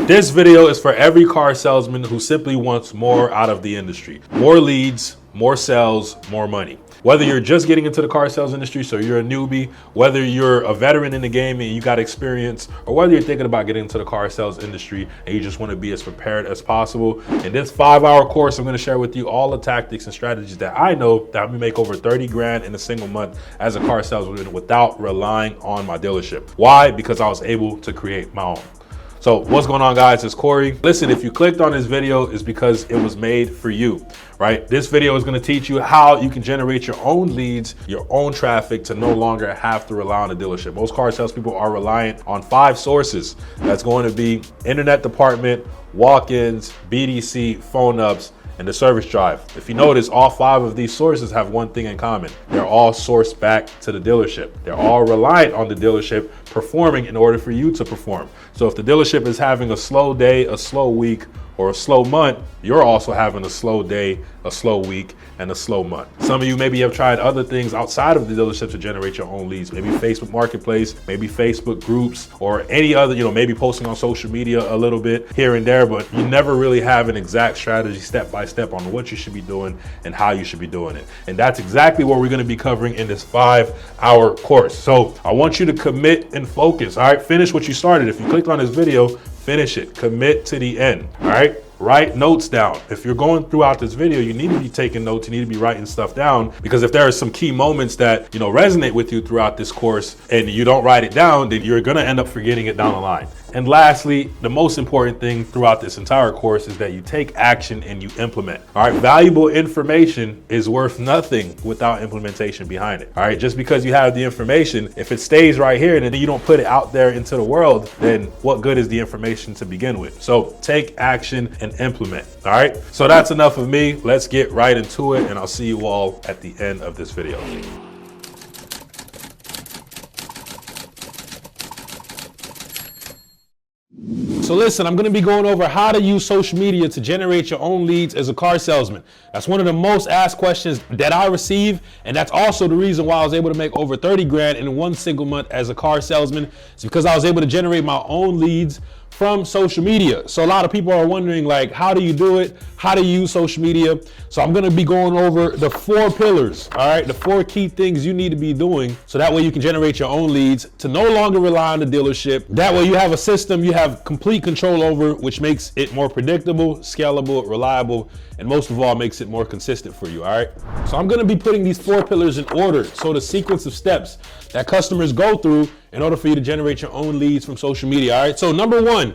This video is for every car salesman who simply wants more out of the industry. More leads, more sales, more money. Whether you're just getting into the car sales industry, so you're a newbie, whether you're a veteran in the game and you got experience, or whether you're thinking about getting into the car sales industry and you just want to be as prepared as possible. In this 5-hour course, I'm going to share with you all the tactics and strategies that I know that help me make over 30 grand in a single month as a car salesman without relying on my dealership. Why? Because I was able to create my own. So what's going on, guys? It's Corey. Listen, if you clicked on this video, it's because it was made for you, right? This video is going to teach you how you can generate your own leads, your own traffic to no longer have to rely on a dealership. Most car salespeople are reliant on 5 sources. That's going to be internet department, walk-ins, BDC, phone ups, and the service drive. If you notice, all 5 of these sources have one thing in common. They're all sourced back to the dealership. They're all reliant on the dealership performing in order for you to perform. So if the dealership is having a slow day, a slow week, or a slow month, you're also having a slow day, a slow week, and a slow month. Some of you maybe have tried other things outside of the dealership to generate your own leads, maybe Facebook Marketplace, maybe Facebook groups, or any other, maybe posting on social media a little bit here and there, but you never really have an exact strategy step by step on what you should be doing and how you should be doing it. And that's exactly what we're gonna be covering in this 5-hour course. So I want you to commit and focus, all right? Finish what you started. If you clicked on this video, finish it, commit to the end, all right? Write notes down. If you're going throughout this video, you need to be taking notes, you need to be writing stuff down, because if there are some key moments that resonate with you throughout this course and you don't write it down, then you're gonna end up forgetting it down the line. And lastly, the most important thing throughout this entire course is that you take action and you implement. All right, valuable information is worth nothing without implementation behind it. All right, just because you have the information, if it stays right here and then you don't put it out there into the world, then what good is the information to begin with? So take action and implement. All right, so that's enough of me. Let's get right into it, and I'll see you all at the end of this video. So listen, I'm gonna be going over how to use social media to generate your own leads as a car salesman. That's one of the most asked questions that I receive, and that's also the reason why I was able to make over 30 grand in one single month as a car salesman. It's because I was able to generate my own leads from social media. So a lot of people are wondering, like, how do you do it? How do you use social media? So I'm gonna be going over the 4 pillars, all right? The 4 key things you need to be doing so that way you can generate your own leads to no longer rely on the dealership. That way you have a system you have complete control over, which makes it more predictable, scalable, reliable, and most of all makes it more consistent for you, all right? So I'm gonna be putting these 4 pillars in order. So the sequence of steps that customers go through in order for you to generate your own leads from social media, all right? So number 1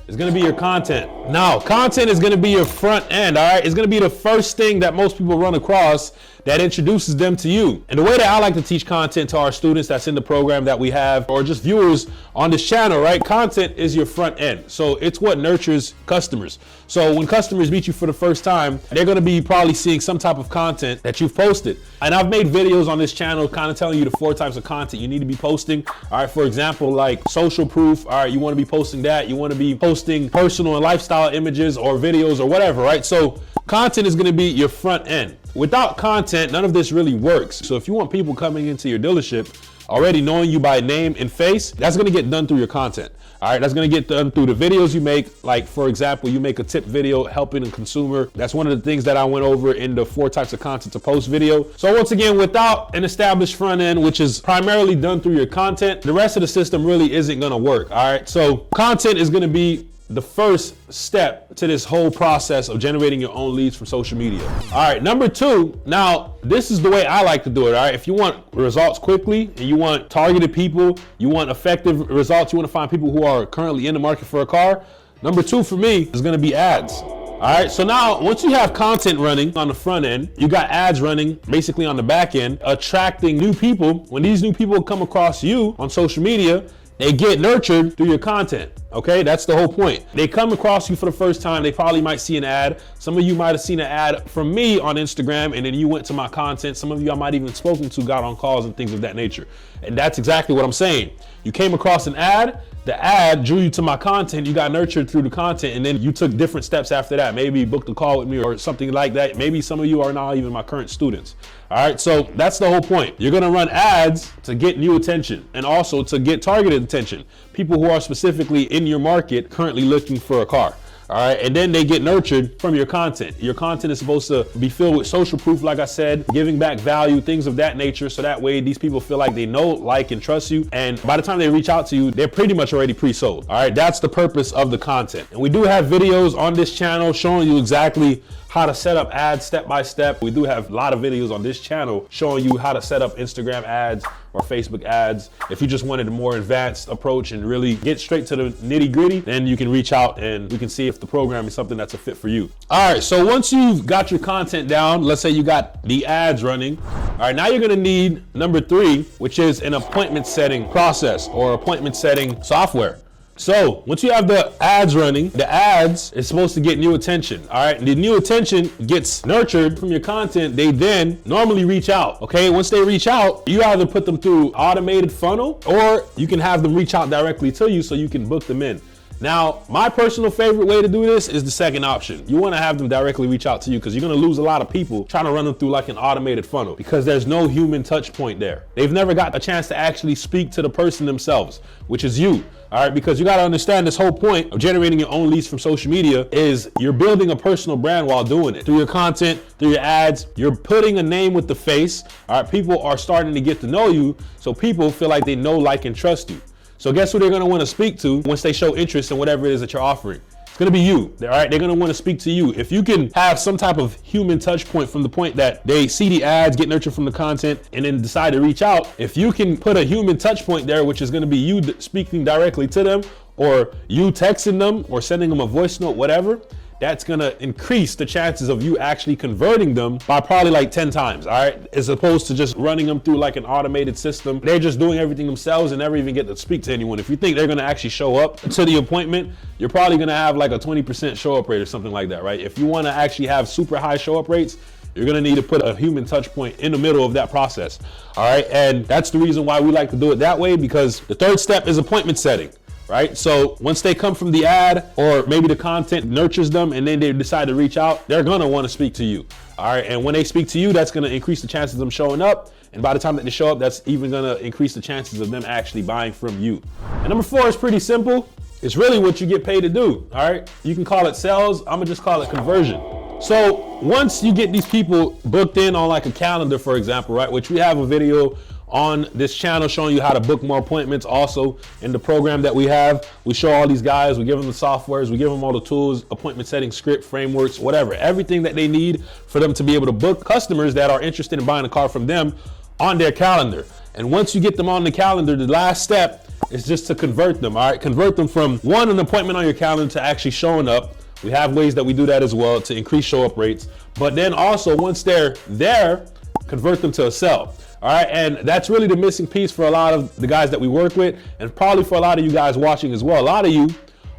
is gonna be your content. Now, content is gonna be your front end, all right? It's gonna be the first thing that most people run across that introduces them to you. And the way that I like to teach content to our students that's in the program that we have, or just viewers on this channel, right? Content is your front end. So it's what nurtures customers. So when customers meet you for the first time, they're gonna be probably seeing some type of content that you've posted. And I've made videos on this channel kind of telling you the 4 types of content you need to be posting. All right, for example, like social proof. All right, you wanna be posting that. You wanna be posting personal and lifestyle images or videos or whatever, right? So content is gonna be your front end. Without content, none of this really works. So if you want people coming into your dealership already knowing you by name and face, that's gonna get done through your content. All right, that's gonna get done through the videos you make. Like, for example, you make a tip video helping a consumer. That's one of the things that I went over in the 4 types of content to post video. So once again, without an established front end, which is primarily done through your content, the rest of the system really isn't gonna work, all right? So content is gonna be the first step to this whole process of generating your own leads from social media. All right, number 2, now this is the way I like to do it, all right? If you want results quickly and you want targeted people, you want effective results, you wanna find people who are currently in the market for a car, number 2 for me is gonna be ads. All right, so now once you have content running on the front end, you got ads running basically on the back end, attracting new people. When these new people come across you on social media, they get nurtured through your content, okay? That's the whole point. They come across you for the first time, they probably might see an ad. Some of you might have seen an ad from me on Instagram, and then you went to my content. Some of you I might even spoken to, got on calls and things of that nature. And that's exactly what I'm saying. You came across an ad, the ad drew you to my content, you got nurtured through the content, and then you took different steps after that. Maybe you booked a call with me or something like that. Maybe some of you are not even my current students. All right, so that's the whole point. You're gonna run ads to get new attention and also to get targeted attention. People who are specifically in your market currently looking for a car. All right, and then they get nurtured from your content. Your content is supposed to be filled with social proof, like I said, giving back value, things of that nature. So that way these people feel like they know, like, and trust you. And by the time they reach out to you, they're pretty much already pre-sold. All right, that's the purpose of the content. And we do have videos on this channel showing you exactly how to set up ads step by step. We do have a lot of videos on this channel showing you how to set up Instagram ads or Facebook ads. If you just wanted a more advanced approach and really get straight to the nitty gritty, then you can reach out and we can see if the program is something that's a fit for you. All right, so once you've got your content down, let's say you got the ads running. All right, now you're gonna need number 3, which is an appointment setting process or appointment setting software. So once you have the ads running, the ads is supposed to get new attention. All right, and the new attention gets nurtured from your content. They then normally reach out. Okay, once they reach out, you either put them through automated funnel or you can have them reach out directly to you so you can book them in. Now, my personal favorite way to do this is the second option. You want to have them directly reach out to you because you're going to lose a lot of people trying to run them through like an automated funnel because there's no human touch point there. They've never got a chance to actually speak to the person themselves, which is you. All right, because you got to understand this whole point of generating your own leads from social media is you're building a personal brand while doing it. Through your content, through your ads, you're putting a name with the face. All right, people are starting to get to know you, so people feel like they know, like, and trust you. So guess who they're gonna wanna speak to once they show interest in whatever it is that you're offering? It's gonna be you, all right? They're gonna wanna speak to you. If you can have some type of human touch point from the point that they see the ads, get nurtured from the content, and then decide to reach out, if you can put a human touch point there, which is gonna be you speaking directly to them, or you texting them, or sending them a voice note, whatever, that's gonna increase the chances of you actually converting them by probably like 10 times, all right? As opposed to just running them through like an automated system. They're just doing everything themselves and never even get to speak to anyone. If you think they're gonna actually show up to the appointment, you're probably gonna have like a 20% show up rate or something like that, right? If you wanna actually have super high show up rates, you're gonna need to put a human touch point in the middle of that process, all right? And that's the reason why we like to do it that way, because the third step is appointment setting. Right? So once they come from the ad or maybe the content nurtures them and then they decide to reach out, they're gonna wanna speak to you. All right, and when they speak to you, that's gonna increase the chances of them showing up. And by the time that they show up, that's even gonna increase the chances of them actually buying from you. And number 4 is pretty simple. It's really what you get paid to do, all right? You can call it sales, I'm gonna just call it conversion. So once you get these people booked in on like a calendar, for example, right? Which we have a video on this channel showing you how to book more appointments. Also in the program that we have, we show all these guys, we give them the softwares, we give them all the tools, appointment setting script, frameworks, whatever, everything that they need for them to be able to book customers that are interested in buying a car from them on their calendar. And once you get them on the calendar, the last step is just to convert them, all right? Convert them from an appointment on your calendar to actually showing up. We have ways that we do that as well to increase show up rates. But then also once they're there, convert them to a sell. All right, and that's really the missing piece for a lot of the guys that we work with, and probably for a lot of you guys watching as well. A lot of you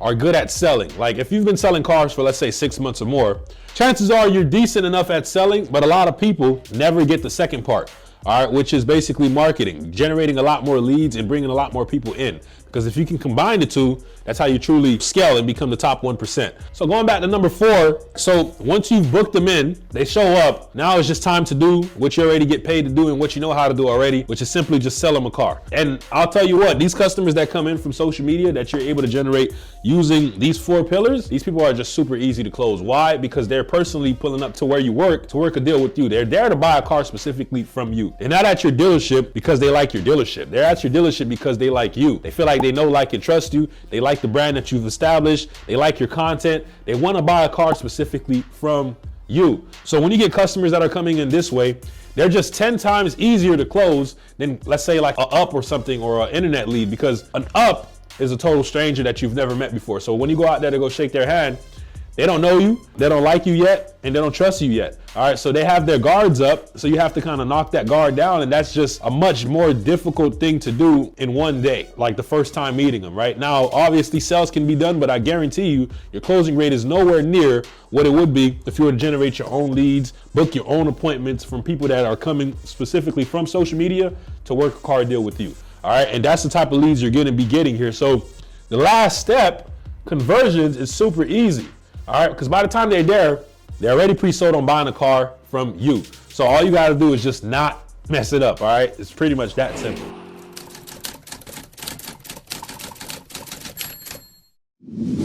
are good at selling. Like if you've been selling cars for, let's say, 6 months or more, chances are you're decent enough at selling, but a lot of people never get the second part, all right, which is basically marketing, generating a lot more leads and bringing a lot more people in. Because if you can combine the two, that's how you truly scale and become the top 1%. So going back to number 4, so once you've booked them in, they show up, now it's just time to do what you already get paid to do and what you know how to do already, which is simply just sell them a car. And I'll tell you what, these customers that come in from social media that you're able to generate using these 4 pillars, these people are just super easy to close. Why? Because they're personally pulling up to where you work to work a deal with you. They're there to buy a car specifically from you. They're not at your dealership because they like your dealership. They're at your dealership because they like you. They feel like they know, like, and trust you. They like the brand that you've established. They like your content. They want to buy a car specifically from you. So when you get customers that are coming in this way, they're just 10 times easier to close than, let's say, like an up or something, or an internet lead, because an up is a total stranger that you've never met before. So when you go out there to go shake their hand, they don't know you, they don't like you yet, and they don't trust you yet. All right, so they have their guards up, so you have to kind of knock that guard down, and that's just a much more difficult thing to do in one day, like the first time meeting them, right? Now, obviously sales can be done, but I guarantee you, your closing rate is nowhere near what it would be if you were to generate your own leads, book your own appointments from people that are coming specifically from social media to work a car deal with you. All right, and that's the type of leads you're gonna be getting here. So The last step, conversions, is super easy. All right, because by the time they're there, they're already pre-sold on buying a car from you. So all you gotta do is just not mess it up, all right? It's pretty much that simple.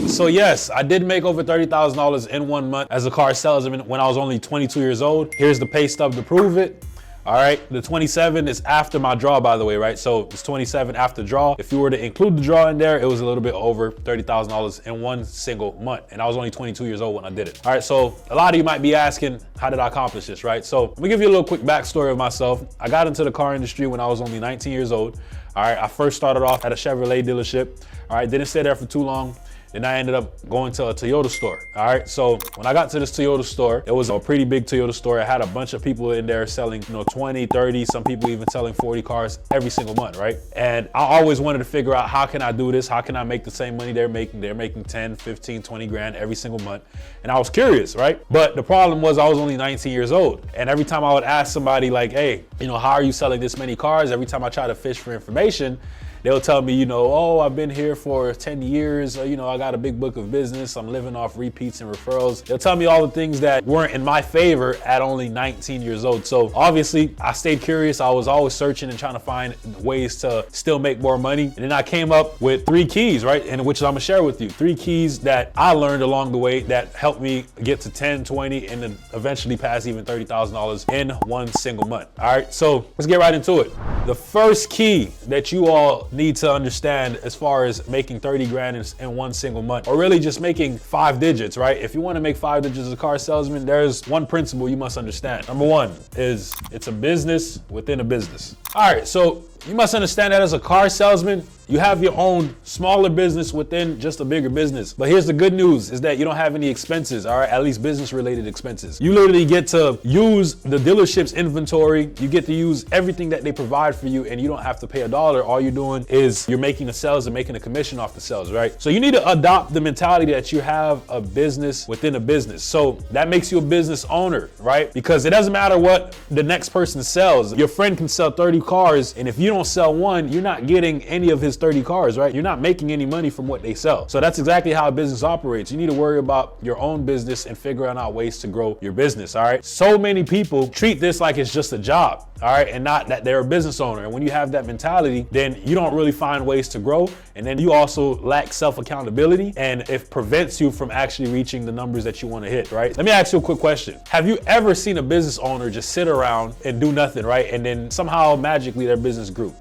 So yes, I did make over $30,000 in 1 month as a car salesman when I was only 22 years old. Here's the pay stub to prove it. All right, the 27 is after my draw, by the way, right? So it's 27 after draw. If you were to include the draw in there, it was a little bit over $30,000 in one single month. And I was only 22 years old when I did it. All right, so a lot of you might be asking, how did I accomplish this, right? So let me give you a little quick backstory of myself. I got into the car industry when I was only 19 years old. All right, I first started off at a Chevrolet dealership. All right, didn't stay there for too long. Then I ended up going to a Toyota store. All right, so when I got to this Toyota store, it was a pretty big Toyota store. It had a bunch of people in there selling, 20, 30, some people even selling 40 cars every single month, right? And I always wanted to figure out, how can I do this? How can I make the same money they're making? They're making 10, 15, 20 grand every single month. And I was curious, right? But the problem was I was only 19 years old. And every time I would ask somebody like, hey, how are you selling this many cars? Every time I try to fish for information, they'll tell me, oh, I've been here for 10 years. I got a big book of business. I'm living off repeats and referrals. They'll tell me all the things that weren't in my favor at only 19 years old. So obviously I stayed curious. I was always searching and trying to find ways to still make more money. And then I came up with 3 keys, right? And which I'm gonna share with you. 3 keys that I learned along the way that helped me get to 10, 20, and then eventually pass even $30,000 in one single month. All right, so let's get right into it. The first key that you all need to understand as far as making 30 grand in one single month, or really just making 5 digits, right? If you want to make 5 digits as a car salesman, there's one principle you must understand. Number 1 is it's a business within a business. All right, so you must understand that as a car salesman, you have your own smaller business within just a bigger business. But here's the good news is that you don't have any expenses, all right? At least business related expenses. You literally get to use the dealership's inventory. You get to use everything that they provide for you, and you don't have to pay $1. All you're doing is you're making the sales and making a commission off the sales, right? So you need to adopt the mentality that you have a business within a business. So that makes you a business owner, right? Because it doesn't matter what the next person sells. Your friend can sell 30 cars, and if you don't sell one, you're not getting any of his 30 cars, right? You're not making any money from what they sell. So that's exactly how a business operates. You need to worry about your own business and figuring out ways to grow your business, all right? So many people treat this like it's just a job, all right? And not that they're a business owner. And when you have that mentality, then you don't really find ways to grow. And then you also lack self-accountability, and it prevents you from actually reaching the numbers that you want to hit, right? Let me ask you a quick question. Have you ever seen a business owner just sit around and do nothing, right? And then somehow magically their business grew,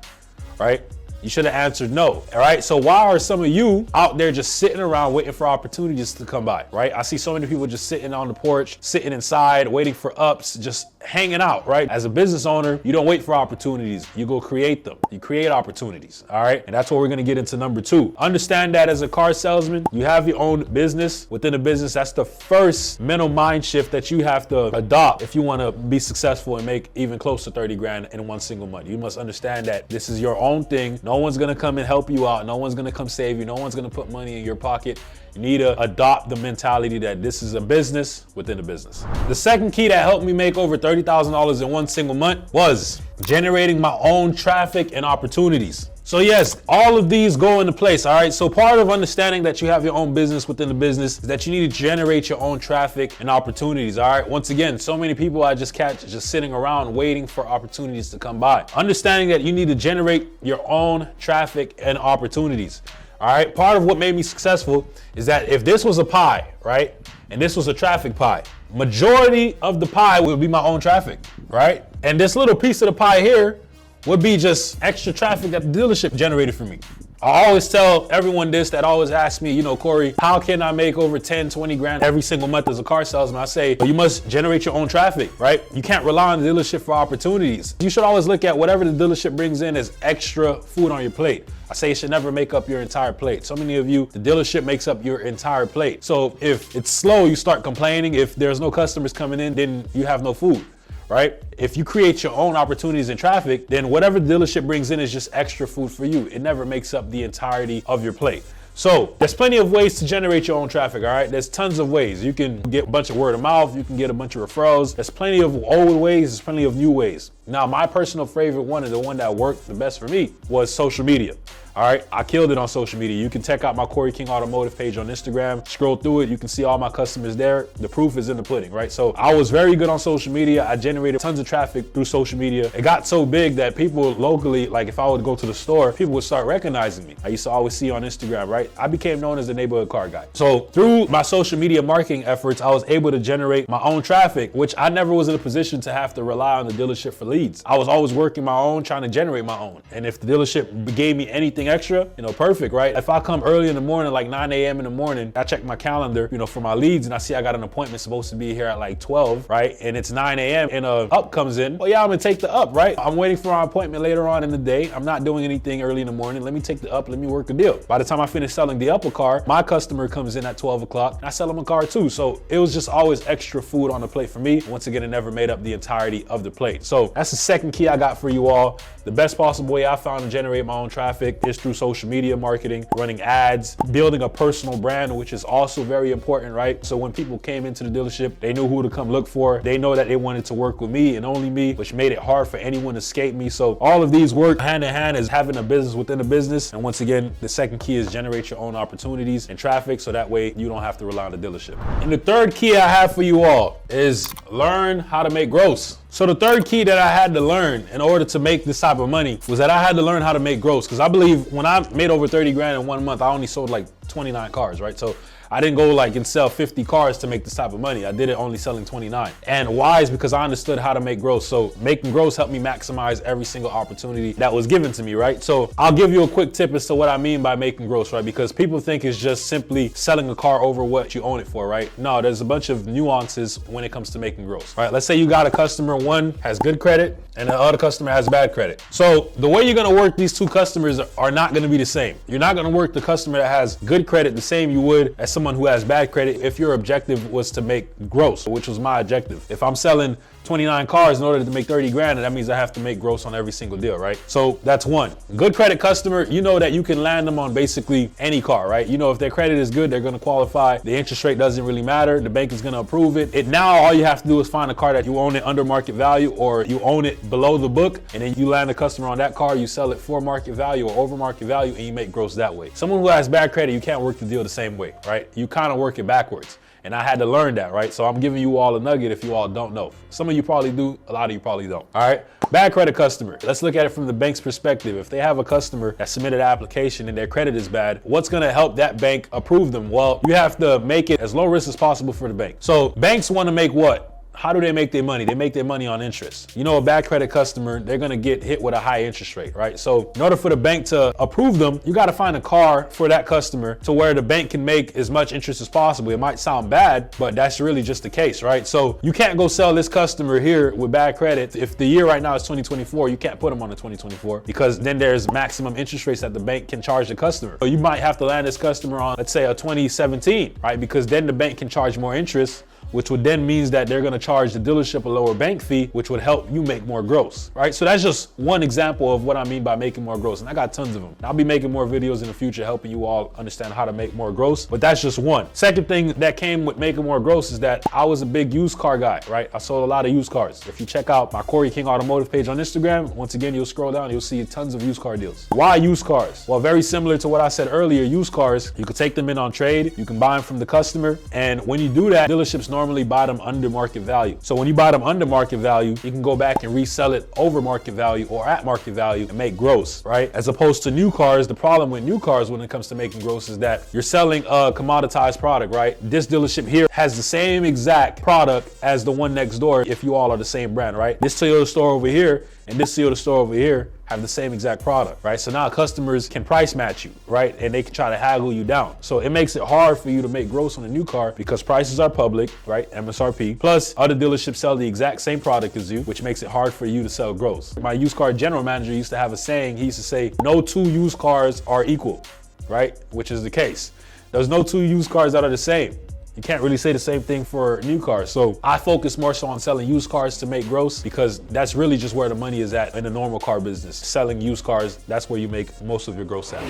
right? You should have answered no, all right? So why are some of you out there just sitting around waiting for opportunities to come by, right? I see so many people just sitting on the porch, sitting inside, waiting for ups, just hanging out, right? As a business owner, you don't wait for opportunities. You go create them. You create opportunities, all right? And that's what we're gonna get into number 2. Understand that as a car salesman, you have your own business within a business. That's the first mental mind shift that you have to adopt if you wanna be successful and make even close to 30 grand in one single month. You must understand that this is your own thing. No one's gonna come and help you out. No one's gonna come save you. No one's gonna put money in your pocket. You need to adopt the mentality that this is a business within a business. The second key that helped me make over $30,000 in one single month was generating my own traffic and opportunities. So yes, all of these go into place, all right? So part of understanding that you have your own business within the business is that you need to generate your own traffic and opportunities, all right? Once again, so many people I just catch just sitting around waiting for opportunities to come by. Understanding that you need to generate your own traffic and opportunities. All right, part of what made me successful is that if this was a pie, right, and this was a traffic pie, majority of the pie would be my own traffic, right? And this little piece of the pie here would be just extra traffic that the dealership generated for me. I always tell everyone this that always asks me, Corey, how can I make over 10, 20 grand every single month as a car salesman? I say, you must generate your own traffic, right? You can't rely on the dealership for opportunities. You should always look at whatever the dealership brings in as extra food on your plate. I say it should never make up your entire plate. So many of you, the dealership makes up your entire plate. So if it's slow, you start complaining. If there's no customers coming in, then you have no food. Right? If you create your own opportunities and traffic, then whatever the dealership brings in is just extra food for you. It never makes up the entirety of your plate. So there's plenty of ways to generate your own traffic, all right? There's tons of ways. You can get a bunch of word of mouth. You can get a bunch of referrals. There's plenty of old ways. There's plenty of new ways. Now, my personal favorite one, and the one that worked the best for me, was social media. All right, I killed it on social media. You can check out my Corey King Automotive page on Instagram, scroll through it, you can see all my customers there. The proof is in the pudding, right? So I was very good on social media. I generated tons of traffic through social media. It got so big that people locally, like if I would go to the store, people would start recognizing me. I used to always see you on Instagram, right? I became known as the neighborhood car guy. So through my social media marketing efforts, I was able to generate my own traffic, which I never was in a position to have to rely on the dealership for leads. I was always working my own, trying to generate my own. And if the dealership gave me anything extra, perfect, right? If I come early in the morning, like 9 a.m. in the morning, I check my calendar, for my leads, and I see I got an appointment supposed to be here at like 12, right? And it's 9 a.m. and a up comes in. Well, yeah, I'm gonna take the up, right? I'm waiting for my appointment later on in the day. I'm not doing anything early in the morning. Let me take the up, let me work a deal. By the time I finish selling the up a car, my customer comes in at 12 o'clock, and I sell him a car too. So it was just always extra food on the plate for me. Once again, it never made up the entirety of the plate. So that's the second key I got for you all. The best possible way I found to generate my own traffic is through social media marketing, running ads, building a personal brand, which is also very important, right? So when people came into the dealership, they knew who to come look for. They know that they wanted to work with me and only me, which made it hard for anyone to escape me. So all of these work hand in hand as having a business within a business. And once again, the second key is generate your own opportunities and traffic, so that way you don't have to rely on the dealership. And the third key I have for you all is learn how to make gross. So the third key that I had to learn in order to make this type of money was that I had to learn how to make gross. Because I believe when I made over 30 grand in 1 month, I only sold like 29 cars, right? So I didn't go like and sell 50 cars to make this type of money. I did it only selling 29. And why is because I understood how to make gross. So making gross helped me maximize every single opportunity that was given to me, right? So I'll give you a quick tip as to what I mean by making gross, right? Because people think it's just simply selling a car over what you own it for, right? No, there's a bunch of nuances when it comes to making gross, right? Let's say you got a customer, one has good credit and the other customer has bad credit. So the way you're gonna work these two customers are not gonna be the same. You're not gonna work the customer that has good credit the same you would as someone who has bad credit if your objective was to make gross, which was my objective. If I'm selling 29 cars in order to make 30 grand, that means I have to make gross on every single deal, right? So that's one. Good credit customer, you know that you can land them on basically any car, right? You know if their credit is good, they're gonna qualify. The interest rate doesn't really matter. The bank is gonna approve it. Now all you have to do is find a car that you own it under market value or you own it below the book, and then you land a customer on that car, you sell it for market value or over market value, and you make gross that way. Someone who has bad credit, you can't work the deal the same way, right? You kind of work it backwards. And I had to learn that, right? So I'm giving you all a nugget if you all don't know. Some of you probably do, a lot of you probably don't, all right? Bad credit customer. Let's look at it from the bank's perspective. If they have a customer that submitted an application and their credit is bad, what's gonna help that bank approve them? Well, you have to make it as low risk as possible for the bank. So banks wanna make what? How do they make their money? They make their money on interest. You know, a bad credit customer, they're gonna get hit with a high interest rate, right? So in order for the bank to approve them, you gotta find a car for that customer to where the bank can make as much interest as possible. It might sound bad, but that's really just the case, right? So you can't go sell this customer here with bad credit. If the year right now is 2024, you can't put them on the 2024 because then there's maximum interest rates that the bank can charge the customer. So you might have to land this customer on, let's say, a 2017, right? Because then the bank can charge more interest, which would then means that they're gonna charge the dealership a lower bank fee, which would help you make more gross, right? So that's just one example of what I mean by making more gross, and I got tons of them. I'll be making more videos in the future helping you all understand how to make more gross, but that's just one. Second thing that came with making more gross is that I was a big used car guy, right? I sold a lot of used cars. If you check out my Corey King Automotive page on Instagram, once again, you'll scroll down, you'll see tons of used car deals. Why used cars? Well, very similar to what I said earlier, used cars, you can take them in on trade, you can buy them from the customer, and when you do that, dealerships normally buy them under market value. So when you buy them under market value, you can go back and resell it over market value or at market value and make gross, right? As opposed to new cars, the problem with new cars when it comes to making gross is that you're selling a commoditized product, right? This dealership here has the same exact product as the one next door if you all are the same brand, right? This Toyota store over here and this Toyota store over here have the same exact product, right? So now customers can price match you, right? And they can try to haggle you down. So it makes it hard for you to make gross on a new car because prices are public, right? MSRP. Plus other dealerships sell the exact same product as you, which makes it hard for you to sell gross. My used car general manager used to have a saying. He used to say, no two used cars are equal, right? Which is the case. There's no two used cars that are the same. You can't really say the same thing for new cars. So I focus more so on selling used cars to make gross because that's really just where the money is at in the normal car business. Selling used cars, that's where you make most of your gross at.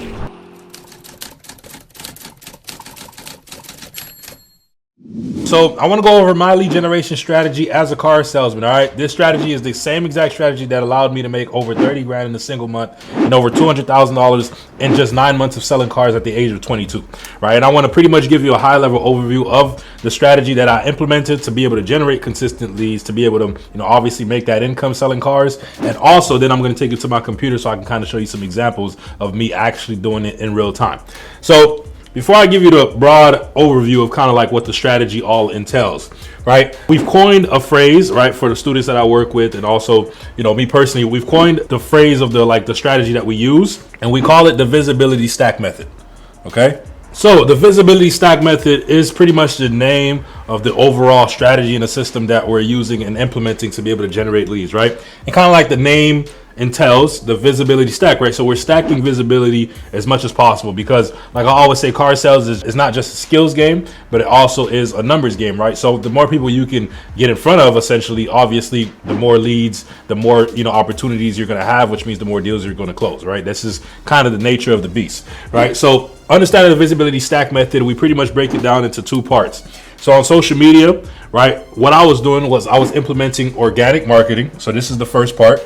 So I want to go over my lead generation strategy as a car salesman. All right, this strategy is the same exact strategy that allowed me to make over 30 grand in a single month and over $200,000 in just 9 months of selling cars at the age of 22. Right, and I want to pretty much give you a high level overview of the strategy that I implemented to be able to generate consistent leads, to be able to, obviously make that income selling cars, and also then I'm going to take you to my computer so I can kind of show you some examples of me actually doing it in real time. So before I give you the broad overview of kind of like what the strategy all entails, right? We've coined a phrase, right, for the students that I work with, and also, me personally, we've coined the phrase of the strategy that we use, and we call it the visibility stack method. Okay? So the visibility stack method is pretty much the name of the overall strategy and the system that we're using and implementing to be able to generate leads, right? And kind of like the name entails, the visibility stack, right? So we're stacking visibility as much as possible because, like I always say, car sales is not just a skills game, but it also is a numbers game, right? So the more people you can get in front of, essentially, obviously, the more leads, the more opportunities you're going to have, which means the more deals you're going to close, right? This is kind of the nature of the beast, right? So understanding the visibility stack method, we pretty much break it down into two parts. So on social media, right, what I was doing was I was implementing organic marketing. So this is the first part.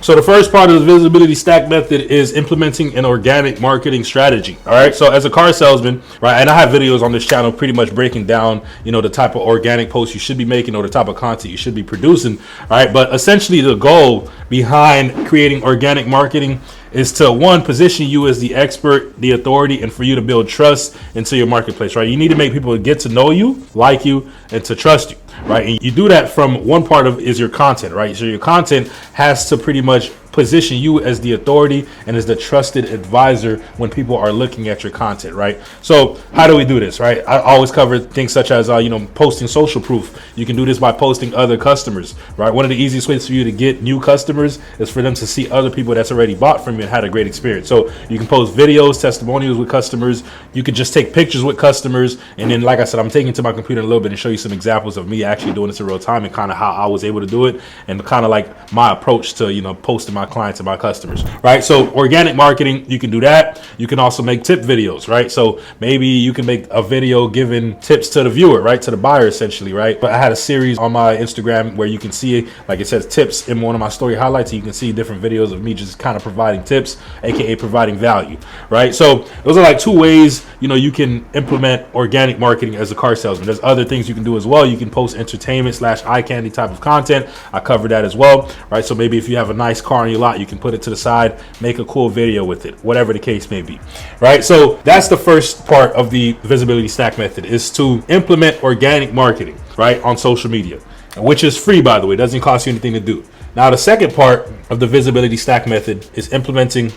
So the first part of the visibility stack method is implementing an organic marketing strategy. All right. So as a car salesman, right, and I have videos on this channel pretty much breaking down, the type of organic posts you should be making or the type of content you should be producing. All right. But essentially the goal behind creating organic marketing is to, one, position you as the expert, the authority, and for you to build trust into your marketplace, right? You need to make people get to know you, like you, and to trust you, right? And you do that from one part of is your content, right? So your content has to pretty much position you as the authority and as the trusted advisor when people are looking at your content, right? So how do we do this, right? I always cover things such as, posting social proof. You can do this by posting other customers, right? One of the easiest ways for you to get new customers is for them to see other people that's already bought from you and had a great experience. So you can post videos, testimonials with customers. You could just take pictures with customers. And then, like I said, I'm taking to my computer in a little bit and show you some examples of me actually doing this in real time and kind of how I was able to do it and kind of like my approach to, posting my clients and my customers, right? So organic marketing, you can do that. You can also make tip videos, right? So maybe you can make a video giving tips to the viewer, right? To the buyer, essentially, right? But I had a series on my Instagram where you can see, like it says tips in one of my story highlights. You can see different videos of me just kind of providing tips, AKA providing value, right? So those are like two ways, you can implement organic marketing as a car salesman. There's other things you can do as well. You can post entertainment / eye candy type of content. I cover that as well, right? So maybe if you have a nice car in your lot, you can put it to the side, make a cool video with it, whatever the case may be, right? So that's the first part of the visibility stack method, is to implement organic marketing, right, on social media, which is free, by the way. It doesn't cost you anything to do. Now, the second part of the visibility stack method is implementing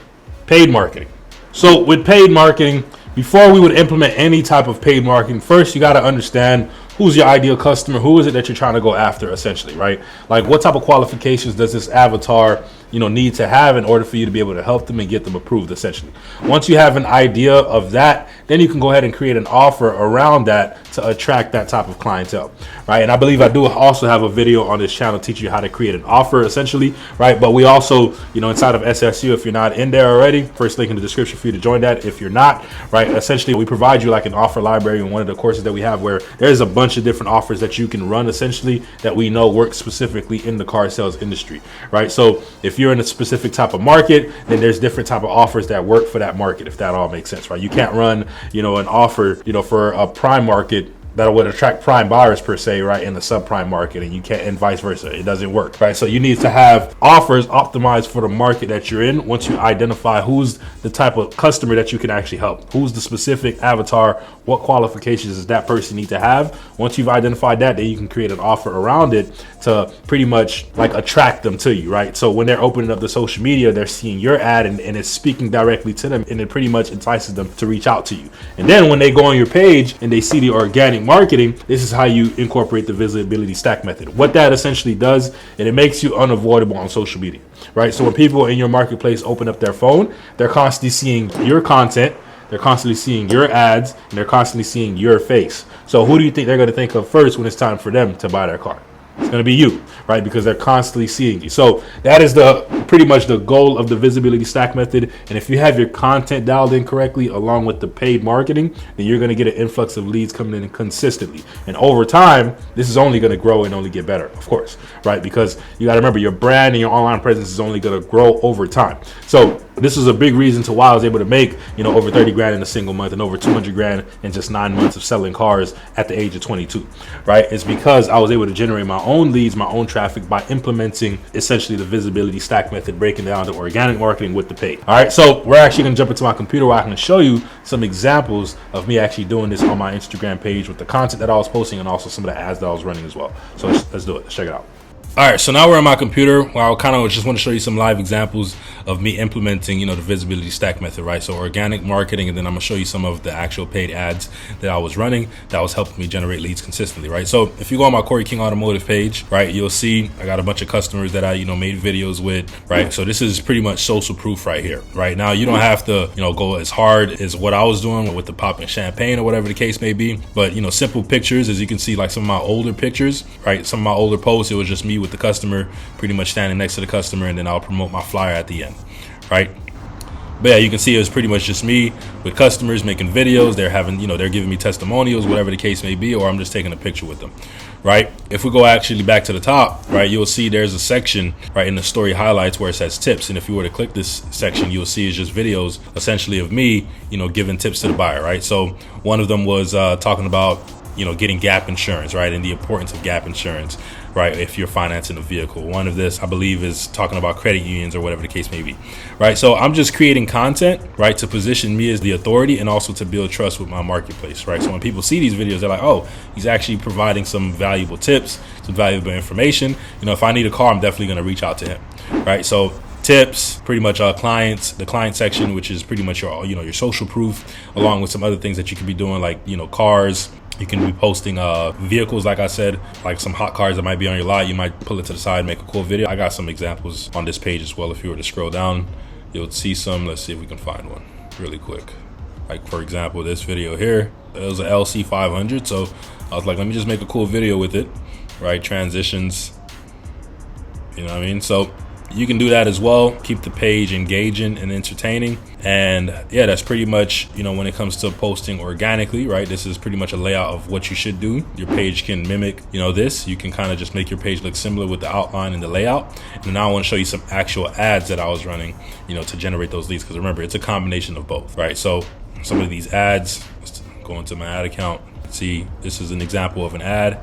paid marketing. So with paid marketing, before we would implement any type of paid marketing, first you got to understand who's your ideal customer, who is it that you're trying to go after, essentially, right? Like, what type of qualifications does this avatar, need to have in order for you to be able to help them and get them approved, essentially. Once you have an idea of that, then you can go ahead and create an offer around that to attract that type of clientele, right? And I believe I do also have a video on this channel teaching you how to create an offer, essentially, right? But we also, inside of SSU, if you're not in there already, first link in the description for you to join that. If you're not, right, essentially we provide you like an offer library in one of the courses that we have where there's a bunch of different offers that you can run, essentially, that we know work specifically in the car sales industry, right? So if you're in a specific type of market, then there's different type of offers that work for that market, if that all makes sense, right? You can't run, an offer, for a prime market that would attract prime buyers per se, right, in the subprime market, and you can't, and vice versa. It doesn't work, right? So you need to have offers optimized for the market that you're in. Once you identify who's the type of customer that you can actually help, who's the specific avatar, what qualifications does that person need to have. Once you've identified that, then you can create an offer around it to pretty much like attract them to you, right? So when they're opening up the social media, they're seeing your ad and it's speaking directly to them, and it pretty much entices them to reach out to you. And then when they go on your page and they see the organic marketing, this is how you incorporate the visibility stack method. What that essentially does, and it makes you unavoidable on social media, right? So when people in your marketplace open up their phone, they're constantly seeing your content, they're constantly seeing your ads, and they're constantly seeing your face. So who do you think they're going to think of first when it's time for them to buy their car? It's going to be you, right? Because they're constantly seeing you. So that is the pretty much the goal of the visibility stack method. And if you have your content dialed in correctly along with the paid marketing, then you're going to get an influx of leads coming in consistently. And over time, this is only going to grow and only get better, of course, right? Because you got to remember, your brand and your online presence is only going to grow over time. So this is a big reason to why I was able to make, over 30 grand in a single month and over 200 grand in just 9 months of selling cars at the age of 22, right? It's because I was able to generate my own leads, my own traffic by implementing essentially the visibility stack method, breaking down the organic marketing with the paid. All right, so we're actually going to jump into my computer where I can show you some examples of me actually doing this on my Instagram page with the content that I was posting and also some of the ads that I was running as well. So let's do it. Let's check it out. All right, so now we're on my computer where I kind of just want to show you some live examples of me implementing, the visibility stack method, right? So organic marketing, and then I'm gonna show you some of the actual paid ads that I was running that was helping me generate leads consistently, right? So if you go on my Corey King Automotive page, right, you'll see I got a bunch of customers that I, made videos with, right? So this is pretty much social proof right here, right? Now you don't have to, go as hard as what I was doing with the popping champagne or whatever the case may be, but simple pictures, as you can see, like some of my older pictures, right? Some of my older posts, it was just me with the customer, pretty much standing next to the customer, and then I'll promote my flyer at the end, right? But yeah, you can see it was pretty much just me with customers making videos. They're having, they're giving me testimonials, whatever the case may be, or I'm just taking a picture with them, right? If we go actually back to the top, right, you'll see there's a section right in the story highlights where it says tips. And if you were to click this section, you'll see it's just videos essentially of me, giving tips to the buyer, right? So one of them was talking about, getting gap insurance, right? And the importance of gap insurance, right? If you're financing a vehicle. One of this, I believe, is talking about credit unions or whatever the case may be, right? So I'm just creating content, right, to position me as the authority and also to build trust with my marketplace, right? So when people see these videos, they're like, oh, he's actually providing some valuable tips, some valuable information. If I need a car, I'm definitely going to reach out to him, right? So tips, pretty much clients, the client section, which is pretty much your, your social proof, along with some other things that you could be doing, like, cars. You can be posting vehicles, like I said, like some hot cars that might be on your lot. You might pull it to the side, make a cool video. I got some examples on this page as well. If you were to scroll down, you'll see some. Let's see if we can find one really quick. Like, for example, this video here, it was an LC 500. So I was like, let me just make a cool video with it, right? Transitions, you know what I mean? So you can do that as well. Keep the page engaging and entertaining. And yeah, that's pretty much, when it comes to posting organically, right? This is pretty much a layout of what you should do. Your page can mimic, this. You can kind of just make your page look similar with the outline and the layout. And now I want to show you some actual ads that I was running, to generate those leads. Because remember, it's a combination of both, right? So some of these ads, let's go into my ad account. See, this is an example of an ad.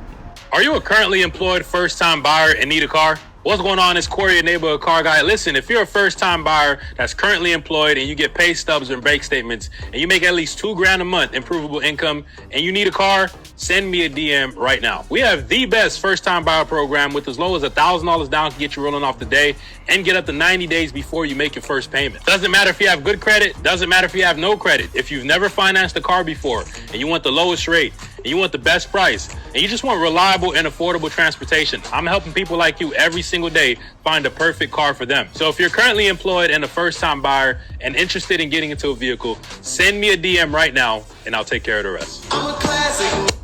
Are you a currently employed first-time buyer and need a car? What's going on? It's Corey, your neighborhood car guy. Listen, if you're a first-time buyer that's currently employed and you get pay stubs and bank statements and you make at least $2 grand a month in provable income and you need a car, send me a DM right now. We have the best first-time buyer program with as low as $1,000 down to get you rolling off the day and get up to 90 days before you make your first payment. Doesn't matter if you have good credit, doesn't matter if you have no credit. If you've never financed a car before and you want the lowest rate and you want the best price and you just want reliable and affordable transportation, I'm helping people like you every single day find a perfect car for them. So if you're currently employed and a first-time buyer and interested in getting into a vehicle, send me a DM right now and I'll take care of the rest. I'm a classic.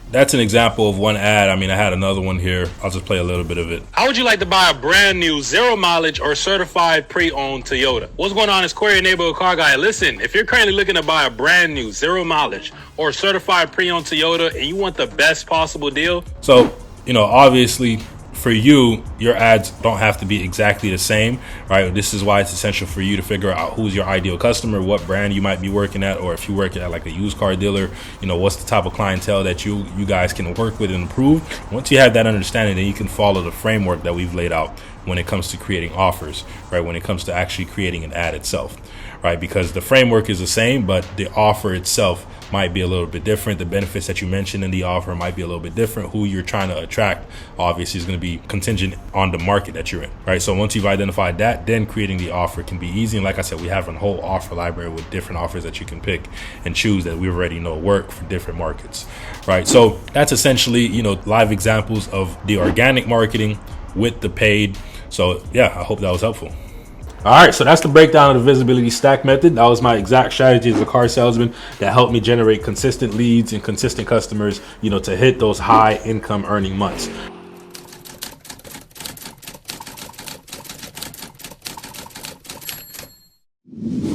That's an example of one ad. I mean, I had another one here. I'll just play a little bit of it. How would you like to buy a brand new 0 mileage or certified pre-owned Toyota? What's going on? It's Corey, your neighborhood car guy. Listen, if you're currently looking to buy a brand new 0 mileage or certified pre-owned Toyota and you want the best possible deal. So, obviously for you, your ads don't have to be exactly the same, right? This is why it's essential for you to figure out who's your ideal customer, what brand you might be working at, or if you work at like a used car dealer, what's the type of clientele that you guys can work with and improve. Once you have that understanding, then you can follow the framework that we've laid out when it comes to creating offers, right? When it comes to actually creating an ad itself, right? Because the framework is the same, but the offer itself might be a little bit different. The benefits that you mentioned in the offer might be a little bit different. Who you're trying to attract obviously is going to be contingent on the market that you're in, right? So once you've identified that, then creating the offer can be easy. And like I said, we have a whole offer library with different offers that you can pick and choose that we already know work for different markets, right? So that's essentially, live examples of the organic marketing with the paid. So yeah, I hope that was helpful. All right, so that's the breakdown of the visibility stack method. That was my exact strategy as a car salesman that helped me generate consistent leads and consistent customers, to hit those high income earning months.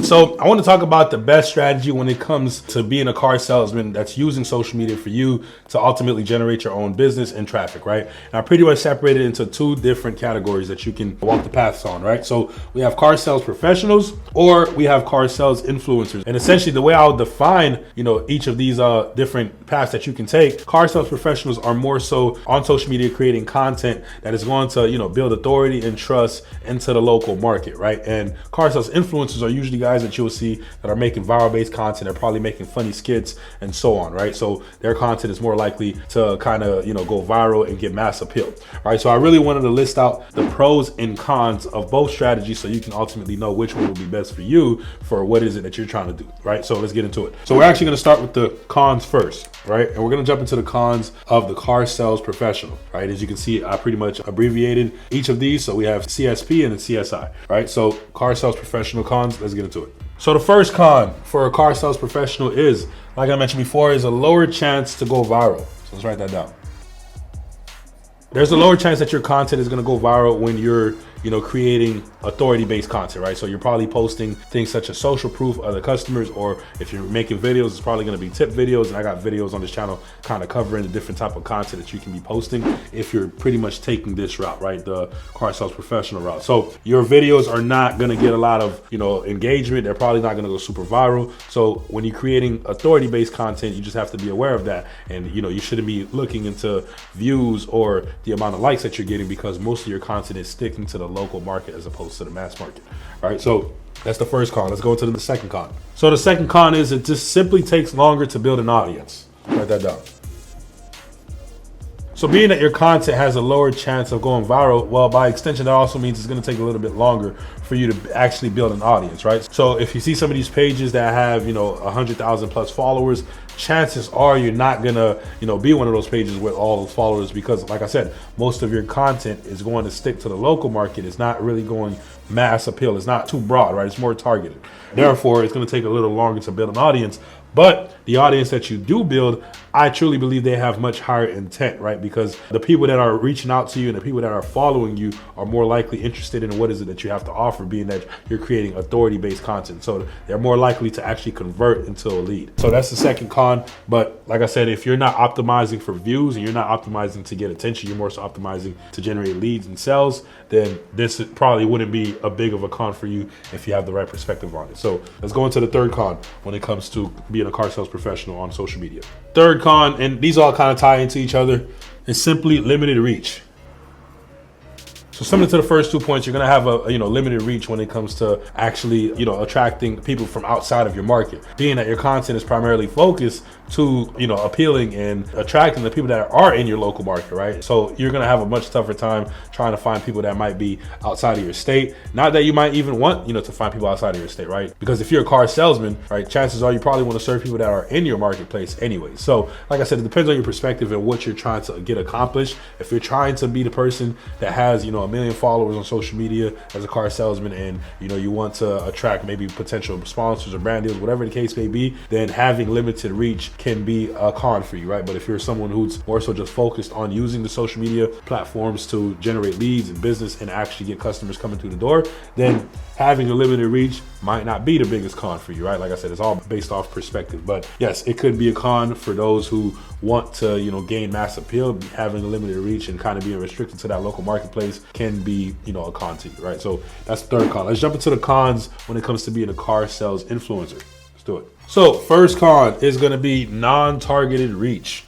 So I want to talk about the best strategy when it comes to being a car salesman that's using social media for you to ultimately generate your own business and traffic, right? And I pretty much separated it into two different categories that you can walk the paths on, right? So we have car sales professionals, or we have car sales influencers. And essentially the way I would define, each of these different paths that you can take, car sales professionals are more so on social media creating content that is going to, build authority and trust into the local market, right? And car sales influencers are usually guys that you'll see that are making viral based content. They're probably making funny skits and so on, right? So their content is more likely to kind of, go viral and get mass appeal, right? So I really wanted to list out the pros and cons of both strategies so you can ultimately know which one will be best for you for what is it that you're trying to do, right? So let's get into it. So we're actually going to start with the cons first, right? And we're going to jump into the cons of the car sales professional, right? As you can see, I pretty much abbreviated each of these. So we have CSP and then CSI, right? So car sales professional cons, let's get into it. So the first con for a car sales professional is, like I mentioned before, is a lower chance to go viral. So let's write that down. There's a lower chance that your content is going to go viral when you're, creating authority-based content, right? So you're probably posting things such as social proof of other customers, or if you're making videos, it's probably going to be tip videos. And I got videos on this channel kind of covering the different type of content that you can be posting if you're pretty much taking this route, right? The car sales professional route. So your videos are not going to get a lot of, engagement. They're probably not going to go super viral. So when you're creating authority-based content, you just have to be aware of that. And, you shouldn't be looking into views or the amount of likes that you're getting, because most of your content is sticking to the local market as opposed to the mass market. All right, so that's the first con. Let's go into the second con. So the second con is it just simply takes longer to build an audience. Write that down. So being that your content has a lower chance of going viral, well, by extension, that also means it's going to take a little bit longer for you to actually build an audience, right? So if you see some of these pages that have, 100,000 plus followers, chances are you're not gonna, be one of those pages with all those followers, because like I said, most of your content is going to stick to the local market. It's not really going mass appeal. It's not too broad, right? It's more targeted. Therefore, it's going to take a little longer to build an audience. But the audience that you do build, I truly believe they have much higher intent, right? Because the people that are reaching out to you and the people that are following you are more likely interested in what is it that you have to offer, being that you're creating authority-based content. So they're more likely to actually convert into a lead. So that's the second con. But like I said, if you're not optimizing for views and you're not optimizing to get attention, you're more so optimizing to generate leads and sales, then this probably wouldn't be a big of a con for you if you have the right perspective on it. So let's go into the third con when it comes to being a car sales professional on social media. Third con, and these all kind of tie into each other, is simply limited reach. So similar to the first 2 points, you're going to have a limited reach when it comes to actually attracting people from outside of your market. Being that your content is primarily focused to appealing and attracting the people that are in your local market, right? So you're going to have a much tougher time trying to find people that might be outside of your state. Not that you might even want to find people outside of your state, right? Because if you're a car salesman, right, chances are you probably want to serve people that are in your marketplace anyway. So like I said, it depends on your perspective and what you're trying to get accomplished. If you're trying to be the person that has a million followers on social media as a car salesman, and you want to attract maybe potential sponsors or brand deals, whatever the case may be, then having limited reach can be a con for you, right? But if you're someone who's more so just focused on using the social media platforms to generate leads and business and actually get customers coming through the door, then having a limited reach might not be the biggest con for you, right? Like I said, it's all based off perspective. But yes, it could be a con for those who want to, gain mass appeal. Having a limited reach and kind of being restricted to that local marketplace can be, a con to you, right? So that's the third con. Let's jump into the cons when it comes to being a car sales influencer. Let's do it. So first con is going to be non-targeted reach.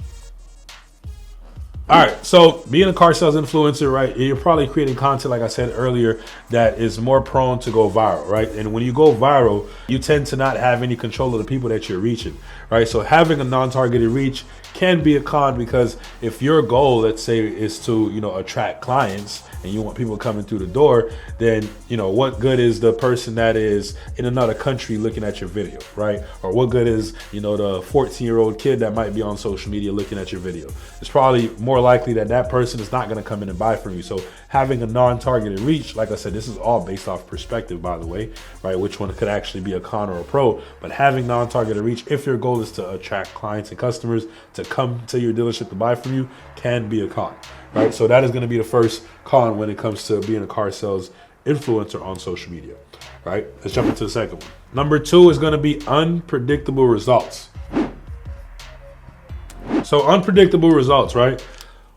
All right, so being a car sales influencer, right, you're probably creating content, like I said earlier, that is more prone to go viral, right? And when you go viral, you tend to not have any control of the people that you're reaching, right? So having a non-targeted reach can be a con, because if your goal, let's say, is to, attract clients and you want people coming through the door, then, what good is the person that is in another country looking at your video, right? Or what good is, the 14-year-old kid that might be on social media looking at your video? It's probably more likely that that person is not going to come in and buy from you. So having a non-targeted reach, like I said, this is all based off perspective, by the way, right? Which one could actually be a con or a pro, but having non-targeted reach, if your goal is to attract clients and customers to come to your dealership to buy from you, can be a con, right? So that is going to be the first con when it comes to being a car sales influencer on social media, right? Let's jump into the second one. Number 2 is going to be unpredictable results. So unpredictable results, right?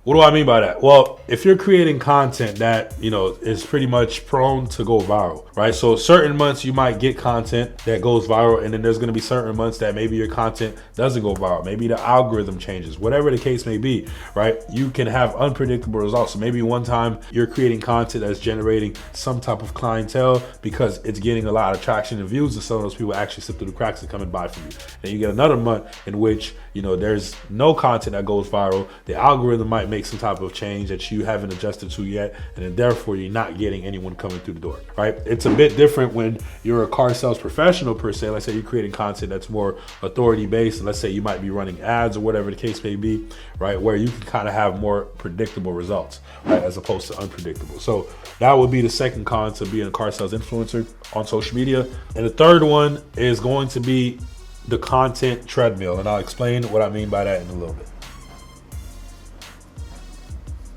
What do I mean by that? Well, if you're creating content that, is pretty much prone to go viral, right? So certain months you might get content that goes viral, and then there's going to be certain months that maybe your content doesn't go viral. Maybe the algorithm changes, whatever the case may be, right? You can have unpredictable results. So maybe one time you're creating content that's generating some type of clientele because it's getting a lot of traction and views, and some of those people actually slip through the cracks and come and buy from you. Then you get another month in which, there's no content that goes viral. The algorithm might make some type of change that you haven't adjusted to yet, and then therefore you're not getting anyone coming through the door, right? It's a bit different when you're a car sales professional per se. Let's say you're creating content that's more authority based, and let's say you might be running ads or whatever the case may be, right? Where you can kind of have more predictable results, right? As opposed to unpredictable. So that would be the second con to being a car sales influencer on social media. And the third one is going to be the content treadmill, and I'll explain what I mean by that in a little bit.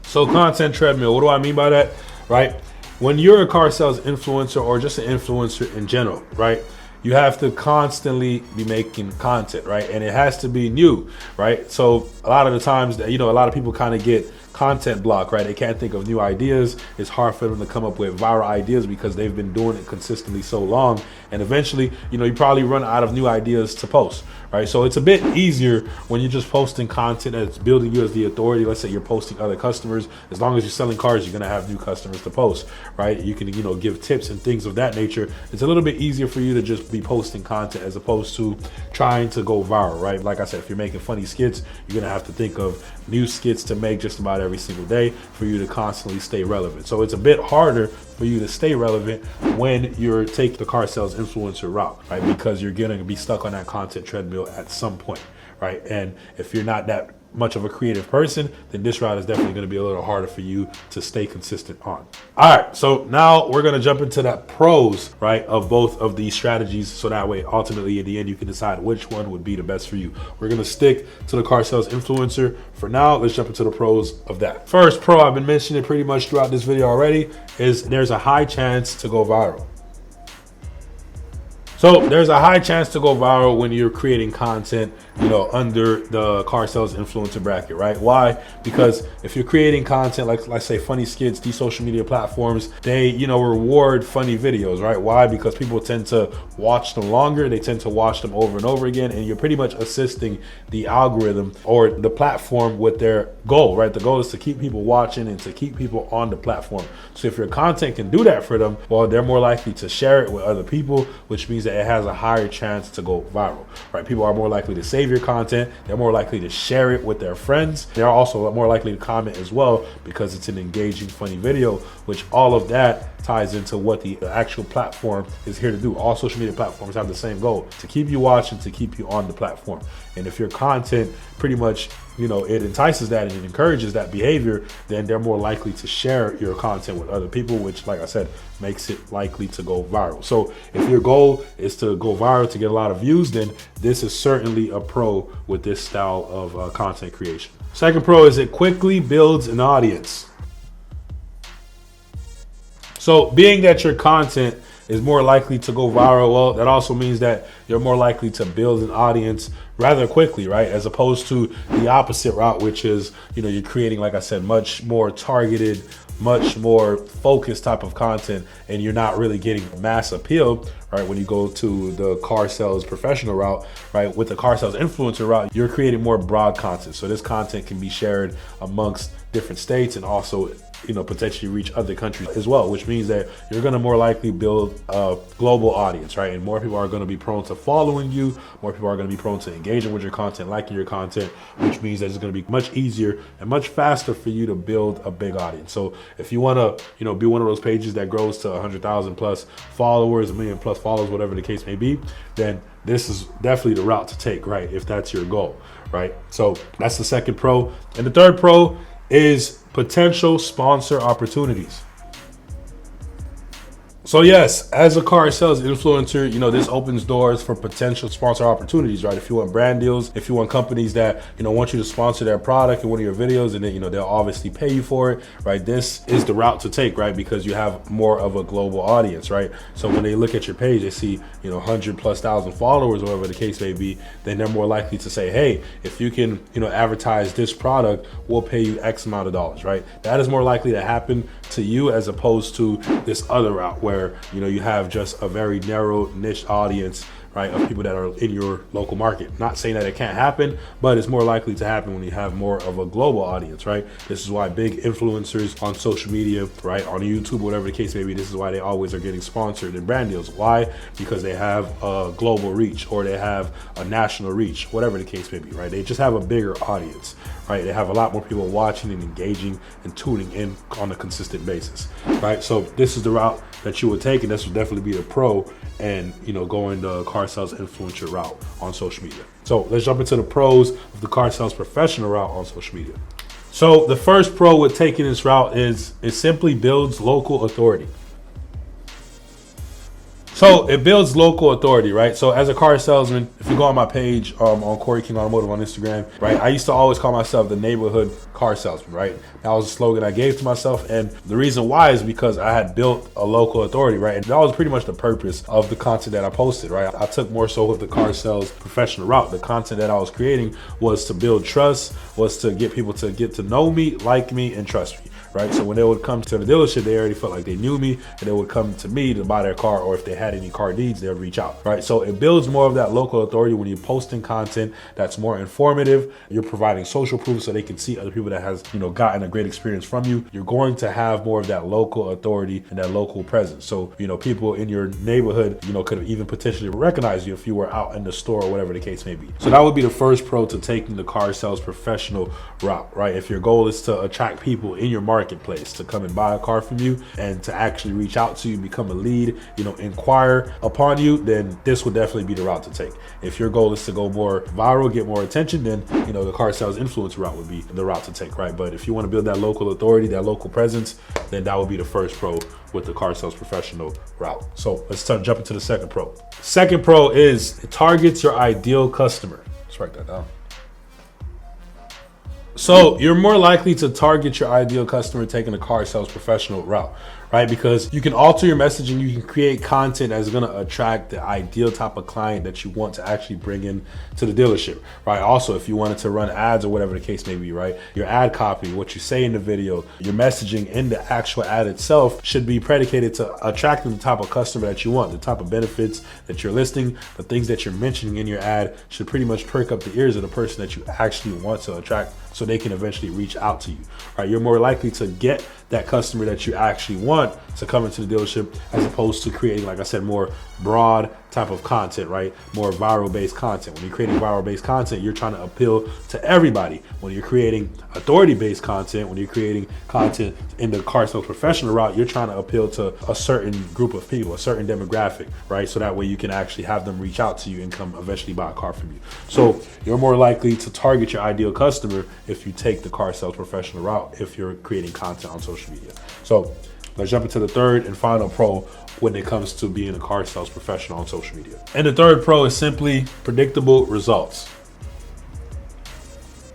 So content treadmill, what do I mean by that, right? When you're a car sales influencer or just an influencer in general, right? You have to constantly be making content, right? And it has to be new, right? So a lot of the times that, a lot of people kind of get content block, right? They can't think of new ideas. It's hard for them to come up with viral ideas because they've been doing it consistently so long. And eventually, you probably run out of new ideas to post, right? So it's a bit easier when you're just posting content that's building you as the authority. Let's say you're posting other customers. As long as you're selling cars, you're going to have new customers to post, right? You can, give tips and things of that nature. It's a little bit easier for you to just be posting content as opposed to trying to go viral, right? Like I said, if you're making funny skits, you're going to have to think of new skits to make just about every single day for you to constantly stay relevant. So it's a bit harder for you to stay relevant when you're taking the car sales influencer route, right? Because you're going to be stuck on that content treadmill at some point, right? And if you're not that much of a creative person, then this route is definitely going to be a little harder for you to stay consistent on. All right, so now we're going to jump into the pros, right, of both of these strategies, so that way ultimately in the end you can decide which one would be the best for you. We're going to stick to the car sales influencer for now. Let's jump into the pros of that. First pro, I've been mentioning it pretty much throughout this video already, is there's a high chance to go viral. So there's a high chance to go viral when you're creating content, under the car sales influencer bracket, right? Why? Because if you're creating content, like let's say funny skits, these social media platforms, they, reward funny videos, right? Why? Because people tend to watch them longer. They tend to watch them over and over again. And you're pretty much assisting the algorithm or the platform with their goal, right? The goal is to keep people watching and to keep people on the platform. So if your content can do that for them, well, they're more likely to share it with other people, which means that it has a higher chance to go viral, right? People are more likely to save your content. They're more likely to share it with their friends. They're also more likely to comment as well because it's an engaging, funny video, which all of that ties into what the actual platform is here to do. All social media platforms have the same goal, to keep you watching, to keep you on the platform. And if your content pretty much, it entices that and it encourages that behavior, then they're more likely to share your content with other people, which, like I said, makes it likely to go viral. So if your goal is to go viral, to get a lot of views, then this is certainly a pro with this style of content creation. Second pro is it quickly builds an audience. So being that your content is more likely to go viral, well, that also means that you're more likely to build an audience rather quickly, right? As opposed to the opposite route, which is, you're creating, like I said, much more targeted, much more focused type of content, and you're not really getting mass appeal, right? When you go to the car sales professional route, right? With the car sales influencer route, you're creating more broad content. So this content can be shared amongst different states and also potentially reach other countries as well, which means that you're going to more likely build a global audience, right? And more people are going to be prone to following you. More people are going to be prone to engaging with your content, liking your content, which means that it's going to be much easier and much faster for you to build a big audience. So if you want to, be one of those pages that grows to 100,000 plus followers, 1 million plus followers, whatever the case may be, then this is definitely the route to take, right? If that's your goal, right? So that's the second pro. And the third pro is potential sponsor opportunities. So yes, as a car sales influencer, this opens doors for potential sponsor opportunities, right? If you want brand deals, if you want companies that, want you to sponsor their product in one of your videos, and then, they'll obviously pay you for it, right? This is the route to take, right? Because you have more of a global audience, right? So when they look at your page, they see, 100,000+ followers, or whatever the case may be, then they're more likely to say, hey, if you can, advertise this product, we'll pay you X amount of dollars, right? That is more likely to happen to you as opposed to this other route where you have just a very narrow niche audience, right, of people that are in your local market. Not saying that it can't happen, but it's more likely to happen when you have more of a global audience, right? This is why big influencers on social media, right, on YouTube, whatever the case may be, this is why they always are getting sponsored in brand deals. Why? Because they have a global reach, or they have a national reach, whatever the case may be, right? They just have a bigger audience, right? They have a lot more people watching and engaging and tuning in on a consistent basis, right? So this is the route that you would take, and this would definitely be the pro, and going the car sales influencer route on social media. So let's jump into the pros of the car sales professional route on social media. So the first pro with taking this route is it simply builds local authority. So it builds local authority, right? So as a car salesman, if you go on my page on Corey King Automotive on Instagram, right, I used to always call myself the neighborhood car salesman, right? That was a slogan I gave to myself, and the reason why is because I had built a local authority, right? And that was pretty much the purpose of the content that I posted, right? I took more so with the car sales professional route. The content that I was creating was to build trust, was to get people to get to know me, like me, and trust me, right? So when they would come to the dealership, they already felt like they knew me, and they would come to me to buy their car, or if they had any car needs, they would reach out, right? So it builds more of that local authority when you're posting content that's more informative. You're providing social proof so they can see other people that has, gotten a great experience from you. You're going to have more of that local authority and that local presence. So, people in your neighborhood, could even potentially recognize you if you were out in the store or whatever the case may be. So that would be the first pro to taking the car sales professional route, right? If your goal is to attract people in your marketplace to come and buy a car from you and to actually reach out to you, become a lead, inquire upon you, then this would definitely be the route to take. If your goal is to go more viral, get more attention, then, the car sales influencer route would be the route to take, right? But if you want to build that local authority, that local presence, then that would be the first pro with the car sales professional route. So let's jump into the second pro. Second pro is it targets your ideal customer. Let's write that down. So you're more likely to target your ideal customer taking the car sales professional route, right? Because you can alter your messaging, you can create content that's going to attract the ideal type of client that you want to actually bring in to the dealership, right? Also, if you wanted to run ads or whatever the case may be, right? Your ad copy, what you say in the video, your messaging in the actual ad itself should be predicated to attracting the type of customer that you want, the type of benefits that you're listing, the things that you're mentioning in your ad should pretty much perk up the ears of the person that you actually want to attract so they can eventually reach out to you, right? You're more likely to get that customer that you actually want to come into the dealership as opposed to creating, like I said, more broad type of content, right? More viral based content. When you're creating viral based content, you're trying to appeal to everybody. When you're creating authority based content, when you're creating content in the car sales professional route, you're trying to appeal to a certain group of people, a certain demographic, right? So that way you can actually have them reach out to you and come eventually buy a car from you. So you're more likely to target your ideal customer if you take the car sales professional route, if you're creating content on social media. So let's jump into the third and final pro when it comes to being a car sales professional on social media. And the third pro is simply predictable results.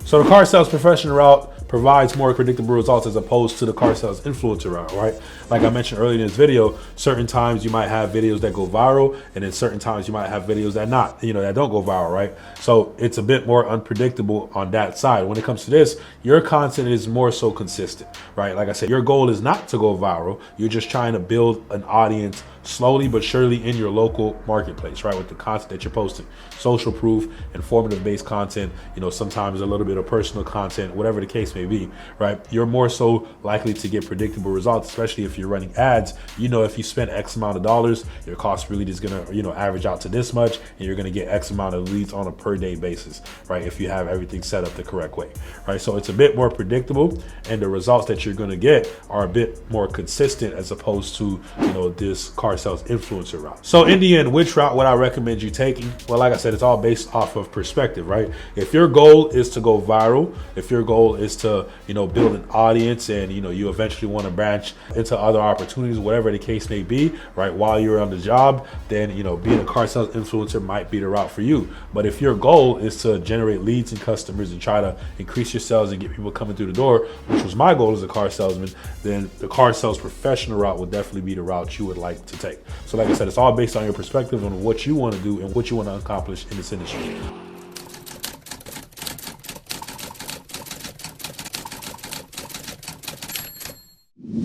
So the car sales professional route provides more predictable results as opposed to the car sales influencer route, right? Like I mentioned earlier in this video, certain times you might have videos that go viral, and then certain times you might have videos that that don't go viral, right? So it's a bit more unpredictable on that side. When it comes to this, your content is more so consistent, right? Like I said, your goal is not to go viral. You're just trying to build an audience slowly but surely in your local marketplace, right? With the content that you're posting, social proof, informative based content, sometimes a little bit of personal content, whatever the case may be, right? You're more so likely to get predictable results, especially if you're running ads. If you spend X amount of dollars, your cost really is gonna, average out to this much, and you're gonna get X amount of leads on a per day basis, right? If you have everything set up the correct way, right? So it's a bit more predictable, and the results that you're gonna get are a bit more consistent as opposed to, this car car sales influencer route. So in the end, which route would I recommend you taking? Well, like I said, it's all based off of perspective, right? If your goal is to go viral, if your goal is to, build an audience and, you eventually want to branch into other opportunities, whatever the case may be, right? While you're on the job, then, being a car sales influencer might be the route for you. But if your goal is to generate leads and customers and try to increase your sales and get people coming through the door, which was my goal as a car salesman, then the car sales professional route would definitely be the route you would like to take. So like I said, it's all based on your perspective on what you want to do and what you want to accomplish in this industry.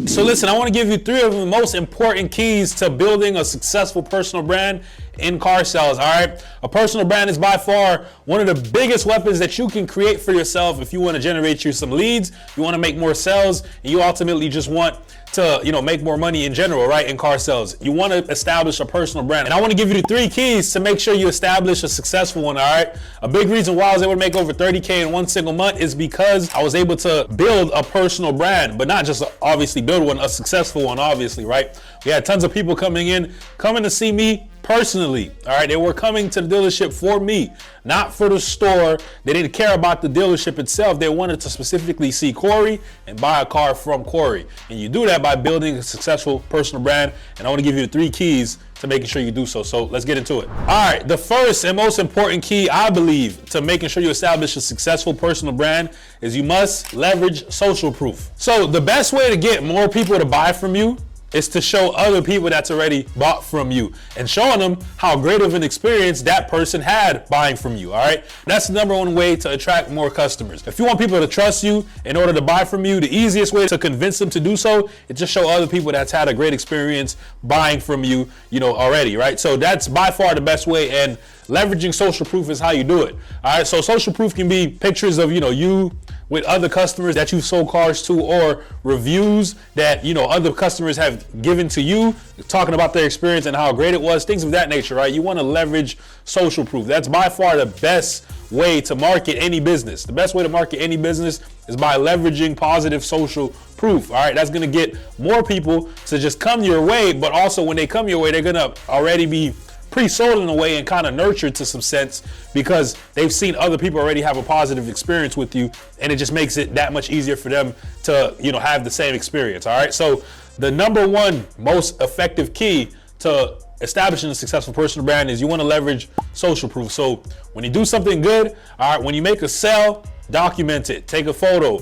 So listen, I want to give you 3 of the most important keys to building a successful personal brand in car sales, all right? A personal brand is by far one of the biggest weapons that you can create for yourself if you want to generate you some leads, you want to make more sales, and you ultimately just want to, make more money in general, right, in car sales. You want to establish a personal brand. And I want to give you the 3 keys to make sure you establish a successful one, all right? A big reason why I was able to make over 30K in one single month is because I was able to build a personal brand, but not just obviously build one, a successful one, obviously, right? We had tons of people coming to see me personally, all right? They were coming to the dealership for me, not for the store. They didn't care about the dealership itself. They wanted to specifically see Corey and buy a car from Corey. And you do that by building a successful personal brand. And I want to give you the 3 keys to making sure you do so. So let's get into it. All right, the first and most important key, I believe, to making sure you establish a successful personal brand is you must leverage social proof. So the best way to get more people to buy from you is to show other people that's already bought from you and showing them how great of an experience that person had buying from you, all right? That's the number one way to attract more customers. If you want people to trust you in order to buy from you, the easiest way to convince them to do so is just show other people that's had a great experience buying from you, already, right? So that's by far the best way, and leveraging social proof is how you do it, all right? So social proof can be pictures of, you with other customers that you've sold cars to, or reviews that other customers have given to you, talking about their experience and how great it was, things of that nature, right? You want to leverage social proof. That's by far the best way to market any business. The best way to market any business is by leveraging positive social proof. All right, that's gonna get more people to just come your way, but also when they come your way, they're gonna already be pre-sold in a way and kind of nurtured to some sense because they've seen other people already have a positive experience with you, and it just makes it that much easier for them to have the same experience. All right, so the number one most effective key to establishing a successful personal brand is you want to leverage social proof. So when you do something good, all right, when you make a sale, document it, take a photo,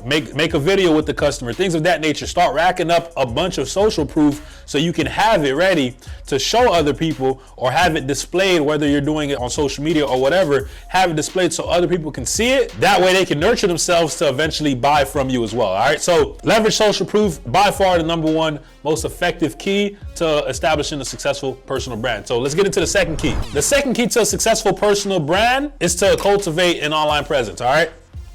make a video with the customer, things of that nature. Start racking up a bunch of social proof so you can have it ready to show other people, or have it displayed, whether you're doing it on social media or whatever, have it displayed so other people can see it. That way they can nurture themselves to eventually buy from you as well. All right, so leverage social proof, by far the number one most effective key to establishing a successful personal brand. So let's get into the second key. The second key to a successful personal brand is to cultivate an online presence. All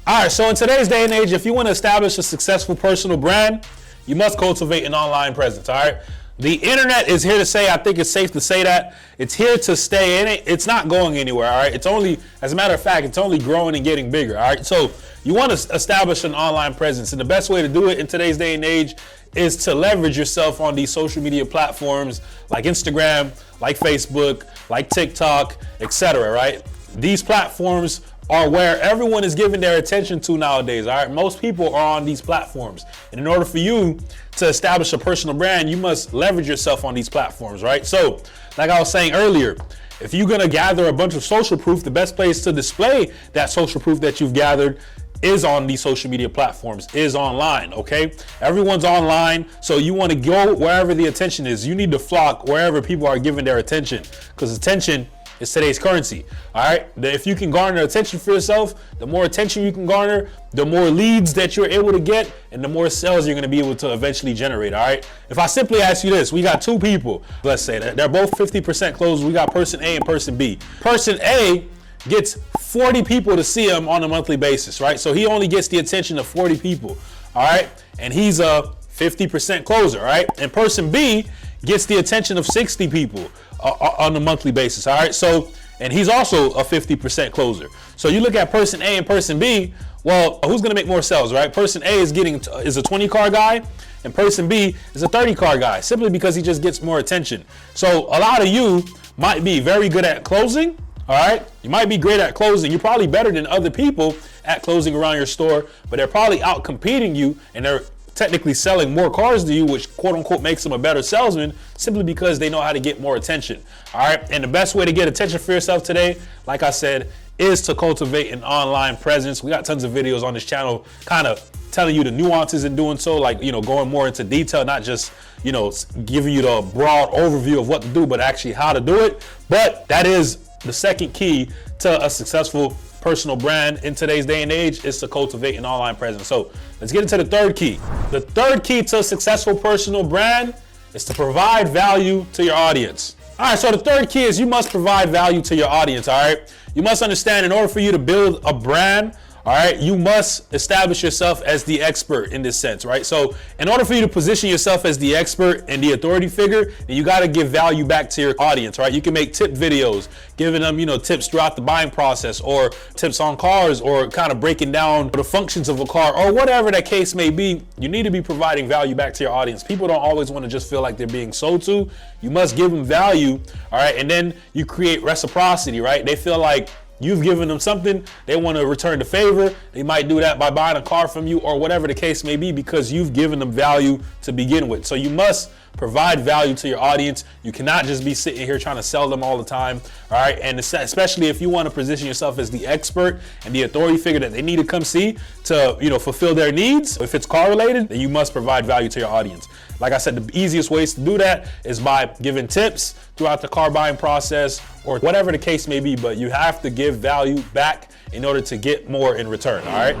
right, so in today's day and age, if you want to establish a successful personal brand, you must cultivate an online presence. All right, the internet is here to stay. I think it's safe to say that it's here to stay, and it's not going anywhere. All right, it's only, as a matter of fact, it's only growing and getting bigger. All right, so you want to establish an online presence, and the best way to do it in today's day and age is to leverage yourself on these social media platforms like Instagram, like Facebook, like TikTok, etc. Right? These platforms are where everyone is giving their attention to nowadays. All right, most people are on these platforms, and in order for you to establish a personal brand, you must leverage yourself on these platforms, right? So, like I was saying earlier, if you're gonna gather a bunch of social proof, the best place to display that social proof that you've gathered is on these social media platforms, is online, okay? Everyone's online, so you want to go wherever the attention is. You need to flock wherever people are giving their attention, because attention is today's currency, all right? If you can garner attention for yourself, the more attention you can garner, the more leads that you're able to get, and the more sales you're gonna be able to eventually generate, all right? If I simply ask you this, we got 2 people, let's say that they're both 50% closed. We got person A and person B. Person A gets 40 people to see him on a monthly basis, right? So he only gets the attention of 40 people, all right? And he's a 50% closer, all right? And person B gets the attention of 60 people on a monthly basis, all right? So, and he's also a 50% closer. So you look at person A and person B, well, who's gonna make more sales, right? Person A is a 20 car guy, and person B is a 30 car guy, simply because he just gets more attention. So a lot of you might be very good at closing, all right? You might be great at closing. You're probably better than other people at closing around your store, but they're probably out competing you, and they're technically selling more cars to you, which quote unquote makes them a better salesman, simply because they know how to get more attention. All right. And the best way to get attention for yourself today, like I said, is to cultivate an online presence. We got tons of videos on this channel kind of telling you the nuances in doing so, like, going more into detail, not just, giving you the broad overview of what to do, but actually how to do it. But that is the second key to a successful personal brand in today's day and age, is to cultivate an online presence. So let's get into the third key. The third key to a successful personal brand is to provide value to your audience. All right, so the third key is you must provide value to your audience, all right? You must understand, in order for you to build a brand, all right, you must establish yourself as the expert in this sense, right? So in order for you to position yourself as the expert and the authority figure, then you got to give value back to your audience, right? You can make tip videos, giving them, tips throughout the buying process, or tips on cars, or kind of breaking down the functions of a car, or whatever that case may be. You need to be providing value back to your audience. People don't always want to just feel like they're being sold to. You must give them value, all right? And then you create reciprocity, right? They feel like you've given them something, they want to return the favor. They might do that by buying a car from you, or whatever the case may be, because you've given them value to begin with. So you must provide value to your audience. You cannot just be sitting here trying to sell them all the time, all right? And especially if you want to position yourself as the expert and the authority figure that they need to come see to, fulfill their needs. If it's car related, then you must provide value to your audience. Like I said, the easiest ways to do that is by giving tips throughout the car buying process, or whatever the case may be, but you have to give value back in order to get more in return, all right?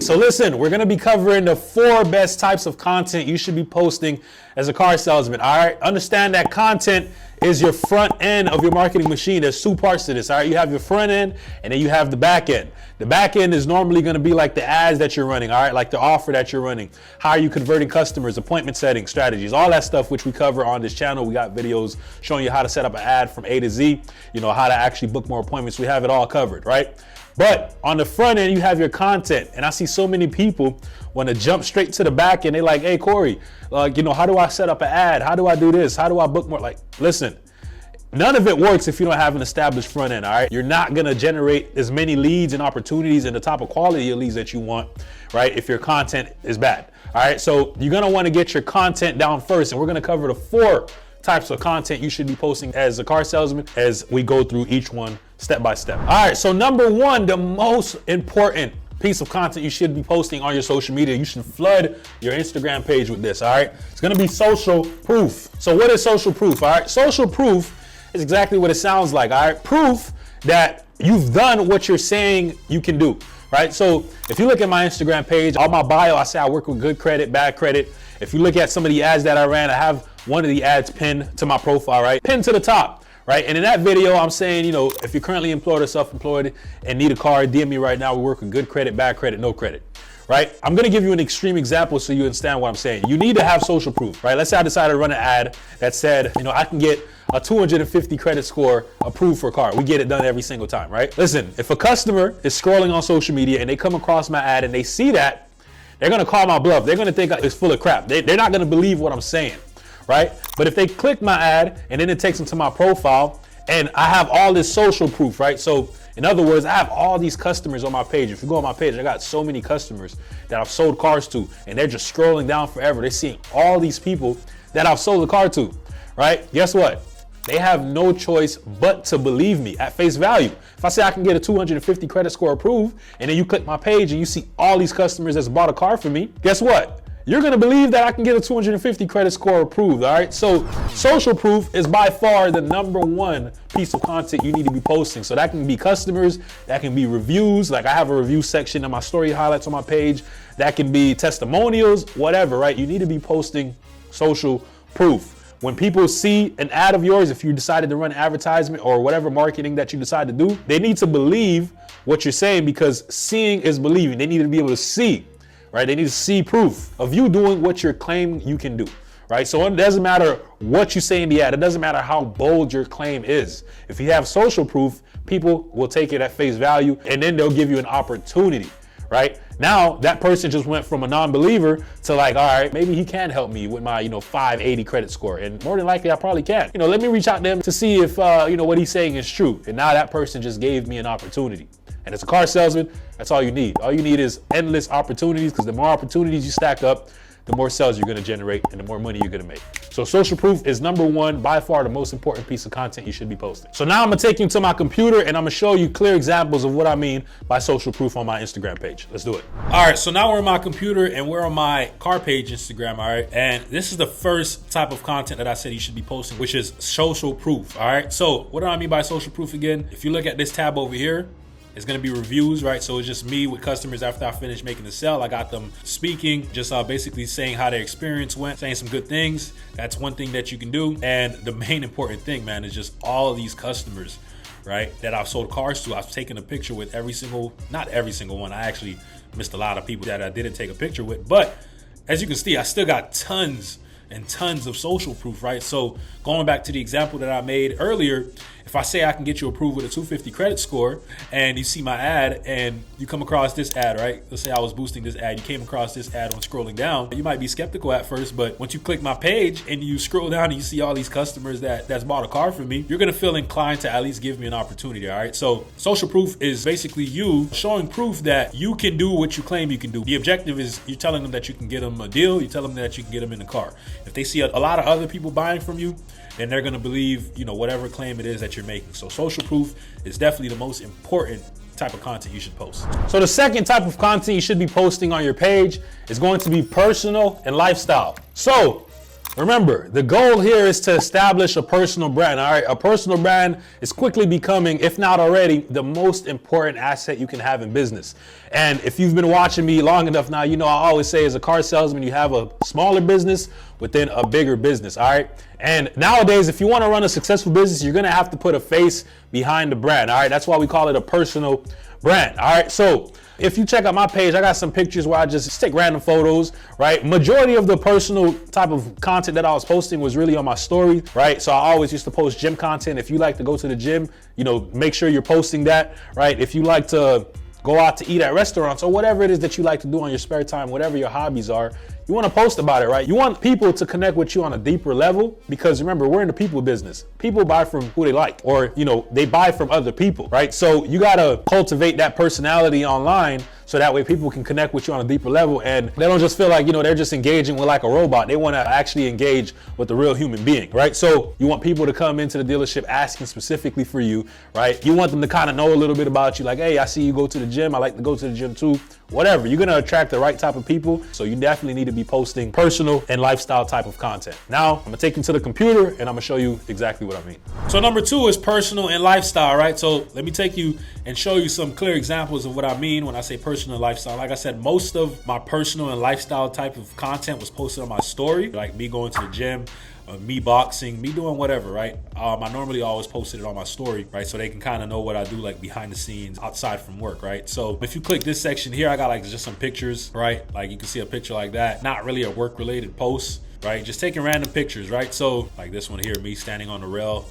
So listen, we're gonna be covering the 4 best types of content you should be posting as a car salesman, all right? Understand that content is your front end of your marketing machine. There's 2 parts to this, all right? You have your front end, and then you have the back end. The back end is normally gonna be like the ads that you're running, all right? Like the offer that you're running. How are you converting customers, appointment setting, strategies, all that stuff which we cover on this channel. We got videos showing you how to set up an ad from A to Z, how to actually book more appointments. We have it all covered, right? But on the front end, you have your content. And I see so many people want to jump straight to the back end. They're like, hey, Corey, how do I set up an ad? How do I do this? How do I book more? Like, listen, none of it works if you don't have an established front end, all right? You're not going to generate as many leads and opportunities and the type of quality of leads that you want, right, if your content is bad, all right? So you're going to want to get your content down first. And we're going to cover the 4 types of content you should be posting as a car salesman as we go through each one step by step. All right, so number 1, the most important piece of content you should be posting on your social media, you should flood your Instagram page with this, all right? It's gonna be social proof. So what is social proof, all right? Social proof is exactly what it sounds like, all right? Proof that you've done what you're saying you can do, right? So if you look at my Instagram page, on my bio, I say I work with good credit, bad credit. If you look at some of the ads that I ran, I have one of the ads pinned to my profile, right? Pinned to the top. Right, and in that video, I'm saying, if you're currently employed or self-employed and need a car, DM me right now. We work with good credit, bad credit, no credit, right? I'm gonna give you an extreme example so you understand what I'm saying. You need to have social proof, right? Let's say I decided to run an ad that said, I can get a 250 credit score approved for a car. We get it done every single time, right? Listen, if a customer is scrolling on social media and they come across my ad and they see that, they're gonna call my bluff. They're gonna think it's full of crap. They're not gonna believe what I'm saying, right? But if they click my ad and then it takes them to my profile and I have all this social proof, right? So in other words, I have all these customers on my page. If you go on my page, I got so many customers that I've sold cars to, and they're just scrolling down forever. They're seeing all these people that I've sold a car to, right? Guess what? They have no choice but to believe me at face value. If I say I can get a 250 credit score approved, and then you click my page and you see all these customers that's bought a car from me, guess what? You're gonna believe that I can get a 250 credit score approved, all right? So social proof is by far the number 1 piece of content you need to be posting. So that can be customers, that can be reviews, like I have a review section in my story highlights on my page, that can be testimonials, whatever, right? You need to be posting social proof. When people see an ad of yours, if you decided to run advertisement or whatever marketing that you decide to do, they need to believe what you're saying, because seeing is believing. They need to be able to see, right? They need to see proof of you doing what you're claiming you can do, right? So it doesn't matter what you say in the ad. It doesn't matter how bold your claim is. If you have social proof, people will take it at face value, and then they'll give you an opportunity, right? Now that person just went from a non-believer to like, all right, maybe he can help me with my, 580 credit score. And more than likely I probably can. Let me reach out to him to see if, what he's saying is true. And now that person just gave me an opportunity. And as a car salesman, that's all you need. All you need is endless opportunities, because the more opportunities you stack up, the more sales you're gonna generate and the more money you're gonna make. So social proof is number one, by far the most important piece of content you should be posting. So now I'm gonna take you to my computer and I'm gonna show you clear examples of what I mean by social proof on my Instagram page. Let's do it. All right, so now we're on my computer and we're on my car page Instagram, all right? And this is the first type of content that I said you should be posting, which is social proof, all right? So what do I mean by social proof again? If you look at this tab over here, it's gonna be reviews, right? So it's just me with customers after I finish making the sale. I got them speaking, just basically saying how their experience went, saying some good things. That's one thing that you can do. And the main important thing, man, is just all of these customers, right, that I've sold cars to. I've taken a picture with not every single one. I actually missed a lot of people that I didn't take a picture with. But as you can see, I still got tons and tons of social proof, right? So going back to the example that I made earlier, if I say I can get you approved with a 250 credit score and you see my ad and you come across this ad, right? Let's say I was boosting this ad. You came across this ad when scrolling down. You might be skeptical at first, but once you click my page and you scroll down and you see all these customers that's bought a car from me, you're gonna feel inclined to at least give me an opportunity, all right? So social proof is basically you showing proof that you can do what you claim you can do. The objective is you're telling them that you can get them a deal. You tell them that you can get them in the car. If they see a lot of other people buying from you, then they're gonna believe, whatever claim it is that you're making. So social proof is definitely the most important type of content you should post. So the second type of content you should be posting on your page is going to be personal and lifestyle. So remember, the goal here is to establish a personal brand, all right? A personal brand is quickly becoming, if not already, the most important asset you can have in business. And if you've been watching me long enough now, I always say as a car salesman, you have a smaller business within a bigger business, all right? And nowadays, if you want to run a successful business, you're going to have to put a face behind the brand, all right? That's why we call it a personal brand, all right? So if you check out my page, I got some pictures where I just take random photos, right? Majority of the personal type of content that I was posting was really on my story, right? So I always used to post gym content. If you like to go to the gym, make sure you're posting that, right? If you like to go out to eat at restaurants or whatever it is that you like to do on your spare time, whatever your hobbies are, you want to post about it, right? You want people to connect with you on a deeper level, because remember, we're in the people business. People buy from who they like, or, they buy from other people, right? So you got to cultivate that personality online so that way people can connect with you on a deeper level and they don't just feel like, they're just engaging with like a robot. They want to actually engage with the real human being, right? So you want people to come into the dealership asking specifically for you, right? You want them to kind of know a little bit about you, like, hey, I see you go to the gym. I like to go to the gym too. Whatever. You're going to attract the right type of people. So you definitely need to be posting personal and lifestyle type of content. Now, I'm going to take you to the computer and I'm going to show you exactly what I mean. So number 2 is personal and lifestyle, right? So let me take you and show you some clear examples of what I mean when I say personal and lifestyle. Like I said, most of my personal and lifestyle type of content was posted on my story, like me going to the gym, me boxing, me doing whatever, right? I normally always posted it on my story, right? So they can kind of know what I do like behind the scenes outside from work, right? So if you click this section here, I got like just some pictures, right? Like you can see a picture like that, not really a work related post, right? Just taking random pictures, right? So like this one here, me standing on the rail,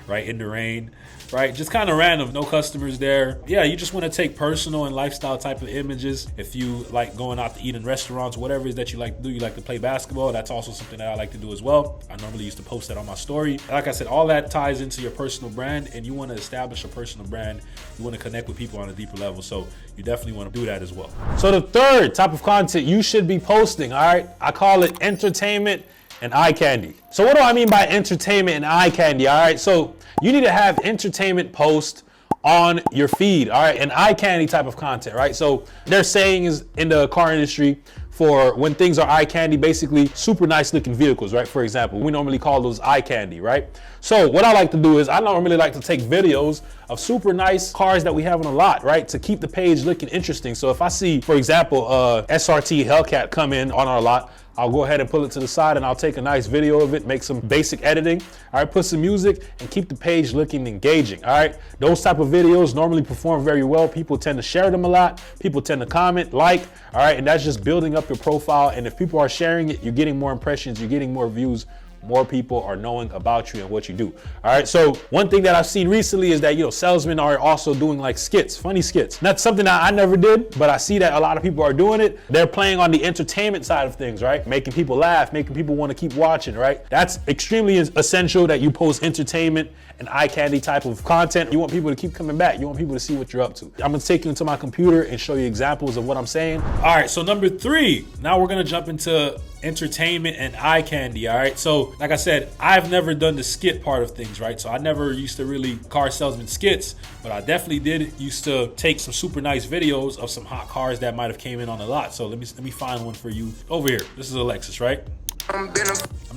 right, in the rain, right? Just kind of random, no customers there. Yeah, you just want to take personal and lifestyle type of images. If you like going out to eat in restaurants, whatever it is that you like to do, you like to play basketball, that's also something that I like to do as well. I normally used to post that on my story. Like I said, all that ties into your personal brand, and you want to establish a personal brand. You want to connect with people on a deeper level, so you definitely want to do that as well. So the third type of content you should be posting, all right, I call it entertainment and eye candy. So what do I mean by entertainment and eye candy? All right, so you need to have entertainment post on your feed, all right, and eye candy type of content, right? So they're saying is in the car industry, for when things are eye candy, basically super nice looking vehicles, right? For example, we normally call those eye candy, right? So what I like to do is I normally like to take videos of super nice cars that we have on a lot, right? To keep the page looking interesting. So if I see, for example, SRT Hellcat come in on our lot, I'll go ahead and pull it to the side and I'll take a nice video of it, make some basic editing, all right, put some music and keep the page looking engaging, all right? Those type of videos normally perform very well. People tend to share them a lot. People tend to comment, like, all right, and that's just building up your profile. And if people are sharing it, you're getting more impressions, you're getting more views, more people are knowing about you and what you do. All right, so one thing that I've seen recently is that, salesmen are also doing like skits, funny skits. That's something that I never did, but I see that a lot of people are doing it. They're playing on the entertainment side of things, right? Making people laugh, making people want to keep watching, right? That's extremely essential that you post entertainment and eye candy type of content. You want people to keep coming back. You want people to see what you're up to. I'm gonna take you into my computer and show you examples of what I'm saying. All right, so number 3, now we're gonna jump into entertainment and eye candy. All right, so like I said, I've never done the skit part of things, right? So I never used to really car salesman skits, but I definitely used to take some super nice videos of some hot cars that might have came in on the lot. So let me find one for you over here. This is a Lexus, right? I'm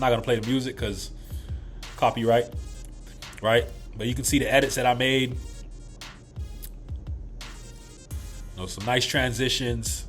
not gonna play the music because copyright, right? But you can see the edits that I made. Some nice transitions.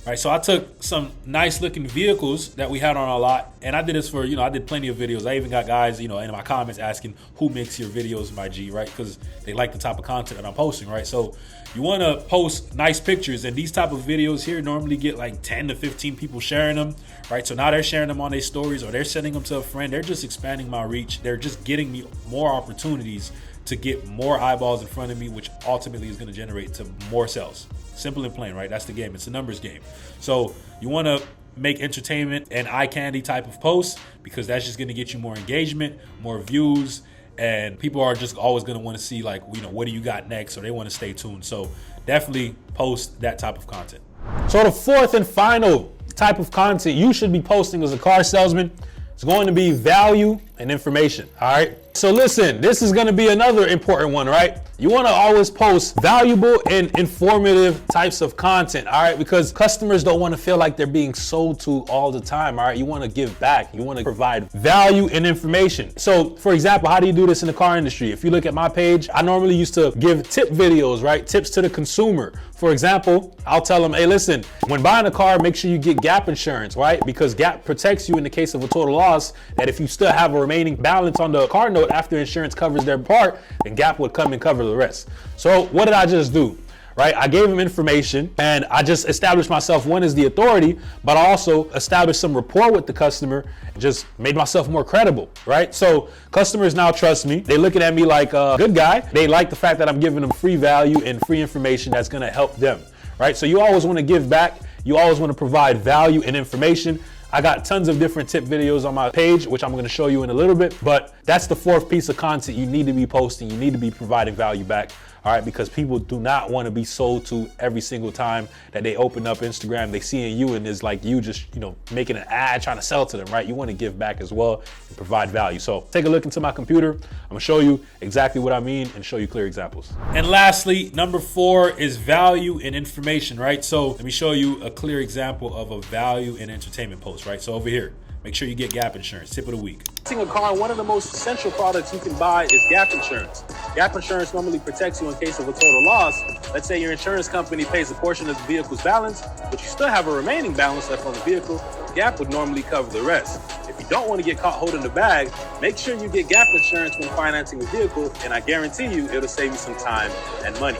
Right, so I took some nice looking vehicles that we had on our lot, and I did this for, I did plenty of videos. I even got guys, in my comments asking who makes your videos, my G, right? Because they like the type of content that I'm posting, right? So you want to post nice pictures, and these type of videos here normally get like 10 to 15 people sharing them, right? So now they're sharing them on their stories, or they're sending them to a friend. They're just expanding my reach. They're just getting me more opportunities to get more eyeballs in front of me, which ultimately is going to generate to more sales. Simple and plain, right? That's the game. It's a numbers game. So you want to make entertainment and eye candy type of posts, because that's just going to get you more engagement, more views, and people are just always going to want to see, like, what do you got next, or they want to stay tuned. So definitely post that type of content. So the 4th and final type of content you should be posting as a car salesman is going to be value and information. All right. So listen, this is going to be another important one, right? You want to always post valuable and informative types of content, all right? Because customers don't want to feel like they're being sold to all the time, all right? You want to give back. You want to provide value and information. So for example, how do you do this in the car industry? If you look at my page, I normally used to give tip videos, right? Tips to the consumer. For example, I'll tell them, hey, listen, when buying a car, make sure you get gap insurance, right? Because gap protects you in the case of a total loss, that if you still have a remaining balance on the car note after insurance covers their part, then gap would come and cover the rest. So what did I just do? Right? I gave them information, and I just established myself, one, as the authority, but I also established some rapport with the customer and just made myself more credible, right? So customers now trust me. They looking at me like a good guy. They like the fact that I'm giving them free value and free information that's going to help them, right? So you always want to give back. You always want to provide value and information. I got tons of different tip videos on my page, which I'm going to show you in a little bit, but that's the 4th piece of content you need to be posting. You need to be providing value back. All right, because people do not want to be sold to every single time that they open up Instagram. They see you and it's like you just, making an ad trying to sell to them, right? You want to give back as well and provide value. So take a look into my computer. I'm gonna show you exactly what I mean and show you clear examples. And lastly, number 4 is value and information, right? So let me show you a clear example of a value and entertainment post, right? So over here, make sure you get gap insurance. Tip of the week. A car, one of the most essential products you can buy is gap insurance. Gap insurance normally protects you in case of a total loss. Let's say your insurance company pays a portion of the vehicle's balance, but you still have a remaining balance left on the vehicle. Gap would normally cover the rest. If you don't want to get caught holding the bag, make sure you get gap insurance when financing a vehicle, and I guarantee you it'll save you some time and money.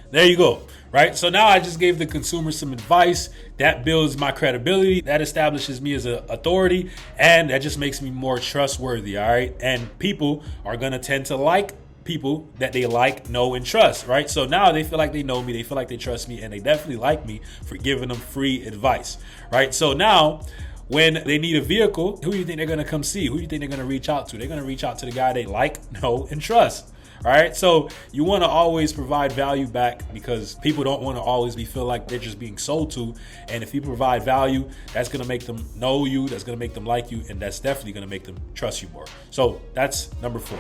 There you go. Right? So now I just gave the consumer some advice that builds my credibility, that establishes me as an authority, and that just makes me more trustworthy. All right. And people are going to tend to like people that they like, know, and trust. Right. So now they feel like they know me, they feel like they trust me, and they definitely like me for giving them free advice. Right. So now when they need a vehicle, who do you think they're going to come see? Who do you think they're going to reach out to? They're going to reach out to the guy they like, know, and trust. All right, so you want to always provide value back, because people don't want to always feel like they're just being sold to. And if you provide value, that's going to make them know you, that's going to make them like you, and that's definitely going to make them trust you more. So that's number 4.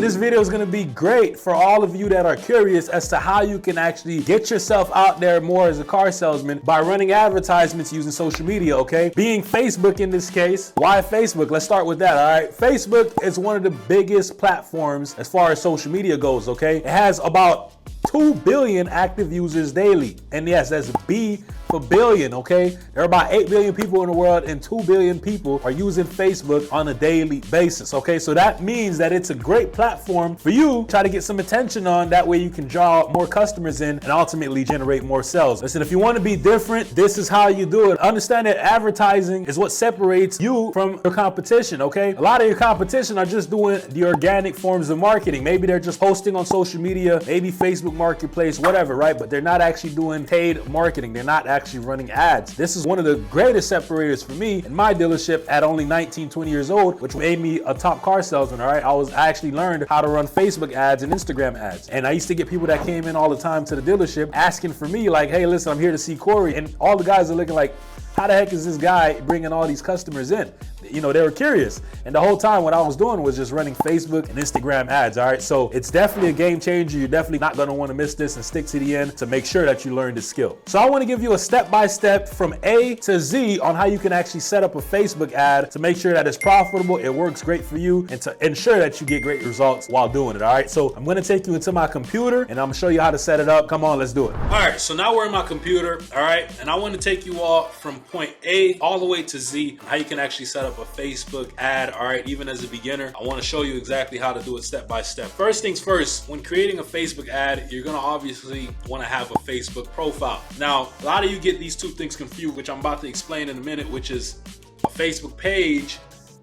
this video is gonna be great for all of you that are curious as to how you can actually get yourself out there more as a car salesman by running advertisements using social media, okay? Being Facebook in this case. Why Facebook? Let's start with that, all right? Facebook is one of the biggest platforms as far as social media goes, okay? It has about 2 billion active users daily. And yes, that's B for billion, okay? There are about 8 billion people in the world and 2 billion people are using Facebook on a daily basis, okay? So that means that it's a great platform for you to try to get some attention on. That way you can draw more customers in and ultimately generate more sales. Listen, if you want to be different, this is how you do it. Understand that advertising is what separates you from your competition, okay? A lot of your competition are just doing the organic forms of marketing. Maybe they're just posting on social media, maybe Facebook Marketplace, whatever, right? But they're not actually doing paid marketing. They're not actually running ads. This is one of the greatest separators for me in my dealership at only 19, 20 years old, which made me a top car salesman, all right? I actually learned how to run Facebook ads and Instagram ads. And I used to get people that came in all the time to the dealership asking for me like, hey, listen, I'm here to see Corey. And all the guys are looking like, how the heck is this guy bringing all these customers in? You know, they were curious. And the whole time what I was doing was just running Facebook and Instagram ads, all right? So it's definitely a game changer. You're definitely not gonna wanna miss this and stick to the end to make sure that you learn this skill. So I wanna give you a step-by-step from A to Z on how you can actually set up a Facebook ad to make sure that it's profitable, it works great for you, and to ensure that you get great results while doing it, all right? So I'm gonna take you into my computer and I'm gonna show you how to set it up. Come on, let's do it. All right, so now we're in my computer, all right? And I wanna take you all from point A all the way to Z, how you can actually set up a Facebook ad, all right? Even as a beginner, I wanna show you exactly how to do it step by step. First things first, when creating a Facebook ad, you're gonna obviously wanna have a Facebook profile. Now, a lot of you get these two things confused, which I'm about to explain in a minute, which is a Facebook page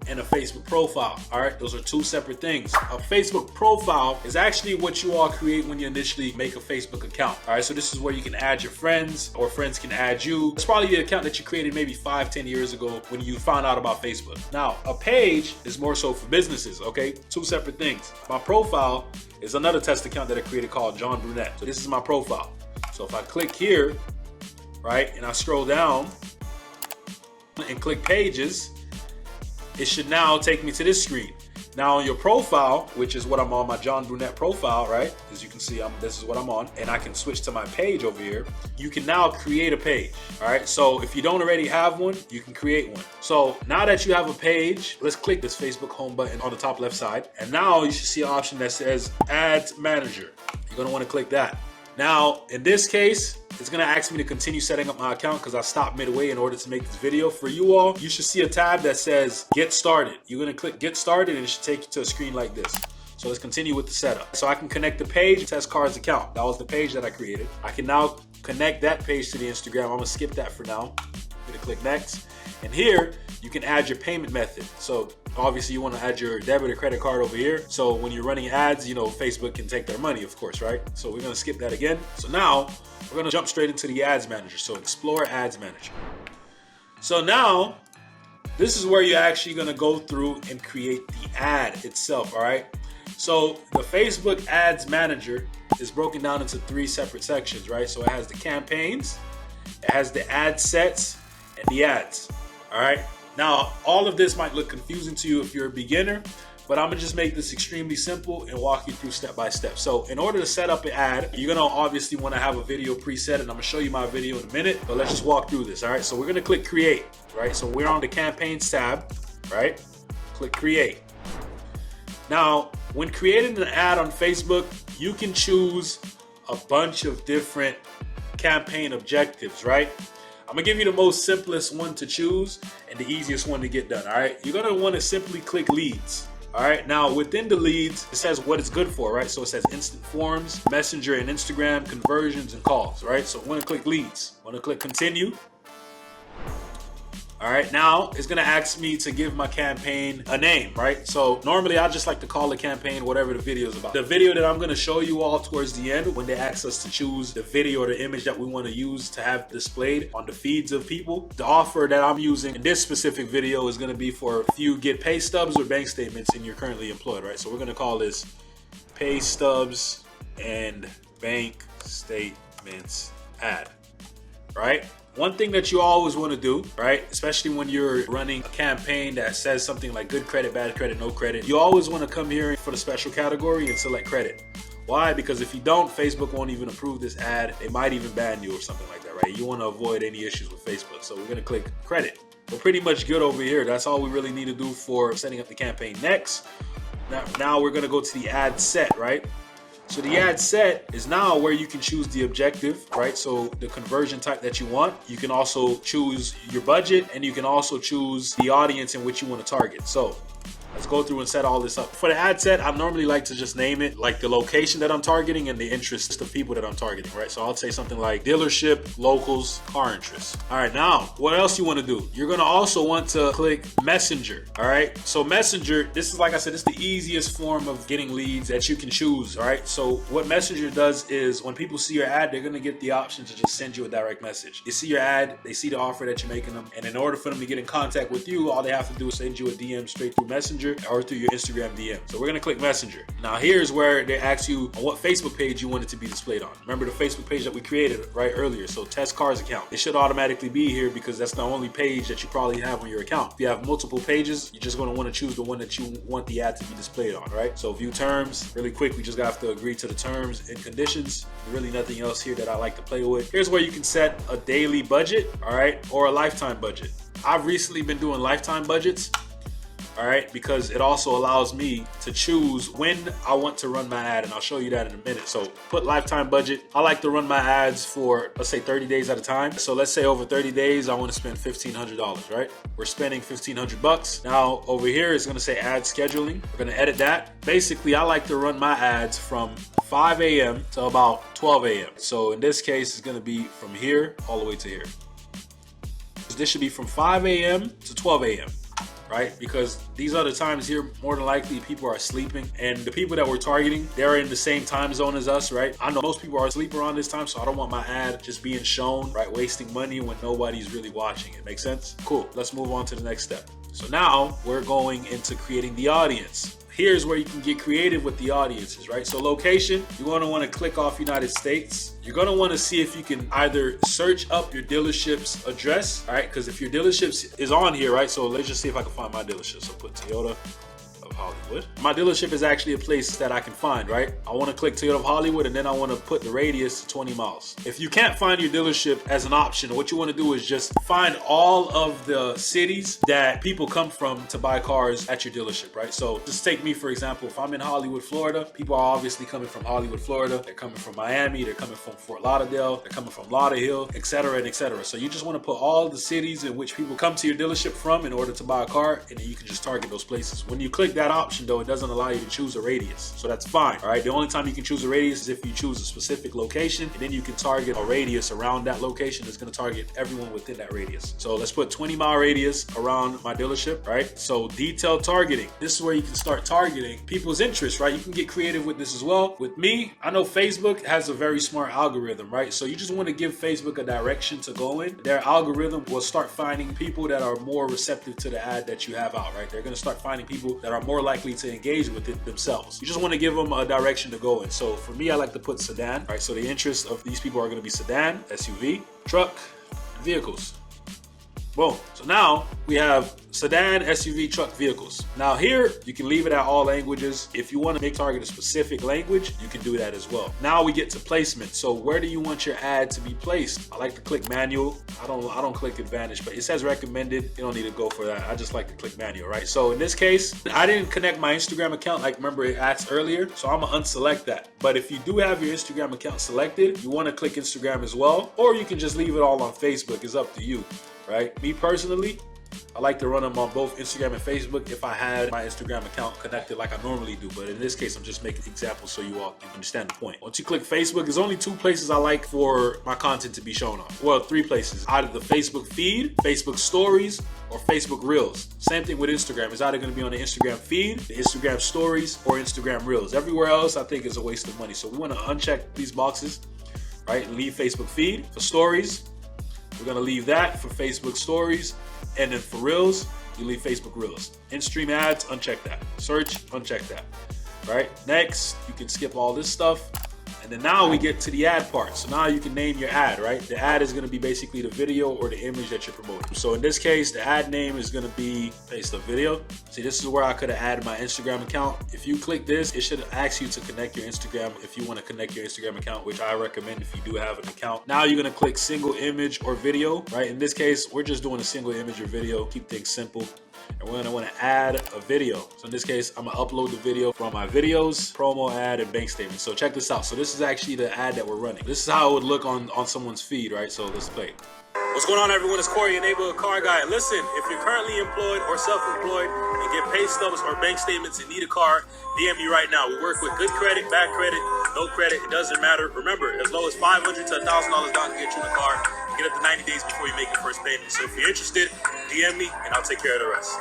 and a Facebook profile, all right? Those are two separate things. A Facebook profile is actually what you all create when you initially make a Facebook account, all right? So this is where you can add your friends or friends can add you. It's probably the account that you created maybe 5-10 years ago when you found out about Facebook. Now, a page is more so for businesses, okay? Two separate things. My profile is another test account that I created called John Brunette. So this is my profile. So if I click here, right, and I scroll down and click pages, it should now take me to this screen. Now on your profile, which is what I'm on, my John Brunette profile, right? As you can see, this is what I'm on, and I can switch to my page over here. You can now create a page, all right? So if you don't already have one, you can create one. So now that you have a page, let's click this Facebook home button on the top left side. And now you should see an option that says Ads Manager. You're gonna wanna click that. Now, in this case, it's gonna ask me to continue setting up my account because I stopped midway in order to make this video. For you all, you should see a tab that says Get Started. You're gonna click Get Started and it should take you to a screen like this. So let's continue with the setup. So I can connect the page to Test Cards account. That was the page that I created. I can now connect that page to the Instagram. I'm gonna skip that for now. I'm gonna click Next. And here, you can add your payment method. So obviously you want to add your debit or credit card over here. So when you're running ads, you know, Facebook can take their money, of course, right? So we're going to skip that again. So now we're going to jump straight into the Ads Manager. So Explore Ads Manager. So now this is where you're actually going to go through and create the ad itself, all right? So the Facebook Ads Manager is broken down into 3 separate sections, right? So it has the campaigns, it has the ad sets, and the ads, all right? Now, all of this might look confusing to you if you're a beginner, but I'm gonna just make this extremely simple and walk you through step by step. So in order to set up an ad, you're gonna obviously wanna have a video preset, and I'm gonna show you my video in a minute, but let's just walk through this, all right? So we're gonna click Create, right? So we're on the Campaigns tab, right? Click Create. Now, when creating an ad on Facebook, you can choose a bunch of different campaign objectives, right? I'm gonna give you the most simplest one to choose and the easiest one to get done, all right? You're gonna wanna simply click leads, all right? Now, within the leads, it says what it's good for, right? So it says instant forms, Messenger and Instagram, conversions, and calls, right? So I'm gonna click leads. I'm gonna click continue. All right, now it's gonna ask me to give my campaign a name, right? So normally I just like to call the campaign whatever the video is about. The video that I'm gonna show you all towards the end, when they ask us to choose the video or the image that we wanna use to have displayed on the feeds of people, the offer that I'm using in this specific video is gonna be for if you get pay stubs or bank statements and you're currently employed, right? So we're gonna call this pay stubs and bank statements ad, right? one thing that you always want to do, right, especially when you're running a campaign that says something like good credit, bad credit, no credit, you always want to come here for the special category and select credit. Why? Because if you don't, Facebook won't even approve this ad. They might even ban you or something like that, right? You want to avoid any issues with Facebook. So we're going to click credit. We're pretty much good over here. That's all we really need to do for setting up the campaign. Next, now we're going to go to the ad set, right? So the ad set is now where you can choose the objective, right? So the conversion type that you want. You can also choose your budget, and you can also choose the audience in which you want to target. So let's go through and set all this up. For the ad set, I normally like to just name it like the location that I'm targeting and the interest of people that I'm targeting, right? So I'll say something like dealership, locals, car interests. All right, now, what else you want to do? You're going to also want to click Messenger, all right? So Messenger, this is, like I said, it's the easiest form of getting leads that you can choose, all right? So what Messenger does is when people see your ad, they're going to get the option to just send you a direct message. They see your ad, they see the offer that you're making them, and in order for them to get in contact with you, all they have to do is send you a DM straight through Messenger or through your Instagram DM. So we're gonna click Messenger. Now here's where they ask you on what Facebook page you want it to be displayed on. Remember the Facebook page that we created right earlier, so test cars account. It should automatically be here because that's the only page that you probably have on your account. If you have multiple pages, you're just gonna wanna choose the one that you want the ad to be displayed on, right? So view terms, really quick, we just have to agree to the terms and conditions. Really nothing else here that I like to play with. Here's where you can set a daily budget, all right, or a lifetime budget. I've recently been doing lifetime budgets, all right, because it also allows me to choose when I want to run my ad, and I'll show you that in a minute. So put lifetime budget. I like to run my ads for, let's say, 30 days at a time. So let's say over 30 days, I want to spend $1,500, right? We're spending $1,500. Now over here, it's going to say ad scheduling. We're going to edit that. Basically, I like to run my ads from 5 a.m. to about 12 a.m. So in this case, it's going to be from here all the way to here. This should be from 5 a.m. to 12 a.m. right? Because these are the times here, more than likely, people are sleeping. And the people that we're targeting, they're in the same time zone as us, right? I know most people are asleep around this time, so I don't want my ad just being shown, right? Wasting money when nobody's really watching it. Make sense? Cool. Let's move on to the next step. So now we're going into creating the audience. Here's where you can get creative with the audiences, right? So location, you're going to want to click off United States. You're going to want to see if you can either search up your dealership's address, all right? Because if your dealership is on here, right? So let's just see if I can find my dealership. So put Toyota of Hollywood. My dealership is actually a place that I can find, right? I want to click Toyota of Hollywood, and then I want to put the radius to 20 miles. If you can't find your dealership as an option, what you want to do is just find all of the cities that people come from to buy cars at your dealership, right? So just take me, for example, if I'm in Hollywood, Florida, people are obviously coming from Hollywood, Florida. They're coming from Miami. They're coming from Fort Lauderdale. They're coming from Lauderhill, etc., and etc. So you just want to put all the cities in which people come to your dealership from in order to buy a car, and then you can just target those places. When you click that option, though, it doesn't allow you to choose a radius. So that's fine, all right? The only time you can choose a radius is if you choose a specific location, and then you can target a radius around that location that's going to target everyone within that radius. So let's put 20-mile radius around my dealership, right? So detailed targeting. This is where you can start targeting people's interests, right? You can get creative with this as well. With me, I know Facebook has a very smart algorithm, right? So you just want to give Facebook a direction to go in. Their algorithm will start finding people that are more receptive to the ad that you have out, right? They're going to start finding people that are more likely to engage with it themselves. You just want to give them a direction to go in. So for me, I like to put sedan, right? So the interests of these people are going to be sedan, SUV, truck, vehicles. Boom. So now we have sedan, SUV, truck, vehicles. Now here, you can leave it at all languages. If you want to make target a specific language, you can do that as well. Now we get to placement. So where do you want your ad to be placed? I like to click manual. I don't click advantage, but it says recommended. You don't need to go for that. I just like to click manual, right? So in this case, I didn't connect my Instagram account, like remember it asked earlier. So I'm gonna unselect that. But if you do have your Instagram account selected, you want to click Instagram as well, or you can just leave it all on Facebook. It's up to you. Right? Me personally, I like to run them on both Instagram and Facebook if I had my Instagram account connected like I normally do. But in this case, I'm just making examples so you all can understand the point. Once you click Facebook, there's only 2 places I like for my content to be shown on. Well, 3 places. Either the Facebook feed, Facebook stories, or Facebook Reels. Same thing with Instagram. It's either going to be on the Instagram feed, the Instagram stories, or Instagram Reels. Everywhere else, I think, is a waste of money. So we want to uncheck these boxes, right? Leave Facebook feed. For stories, we're gonna leave that for Facebook stories, and then for Reels, you leave Facebook Reels. In-stream ads, uncheck that. Search, uncheck that. Right? Next, you can skip all this stuff, And then now we get to the ad part. So now you can name your ad, right? The ad is gonna be basically the video or the image that you're promoting. So in this case, the ad name is gonna be paste a video. See, this is where I could have added my Instagram account. If you click this, it should ask you to connect your Instagram if you wanna connect your Instagram account, which I recommend if you do have an account. Now you're gonna click single image or video, right? In this case, we're just doing a single image or video, keep things simple. And we're gonna wanna add a video. So in this case, I'm gonna upload the video from my videos, promo ad, and bank statement. So check this out. So this is actually the ad that we're running. This is how it would look on someone's feed, right? So let's play. What's going on, everyone? It's Corey, your neighborhood car guy. Listen, if you're currently employed or self-employed and get pay stubs or bank statements and need a car, DM me right now. We work with good credit, bad credit, no credit. It doesn't matter. Remember, as low as $500 to $1,000 down can get you in a car. You get up to 90 days before you make your first payment. So if you're interested, DM me and I'll take care of the rest.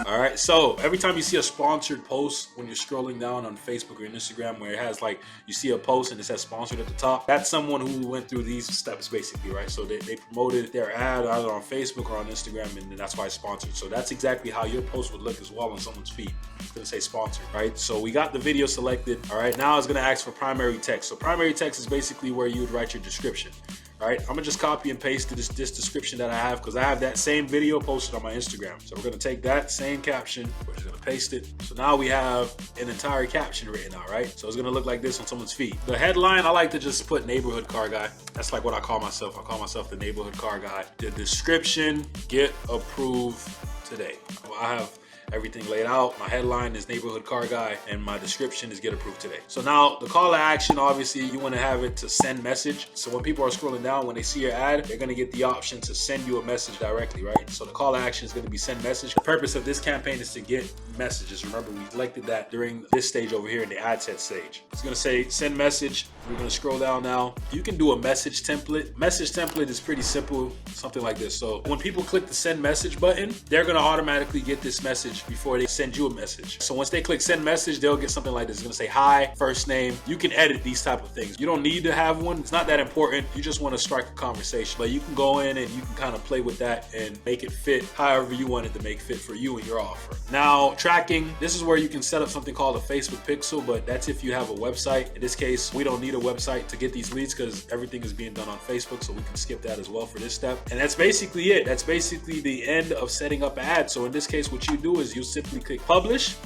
All right, so every time you see a sponsored post when you're scrolling down on Facebook or Instagram where it has like, you see a post and it says sponsored at the top, that's someone who went through these steps basically, right? So they promoted their ad either on Facebook or on Instagram, and that's why it's sponsored. So that's exactly how your post would look as well on someone's feed. It's gonna say sponsored, right? So we got the video selected. All right, now it's gonna ask for primary text. So primary text is basically where you would write your description. All right, I'm gonna just copy and paste this description that I have because I have that same video posted on my Instagram. So we're gonna take that same caption, we're just gonna paste it. So now we have an entire caption written out, right? So it's gonna look like this on someone's feed. The headline, I like to just put neighborhood car guy. That's like what I call myself. I call myself the neighborhood car guy. The description, get approved today. I have everything laid out. My headline is neighborhood car guy and my description is get approved today. So now the call to action, obviously you want to have it to send message. So when people are scrolling down, when they see your ad, they're going to get the option to send you a message directly, right? So the call to action is going to be send message. The purpose of this campaign is to get messages. Remember, we selected that during this stage over here in the ad set stage. It's going to say send message. We're going to scroll down now. You can do a message template. Message template is pretty simple, something like this. So when people click the send message button, they're going to automatically get this message before they send you a message. So once they click send message, they'll get something like this. It's gonna say hi, first name. You can edit these type of things. You don't need to have one. It's not that important. You just want to strike a conversation. But you can go in and you can kind of play with that and make it fit however you want it to make fit for you and your offer. Now, tracking, this is where you can set up something called a Facebook pixel, but that's if you have a website. In this case, we don't need a website to get these leads because everything is being done on Facebook, so we can skip that as well for this step. And that's basically it. That's basically the end of setting up an ad. So in this case, what you do is you simply click publish.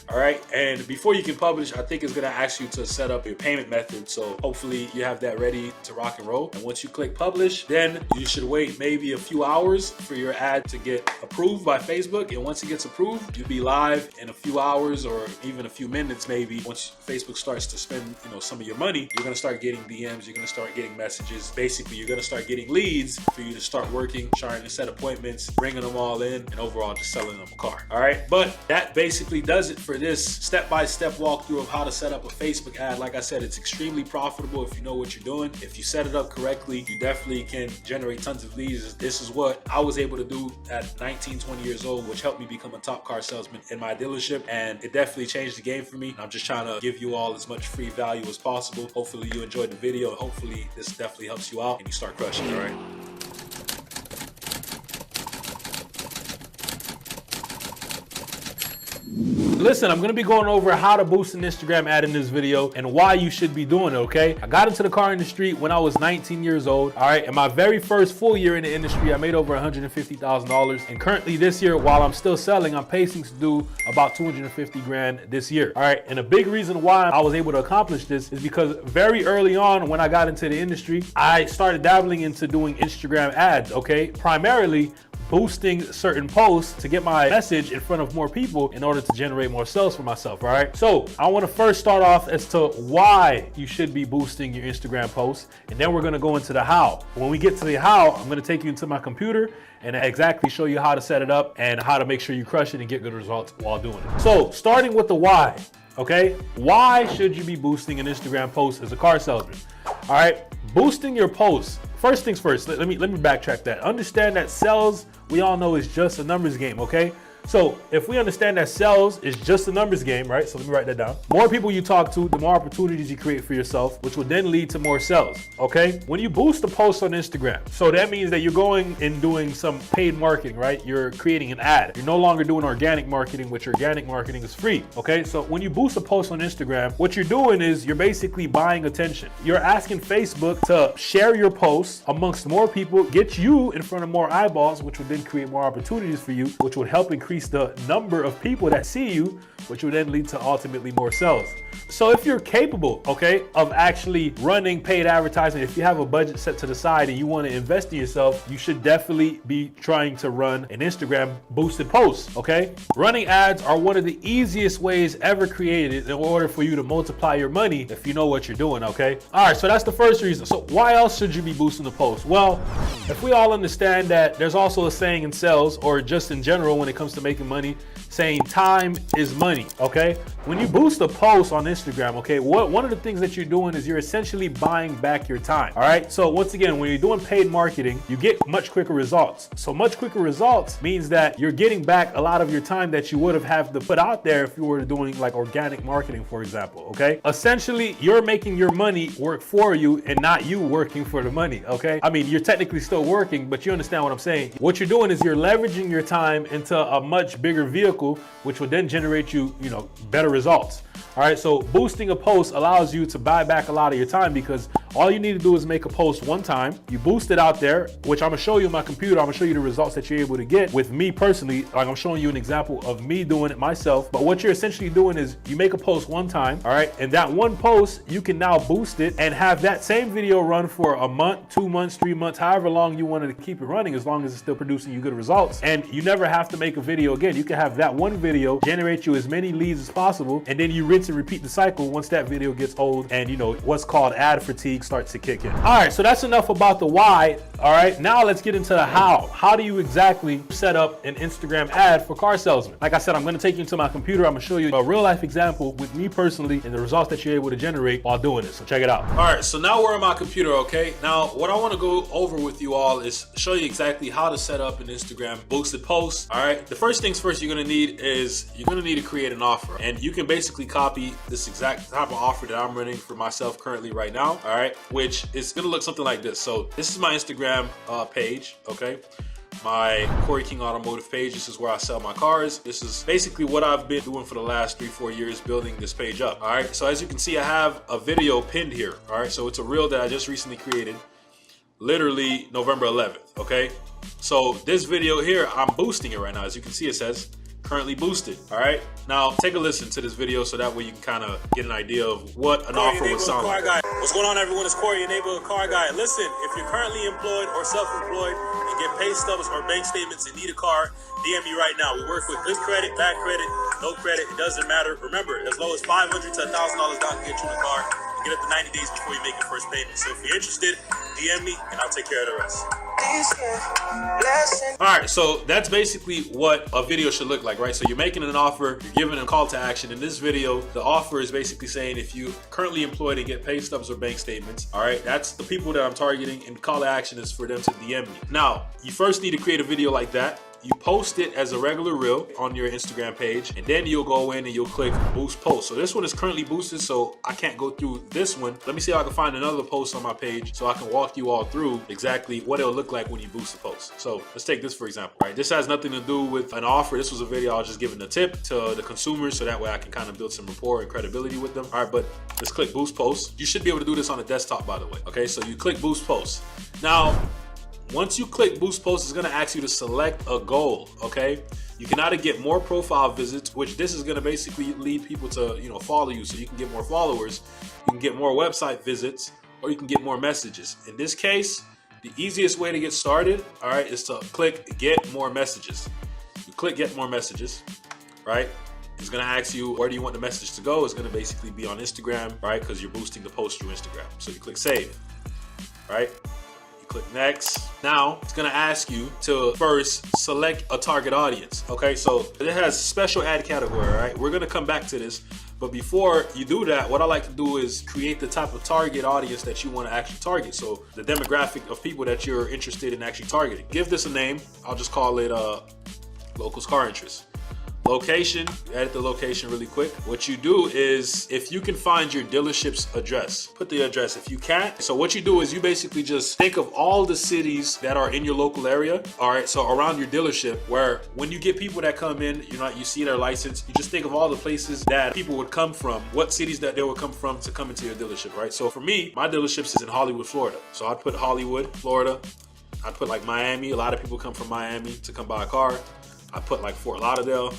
All right, and before you can publish, I think it's gonna ask you to set up your payment method. So hopefully you have that ready to rock and roll. And once you click publish, then you should wait maybe a few hours for your ad to get approved by Facebook. And once it gets approved, you'll be live in a few hours or even a few minutes maybe. Once Facebook starts to spend, some of your money, you're gonna start getting DMs, you're gonna start getting messages. Basically, you're gonna start getting leads for you to start working, trying to set appointments, bringing them all in, and overall just selling them a car. All right, but that basically does it for this step-by-step walkthrough of how to set up a Facebook ad. Like I said, it's extremely profitable if you know what you're doing. If you set it up correctly, you definitely can generate tons of leads. This is what I was able to do at 19, 20 years old, which helped me become a top car salesman in my dealership. And it definitely changed the game for me. I'm just trying to give you all as much free value as possible. Hopefully you enjoyed the video. Hopefully this definitely helps you out and you start crushing, all right? Listen, I'm gonna be going over how to boost an Instagram ad in this video and why you should be doing it, okay? I got into the car industry when I was 19 years old, all right? In my very first full year in the industry, I made over $150,000. And currently this year, while I'm still selling, I'm pacing to do about 250 grand this year, all right? And a big reason why I was able to accomplish this is because very early on when I got into the industry, I started dabbling into doing Instagram ads, okay? Primarily boosting certain posts to get my message in front of more people in order to generate more sales for myself, all right? So I wanna first start off as to why you should be boosting your Instagram posts, and then we're gonna go into the how. When we get to the how, I'm gonna take you into my computer and exactly show you how to set it up and how to make sure you crush it and get good results while doing it. So starting with the why, okay? Why should you be boosting an Instagram post as a car salesman? All right, boosting your posts. First things first, let me backtrack that. Understand that sales, we all know, is just a numbers game, okay? So if we understand that sales is just a numbers game, right? So let me write that down. More people you talk to, the more opportunities you create for yourself, which will then lead to more sales, okay? When you boost a post on Instagram, so that means that you're going and doing some paid marketing, right? You're creating an ad. You're no longer doing organic marketing, which organic marketing is free, okay? So when you boost a post on Instagram, what you're doing is you're basically buying attention. You're asking Facebook to share your posts amongst more people, get you in front of more eyeballs, which would then create more opportunities for you, which would help increase the number of people that see you, which would then lead to ultimately more sales. So if you're capable, okay, of actually running paid advertising, if you have a budget set to the side and you want to invest in yourself, you should definitely be trying to run an Instagram boosted post, okay? Running ads are one of the easiest ways ever created in order for you to multiply your money if you know what you're doing, okay? All right, so that's the first reason. So why else should you be boosting the post? Well, if we all understand that there's also a saying in sales, or just in general when it comes to making money, saying time is money, okay? When you boost a post on Instagram, okay, one of the things that you're doing is you're essentially buying back your time, all right? So once again, when you're doing paid marketing, you get much quicker results. So much quicker results means that you're getting back a lot of your time that you would have to put out there if you were doing like organic marketing, for example, okay? Essentially, you're making your money work for you and not you working for the money, okay? I mean, you're technically still working, but you understand what I'm saying. What you're doing is you're leveraging your time into a much bigger vehicle, which will then generate you, better results. All right, so boosting a post allows you to buy back a lot of your time because all you need to do is make a post one time, you boost it out there, which I'm gonna show you on my computer. I'm gonna show you the results that you're able to get with me personally. Like I'm showing you an example of me doing it myself. But what you're essentially doing is you make a post one time, all right? And that one post, you can now boost it and have that same video run for a month, 2 months, 3 months, however long you wanted to keep it running, as long as it's still producing you good results. And you never have to make a video again. You can have that one video generate you as many leads as possible, and then you rinse and repeat the cycle once that video gets old and what's called ad fatigue starts to kick in. All right, so that's enough about the why. All right, now let's get into the how. How do you exactly set up an Instagram ad for car salesmen? Like I said, I'm gonna take you into my computer. I'm gonna show you a real life example with me personally and the results that you're able to generate while doing it. So check it out. All right, so now we're on my computer, okay? Now, what I wanna go over with you all is show you exactly how to set up an Instagram boosted post. All right, the first things first you're gonna need to create an offer. And you can basically copy this exact type of offer that I'm running for myself currently right now, all right? Which is gonna look something like this. So this is my Instagram page, okay? My Corey King Automotive page. This is where I sell my cars. This is basically what I've been doing for the last 3-4 years, building this page up, all right? So as you can see, I have a video pinned here, all right? So it's a reel that I just recently created, literally November 11th, okay? So this video here, I'm boosting it right now. As you can see, it says currently boosted, all right? Now take a listen to this video so that way you can kind of get an idea of what an offer would sound like. What's going on, everyone? It's Corey, your neighborhood car guy. Listen, if you're currently employed or self-employed and get pay stubs or bank statements and need a car, DM me right now. We work with good credit, bad credit, no credit, it doesn't matter. Remember, as low as $500 to $1,000 down can get you in a car. You get up to 90 days before you make your first payment. So if you're interested, DM me and I'll take care of the rest. All right, so that's basically what a video should look like, right? So you're making an offer, you're giving a call to action. In this video, the offer is basically saying if you currently employed and get pay stubs or bank statements, all right, that's the people that I'm targeting, and the call to action is for them to DM me. Now, you first need to create a video like that. You post it as a regular reel on your Instagram page, and then you'll go in and you'll click boost post. So this one is currently boosted, so I can't go through this one. Let me see if I can find another post on my page so I can walk you all through exactly what it'll look like when you boost a post. So let's take this for example, right? This has nothing to do with an offer. This was a video I was just giving a tip to the consumers so that way I can kind of build some rapport and credibility with them. All right, but let's click boost post. You should be able to do this on a desktop, by the way. Okay, so you click boost post. Now, once you click boost post, it's gonna ask you to select a goal, okay? You can either get more profile visits, which this is gonna basically lead people to, follow you so you can get more followers, you can get more website visits, or you can get more messages. In this case, the easiest way to get started, all right, is to click get more messages. You click get more messages, right? It's gonna ask you, where do you want the message to go? It's gonna basically be on Instagram, right? Because you're boosting the post through Instagram. So you click save, right? Click next. Now it's gonna ask you to first select a target audience. Okay, so it has special ad category, right? We're gonna come back to this, but before you do that, what I like to do is create the type of target audience that you want to actually target. So the demographic of people that you're interested in actually targeting. Give this a name. I'll just call it locals car interest. Location, edit the location really quick. What you do is, if you can find your dealership's address, put the address. If you can't, so what you do is you basically just think of all the cities that are in your local area, all right, so around your dealership, where when you get people that come in, you see their license, you just think of all the places that people would come from, what cities that they would come from to come into your dealership, right? So for me, my dealerships is in Hollywood, Florida. So I'd put Hollywood, Florida. I'd put like Miami. A lot of people come from Miami to come buy a car. I put like Fort Lauderdale.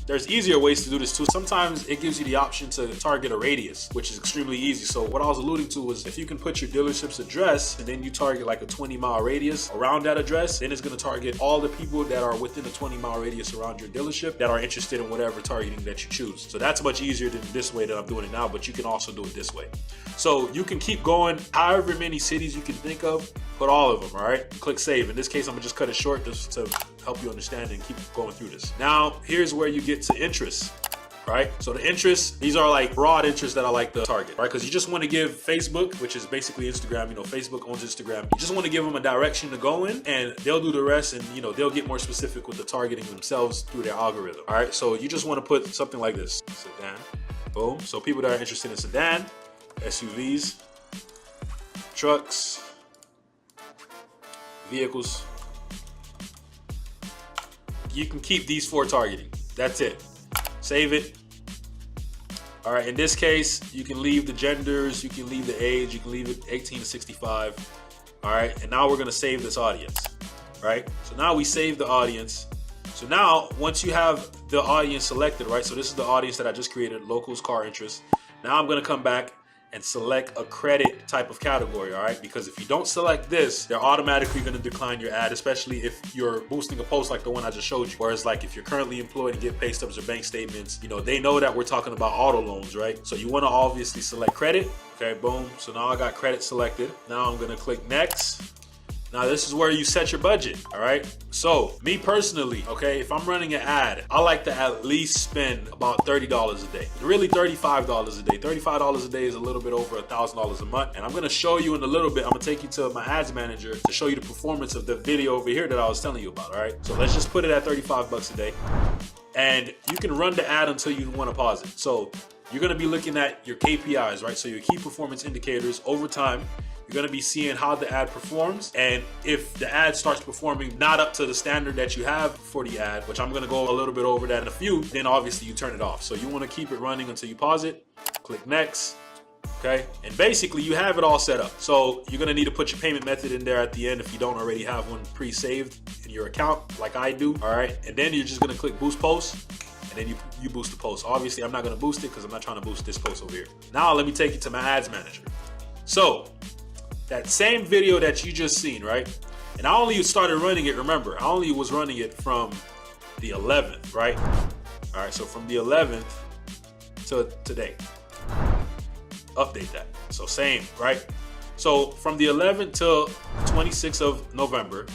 There's easier ways to do this too. Sometimes it gives you the option to target a radius, which is extremely easy. So what I was alluding to was, if you can put your dealership's address and then you target like a 20-mile radius around that address, then it's gonna target all the people that are within a 20-mile radius around your dealership that are interested in whatever targeting that you choose. So that's much easier than this way that I'm doing it now, but you can also do it this way. So you can keep going, however many cities you can think of, put all of them, all right? Click save. In this case, I'm gonna just cut it short just to help you understand and keep going through this. Now, here's where you get to interests, right? So the interests, these are like broad interests that I like to target, right? Because you just want to give Facebook, which is basically Instagram, Facebook owns Instagram. You just want to give them a direction to go in, and they'll do the rest, and they'll get more specific with the targeting themselves through their algorithm, all right? So you just want to put something like this, sedan, boom. So people that are interested in sedan, SUVs, trucks, vehicles, you can keep these 4 targeting. That's it. Save it. All right, in this case, you can leave the genders, you can leave the age, you can leave it 18 to 65. All right, and now we're gonna save this audience, right? So now we save the audience. So now, once you have the audience selected, right? So this is the audience that I just created, locals, car interest. Now I'm gonna come back and select a credit type of category, all right? Because if you don't select this, they're automatically gonna decline your ad, especially if you're boosting a post like the one I just showed you. Whereas like if you're currently employed and get pay stubs or bank statements, they know that we're talking about auto loans, right? So you wanna obviously select credit. Okay, boom. So now I got credit selected. Now I'm gonna click next. Now this is where you set your budget, all right? So me personally, okay, if I'm running an ad, I like to at least spend about $30 a day. Really $35 a day. $35 a day is a little bit over $1,000 a month. And I'm gonna show you in a little bit, I'm gonna take you to my ads manager to show you the performance of the video over here that I was telling you about, all right? So let's just put it at 35 bucks a day. And you can run the ad until you wanna pause it. So you're gonna be looking at your KPIs, right? So your key performance indicators over time. You're gonna be seeing how the ad performs, and if the ad starts performing not up to the standard that you have for the ad, which I'm gonna go a little bit over that in a few, then obviously you turn it off. So you wanna keep it running until you pause it, click next, okay? And basically you have it all set up. So you're gonna need to put your payment method in there at the end if you don't already have one pre-saved in your account, like I do, all right? And then you're just gonna click boost post, and then you boost the post. Obviously I'm not gonna boost it because I'm not trying to boost this post over here. Now let me take you to my ads manager. So, that same video that you just seen, right? And I only started running it, remember, I only was running it from the 11th, right? All right, so from the 11th to today. Update that. So same, right? So from the 11th till 26th of November,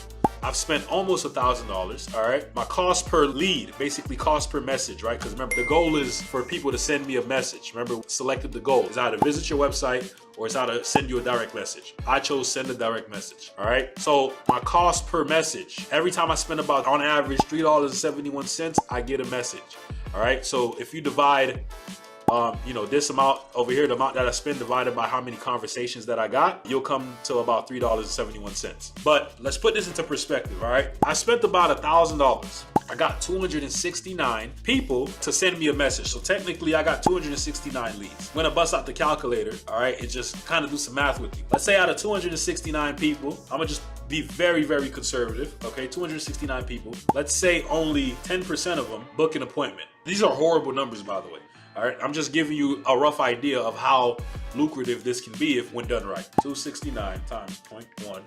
I've spent almost $1,000, all right? My cost per lead, basically cost per message, right? Because remember, the goal is for people to send me a message. Remember, selected the goal. It's either visit your website or it's either send you a direct message. I chose send a direct message, all right? So my cost per message, every time I spend about, on average, $3.71, I get a message, all right? So if you divide this amount over here, the amount that I spend divided by how many conversations that I got, you'll come to about $3.71. But let's put this into perspective, all right? I spent about $1,000. I got 269 people to send me a message. So technically I got 269 leads. I'm gonna bust out the calculator, all right, and just kind of do some math with you. Let's say out of 269 people, I'm gonna just be very, very conservative, okay? 269 people. Let's say only 10% of them book an appointment. These are horrible numbers, by the way. All right, I'm just giving you a rough idea of how lucrative this can be if when done right. 269 times 0.1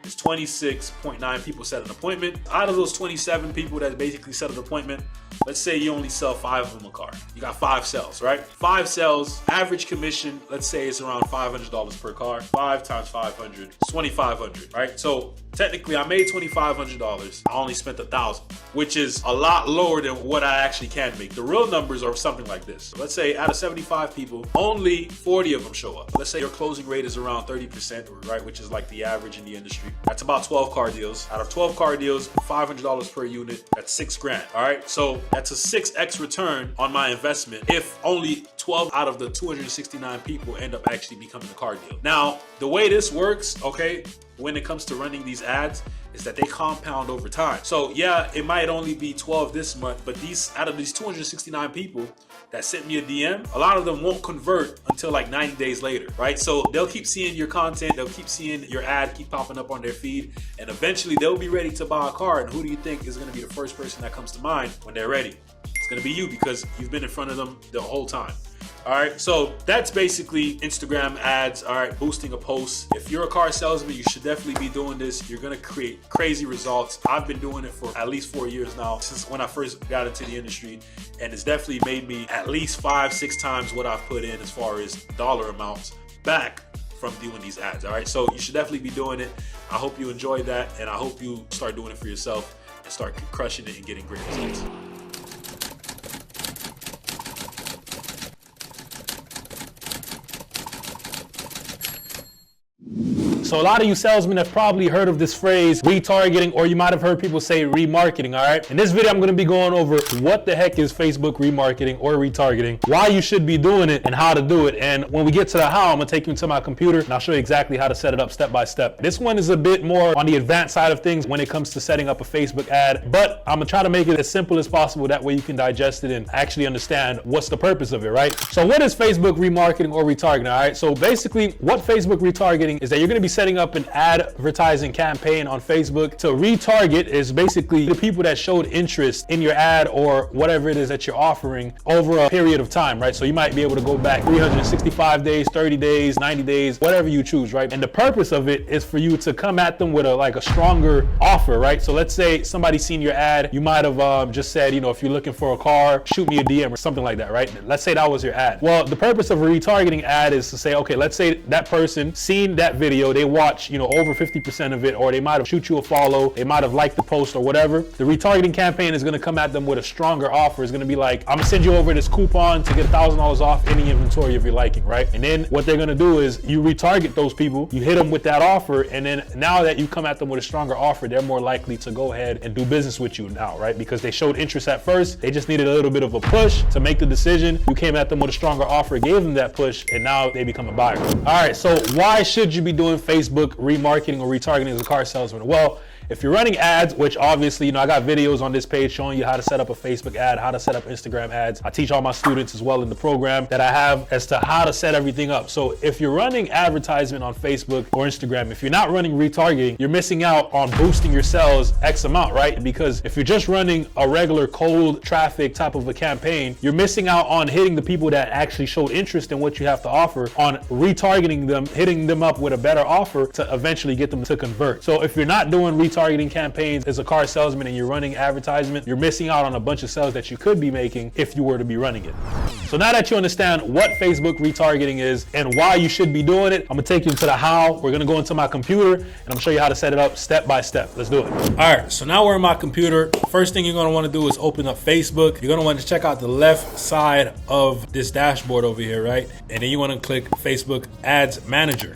is 26.9 people set an appointment. Out of those 27 people that basically set an appointment, let's say you only sell 5 of them a car. You got 5 sales, right? 5 sales, average commission, let's say it's around $500 per car. 5 times 500, it's $2,500, right? So technically I made $2,500. I only spent $1,000, which is a lot lower than what I actually can make. The real numbers are something like this. Let's say out of 75 people, only 40 of them show up. Let's say your closing rate is around 30%, right? Which is like the average in the industry. That's about 12 car deals. Out of 12 car deals, $500 per unit, that's $6,000. All right. So that's a 6x return on my investment if only 12 out of the 269 people end up actually becoming a car deal. Now, the way this works, okay, when it comes to running these ads, is that they compound over time. So yeah, it might only be 12 this month, but out of these 269 people that sent me a DM, a lot of them won't convert until like 90 days later, right? So they'll keep seeing your content, they'll keep seeing your ad keep popping up on their feed, and eventually they'll be ready to buy a car. And who do you think is gonna be the first person that comes to mind when they're ready? It's gonna be you, because you've been in front of them the whole time. All right, so that's basically Instagram ads, all right, boosting a post. If you're a car salesman, you should definitely be doing this. You're gonna create crazy results. I've been doing it for at least 4 years now, since when I first got into the industry, and it's definitely made me at least 5-6 times what I've put in as far as dollar amounts back from doing these ads, all right? So you should definitely be doing it. I hope you enjoyed that, and I hope you start doing it for yourself and start crushing it and getting great results. So a lot of you salesmen have probably heard of this phrase, retargeting, or you might have heard people say remarketing, all right? In this video, I'm gonna be going over what the heck is Facebook remarketing or retargeting, why you should be doing it, and how to do it. And when we get to the how, I'm gonna take you into my computer and I'll show you exactly how to set it up step by step. This one is a bit more on the advanced side of things when it comes to setting up a Facebook ad, but I'm gonna try to make it as simple as possible. That way you can digest it and actually understand what's the purpose of it, right? So what is Facebook remarketing or retargeting, all right? So basically what Facebook retargeting is that you're gonna be setting up an advertising campaign on Facebook to retarget is basically the people that showed interest in your ad or whatever it is that you're offering over a period of time, right? So you might be able to go back 365 days, 30 days, 90 days, whatever you choose, right? And the purpose of it is for you to come at them with a stronger offer, right? So let's say somebody's seen your ad, you might have just said, you know, if you're looking for a car, shoot me a DM or something like that, right? Let's say that was your ad. Well, the purpose of a retargeting ad is to say, okay, let's say that person seen that video, they watch, you know, over 50% of it, or they might have shoot you a follow, they might have liked the post or whatever. The retargeting campaign is gonna come at them with a stronger offer. It's gonna be like, I'm gonna send you over this coupon to get $1,000 off any inventory of your liking, right? And then what they're gonna do is you retarget those people, you hit them with that offer, and then now that you come at them with a stronger offer, they're more likely to go ahead and do business with you now, right? Because they showed interest at first, they just needed a little bit of a push to make the decision. You came at them with a stronger offer, gave them that push, and now they become a buyer. All right, so why should you be doing Facebook remarketing or retargeting as a car salesman? Well, if you're running ads, which obviously, you know, I got videos on this page showing you how to set up a Facebook ad, how to set up Instagram ads. I teach all my students as well in the program that I have as to how to set everything up. So if you're running advertisement on Facebook or Instagram, if you're not running retargeting, you're missing out on boosting your sales X amount, right? Because if you're just running a regular cold traffic type of a campaign, you're missing out on hitting the people that actually showed interest in what you have to offer, on retargeting them, hitting them up with a better offer to eventually get them to convert. So if you're not doing retargeting campaigns as a car salesman and you're running advertisement, you're missing out on a bunch of sales that you could be making if you were to be running it. So now that you understand what Facebook retargeting is and why you should be doing it, I'm gonna take you into the how. We're gonna go into my computer and I'm gonna show you how to set it up step by step. Let's do it. All right, so now we're in my computer. First thing you're gonna wanna do is open up Facebook. You're gonna wanna check out the left side of this dashboard over here, right? And then you wanna click Facebook Ads Manager.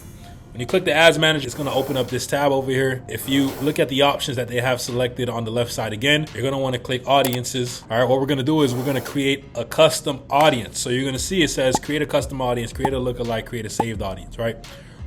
When you click the Ads Manager, it's gonna open up this tab over here. If you look at the options that they have selected on the left side again, you're gonna wanna click Audiences. All right, what we're gonna do is we're gonna create a custom audience. So you're gonna see it says create a custom audience, create a lookalike, create a saved audience, right?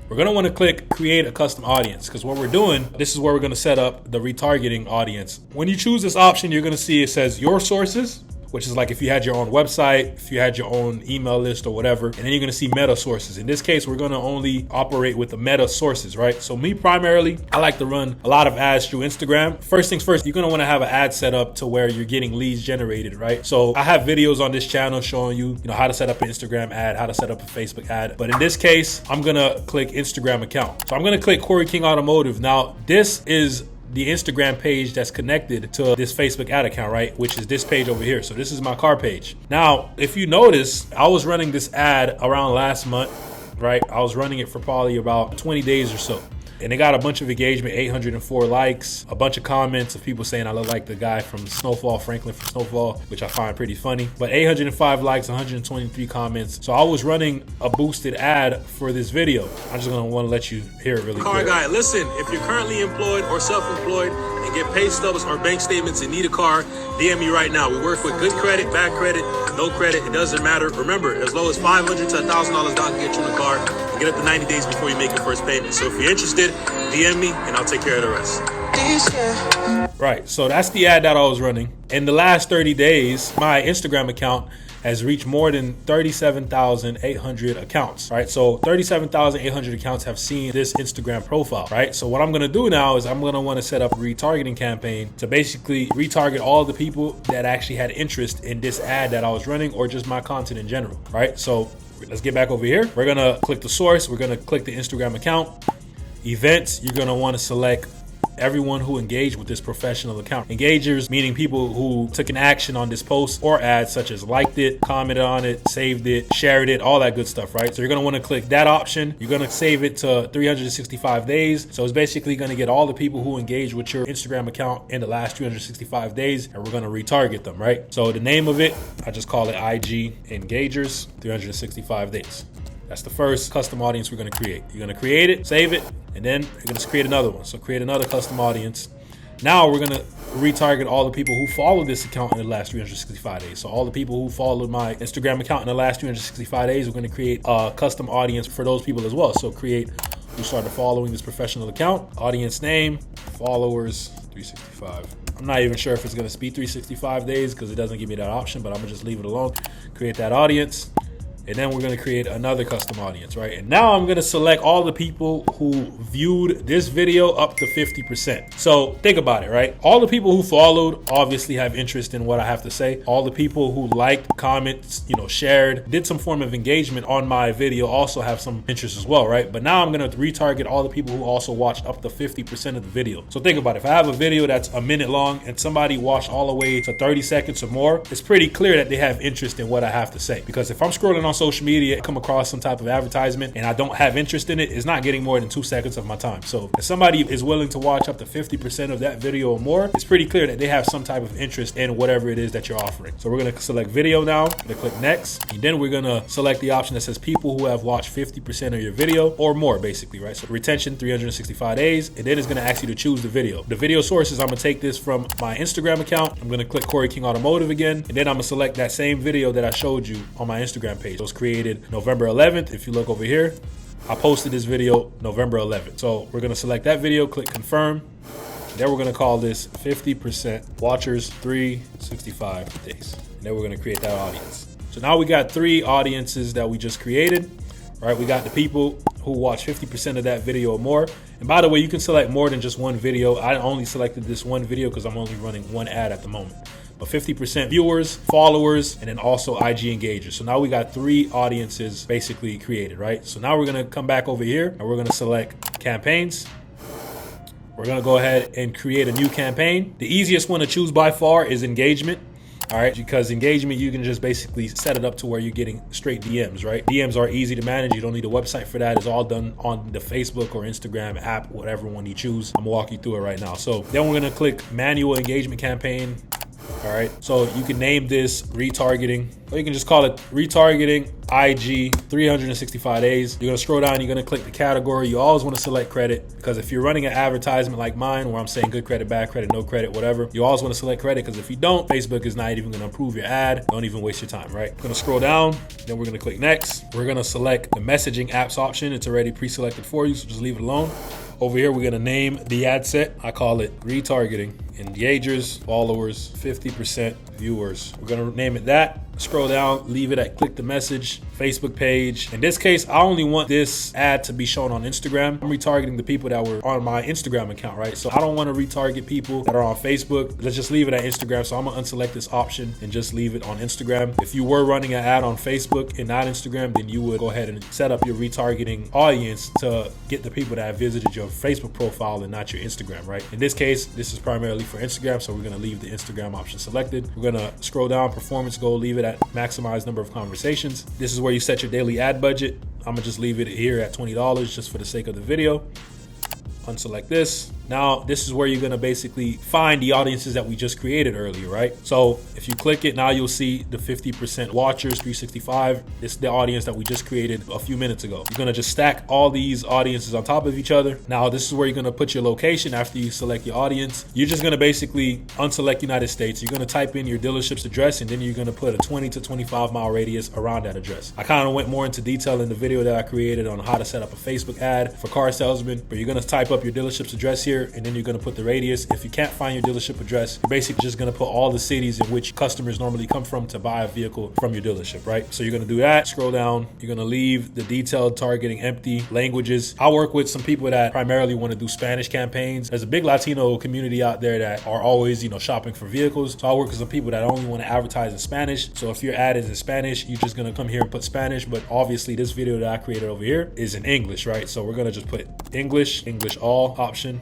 We're gonna wanna click create a custom audience because what we're doing, this is where we're gonna set up the retargeting audience. When you choose this option, you're gonna see it says your sources, which is like if you had your own website, if you had your own email list or whatever, and then you're gonna see meta sources. In this case, we're gonna only operate with the meta sources, right? So me primarily, I like to run a lot of ads through Instagram. First things first, you're gonna wanna have an ad set up to where you're getting leads generated, right? So I have videos on this channel showing you, how to set up an Instagram ad, how to set up a Facebook ad. But in this case, I'm gonna click Instagram account. So I'm gonna click Corey King Automotive. Now, this is the Instagram page that's connected to this Facebook ad account, right? Which is this page over here. So this is my car page. Now, if you notice, I was running this ad around last month, right? I was running it for probably about 20 days or so. And it got a bunch of engagement, 804 likes, a bunch of comments of people saying I look like the guy from Snowfall, Franklin from Snowfall, which I find pretty funny. But 805 likes, 123 comments. So I was running a boosted ad for this video. I'm just gonna wanna let you hear it really quick. Car guy, listen, if you're currently employed or self-employed and get pay stubs or bank statements and need a car, DM me right now. We work with good credit, bad credit, no credit, it doesn't matter. Remember, as low as $500 to $1,000 down can get you in a car. And get up to 90 days before you make your first payment. So if you're interested, DM me and I'll take care of the rest. Right, so that's the ad that I was running. In the last 30 days, my Instagram account has reached more than 37,800 accounts, right? So 37,800 accounts have seen this Instagram profile, right? So what I'm gonna do now is I'm gonna wanna set up a retargeting campaign to basically retarget all the people that actually had interest in this ad that I was running or just my content in general, right? So let's get back over here. We're gonna click the source. We're gonna click the Instagram account. Events, you're gonna wanna select everyone who engaged with this professional account. Engagers, meaning people who took an action on this post or ad, such as liked it, commented on it, saved it, shared it, all that good stuff, right? So you're gonna wanna click that option. You're gonna save it to 365 days. So it's basically gonna get all the people who engaged with your Instagram account in the last 365 days, and we're gonna retarget them, right? So the name of it, I just call it IG Engagers, 365 days. That's the first custom audience we're gonna create. You're gonna create it, save it, and then you're gonna create another one. So create another custom audience. Now we're gonna retarget all the people who followed this account in the last 365 days. So all the people who followed my Instagram account in the last 365 days, we're gonna create a custom audience for those people as well. So create who started following this professional account, audience name, followers, 365. I'm not even sure if it's gonna be 365 days because it doesn't give me that option, but I'm gonna just leave it alone. Create that audience. And then we're gonna create another custom audience, right? And now I'm gonna select all the people who viewed this video up to 50%. So think about it, right? All the people who followed obviously have interest in what I have to say. All the people who liked, comments, shared, did some form of engagement on my video also have some interest as well, right? But now I'm gonna retarget all the people who also watched up to 50% of the video. So think about it. If I have a video that's a minute long and somebody watched all the way to 30 seconds or more, it's pretty clear that they have interest in what I have to say. Because if I'm scrolling on social media and come across some type of advertisement and I don't have interest in it, it's not getting more than 2 seconds of my time. So if somebody is willing to watch up to 50% of that video or more, it's pretty clear that they have some type of interest in whatever it is that you're offering. So we're gonna select video now, I'm gonna click next, and then we're gonna select the option that says people who have watched 50% of your video or more, basically, right? So retention, 365 days, and then it's gonna ask you to choose the video. The video sources, I'm gonna take this from my Instagram account. I'm gonna click Corey King Automotive again, and then I'm gonna select that same video that I showed you on my Instagram page. It was created November 11th. If you look over here, I posted this video November 11th. So we're gonna select that video, click confirm. Then we're gonna call this 50% watchers 365 days. And then we're gonna create that audience. So now we got 3 audiences that we just created, right? We got the people who watch 50% of that video or more. And by the way, you can select more than just one video. I only selected this one video because I'm only running one ad at the moment. But 50% viewers, followers, and then also IG engagers. So now we got 3 audiences basically created, right? So now we're gonna come back over here and we're gonna select campaigns. We're gonna go ahead and create a new campaign. The easiest one to choose by far is engagement. All right, because engagement, you can just basically set it up to where you're getting straight DMs, right? DMs are easy to manage. You don't need a website for that. It's all done on the Facebook or Instagram app, whatever one you choose. I'm gonna walk you through it right now. So then we're gonna click manual engagement campaign. All right, so you can name this retargeting, or you can just call it retargeting IG 365 days. You're gonna scroll down, you're gonna click the category. You always wanna select credit, because if you're running an advertisement like mine, where I'm saying good credit, bad credit, no credit, whatever, you always wanna select credit, because if you don't, Facebook is not even gonna approve your ad. Don't even waste your time, right? We're gonna scroll down, then we're gonna click next. We're gonna select the messaging apps option. It's already pre-selected for you, so just leave it alone. Over here, we're gonna name the ad set. I call it retargeting. engagers, followers, 50% viewers. We're gonna name it that. Scroll down, leave it at click the message, Facebook page. In this case, I only want this ad to be shown on Instagram. I'm retargeting the people that were on my Instagram account, right? So I don't want to retarget people that are on Facebook. Let's just leave it at Instagram. So I'm gonna unselect this option and just leave it on Instagram. If you were running an ad on Facebook and not Instagram, then you would go ahead and set up your retargeting audience to get the people that have visited your Facebook profile and not your Instagram, right? In this case, this is primarily for Instagram, so we're gonna leave the Instagram option selected. We're gonna scroll down, performance goal, leave it at maximize number of conversations. This is where you set your daily ad budget. I'm gonna just leave it here at $20 just for the sake of the video. Unselect this. Now, this is where you're gonna basically find the audiences that we just created earlier, right? So if you click it, now you'll see the 50% watchers, 365. This is the audience that we just created a few minutes ago. You're gonna just stack all these audiences on top of each other. Now, this is where you're gonna put your location after you select your audience. You're just gonna basically unselect United States. You're gonna type in your dealership's address, and then you're gonna put a 20 to 25 mile radius around that address. I kind of went more into detail in the video that I created on how to set up a Facebook ad for car salesmen, but you're gonna type up your dealership's address here, and then you're gonna put the radius. If you can't find your dealership address, you're basically just gonna put all the cities in which customers normally come from to buy a vehicle from your dealership, right? So you're gonna do that, scroll down, you're gonna leave the detailed targeting empty. Languages, I work with some people that primarily wanna do Spanish campaigns. There's a big Latino community out there that are always, shopping for vehicles. So I work with some people that only wanna advertise in Spanish. So if your ad is in Spanish, you're just gonna come here and put Spanish, but obviously this video that I created over here is in English, right? So we're gonna just put English all option.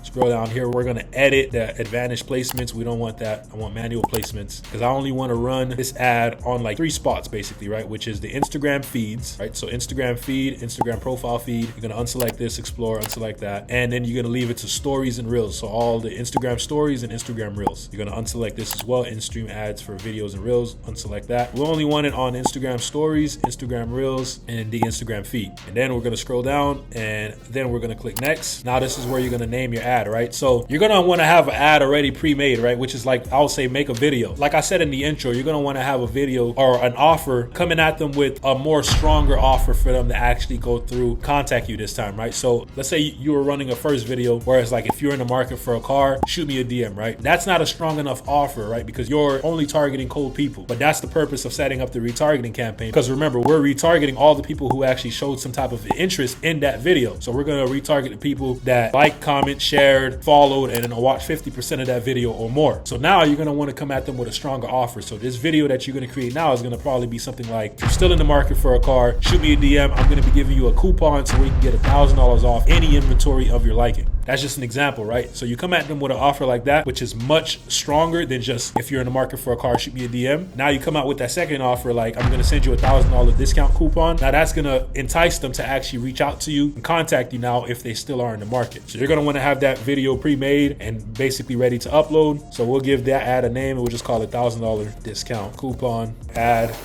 Scroll down here, we're gonna edit the advantage placements. We don't want that. I want manual placements because I only want to run this ad on like 3 spots basically, right? Which is the Instagram feeds, right? So Instagram feed, Instagram profile feed. You're gonna unselect this, explore, unselect that. And then you're gonna leave it to stories and reels. So all the Instagram stories and Instagram reels. You're gonna unselect this as well. In-stream ads for videos and reels, unselect that. We only want it on Instagram stories, Instagram reels, and the Instagram feed. And then we're gonna scroll down and then we're gonna click next. Now this is where you're gonna name your ad, right? So you're gonna want to have an ad already pre-made, right? Which is like, I would say make a video. Like I said in the intro, you're gonna want to have a video or an offer coming at them with a more stronger offer for them to actually go through, contact you this time, right? So let's say you were running a first video where it's like, if you're in the market for a car, shoot me a DM, right? That's not a strong enough offer, right? Because you're only targeting cold people. But that's the purpose of setting up the retargeting campaign. Because remember, we're retargeting all the people who actually showed some type of interest in that video. So we're gonna retarget the people that like, comment, shared, followed, and then watch 50% of that video or more. So now you're gonna want to come at them with a stronger offer. So this video that you're gonna create now is gonna probably be something like, if you're still in the market for a car, shoot me a DM. I'm gonna be giving you a coupon so we can get $1,000 off any inventory of your liking. That's just an example, right? So you come at them with an offer like that, which is much stronger than just, if you're in the market for a car, shoot me a DM. Now you come out with that second offer, like, I'm gonna send you a $1,000 discount coupon. Now that's gonna entice them to actually reach out to you and contact you now if they still are in the market. So you're gonna wanna have that video pre-made and basically ready to upload. So we'll give that ad a name, and we'll just call it $1,000 discount coupon ad.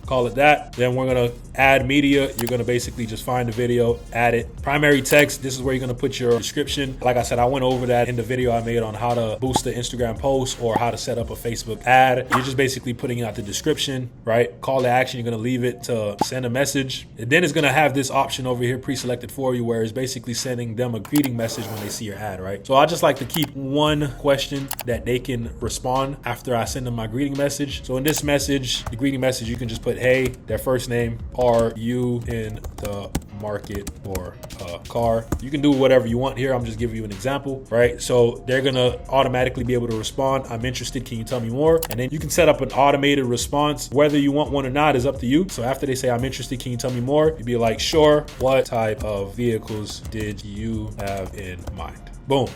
Call it that. Then we're gonna add media. You're gonna basically just find the video, add it. Primary text, this is where you're gonna put your description. Like I said, I went over that in the video I made on how to boost the Instagram post or how to set up a Facebook ad. You're just basically putting out the description, right? Call to action, you're gonna leave it to send a message. And then it's gonna have this option over here pre-selected for you where it's basically sending them a greeting message when they see your ad, right? So I just like to keep one question that they can respond after I send them my greeting message. So in this message, the greeting message, you can just put, hey, their first name, are you in the market for a car? You can do whatever you want here. I'm just giving you an example, right? So they're gonna automatically be able to respond, I'm interested, can you tell me more? And then you can set up an automated response. Whether you want one or not is up to you. So after they say, I'm interested, can you tell me more? You'd be like, sure, what type of vehicles did you have in mind? Boom.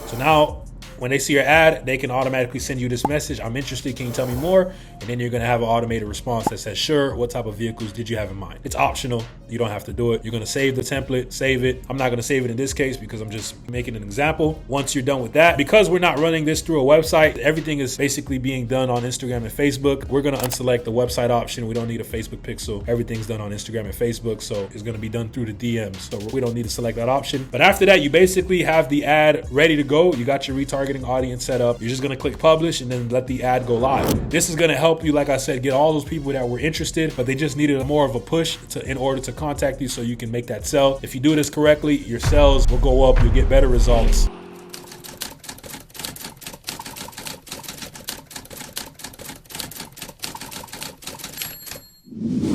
So now when they see your ad, they can automatically send you this message, I'm interested, can you tell me more? And then you're gonna have an automated response that says, sure, what type of vehicles did you have in mind? It's optional, you don't have to do it. You're gonna save the template, save it. I'm not gonna save it in this case because I'm just making an example. Once you're done with that, because we're not running this through a website, everything is basically being done on Instagram and Facebook. We're gonna unselect the website option. We don't need a Facebook pixel. Everything's done on Instagram and Facebook, so it's gonna be done through the DMs. So we don't need to select that option. But after that, you basically have the ad ready to go. You got your retargeting audience set up. You're just gonna click publish and then let the ad go live. This is gonna help you, like I said, get all those people that were interested, but they just needed more of a push in order to contact you so you can make that sell. If you do this correctly, your sales will go up, you'll get better results.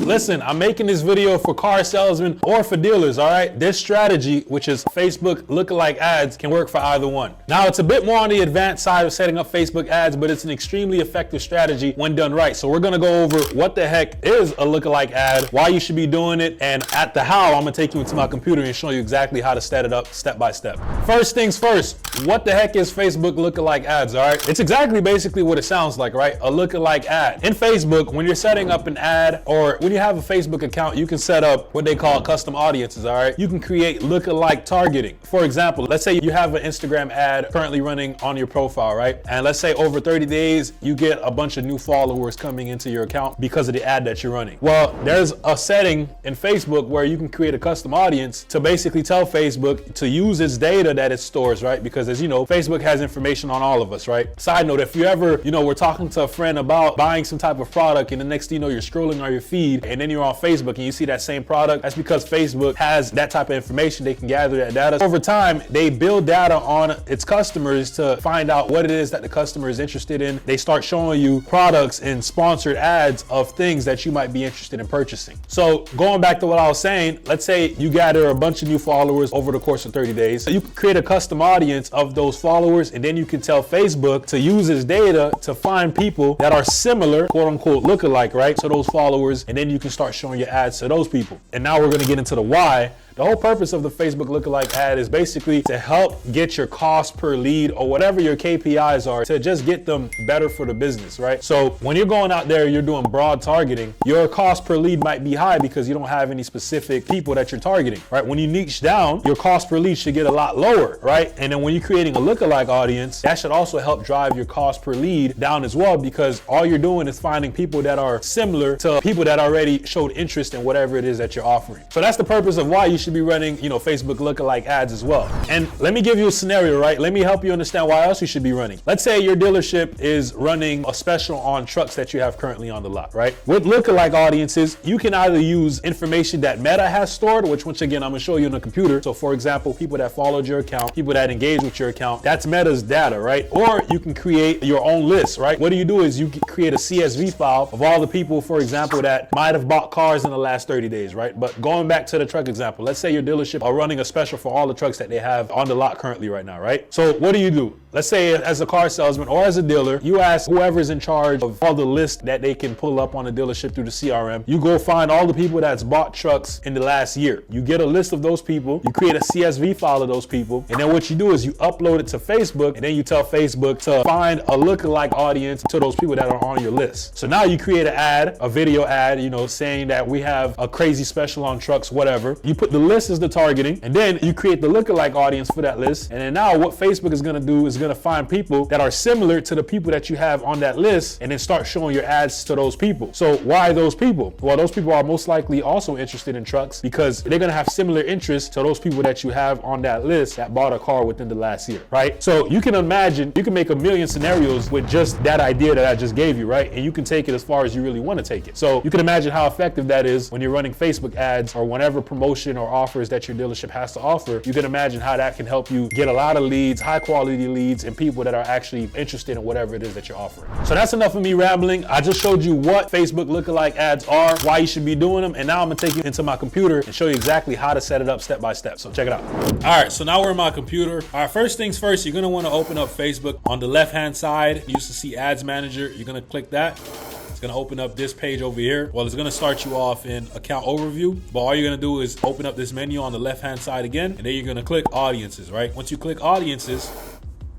Listen, I'm making this video for car salesmen or for dealers, all right? This strategy, which is Facebook lookalike ads, can work for either one. Now, it's a bit more on the advanced side of setting up Facebook ads, but it's an extremely effective strategy when done right. So we're gonna go over what the heck is a lookalike ad, why you should be doing it, and at the how, I'm gonna take you into my computer and show you exactly how to set it up step by step. First things first, what the heck is Facebook lookalike ads, all right? It's exactly basically what it sounds like, right? A lookalike ad. In Facebook, when you're setting up an ad or when you have a Facebook account, you can set up what they call custom audiences, all right? You can create lookalike targeting. For example, let's say you have an Instagram ad currently running on your profile, right? And let's say over 30 days, you get a bunch of new followers coming into your account because of the ad that you're running. Well, there's a setting in Facebook where you can create a custom audience to basically tell Facebook to use its data that it stores, right? Because as you know, Facebook has information on all of us, right? Side note, if you ever, we're talking to a friend about buying some type of product and the next thing you know, you're scrolling on your feed and then you're on Facebook and you see that same product, that's because Facebook has that type of information. They can gather that data. Over time, they build data on its customers to find out what it is that the customer is interested in. They start showing you products and sponsored ads of things that you might be interested in purchasing. So going back to what I was saying, let's say you gather a bunch of new followers over the course of 30 days. So you can create a custom audience of those followers, and then you can tell Facebook to use its data to find people that are similar, quote unquote, lookalike, right? So those followers, and then you can start showing your ads to those people. And now we're gonna get into the why. The whole purpose of the Facebook lookalike ad is basically to help get your cost per lead or whatever your KPIs are to just get them better for the business, right? So when you're going out there, you're doing broad targeting, your cost per lead might be high because you don't have any specific people that you're targeting, right? When you niche down, your cost per lead should get a lot lower, right? And then when you're creating a lookalike audience, that should also help drive your cost per lead down as well, because all you're doing is finding people that are similar to people that already showed interest in whatever it is that you're offering. So that's the purpose of why you should be running, Facebook lookalike ads as well. And let me give you a scenario, right? Let me help you understand why else you should be running. Let's say your dealership is running a special on trucks that you have currently on the lot, right? With lookalike audiences, you can either use information that Meta has stored, which once again, I'm gonna show you on the computer. So for example, people that followed your account, people that engage with your account, that's Meta's data, right? Or you can create your own list, right? What do is you create a CSV file of all the people, for example, that might have bought cars in the last 30 days, right? But going back to the truck example, let's say your dealership are running a special for all the trucks that they have on the lot currently right now, right? So what do? Let's say as a car salesman or as a dealer, you ask whoever's in charge of all the lists that they can pull up on the dealership through the CRM. You go find all the people that's bought trucks in the last year. You get a list of those people, you create a CSV file of those people, and then what you do is you upload it to Facebook, and then you tell Facebook to find a lookalike audience to those people that are on your list. So now you create an ad, a video ad, saying that we have a crazy special on trucks, whatever. You put the list as the targeting, and then you create the lookalike audience for that list. And then now what Facebook is gonna do is gonna find people that are similar to the people that you have on that list, and then start showing your ads to those people. So why those people? Well, those people are most likely also interested in trucks because they're gonna have similar interests to those people that you have on that list that bought a car within the last year, right? So you can imagine, you can make a million scenarios with just that idea that I just gave you, right? And you can take it as far as you really wanna take it. So you can imagine how effective that is when you're running Facebook ads or whatever promotion or offers that your dealership has to offer. You can imagine how that can help you get a lot of leads, high quality leads, and people that are actually interested in whatever it is that you're offering. So that's enough of me rambling. I just showed you what Facebook lookalike ads are, why you should be doing them, and now I'm gonna take you into my computer and show you exactly how to set it up step by step. So check it out. All right, so now we're in my computer. All right, first things first, you're gonna wanna open up Facebook. On the left-hand side, you used to see Ads Manager. You're gonna click that. It's gonna open up this page over here. Well, it's gonna start you off in account overview, but all you're gonna do is open up this menu on the left-hand side again, and then you're gonna click audiences, right? Once you click audiences,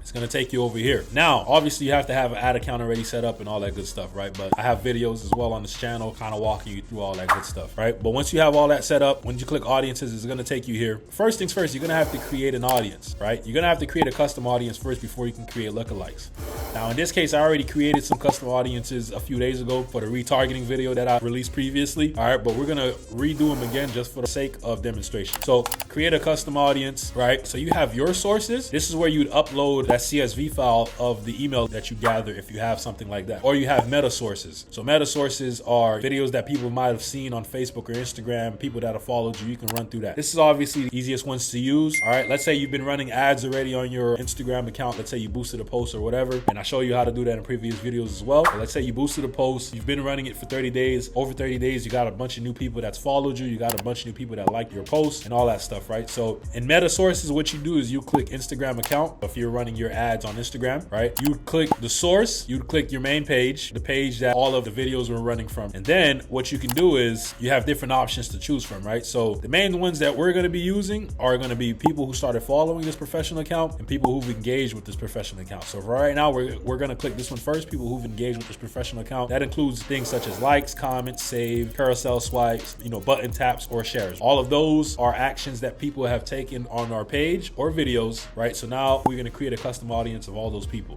it's gonna take you over here. Now, obviously you have to have an ad account already set up and all that good stuff, right? But I have videos as well on this channel kind of walking you through all that good stuff, right? But once you have all that set up, when you click audiences, it's gonna take you here. First things first, you're gonna have to create an audience, right? You're gonna have to create a custom audience first before you can create lookalikes. Now, in this case, I already created some custom audiences a few days ago for the retargeting video that I released previously, all right? But we're gonna redo them again just for the sake of demonstration. So create a custom audience, right? So you have your sources. This is where you'd upload that CSV file of the email that you gather if you have something like that. Or you have meta sources. So meta sources are videos that people might have seen on Facebook or Instagram, people that have followed you. You can run through that. This is obviously the easiest ones to use, all right? Let's say you've been running ads already on your Instagram account. Let's say you boosted a post or whatever, and And I show you how to do that in previous videos as well. But let's say you boosted a post, you've been running it for 30 days, over 30 days, you got a bunch of new people that's followed you, you got a bunch of new people that like your post and all that stuff, right? So in meta sources, what you do is you click Instagram account. If you're running your ads on Instagram, right? You click the source, you click your main page, the page that all of the videos were running from. And then what you can do is you have different options to choose from, right? So the main ones that we're gonna be using are gonna be people who started following this professional account and people who've engaged with this professional account. So for right now, we're gonna click this one first, people who've engaged with this professional account. That includes things such as likes, comments, save, carousel swipes, button taps or shares. All of those are actions that people have taken on our page or videos, right? So now we're gonna create a custom audience of all those people.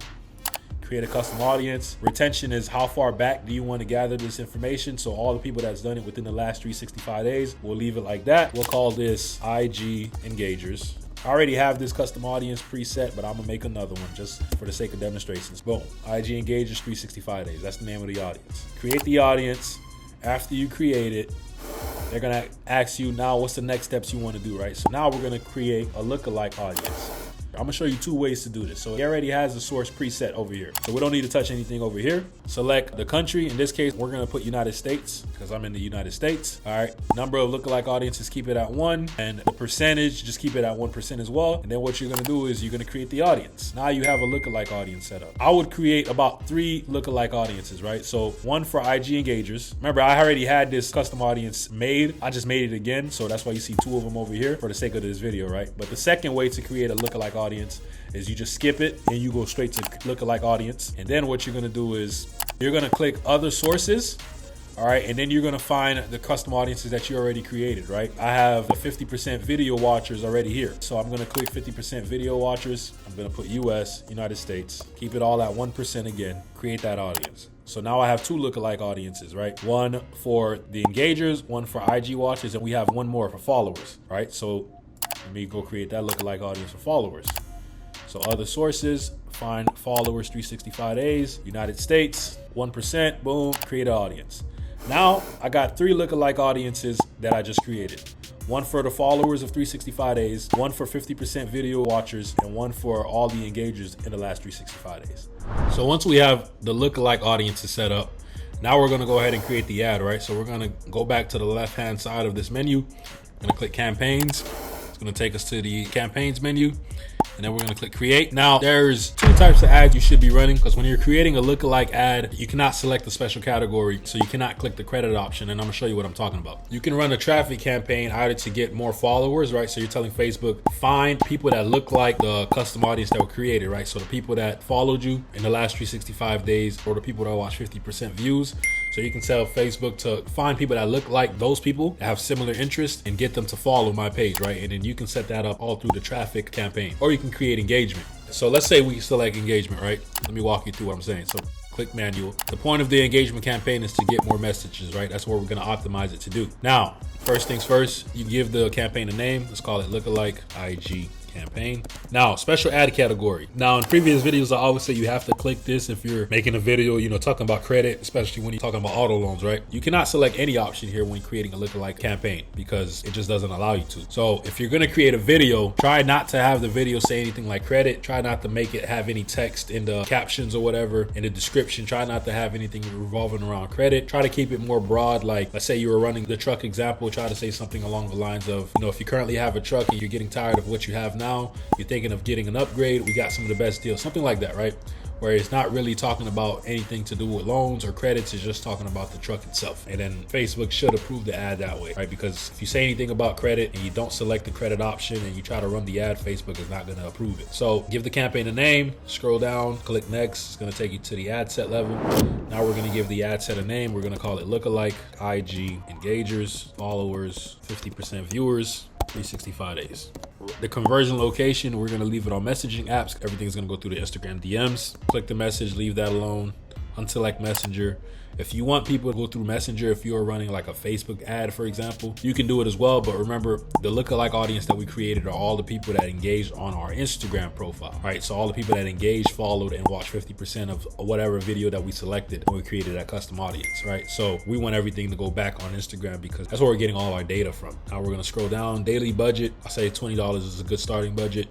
Create a custom audience. Retention is how far back do you want to gather this information. So all the people that's done it within the last 365 days, we'll leave it like that. We'll call this IG engagers. I already have this custom audience preset, but I'm gonna make another one just for the sake of demonstrations. Boom, IG engagers 365 days. That's the name of the audience. Create the audience. After you create it, they're gonna ask you now what's the next steps you want to do, right? So now we're gonna create a lookalike audience. I'm gonna show you 2 ways to do this. So it already has the source preset over here. So we don't need to touch anything over here. Select the country. In this case, we're gonna put United States because I'm in the United States. All right, number of lookalike audiences, keep it at 1. And the percentage, just keep it at 1% as well. And then what you're gonna do is you're gonna create the audience. Now you have a lookalike audience set up. I would create about 3 lookalike audiences, right? So 1 for IG engagers. Remember, I already had this custom audience made. I just made it again. So that's why you see 2 of them over here for the sake of this video, right? But the second way to create a lookalike audience is you just skip it and you go straight to lookalike audience. And then what you're gonna do is you're gonna click other sources, all right? And then you're gonna find the custom audiences that you already created, right? I have the 50% video watchers already here. So I'm gonna click 50% video watchers. I'm gonna put US, United States, keep it all at 1% again, create that audience. So now I have 2 lookalike audiences, right? 1 for the engagers, 1 for IG watchers, and we have 1 more for followers, right? So let me go create that lookalike audience for followers. So other sources, find followers 365 days, United States, 1%, boom, create an audience. Now I got 3 lookalike audiences that I just created. 1 for the followers of 365 days, 1 for 50% video watchers, and 1 for all the engagers in the last 365 days. So once we have the lookalike audiences set up, now we're gonna go ahead and create the ad, right? So we're gonna go back to the left-hand side of this menu. I'm gonna click campaigns. It's gonna take us to the campaigns menu. And then we're gonna click create. Now there's 2 types of ads you should be running, because when you're creating a lookalike ad, you cannot select a special category, so you cannot click the credit option, and I'm gonna show you what I'm talking about. You can run a traffic campaign either to get more followers, right? So you're telling Facebook, find people that look like the custom audience that were created, right? So the people that followed you in the last 365 days, or the people that watch 50% views. So you can tell Facebook to find people that look like those people that have similar interests and get them to follow my page, right? And then you can set that up all through the traffic campaign, or you can create engagement. So let's say we select engagement, right? Let me walk you through what I'm saying. So click manual. The point of the engagement campaign is to get more messages, right? That's what we're gonna optimize it to do. Now, first things first, you give the campaign a name. Let's call it Lookalike IG campaign. Now, special ad category. Now, in previous videos, I always say you have to click this if you're making a video, talking about credit, especially when you're talking about auto loans, right? You cannot select any option here when creating a lookalike campaign because it just doesn't allow you to. So if you're gonna create a video, try not to have the video say anything like credit. Try not to make it have any text in the captions or whatever, in the description. Try not to have anything revolving around credit. Try to keep it more broad. Like, let's say you were running the truck example, try to say something along the lines of, if you currently have a truck and you're getting tired of what you have now, you're thinking of getting an upgrade, we got some of the best deals, something like that, right? Where it's not really talking about anything to do with loans or credits, it's just talking about the truck itself. And then Facebook should approve the ad that way, right? Because if you say anything about credit and you don't select the credit option and you try to run the ad, Facebook is not gonna approve it. So give the campaign a name, scroll down, click next. It's gonna take you to the ad set level. Now we're gonna give the ad set a name. We're gonna call it Lookalike IG engagers, followers, 50% viewers, 365 days. The conversion location, we're gonna leave it on messaging apps. Everything's gonna go through the Instagram DMs. Click the message, leave that alone. Unselect Messenger. If you want people to go through Messenger, if you're running like a Facebook ad, for example, you can do it as well. But remember, the lookalike audience that we created are all the people that engaged on our Instagram profile, right? So all the people that engaged, followed, and watched 50% of whatever video that we selected when we created that custom audience, right? So we want everything to go back on Instagram because that's where we're getting all our data from. Now we're gonna scroll down. Daily budget, I say $20 is a good starting budget.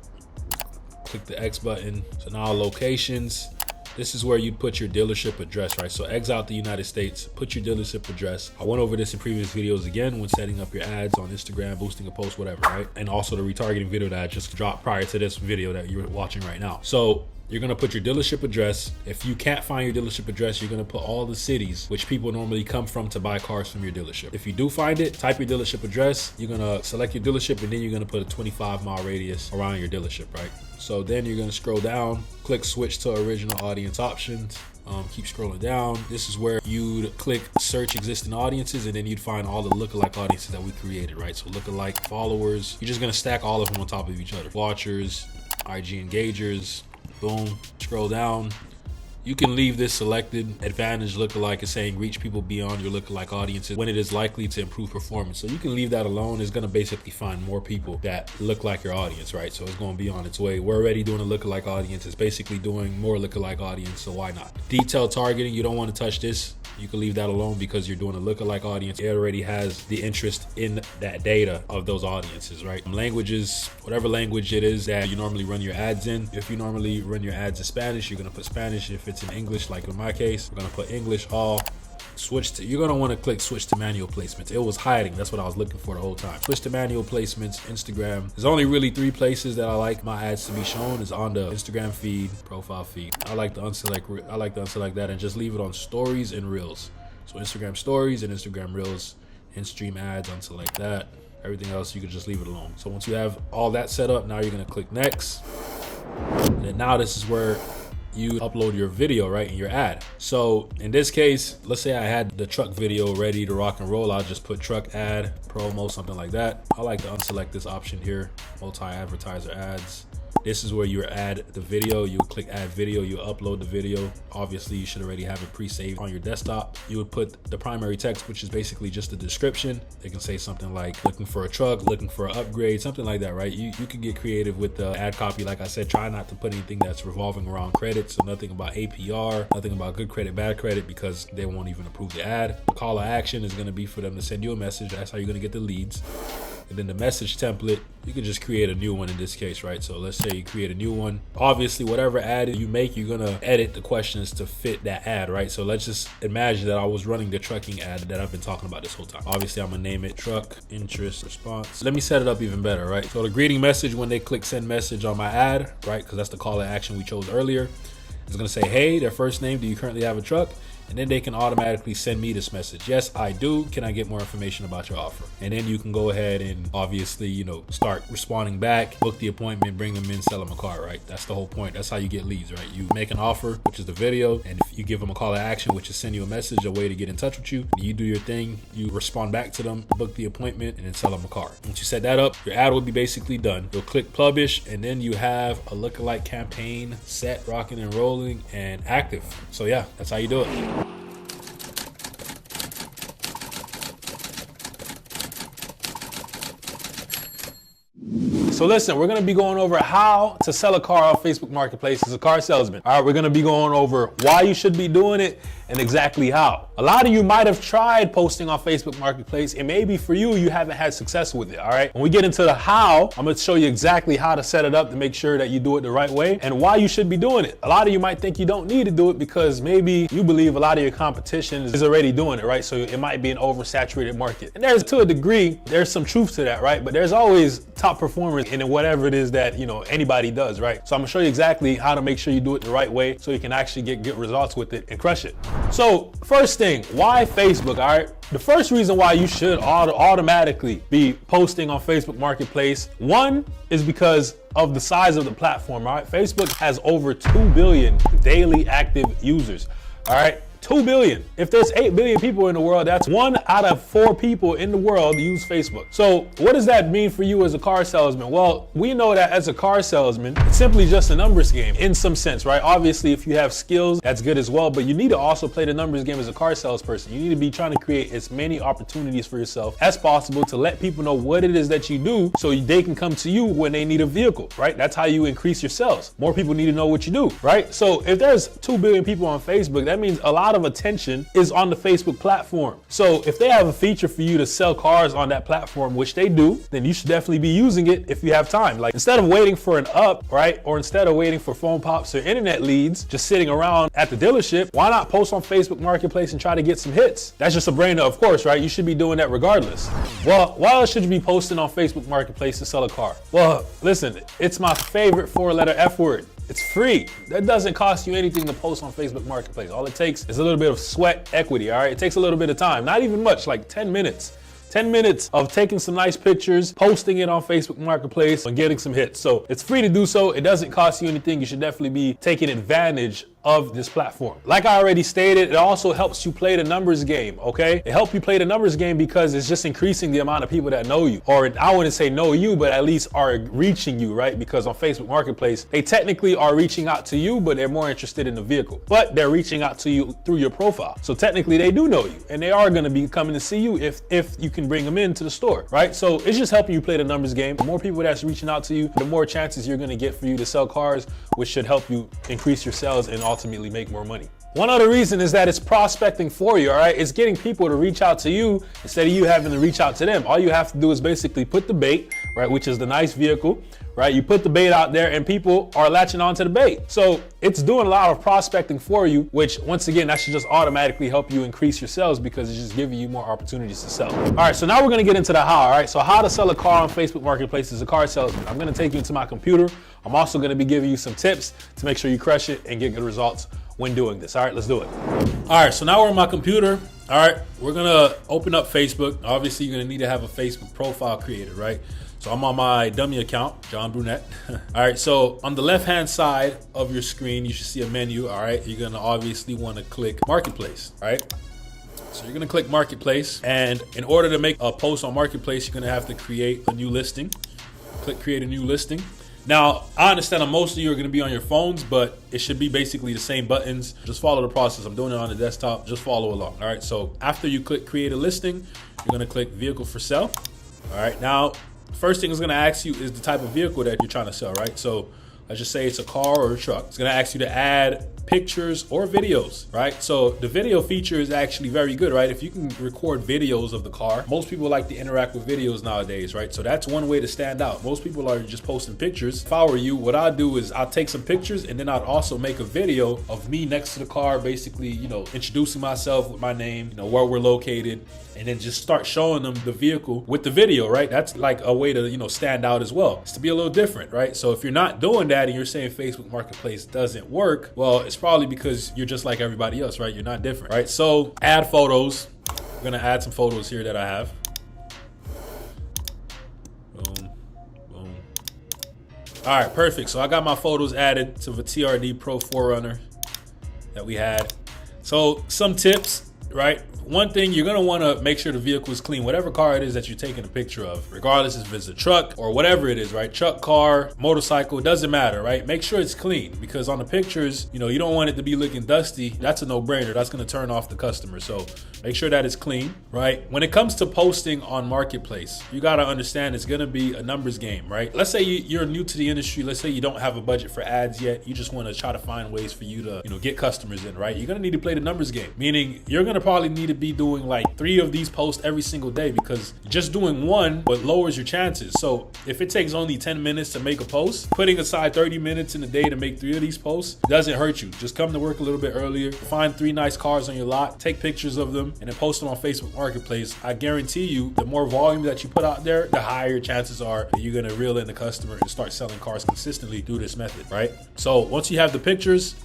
Click the X button. So now locations, This is where you'd put your dealership address, right? So exit out the United States, put your dealership address. I went over this in previous videos again when setting up your ads on Instagram, boosting a post, whatever, right? And also the retargeting video that I just dropped prior to this video that you're watching right now. So you're gonna put your dealership address. If you can't find your dealership address, you're gonna put all the cities which people normally come from to buy cars from your dealership. If you do find it, type your dealership address. You're gonna select your dealership, and then you're gonna put a 25-mile radius around your dealership, right? So then you're gonna scroll down, click switch to original audience options. Keep scrolling down. This is where you'd click search existing audiences, and then you'd find all the lookalike audiences that we created, right? So lookalike followers, you're just gonna stack all of them on top of each other. Watchers, IG engagers, boom, scroll down. You can leave this selected. Advantage lookalike is saying reach people beyond your lookalike audiences when it is likely to improve performance. So you can leave that alone. It's gonna basically find more people that look like your audience, right? So it's gonna be on its way. We're already doing a lookalike audience. It's basically doing more lookalike audience, so why not? Detailed targeting, you don't wanna touch this. You can leave that alone because you're doing a lookalike audience. It already has the interest in that data of those audiences, right? Languages, whatever language it is that you normally run your ads in. If you normally run your ads in Spanish, you're gonna put Spanish. If it's in English, like in my case, we're gonna put English all. You're gonna wanna click switch to manual placements. It was hiding, that's what I was looking for the whole time. Switch to manual placements, Instagram. There's only really 3 places that I like my ads to be shown. Is on the Instagram feed, profile feed. I like to unselect that and just leave it on stories and reels. So Instagram stories and Instagram reels, in-stream ads, unselect that. Everything else, you can just leave it alone. So once you have all that set up, now you're gonna click next. And then now this is where you upload your video, right, in your ad. So in this case, let's say I had the truck video ready to rock and roll. I'll just put truck ad, promo, something like that. I like to unselect this option here, multi-advertiser ads. This is where you add the video. You click add video, you upload the video. Obviously you should already have it pre-saved on your desktop. You would put the primary text, which is basically just a description. It can say something like looking for a truck, looking for an upgrade, something like that, right? You can get creative with the ad copy. Like I said, try not to put anything that's revolving around credit. So nothing about APR, nothing about good credit, bad credit, because they won't even approve the ad. The call to action is gonna be for them to send you a message. That's how you're gonna get the leads. And then the message template, you can just create a new one in this case, right? So let's say you create a new one. Obviously, whatever ad you make, you're gonna edit the questions to fit that ad, right? So let's just imagine that I was running the trucking ad that I've been talking about this whole time. Obviously, I'm gonna name it truck interest response. Let me set it up even better, right? So the greeting message when they click send message on my ad, right? Because that's the call to action we chose earlier. It's gonna say, hey, their first name, do you currently have a truck? And then they can automatically send me this message. Yes, I do. Can I get more information about your offer? And then you can go ahead and obviously, start responding back, book the appointment, bring them in, sell them a car, right? That's the whole point. That's how you get leads, right? You make an offer, which is the video. And if you give them a call to action, which is send you a message, a way to get in touch with you, you do your thing, you respond back to them, book the appointment, and then sell them a car. Once you set that up, your ad will be basically done. You'll click publish, and then you have a lookalike campaign set, rocking and rolling, and active. So yeah, that's how you do it. So listen, we're gonna be going over how to sell a car off Facebook Marketplace as a car salesman. All right, we're gonna be going over why you should be doing it and exactly how. A lot of you might have tried posting on Facebook Marketplace, and maybe for you, you haven't had success with it, all right? When we get into the how, I'm gonna show you exactly how to set it up to make sure that you do it the right way and why you should be doing it. A lot of you might think you don't need to do it because maybe you believe a lot of your competition is already doing it, right? So it might be an oversaturated market. And there's, to a degree, there's some truth to that, right? But there's always top performers in whatever it is that anybody does, right? So I'm gonna show you exactly how to make sure you do it the right way so you can actually get good results with it and crush it. So first thing, why Facebook, all right? The first reason why you should automatically be posting on Facebook Marketplace, one is because of the size of the platform, all right? Facebook has over 2 billion daily active users, all right? 2 billion. If there's 8 billion people in the world, that's 1 out of 4 people in the world use Facebook. So what does that mean for you as a car salesman? Well, we know that as a car salesman, it's simply just a numbers game in some sense, right? Obviously, if you have skills, that's good as well, but you need to also play the numbers game as a car salesperson. You need to be trying to create as many opportunities for yourself as possible to let people know what it is that you do so they can come to you when they need a vehicle, right? That's how you increase your sales. More people need to know what you do, right? So if there's 2 billion people on Facebook, that means a lot lot of attention is on the Facebook platform. So if they have a feature for you to sell cars on that platform, which they do, then you should definitely be using it if you have time. Like instead of waiting for an up, right? Or instead of waiting for phone pops or internet leads, just sitting around at the dealership, why not post on Facebook Marketplace and try to get some hits? That's just a brainer, of course, right? You should be doing that regardless. Well, why else should you be posting on Facebook Marketplace to sell a car? Well, listen, it's my favorite four-letter F word. It's free. That doesn't cost you anything to post on Facebook Marketplace. All it takes is a little bit of sweat equity, all right? It takes a little bit of time, not even much, like 10 minutes. 10 minutes of taking some nice pictures, posting it on Facebook Marketplace, and getting some hits. So it's free to do so. It doesn't cost you anything. You should definitely be taking advantage of this platform. Like I already stated, it also helps you play the numbers game, okay? It helps you play the numbers game because it's just increasing the amount of people that know you, or I wouldn't say know you, but at least are reaching you, right? Because on Facebook Marketplace, they technically are reaching out to you, but they're more interested in the vehicle, but they're reaching out to you through your profile. So technically they do know you, and they are gonna be coming to see you if you can bring them into the store, right? So it's just helping you play the numbers game. The more people that's reaching out to you, the more chances you're gonna get for you to sell cars, which should help you increase your sales and ultimately make more money. One other reason is that it's prospecting for you, all right? It's getting people to reach out to you instead of you having to reach out to them. All you have to do is basically put the bait, right, which is the nice vehicle, right? You put the bait out there and people are latching onto the bait. So it's doing a lot of prospecting for you, which once again, that should just automatically help you increase your sales because it's just giving you more opportunities to sell. All right, so now we're gonna get into the how, all right? So how to sell a car on Facebook Marketplace as a car salesman. I'm gonna take you into my computer. I'm also gonna be giving you some tips to make sure you crush it and get good results when doing this. All right, let's do it. All right, so now we're on my computer. All right, we're gonna open up Facebook. Obviously, you're gonna need to have a Facebook profile created, right? So I'm on my dummy account, John Brunette. All right, so on the left-hand side of your screen, you should see a menu, all right? You're gonna obviously wanna click Marketplace, all right? So you're gonna click Marketplace, and in order to make a post on Marketplace, you're gonna have to create a new listing. Click Create a New Listing. Now, I understand that most of you are gonna be on your phones, but it should be basically the same buttons. Just follow the process. I'm doing it on the desktop, just follow along, all right? So after you click Create a Listing, you're gonna click Vehicle for Sale. All right, now, first thing it's gonna ask you is the type of vehicle that you're trying to sell, right? So let's just say it's a car or a truck. It's gonna ask you to add pictures or videos, right? So the video feature is actually very good, right? If you can record videos of the car, most people like to interact with videos nowadays, right? So that's one way to stand out. Most people are just posting pictures. If I were you, what I'd do is I'll take some pictures and then I'd also make a video of me next to the car, basically, you know, introducing myself with my name, you know, where we're located, and then just start showing them the vehicle with the video, right? That's like a way to, you know, stand out as well. It's to be a little different, right? So if you're not doing that and you're saying Facebook Marketplace doesn't work, well, it's probably because you're just like everybody else, right? You're not different, right? So add photos. I'm gonna add some photos here that I have. Boom, boom. All right, perfect. So I got my photos added to the TRD Pro 4Runner that we had. So some tips, right? One thing, you're gonna wanna make sure the vehicle is clean. Whatever car it is that you're taking a picture of, regardless if it's a truck or whatever it is, right? Truck, car, motorcycle, it doesn't matter, right? Make sure it's clean, because on the pictures, you know, you don't want it to be looking dusty. That's a no-brainer. That's gonna turn off the customer. So make sure that it's clean, right? When it comes to posting on Marketplace, you gotta understand it's gonna be a numbers game, right? Let's say you're new to the industry. Let's say you don't have a budget for ads yet. You just wanna try to find ways for you to, you know, get customers in, right? You're gonna need to play the numbers game, meaning you're gonna probably need to be doing like 3 of these posts every single day, because just doing one but lowers your chances. So if it takes only 10 minutes to make a post, putting aside 30 minutes in a day to make 3 of these posts doesn't hurt you. Just come to work a little bit earlier, find 3 nice cars on your lot, take pictures of them, and then post them on Facebook Marketplace. I guarantee you, the more volume that you put out there, the higher your chances are that you're gonna reel in the customer and start selling cars consistently through this method, right? So once you have the pictures,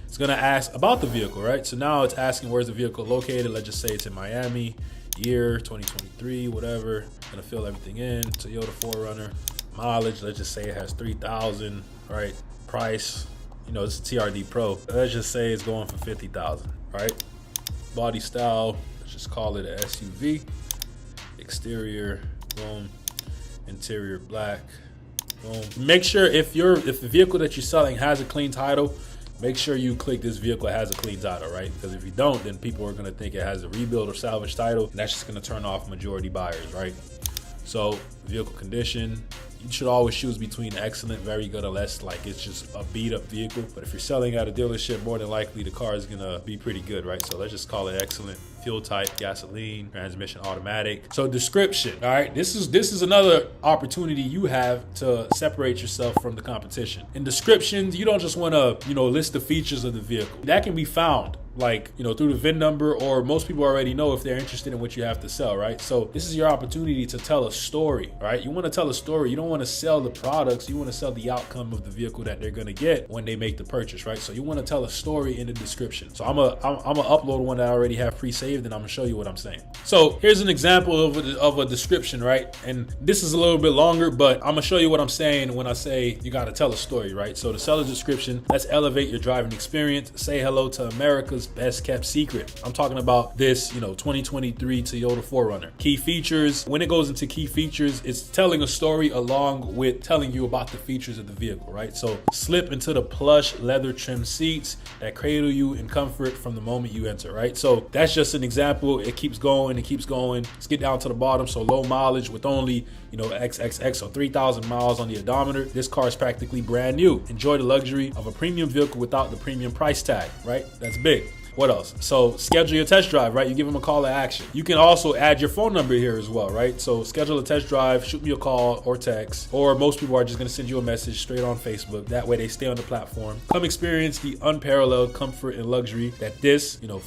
it's gonna ask about the vehicle, right? So now it's asking where's the vehicle located. Let's just say it's in Miami, year 2023, whatever. Gonna fill everything in. Toyota 4Runner. Mileage, let's just say it has 3,000, right? Price, you know, it's a TRD Pro. Let's just say it's going for 50,000, right? Body style, let's just call it an SUV. Exterior, boom. Interior black, boom. Make sure if the vehicle that you're selling has a clean title, make sure you click this vehicle has a clean title, right? Because if you don't, then people are gonna think it has a rebuild or salvage title, and that's just gonna turn off majority buyers, right? So vehicle condition, you should always choose between excellent, very good, or less like it's just a beat up vehicle. But if you're selling at a dealership, more than likely the car is gonna be pretty good, right? So let's just call it excellent. Fuel type, gasoline, transmission automatic. So description, all right? This is another opportunity you have to separate yourself from the competition. In descriptions, you don't just wanna, list the features of the vehicle. That can be found like, through the VIN number, or most people already know if they're interested in what you have to sell, right? So this is your opportunity to tell a story, right? You want to tell a story. You don't want to sell the products. You want to sell the outcome of the vehicle that they're going to get when they make the purchase, right? So you want to tell a story in the description. So I'm gonna upload one that I already have pre-saved, and I'm gonna show you what I'm saying. So here's an example of a description, right? And this is a little bit longer, but I'm gonna show you what I'm saying when I say you got to tell a story, right? So to sell a description, let's elevate your driving experience. Say hello to America's best kept secret. I'm talking about this, 2023 Toyota 4Runner. Key features. When it goes into key features, it's telling a story along with telling you about the features of the vehicle, right? So slip into the plush leather trim seats that cradle you in comfort from the moment you enter, right? So that's just an example. It keeps going. Let's get down to the bottom. So low mileage with only, XXX, so 3,000 miles on the odometer. This car is practically brand new. Enjoy the luxury of a premium vehicle without the premium price tag, right? That's big. What else? So schedule your test drive, right? You give them a call to action. You can also add your phone number here as well, right? So schedule a test drive, shoot me a call or text, or most people are just gonna send you a message straight on Facebook. That way they stay on the platform. Come experience the unparalleled comfort and luxury that this, Toyota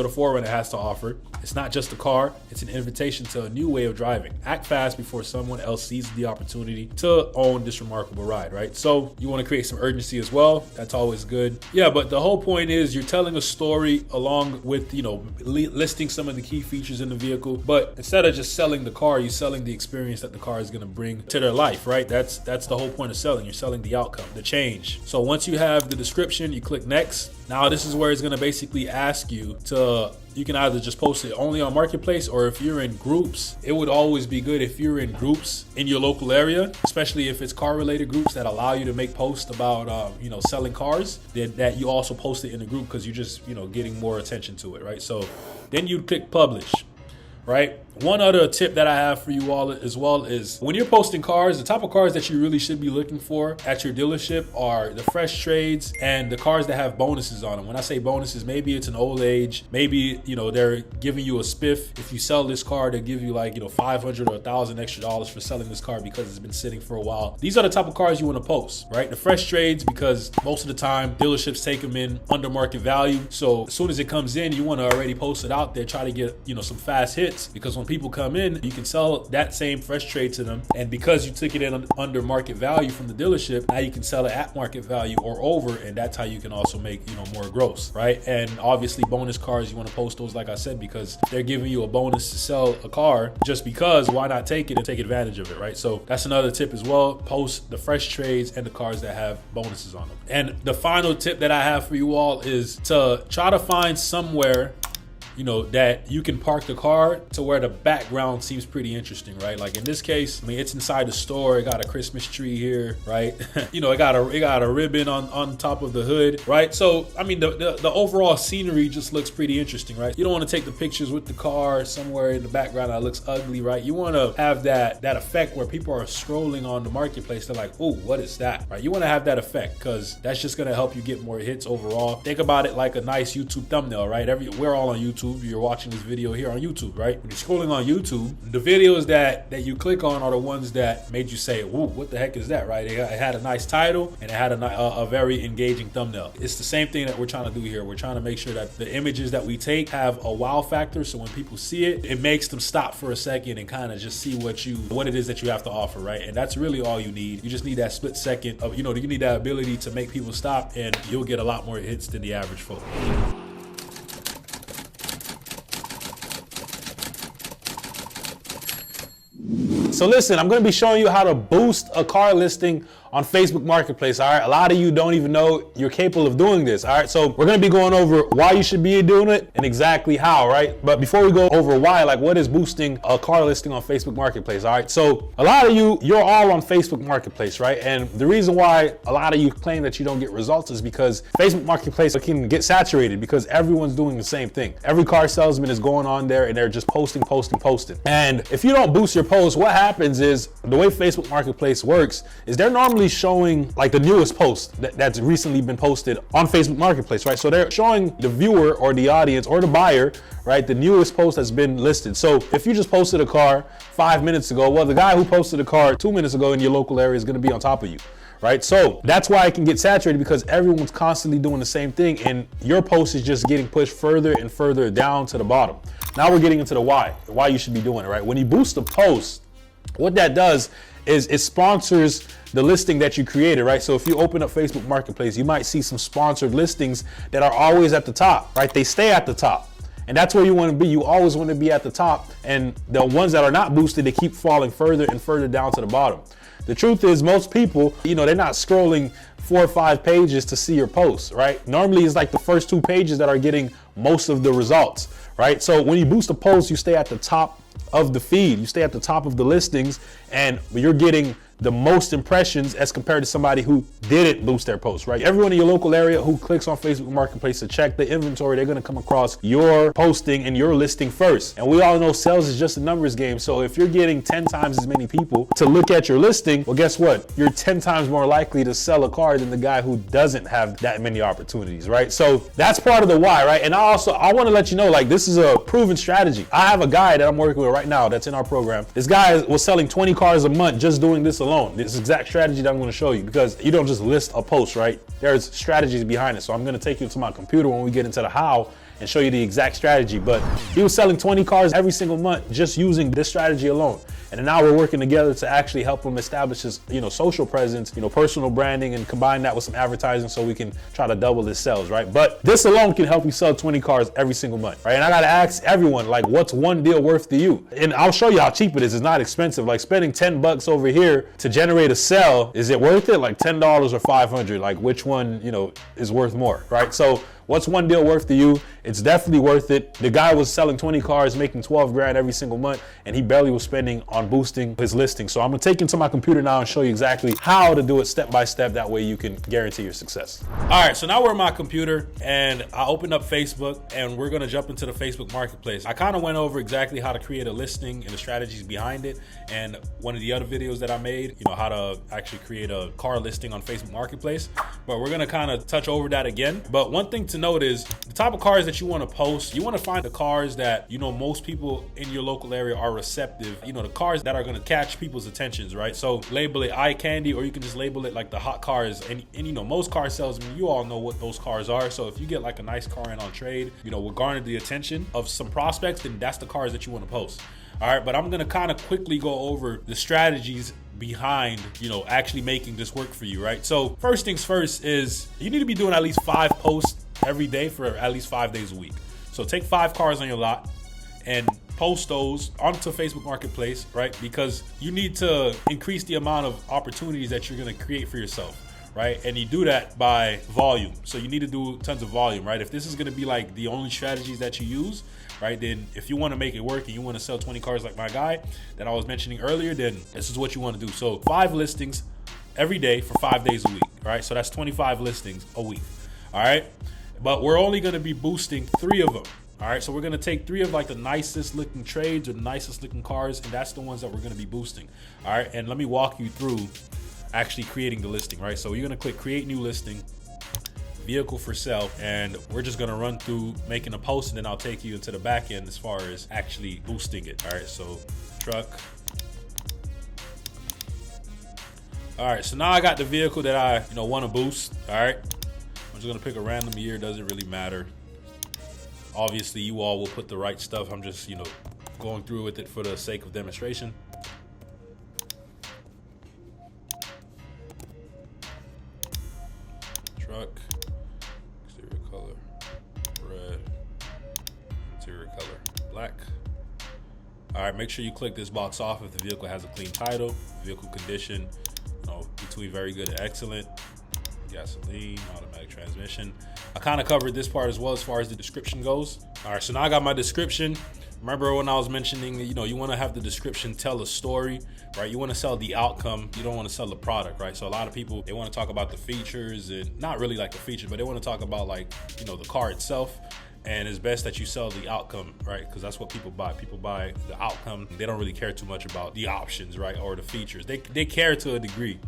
4Runner has to offer. It's not just a car, it's an invitation to a new way of driving. Act fast before someone else seizes the opportunity to own this remarkable ride, right? So you wanna create some urgency as well. That's always good. Yeah, but the whole point is you're telling a story along with, listing some of the key features in the vehicle. But instead of just selling the car, you're selling the experience that the car is gonna bring to their life, right? That's the whole point of selling. You're selling the outcome, the change. So once you have the description, you click next. Now this is where it's gonna basically ask you to, you can either just post it only on Marketplace, or if you're in groups, it would always be good if you're in groups in your local area, especially if it's car related groups that allow you to make posts about, selling cars, that you also post it in the group, because you're just, getting more attention to it, right? So then you click publish. Right? One other tip that I have for you all as well is when you're posting cars, the type of cars that you really should be looking for at your dealership are the fresh trades and the cars that have bonuses on them. When I say bonuses, maybe it's an old age, maybe, they're giving you a spiff. If you sell this car, they give you like, $500 or $1,000 extra dollars for selling this car because it's been sitting for a while. These are the type of cars you want to post, right? The fresh trades, because most of the time dealerships take them in under market value. So as soon as it comes in, you want to already post it out there, try to get, some fast hits. Because when people come in, you can sell that same fresh trade to them, and because you took it in under market value from the dealership, now you can sell it at market value or over, and that's how you can also make more gross, right? And obviously bonus cars, you want to post those, like I said, because they're giving you a bonus to sell a car. Just because, why not take it and take advantage of it, right? So that's another tip as well. Post the fresh trades and the cars that have bonuses on them. And the final tip that I have for you all is to try to find somewhere that you can park the car to where the background seems pretty interesting, right? Like in this case, it's inside the store. It got a Christmas tree here, right? It got a ribbon on top of the hood, right? So, the overall scenery just looks pretty interesting, right? You don't want to take the pictures with the car somewhere in the background that looks ugly, right? You want to have that effect where people are scrolling on the marketplace. They're like, oh, what is that, right? You want to have that effect because that's just going to help you get more hits overall. Think about it like a nice YouTube thumbnail, right? We're all on YouTube. You're watching this video here on YouTube, right? When you're scrolling on YouTube, the videos that you click on are the ones that made you say, "Whoa, what the heck is that?" Right? It had a nice title and it had a very engaging thumbnail. It's the same thing that we're trying to do here. We're trying to make sure that the images that we take have a wow factor, so when people see it, it makes them stop for a second and kind of just see what it is that you have to offer, right? And that's really all you need. You just need that split second of, you need that ability to make people stop, and you'll get a lot more hits than the average folk. So listen, I'm going to be showing you how to boost a car listing on Facebook Marketplace, all right? A lot of you don't even know you're capable of doing this, all right? So we're gonna be going over why you should be doing it and exactly how, right? But before we go over why, like what is boosting a car listing on Facebook Marketplace, all right? So a lot of you're all on Facebook Marketplace, right? And the reason why a lot of you claim that you don't get results is because Facebook Marketplace can get saturated because everyone's doing the same thing. Every car salesman is going on there and they're just posting. And if you don't boost your posts, what happens is the way Facebook Marketplace works is they're normally showing like the newest post that's recently been posted on Facebook Marketplace, right? So they're showing the viewer or the audience or the buyer, right, the newest post that's been listed. So if you just posted a car 5 minutes ago, well, the guy who posted a car 2 minutes ago in your local area is going to be on top of you, right? So that's why it can get saturated, because everyone's constantly doing the same thing and your post is just getting pushed further and further down to the bottom. Now we're getting into the why you should be doing it, right? When you boost a post, what that does is it sponsors the listing that you created, right? So if you open up Facebook Marketplace, you might see some sponsored listings that are always at the top, right? They stay at the top. And that's where you want to be. You always want to be at the top. And the ones that are not boosted, they keep falling further and further down to the bottom. The truth is most people, they're not scrolling 4 or 5 pages to see your posts, right? Normally it's like the first 2 pages that are getting most of the results, right? So when you boost a post, you stay at the top of the feed, you stay at the top of the listings, and you're getting the most impressions as compared to somebody who didn't boost their post, right? Everyone in your local area who clicks on Facebook Marketplace to check the inventory, they're gonna come across your posting and your listing first. And we all know sales is just a numbers game. So if you're getting 10 times as many people to look at your listing, well, guess what? You're 10 times more likely to sell a car than the guy who doesn't have that many opportunities, right? So that's part of the why, right? And I wanna let you know, like, this is a proven strategy. I have a guy that I'm working with right now that's in our program. This guy was selling 20 cars a month just doing this alone. This exact strategy that I'm going to show you, because you don't just list a post, right? There's strategies behind it. So I'm going to take you to my computer when we get into the how and show you the exact strategy. But he was selling 20 cars every single month just using this strategy alone. And now we're working together to actually help him establish his, social presence, personal branding, and combine that with some advertising so we can try to double his sales, right? But this alone can help you sell 20 cars every single month, right? And I got to ask everyone, like, what's one deal worth to you? And I'll show you how cheap it is. It's not expensive. Like spending 10 bucks over here to generate a sale, is it worth it? Like $10 or 500? Like which one, is worth more, right? So what's one deal worth to you? It's definitely worth it. The guy was selling 20 cars, making 12 grand every single month, and he barely was spending on boosting his listing. So I'm gonna take you to my computer now and show you exactly how to do it step by step. That way you can guarantee your success. All right, so now we're in my computer and I opened up Facebook and we're gonna jump into the Facebook Marketplace. I kind of went over exactly how to create a listing and the strategies behind it. And one of the other videos that I made, how to actually create a car listing on Facebook Marketplace. But we're gonna kind of touch over that again. But one thing to note is the type of cars that you want to post, you want to find the cars that most people in your local area are receptive, the cars that are going to catch people's attentions, right? So label it eye candy, or you can just label it like the hot cars. And most car salesmen, you all know what those cars are. So if you get like a nice car in on trade, will garner the attention of some prospects, then that's the cars that you want to post. All right, but I'm going to kind of quickly go over the strategies behind, actually making this work for you, right? So first things first is you need to be doing at least 5 posts every day for at least 5 days a week. So take 5 cars on your lot and post those onto Facebook Marketplace, right? Because you need to increase the amount of opportunities that you're going to create for yourself, right? And you do that by volume. So you need to do tons of volume, right? If this is going to be like the only strategies that you use, right, then if you want to make it work and you want to sell 20 cars like my guy that I was mentioning earlier, then this is what you want to do. So 5 listings every day for 5 days a week, right? So that's 25 listings a week, all right? But we're only going to be boosting 3 of them. All right, so we're going to take 3 of like the nicest looking trades or the nicest looking cars, and that's the ones that we're going to be boosting. All right, and let me walk you through actually creating the listing, right? So you're going to click create new listing, vehicle for sale, and we're just going to run through making a post, and then I'll take you into the back end as far as actually boosting it. All right, so truck. All right, so now I got the vehicle that I want to boost. All right, I'm just going to pick a random year, doesn't really matter. Obviously, you all will put the right stuff. I'm just, going through with it for the sake of demonstration. Truck, exterior color, red, interior color, black. All right, make sure you click this box off if the vehicle has a clean title, vehicle condition. You between very good and excellent, gasoline, automatic transmission. I kind of covered this part as well as far as the description goes. All right, so now I got my description. Remember when I was mentioning, you want to have the description tell a story, right? You want to sell the outcome. You don't want to sell the product, right? So a lot of people, they want to talk about the features, and not really like the features, but they want to talk about like, the car itself. And it's best that you sell the outcome, right? Because that's what people buy. People buy the outcome. They don't really care too much about the options, right? Or the features. They care to a degree,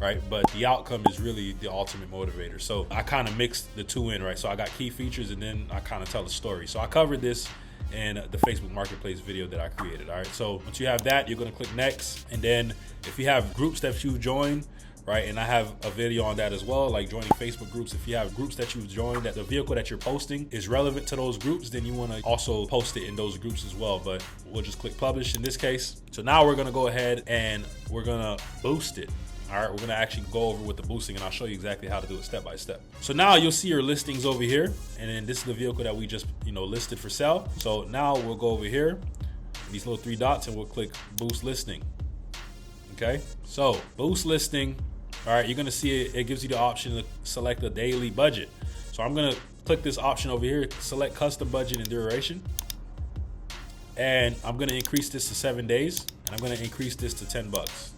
right? But the outcome is really the ultimate motivator. So I kind of mixed the two in, right? So I got key features and then I kind of tell a story. So I covered this in the Facebook Marketplace video that I created, all right? So once you have that, you're gonna click next. And then if you have groups that you join, right? And I have a video on that as well, like joining Facebook groups. If you have groups that you've joined, that the vehicle that you're posting is relevant to those groups, then you wanna also post it in those groups as well. But we'll just click publish in this case. So now we're gonna go ahead and we're gonna boost it. All right, we're gonna actually go over with the boosting and I'll show you exactly how to do it step by step. So now you'll see your listings over here. And then this is the vehicle that we just, listed for sale. So now we'll go over here, these little 3 dots, and we'll click boost listing. Okay, so boost listing. All right, you're gonna see it gives you the option to select a daily budget. So I'm gonna click this option over here, select custom budget and duration. And I'm gonna increase this to 7 days. And I'm gonna increase this to $10.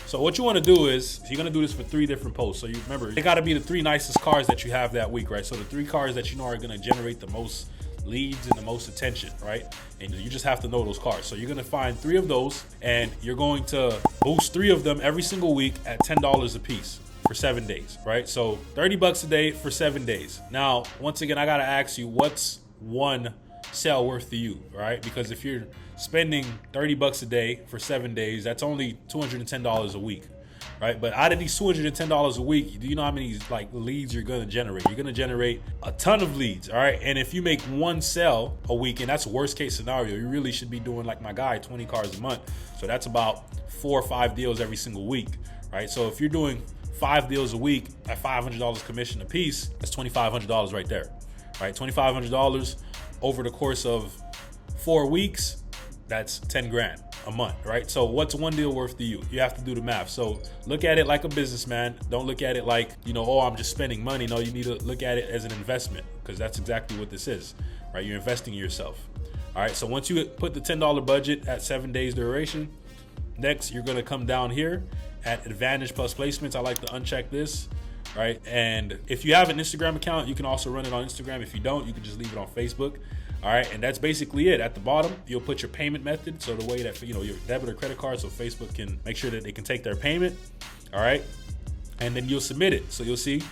So what you wanna do is, you're gonna do this for 3 different posts. So you remember, they gotta be the 3 nicest cars that you have that week, right? So the 3 cars that you know are gonna generate the most leads and the most attention, right? And you just have to know those cars. So you're gonna find 3 of those and you're going to boost 3 of them every single week at $10 a piece for 7 days, right? So $30 a day for 7 days. Now, once again, I gotta ask you, what's one sale worth to you, right? Because if you're spending $30 a day for 7 days, that's only $210 a week, right? But out of these $210 a week, do you know how many leads you're gonna generate? You're gonna generate a ton of leads, all right? And if you make 1 sale a week, and that's worst case scenario, you really should be doing like my guy, 20 cars a month. So that's about 4 or 5 deals every single week, right? So if you're doing 5 deals a week at $500 commission a piece, that's $2,500 right there, right? $2,500 over the course of 4 weeks, that's 10 grand a month, right? So what's 1 deal worth to you? You have to do the math. So look at it like a businessman. Don't look at it like, oh, I'm just spending money. No, you need to look at it as an investment, because that's exactly what this is, right? You're investing in yourself. All right, so once you put the $10 budget at 7 days duration, next you're gonna come down here at Advantage Plus Placements. I like to uncheck this, right? And if you have an Instagram account, you can also run it on Instagram. If you don't, you can just leave it on Facebook. All right, and that's basically it. At the bottom, you'll put your payment method, so the way that your debit or credit card, so Facebook can make sure that they can take their payment. All right, and then you'll submit it. So you'll see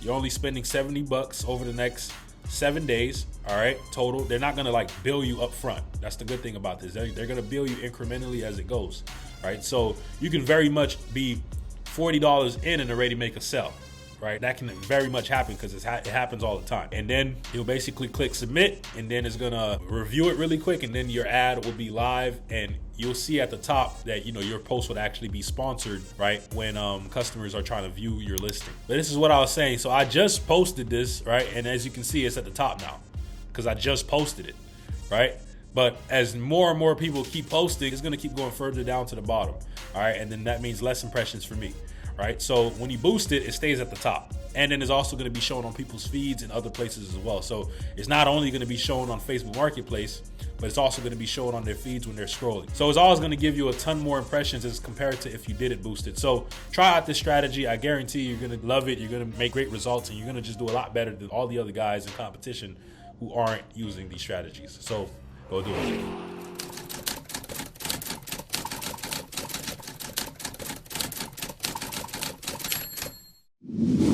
you're only spending $70 over the next 7 days. All right, total. They're not gonna bill you up front. That's the good thing about this. They're gonna bill you incrementally as it goes. All right, so you can very much be $40 in and already make a sell. Right, that can very much happen because it happens all the time. And then you'll basically click submit, and then it's gonna review it really quick, and then your ad will be live, and you'll see at the top that your post would actually be sponsored, right, when customers are trying to view your listing. But this is what I was saying. So I just posted this, right, and as you can see, it's at the top now because I just posted it, right? But as more and more people keep posting, it's gonna keep going further down to the bottom, all right? And then that means less impressions for me. Right, so when you boost it, it stays at the top, and then it's also going to be shown on people's feeds and other places as well. So it's not only going to be shown on Facebook Marketplace, but it's also going to be shown on their feeds when they're scrolling. So it's always going to give you a ton more impressions as compared to if you did it boosted. So try out this strategy. I guarantee you're going to love it. You're going to make great results, and you're going to just do a lot better than all the other guys in competition who aren't using these strategies. So go do it.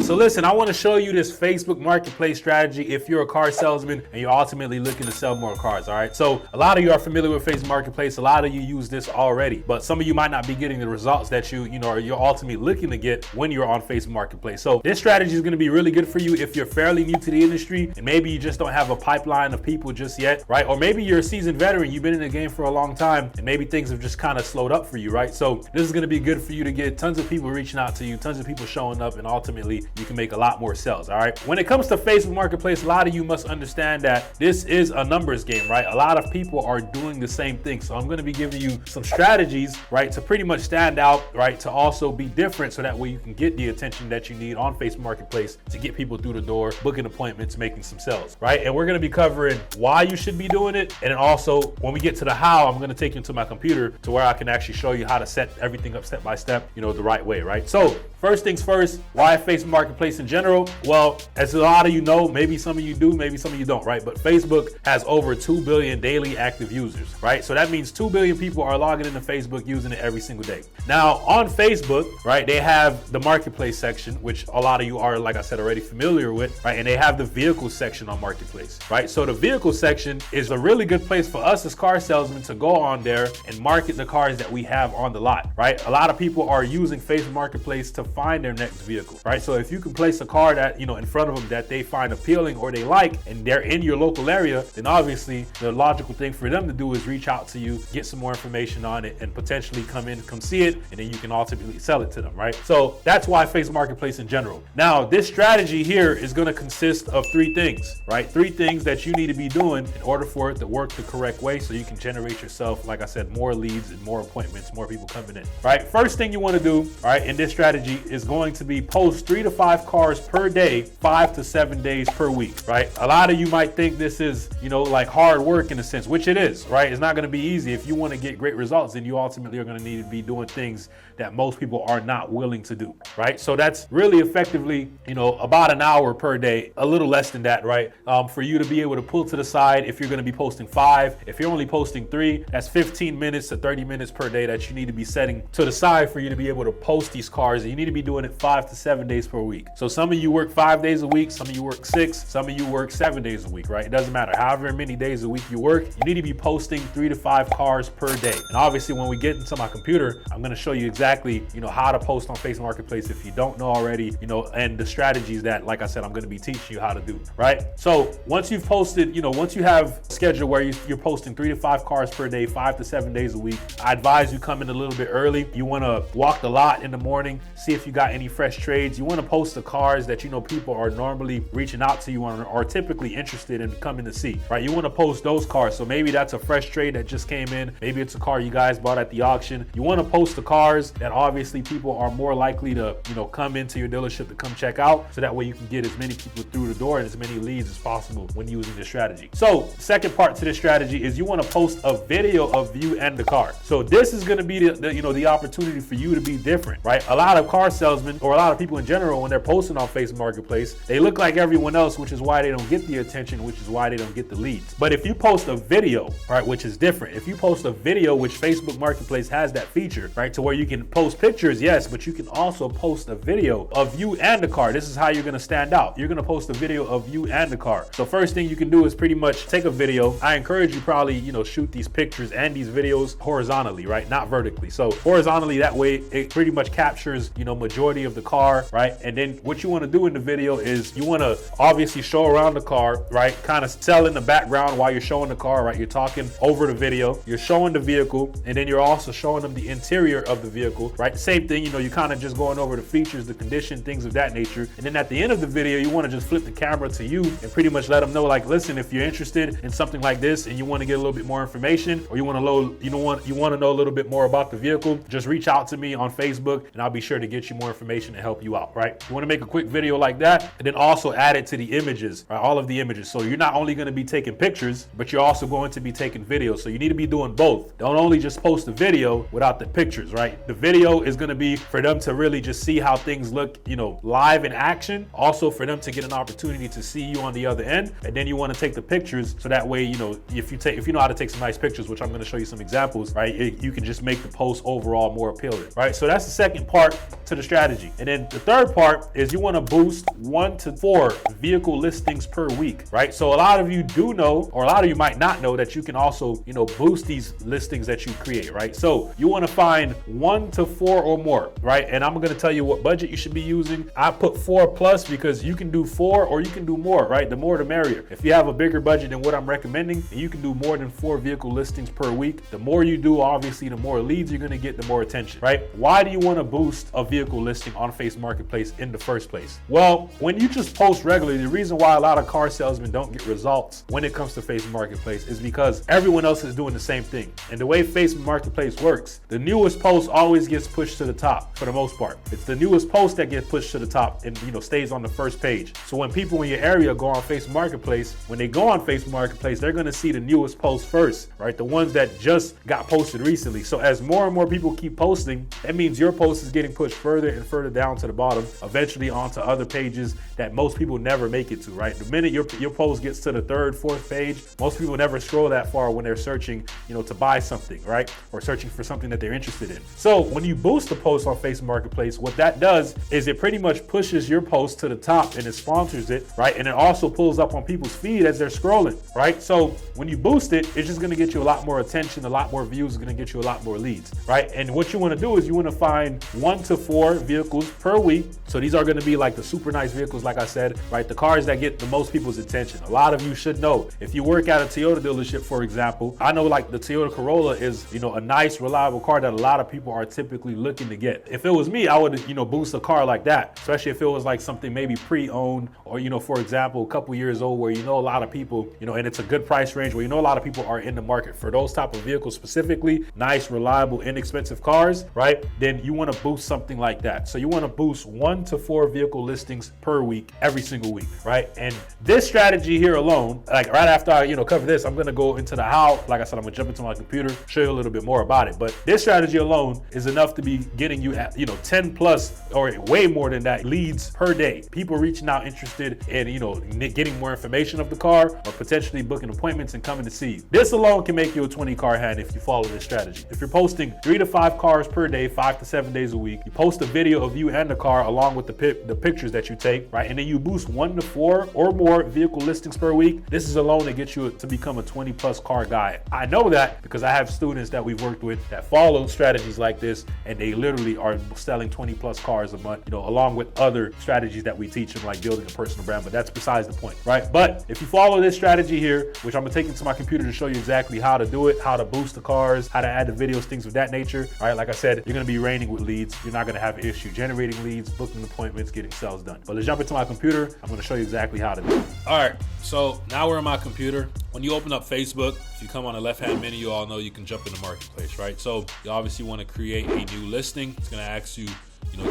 So listen, I want to show you this Facebook Marketplace strategy if you're a car salesman and you're ultimately looking to sell more cars, all right? So a lot of you are familiar with Facebook Marketplace. A lot of you use this already, but some of you might not be getting the results that you're ultimately looking to get when you're on Facebook Marketplace. So this strategy is going to be really good for you if you're fairly new to the industry and maybe you just don't have a pipeline of people just yet, right? Or maybe you're a seasoned veteran, you've been in the game for a long time, and maybe things have just kind of slowed up for you, right? So this is going to be good for you to get tons of people reaching out to you, tons of people showing up, and ultimately you can make a lot more sales, all right? When it comes to Facebook Marketplace, a lot of you must understand that this is a numbers game, right? A lot of people are doing the same thing. So I'm gonna be giving you some strategies, right, to pretty much stand out, right, to also be different so that way you can get the attention that you need on Facebook Marketplace to get people through the door, booking appointments, making some sales, right? And we're gonna be covering why you should be doing it. And then also when we get to the how, I'm gonna take you to my computer to where I can actually show you how to set everything up step by step, you know, the right way, right? So first things first, why Facebook Marketplace in general? Well, as a lot of you know, maybe some of you do, maybe some of you don't, right? But Facebook has over 2 billion daily active users, right? So that means 2 billion people are logging into Facebook using it every single day. Now on Facebook, right, they have the marketplace section, which a lot of you are, like I said, already familiar with, right? And they have the vehicle section on marketplace, right? So the vehicle section is a really good place for us as car salesmen to go on there and market the cars that we have on the lot, right? A lot of people are using Facebook Marketplace to find their next vehicle, right? So if you can place a car that, you know, in front of them that they find appealing or they like, and they're in your local area, then obviously the logical thing for them to do is reach out to you, get some more information on it, and potentially come see it, and then you can ultimately sell it to them, right? So that's why Facebook Marketplace in general. Now, this strategy here is going to consist of 3 things, right? 3 things that you need to be doing in order for it to work the correct way so you can generate yourself, like I said, more leads and more appointments, more people coming in, right? First thing you want to do, right, in this strategy is going to be post 3 to 5 cars per day, 5 to 7 days per week, right? A lot of you might think this is, you know, like hard work in a sense, which it is, right? It's not going to be easy. If you want to get great results, then you ultimately are going to need to be doing things that most people are not willing to do, right? So that's really effectively, you know, about an hour per day, a little less than that, right? For you to be able to pull to the side, if you're going to be posting 5, if you're only posting 3, that's 15 minutes to 30 minutes per day that you need to be setting to the side for you to be able to post these cars. And you need to be doing it 5 to 7 days per week. So some of you work 5 days a week, some of you work 6, some of you work 7 days a week, right? It doesn't matter. However many days a week you work, you need to be posting 3 to 5 cars per day. And obviously when we get into my computer, I'm going to show you exactly, you know, how to post on Facebook Marketplace if you don't know already, you know, and the strategies that, like I said, I'm going to be teaching you how to do, right? So once you've posted, you know, once you have a schedule where you're posting 3 to 5 cars per day, 5 to 7 days a week, I advise you come in a little bit early. You want to walk the lot in the morning, see if you got any fresh trades. You want to post the cars that, you know, people are normally reaching out to you on or are typically interested in coming to see, right? You want to post those cars. So maybe that's a fresh trade that just came in. Maybe it's a car you guys bought at the auction. You want to post the cars that obviously people are more likely to, you know, come into your dealership to come check out. So that way you can get as many people through the door and as many leads as possible when using this strategy. So second part to this strategy is you want to post a video of you and the car. So this is going to be the opportunity for you to be different, right? A lot of car salesmen or a lot of people in general, when they're posting on Facebook Marketplace, they look like everyone else, which is why they don't get the attention, which is why they don't get the leads. But if you post a video, right, which is different, if you post a video, which Facebook Marketplace has that feature, right, to where you can post pictures, yes, but you can also post a video of you and the car. This is how you're going to stand out. You're going to post a video of you and the car. So first thing you can do is pretty much take a video. I encourage you probably, you know, shoot these pictures and these videos horizontally, right, not vertically. So horizontally, that way it pretty much captures, you know, majority of the car, right? And then what you want to do in the video is you want to obviously show around the car, right? Kind of sell in the background while you're showing the car, right? You're talking over the video, you're showing the vehicle, and then you're also showing them the interior of the vehicle, right? Same thing, you know, you're kind of just going over the features, the condition, things of that nature. And then at the end of the video, you want to just flip the camera to you and pretty much let them know, like, listen, if you're interested in something like this and you want to get a little bit more information, or you want to know a little bit more about the vehicle, just reach out to me on Facebook and I'll be sure to get you more information and help you out, right? You want to make a quick video like that and then also add it to the images, right? All of the images. So you're not only going to be taking pictures, but you're also going to be taking videos. So you need to be doing both. Don't only just post the video without the pictures, right? The video is going to be for them to really just see how things look, you know, live in action. Also for them to get an opportunity to see you on the other end. And then you want to take the pictures so that way, you know, if you know how to take some nice pictures, which I'm going to show you some examples, right? You can just make the post overall more appealing, right? So that's the second part to the strategy. And then the third part is you want to boost 1 to 4 vehicle listings per week, right? So a lot of you do know, or a lot of you might not know, that you can also, you know, boost these listings that you create, right? So you want to find 1 to 4 or more, right? And I'm going to tell you what budget you should be using. I put 4 plus because you can do 4 or you can do more, right? The more the merrier. If you have a bigger budget than what I'm recommending, and you can do more than 4 vehicle listings per week, the more you do, obviously, the more leads you're going to get, the more attention, right? Why do you want to boost a vehicle listing on Facebook Marketplace in in the first place? Well, when you just post regularly, the reason why a lot of car salesmen don't get results when it comes to Facebook Marketplace is because everyone else is doing the same thing. And the way Facebook Marketplace works, the newest post always gets pushed to the top for the most part. It's the newest post that gets pushed to the top and stays on the first page. So when people in your area go on Facebook Marketplace, when they go on Facebook Marketplace, they're gonna see the newest post first, right? The ones that just got posted recently. So as more and more people keep posting, that means your post is getting pushed further and further down to the bottom, eventually onto other pages that most people never make it to, right? The minute your post gets to the third, fourth page, most people never scroll that far when they're searching, to buy something, right? Or searching for something that they're interested in. So when you boost the post on Facebook Marketplace, what that does is it pretty much pushes your post to the top and it sponsors it, right? And it also pulls up on people's feed as they're scrolling, right? So when you boost it, it's just gonna get you a lot more attention, a lot more views, it's gonna get you a lot more leads, right? And what you wanna do is you wanna find 1 to 4 vehicles per week. So these are gonna be like the super nice vehicles, like I said, right? The cars that get the most people's attention. A lot of you should know, if you work at a Toyota dealership, for example, I know like the Toyota Corolla is, a nice, reliable car that a lot of people are typically looking to get. If it was me, I would, boost a car like that, especially if it was like something maybe pre-owned or, for example, a couple years old where, a lot of people, and it's a good price range where, a lot of people are in the market for those type of vehicles specifically, nice, reliable, inexpensive cars, right? Then you want to boost something like that. So you want to boost 1 to 4 vehicle listings per week, every single week, right? And this strategy here alone, like right after I, cover this, I'm going to go into the how. Like I said, I'm going to jump into my computer, show you a little bit more about it. But this strategy alone is enough to be getting you at, 10 plus or way more than that leads per day. People reaching out interested in, getting more information of the car or potentially booking appointments and coming to see you. This alone can make you a 20 car hand if you follow this strategy. If you're posting 3 to 5 cars per day, 5 to 7 days a week, you post a video of you and the car along with the pictures that you take, right? And then you boost 1 to 4 or more vehicle listings per week. This is alone to get you to become a 20 plus car guy. I know that because I have students that we've worked with that follow strategies like this, and they literally are selling 20 plus cars a month, along with other strategies that we teach them, like building a personal brand, but that's besides the point, right? But if you follow this strategy here, which I'm gonna take into my computer to show you exactly how to do it, how to boost the cars, how to add the videos, things of that nature, right? Like I said, you're gonna be raining with leads. You're not gonna have an issue generating leads, booking appointments, getting sales done. But let's jump into my computer. I'm gonna show you exactly how to do it. All right, so now we're in my computer. When you open up Facebook, if you come on the left-hand menu, you all know you can jump in the marketplace, right? So you obviously wanna create a new listing. It's gonna ask you,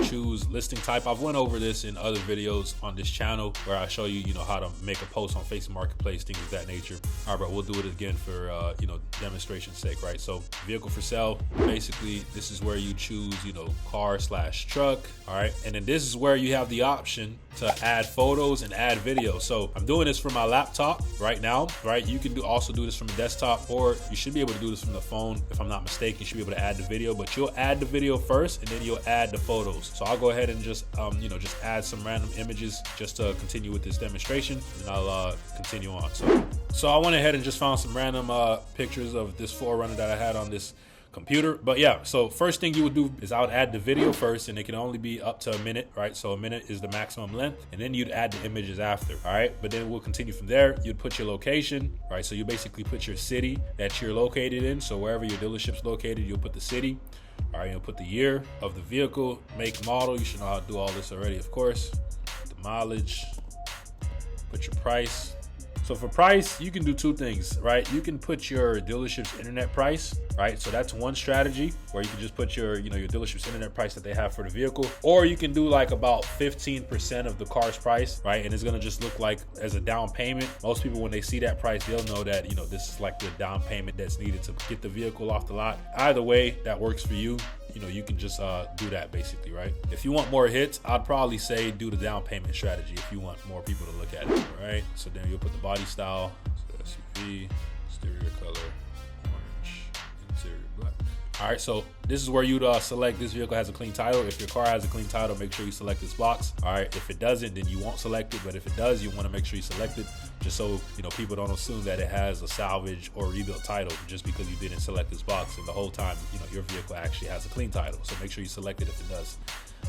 choose listing type. I've went over this in other videos on this channel where I show you, how to make a post on Facebook Marketplace, things of that nature. All right, but we'll do it again for, demonstration's sake, right? So vehicle for sale, basically this is where you choose, car/truck, all right? And then this is where you have the option to add photos and add video. So I'm doing this from my laptop right now, right? You can also do this from a desktop, or you should be able to do this from the phone. If I'm not mistaken, you should be able to add the video, but you'll add the video first and then you'll add the photos. So I'll go ahead and just, just add some random images just to continue with this demonstration, and I'll continue on. So I went ahead and just found some random pictures of this 4Runner that I had on this computer. But yeah, so first thing you would do is I would add the video first, and it can only be up to a minute, right? So a minute is the maximum length, and then you'd add the images after, all right? But then we'll continue from there. You'd put your location, right? So you basically put your city that you're located in. So wherever your dealership's located, you'll put the city. All right, you'll put the year of the vehicle, make, model. You should know how to do all this already, of course. The mileage, put your price. So for price, you can do 2 things, right? You can put your dealership's internet price, right? So that's one strategy where you can just put your, your dealership's internet price that they have for the vehicle, or you can do like about 15% of the car's price, right? And it's gonna just look like as a down payment. Most people, when they see that price, they'll know that, this is like the down payment that's needed to get the vehicle off the lot. Either way, that works for you. You can just do that basically, right? If you want more hits, I'd probably say do the down payment strategy if you want more people to look at it, right? So then you'll put the body style, so SUV, exterior color, orange, interior black. All right, so this is where you'd select this vehicle has a clean title. If your car has a clean title, make sure you select this box. All right, if it doesn't, then you won't select it. But if it does, you want to make sure you select it, just so people don't assume that it has a salvage or rebuilt title just because you didn't select this box, and the whole time your vehicle actually has a clean title. So make sure you select it if it does.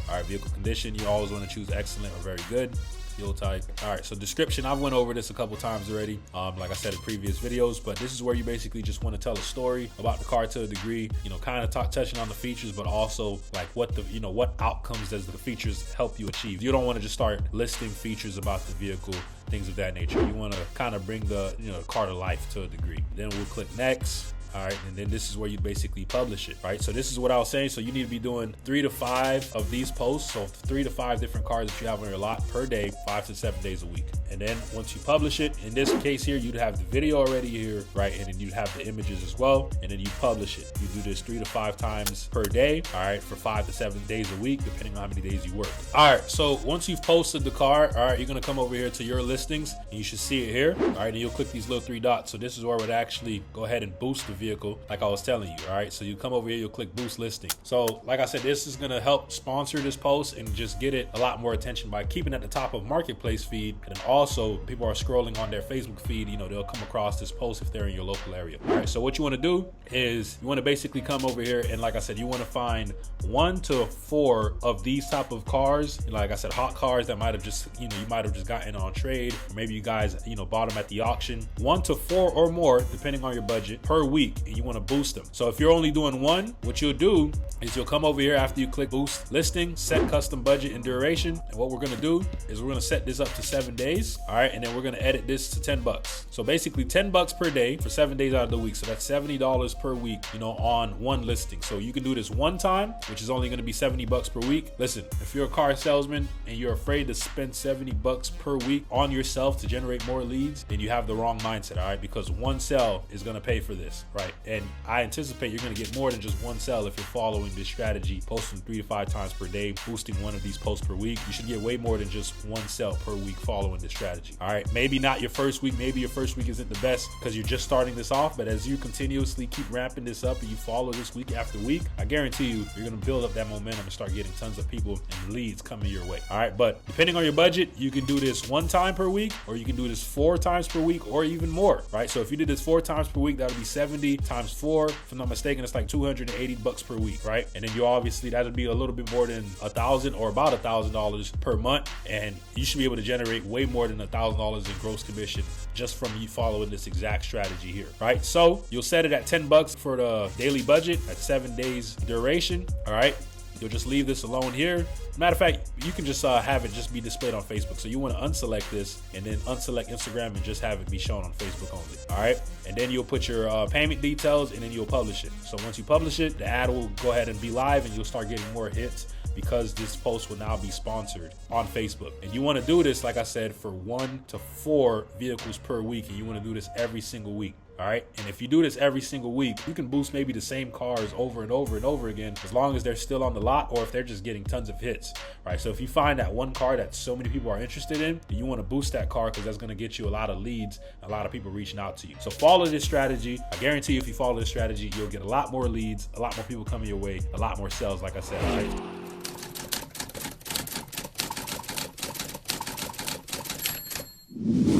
All right, vehicle condition, you always want to choose excellent or very good. You'll type. All right, so description, I've went over this a couple times already, like I said in previous videos, but this is where you basically just want to tell a story about the car to a degree, kind of touching on the features, but also like what the, what outcomes does the features help you achieve. You don't want to just start listing features about the vehicle, things of that nature. You want to kind of bring the, car to life to a degree. Then we'll click next. All right, and then this is where you basically publish it, right? So this is what I was saying. So you need to be doing 3 to 5 of these posts. So 3 to 5 different cars that you have on your lot per day, 5 to 7 days a week. And then once you publish it, in this case here, you'd have the video already here, right? And then you'd have the images as well. And then you publish it. You do this 3 to 5 times per day, all right, for 5 to 7 days a week, depending on how many days you work. All right, so once you've posted the car, all right, you're gonna come over here to your listings, and you should see it here, all right? And you'll click these little 3 dots. So this is where it would actually go ahead and boost the vehicle, like I was telling you. All right, so you come over here, you'll click boost listing. So like I said, this is gonna help sponsor this post and just get it a lot more attention by keeping at the top of marketplace feed. And then also people are scrolling on their Facebook feed, they'll come across this post if they're in your local area. All right, so what you want to do is you want to basically come over here, and like I said, you want to find 1 to 4 of these type of cars, like I said, hot cars that might have just, you might have just gotten on trade, or maybe you guys, bought them at the auction. 1 to 4 or more, depending on your budget, per week, and you want to boost them. So if you're only doing 1, what you'll do is you'll come over here after you click boost listing, set custom budget and duration. And what we're going to do is we're going to set this up to 7 days. All right, and then we're going to edit this to $10. So basically $10 per day for 7 days out of the week. So that's $70 per week, on one listing. So you can do this one time, which is only going to be $70 per week. Listen, if you're a car salesman and you're afraid to spend $70 per week on yourself to generate more leads, then you have the wrong mindset, all right? Because one sale is going to pay for this, right? And I anticipate you're going to get more than just one sale if you're following this strategy, posting 3 to 5 times per day, boosting one of these posts per week. You should get way more than just one sale per week following this strategy. All right, maybe not your first week, maybe your first week isn't the best because you're just starting this off, but as you continuously keep ramping this up and you follow this week after week, I guarantee you, you're going to build up that momentum and start getting tons of people and leads coming your way. All right, but depending on your budget, you can do this 1 time per week, or you can do this 4 times per week, or even more, right? So if you did this 4 times per week, that would be 70 times 4. If I'm not mistaken, it's like $280 per week, right? And then you obviously, that would be a little bit more than $1,000 or about $1,000 per month. And you should be able to generate way more than $1,000 in gross commission just from you following this exact strategy here, right? So you'll set it at $10 for the daily budget at 7 days duration. All right. You'll just leave this alone here. Matter of fact, you can just have it just be displayed on Facebook. So you want to unselect this and then unselect Instagram and just have it be shown on Facebook only. All right. And then you'll put your payment details and then you'll publish it. So once you publish it, the ad will go ahead and be live and you'll start getting more hits because this post will now be sponsored on Facebook. And you want to do this, like I said, for 1 to 4 vehicles per week. And you want to do this every single week. All right. And if you do this every single week, you can boost maybe the same cars over and over and over again, as long as they're still on the lot or if they're just getting tons of hits. Right. So if you find that one car that so many people are interested in, you want to boost that car because that's going to get you a lot of leads, a lot of people reaching out to you. So follow this strategy. I guarantee you, if you follow this strategy, you'll get a lot more leads, a lot more people coming your way, a lot more sales, like I said. All right.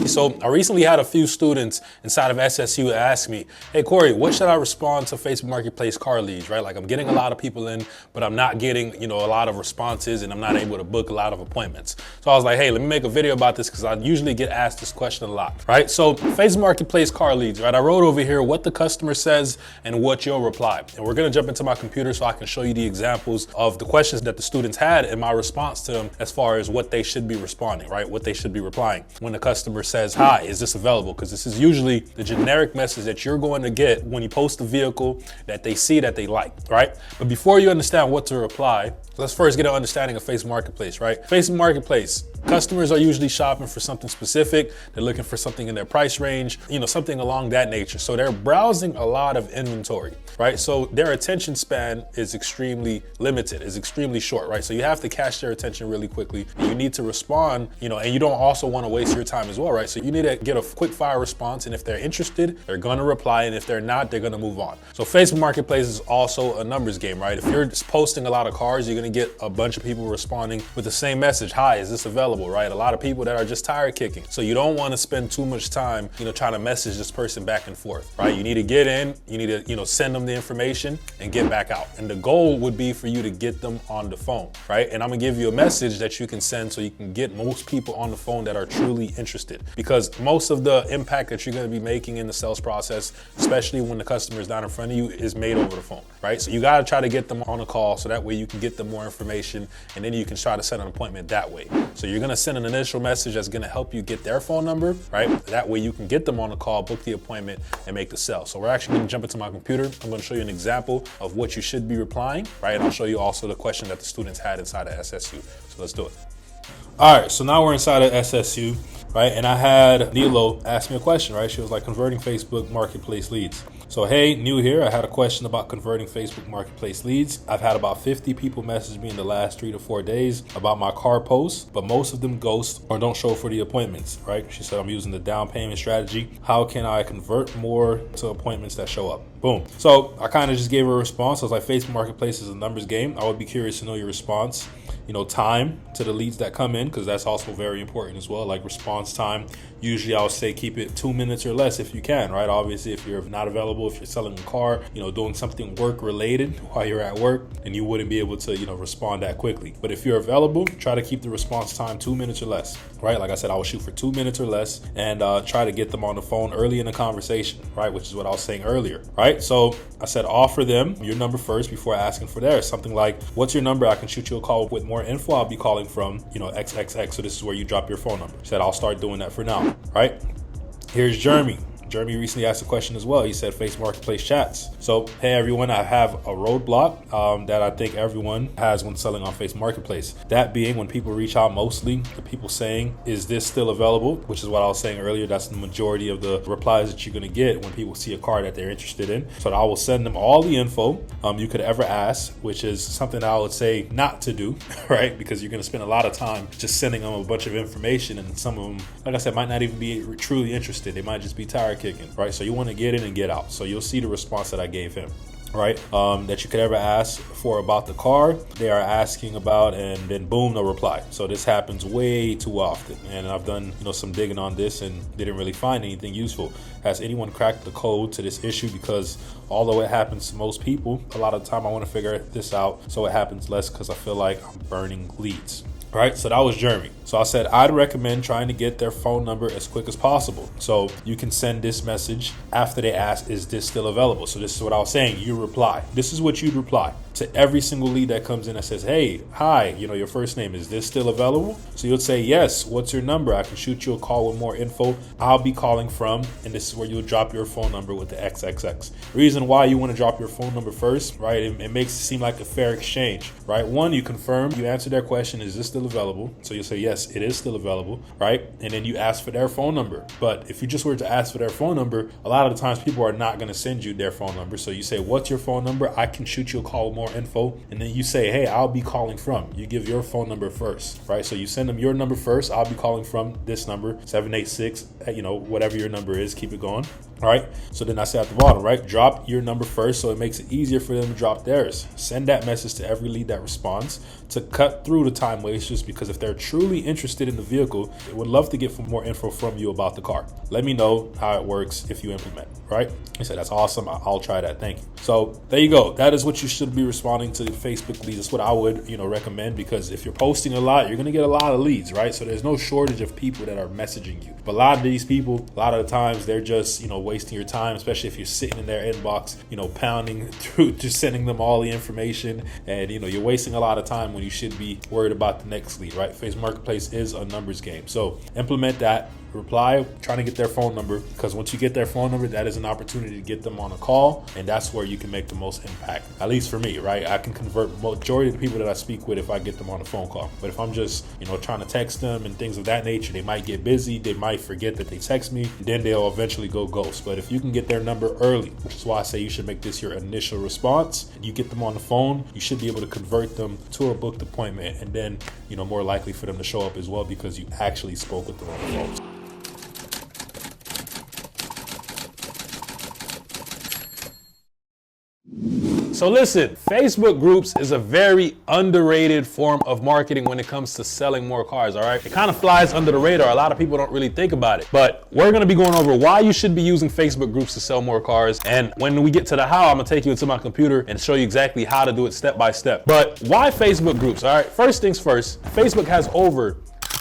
So I recently had a few students inside of SSU ask me, hey, Corey, what should I respond to Facebook Marketplace car leads, right? Like I'm getting a lot of people in, but I'm not getting, a lot of responses and I'm not able to book a lot of appointments. So I was like, hey, let me make a video about this because I usually get asked this question a lot, right? So Facebook Marketplace car leads, right? I wrote over here what the customer says and what you'll reply. And we're going to jump into my computer so I can show you the examples of the questions that the students had and my response to them as far as what they should be responding, right? What they should be replying when the customer says, hi, is this available? Because this is usually the generic message that you're going to get when you post a vehicle that they see that they like, right? But before you understand what to reply, let's first get an understanding of Facebook Marketplace, right? Facebook Marketplace, customers are usually shopping for something specific. They're looking for something in their price range, something along that nature. So they're browsing a lot of inventory, right? So their attention span is extremely limited, is extremely short, right? So you have to catch their attention really quickly. You need to respond, and you don't also want to waste your time as well, right? So you need to get a quick fire response. And if they're interested, they're going to reply. And if they're not, they're going to move on. So Facebook Marketplace is also a numbers game, right? If you're just posting a lot of cars, you're going to get a bunch of people responding with the same message. Hi, is this available? available, right? A lot of people that are just tire kicking. So you don't want to spend too much time, trying to message this person back and forth, right? You need to get in, you need to, send them the information and get back out. And the goal would be for you to get them on the phone, right? And I'm gonna give you a message that you can send so you can get most people on the phone that are truly interested, because most of the impact that you're gonna be making in the sales process, especially when the customer is not in front of you, is made over the phone, right? So you gotta try to get them on a call so that way you can get them more information, and then you can try to set an appointment that way. So you're gonna send an initial message that's gonna help you get their phone number, right? That way you can get them on the call, book the appointment, and make the sale. So we're actually gonna jump into my computer. I'm gonna show you an example of what you should be replying, right? And I'll show you also the question that the students had inside of SSU. So let's do it. All right, so now we're inside of SSU, right? And I had Nilo ask me a question, right? She was like, converting Facebook Marketplace leads. So, hey, new here. I had a question about converting Facebook Marketplace leads. I've had about 50 people message me in the last 3 to 4 days about my car posts, but most of them ghost or don't show for the appointments, right? She said, I'm using the down payment strategy. How can I convert more to appointments that show up? Boom. So I kind of just gave her a response. I was like, Facebook Marketplace is a numbers game. I would be curious to know your response. Time to the leads that come in, because that's also very important as well. Like response time, usually I would say keep it 2 minutes or less if you can, right? Obviously, if you're not available, if you're selling a car, doing something work related while you're at work, then you wouldn't be able to, respond that quickly. But if you're available, try to keep the response time 2 minutes or less, right? Like I said, I would shoot for 2 minutes or less and try to get them on the phone early in the conversation, right? Which is what I was saying earlier, right? So I said, offer them your number first before asking for theirs. Something like, what's your number? I can shoot you a call with more info. I'll be calling from, XXX. So this is where you drop your phone number. Said, I'll start doing that for now, right? Here's Jeremy. Jeremy recently asked a question as well. He said, Face Marketplace chats. So, hey everyone, I have a roadblock that I think everyone has when selling on Face Marketplace. That being when people reach out, mostly the people saying, is this still available? Which is what I was saying earlier. That's the majority of the replies that you're gonna get when people see a car that they're interested in. So I will send them all the info you could ever ask, which is something I would say not to do, right? Because you're gonna spend a lot of time just sending them a bunch of information, and some of them, like I said, might not even be truly interested. They might just be tired kicking, right? So you want to get in and get out. So you'll see the response that I gave him, right? That you could ever ask for about the car they are asking about, and then boom, no reply. So this happens way too often, and I've done some digging on this and didn't really find anything useful. Has anyone cracked the code to this issue? Because although it happens to most people, a lot of the time I want to figure this out so it happens less, because I feel like I'm burning leads. Right, so that was Jeremy. So I said, I'd recommend trying to get their phone number as quick as possible. So you can send this message after they ask, is this still available? So this is what I was saying, you reply. This is what you'd reply to every single lead that comes in that says, hey, hi, your first name, is this still available? So you'll say, yes, what's your number? I can shoot you a call with more info. I'll be calling from, and this is where you'll drop your phone number with the XXX. Reason why you want to drop your phone number first, right? It makes it seem like a fair exchange, right? One, you confirm, you answer their question, is this still available? So you'll say, yes, it is still available, right? And then you ask for their phone number. But if you just were to ask for their phone number, a lot of the times people are not going to send you their phone number. So you say, what's your phone number? I can shoot you a call with more info. And then you say, hey, I'll be calling from. You give your phone number first, right? So you send them your number first. I'll be calling from this number, 786, whatever your number is, keep it going. All right. So then I say at the bottom, right? Drop your number first, so it makes it easier for them to drop theirs. Send that message to every lead that responds to cut through the time wasters, because if they're truly interested in the vehicle, they would love to get more info from you about the car. Let me know how it works if you implement, right? He said, that's awesome. I'll try that. Thank you. So there you go. That is what you should be responding to Facebook leads. That's what I would, recommend, because if you're posting a lot, you're going to get a lot of leads, right? So there's no shortage of people that are messaging you. But a lot of these people, a lot of the times, they're just, wasting your time, especially if you're sitting in their inbox, pounding through, just sending them all the information. And, you're wasting a lot of time when you should be worried about the next lead, right? Facebook Marketplace is a numbers game. So implement that. Reply, trying to get their phone number, because once you get their phone number, that is an opportunity to get them on a call, and that's where you can make the most impact. At least for me, right? I can convert majority of the people that I speak with if I get them on a phone call. But if I'm just, trying to text them and things of that nature, they might get busy, they might forget that they text me, then they'll eventually go ghost. But if you can get their number early, which is why I say you should make this your initial response, you get them on the phone, you should be able to convert them to a booked appointment, and then, more likely for them to show up as well, because you actually spoke with them on the phone. So listen, Facebook groups is a very underrated form of marketing when it comes to selling more cars, all right? It kind of flies under the radar. A lot of people don't really think about it, but we're gonna be going over why you should be using Facebook groups to sell more cars. And when we get to the how, I'm gonna take you into my computer and show you exactly how to do it step by step. But why Facebook groups, all right? First things first, Facebook has over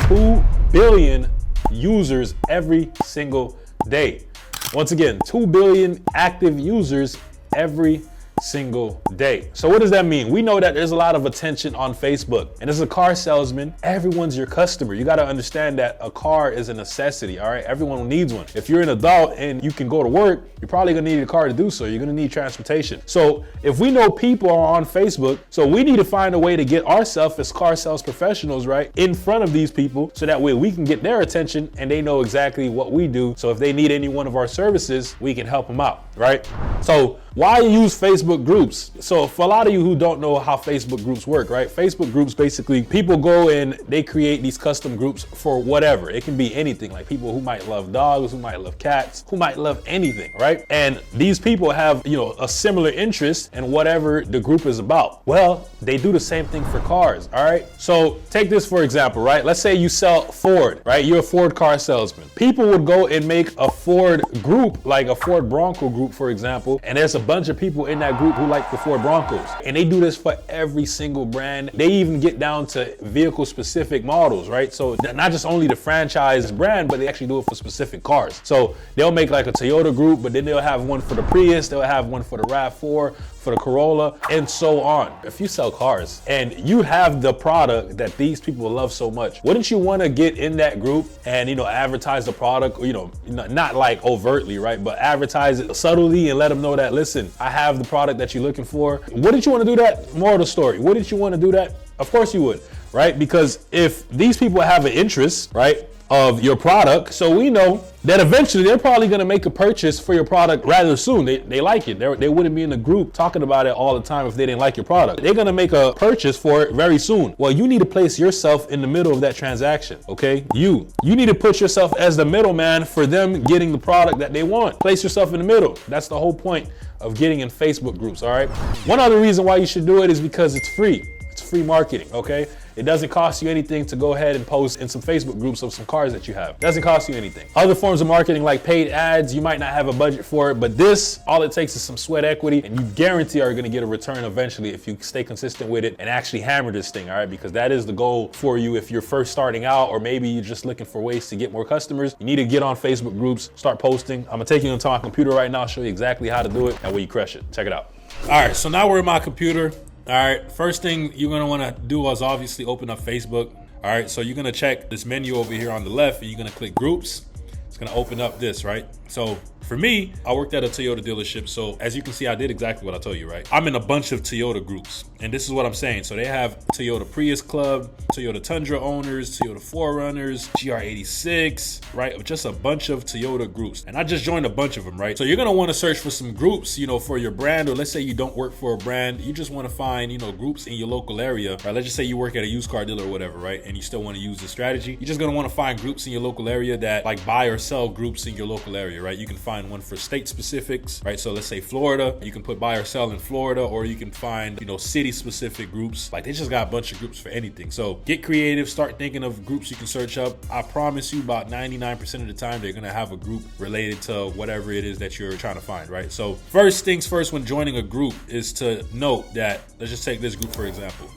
2 billion users every single day. Once again, 2 billion active users every single day. So what does that mean? We know that there's a lot of attention on Facebook, and as a car salesman, everyone's your customer. You got to understand that a car is a necessity, all right? Everyone needs one. If you're an adult and you can go to work, you're probably gonna need a car to do so. You're gonna need transportation. So if we know people are on Facebook, so we need to find a way to get ourselves as car sales professionals, right, in front of these people, so that way we can get their attention and they know exactly what we do. So if they need any one of our services, we can help them out, right? So why use Facebook groups? So for a lot of you who don't know how Facebook groups work, right? Facebook groups, basically, people go and they create these custom groups for whatever. It can be anything, like people who might love dogs, who might love cats, who might love anything, right? And these people have, you know, a similar interest in whatever the group is about. Well, they do the same thing for cars, all right? So take this for example, right? Let's say you sell Ford, right? You're a Ford car salesman. People would go and make a Ford group, like a Ford Bronco group, for example, and there's a bunch of people in that group who like the Ford Broncos. And they do this for every single brand. They even get down to vehicle specific models, right? So not just only the franchise brand, but they actually do it for specific cars. So they'll make like a Toyota group, but then they'll have one for the Prius, they'll have one for the RAV4, for the Corolla, and so on. If you sell cars and you have the product that these people love so much, wouldn't you want to get in that group and, you know, advertise the product, you know, not like overtly, right? But advertise it subtly and let them know that, listen, I have the product that you're looking for. Wouldn't you want to do that? Moral of the story, wouldn't you want to do that? Of course you would, right? Because if these people have an interest, right, of your product, so we know that eventually they're probably gonna make a purchase for your product rather soon. They like it. They wouldn't be in the group talking about it all the time if they didn't like your product. They're gonna make a purchase for it very soon. Well, you need to place yourself in the middle of that transaction, okay? You need to put yourself as the middleman for them getting the product that they want. Place yourself in the middle. That's the whole point of getting in Facebook groups, all right? One other reason why you should do it is because it's free. It's free marketing, okay? It doesn't cost you anything to go ahead and post in some Facebook groups of some cars that you have. It doesn't cost you anything. Other forms of marketing like paid ads, you might not have a budget for it, but this, all it takes is some sweat equity, and you guarantee are gonna get a return eventually if you stay consistent with it and actually hammer this thing, all right? Because that is the goal for you if you're first starting out, or maybe you're just looking for ways to get more customers. You need to get on Facebook groups, start posting. I'm gonna take you into my computer right now, show you exactly how to do it, and where you crush it. Check it out. All right, so now we're in my computer. All right, first thing you're gonna wanna do is obviously open up Facebook. All right, so you're gonna check this menu over here on the left, and you're gonna click groups. It's gonna open up this, right? So for me, I worked at a Toyota dealership. So as you can see, I did exactly what I told you, right? I'm in a bunch of Toyota groups, and this is what I'm saying. So they have Toyota Prius Club, Toyota Tundra owners, Toyota 4Runners, GR86, right? Just a bunch of Toyota groups. And I just joined a bunch of them, right? So you're gonna wanna search for some groups, you know, for your brand, or let's say you don't work for a brand, you just wanna find, you know, groups in your local area, right? Let's just say you work at a used car dealer or whatever, right? And you still wanna use this strategy. You're just gonna wanna find groups in your local area that like buy or sell groups in your local area, right? You can find one for state specifics, right? So let's say Florida, you can put buy or sell in Florida, or you can find, you know, city specific groups. Like they just got a bunch of groups for anything. So get creative, start thinking of groups you can search up. I promise you about 99% of the time, they're gonna have a group related to whatever it is that you're trying to find, right? So first things first, when joining a group is to note that, let's just take this group for example.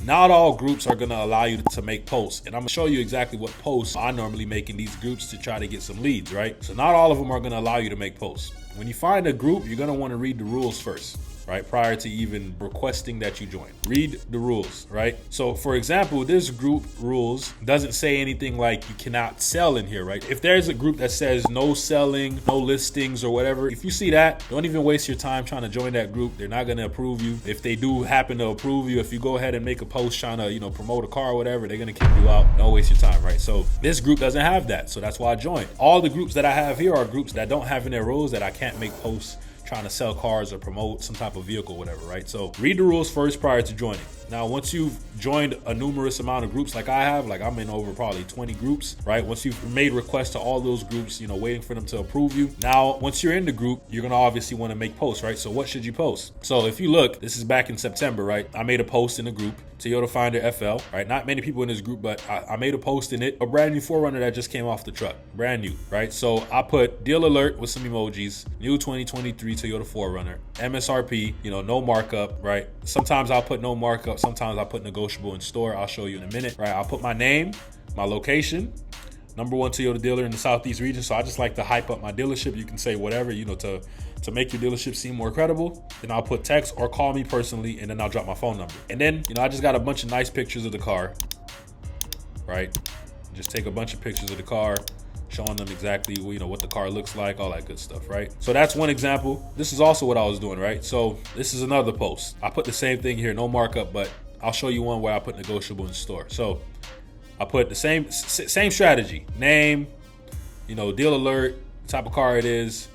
Not all groups are gonna allow you to make posts, and I'm gonna show you exactly what posts I normally make in these groups to try to get some leads, right? So not all of them are gonna allow you to make posts. When you find a group, you're gonna wanna read the rules first, right? Prior to even requesting that you join. Read the rules, right? So for example, this group rules doesn't say anything like you cannot sell in here, right? If there's a group that says no selling, no listings or whatever, if you see that, don't even waste your time trying to join that group. They're not gonna approve you. If they do happen to approve you, if you go ahead and make a post trying to, you know, promote a car or whatever, they're gonna kick you out. Don't waste your time, right? So this group doesn't have that, so that's why I joined. All the groups that I have here are groups that don't have in their rules that I can't make posts trying to sell cars or promote some type of vehicle, whatever, right? So read the rules first prior to joining. Now, once you've joined a numerous amount of groups like I have, like I'm in over probably 20 groups, right? Once you've made requests to all those groups, waiting for them to approve you. Now, once you're in the group, you're gonna obviously wanna make posts, right? So what should you post? So if you look, this is back in September, right? I made a post in the group, Toyota Finder FL, right? Not many people in this group, but I made a post in it, a brand new 4Runner that just came off the truck, brand new, right? So I put deal alert with some emojis, new 2023 Toyota 4Runner, MSRP, no markup, right? Sometimes I'll put no markup, sometimes I'll put negotiable in store. I'll show you in a minute, right? I'll put my name, my location, #1 Toyota dealer in the Southeast region. So I just like to hype up my dealership. You can say whatever, to make your dealership seem more credible. Then I'll put text or call me personally, and then I'll drop my phone number. And then, I just got a bunch of nice pictures of the car, right? Just take a bunch of pictures of the car, showing them exactly, what the car looks like, all that good stuff, right? So that's one example. This is also what I was doing, right? So this is another post. I put the same thing here, no markup, but I'll show you one where I put negotiable in store. So I put the same strategy, name, deal alert, type of car it is,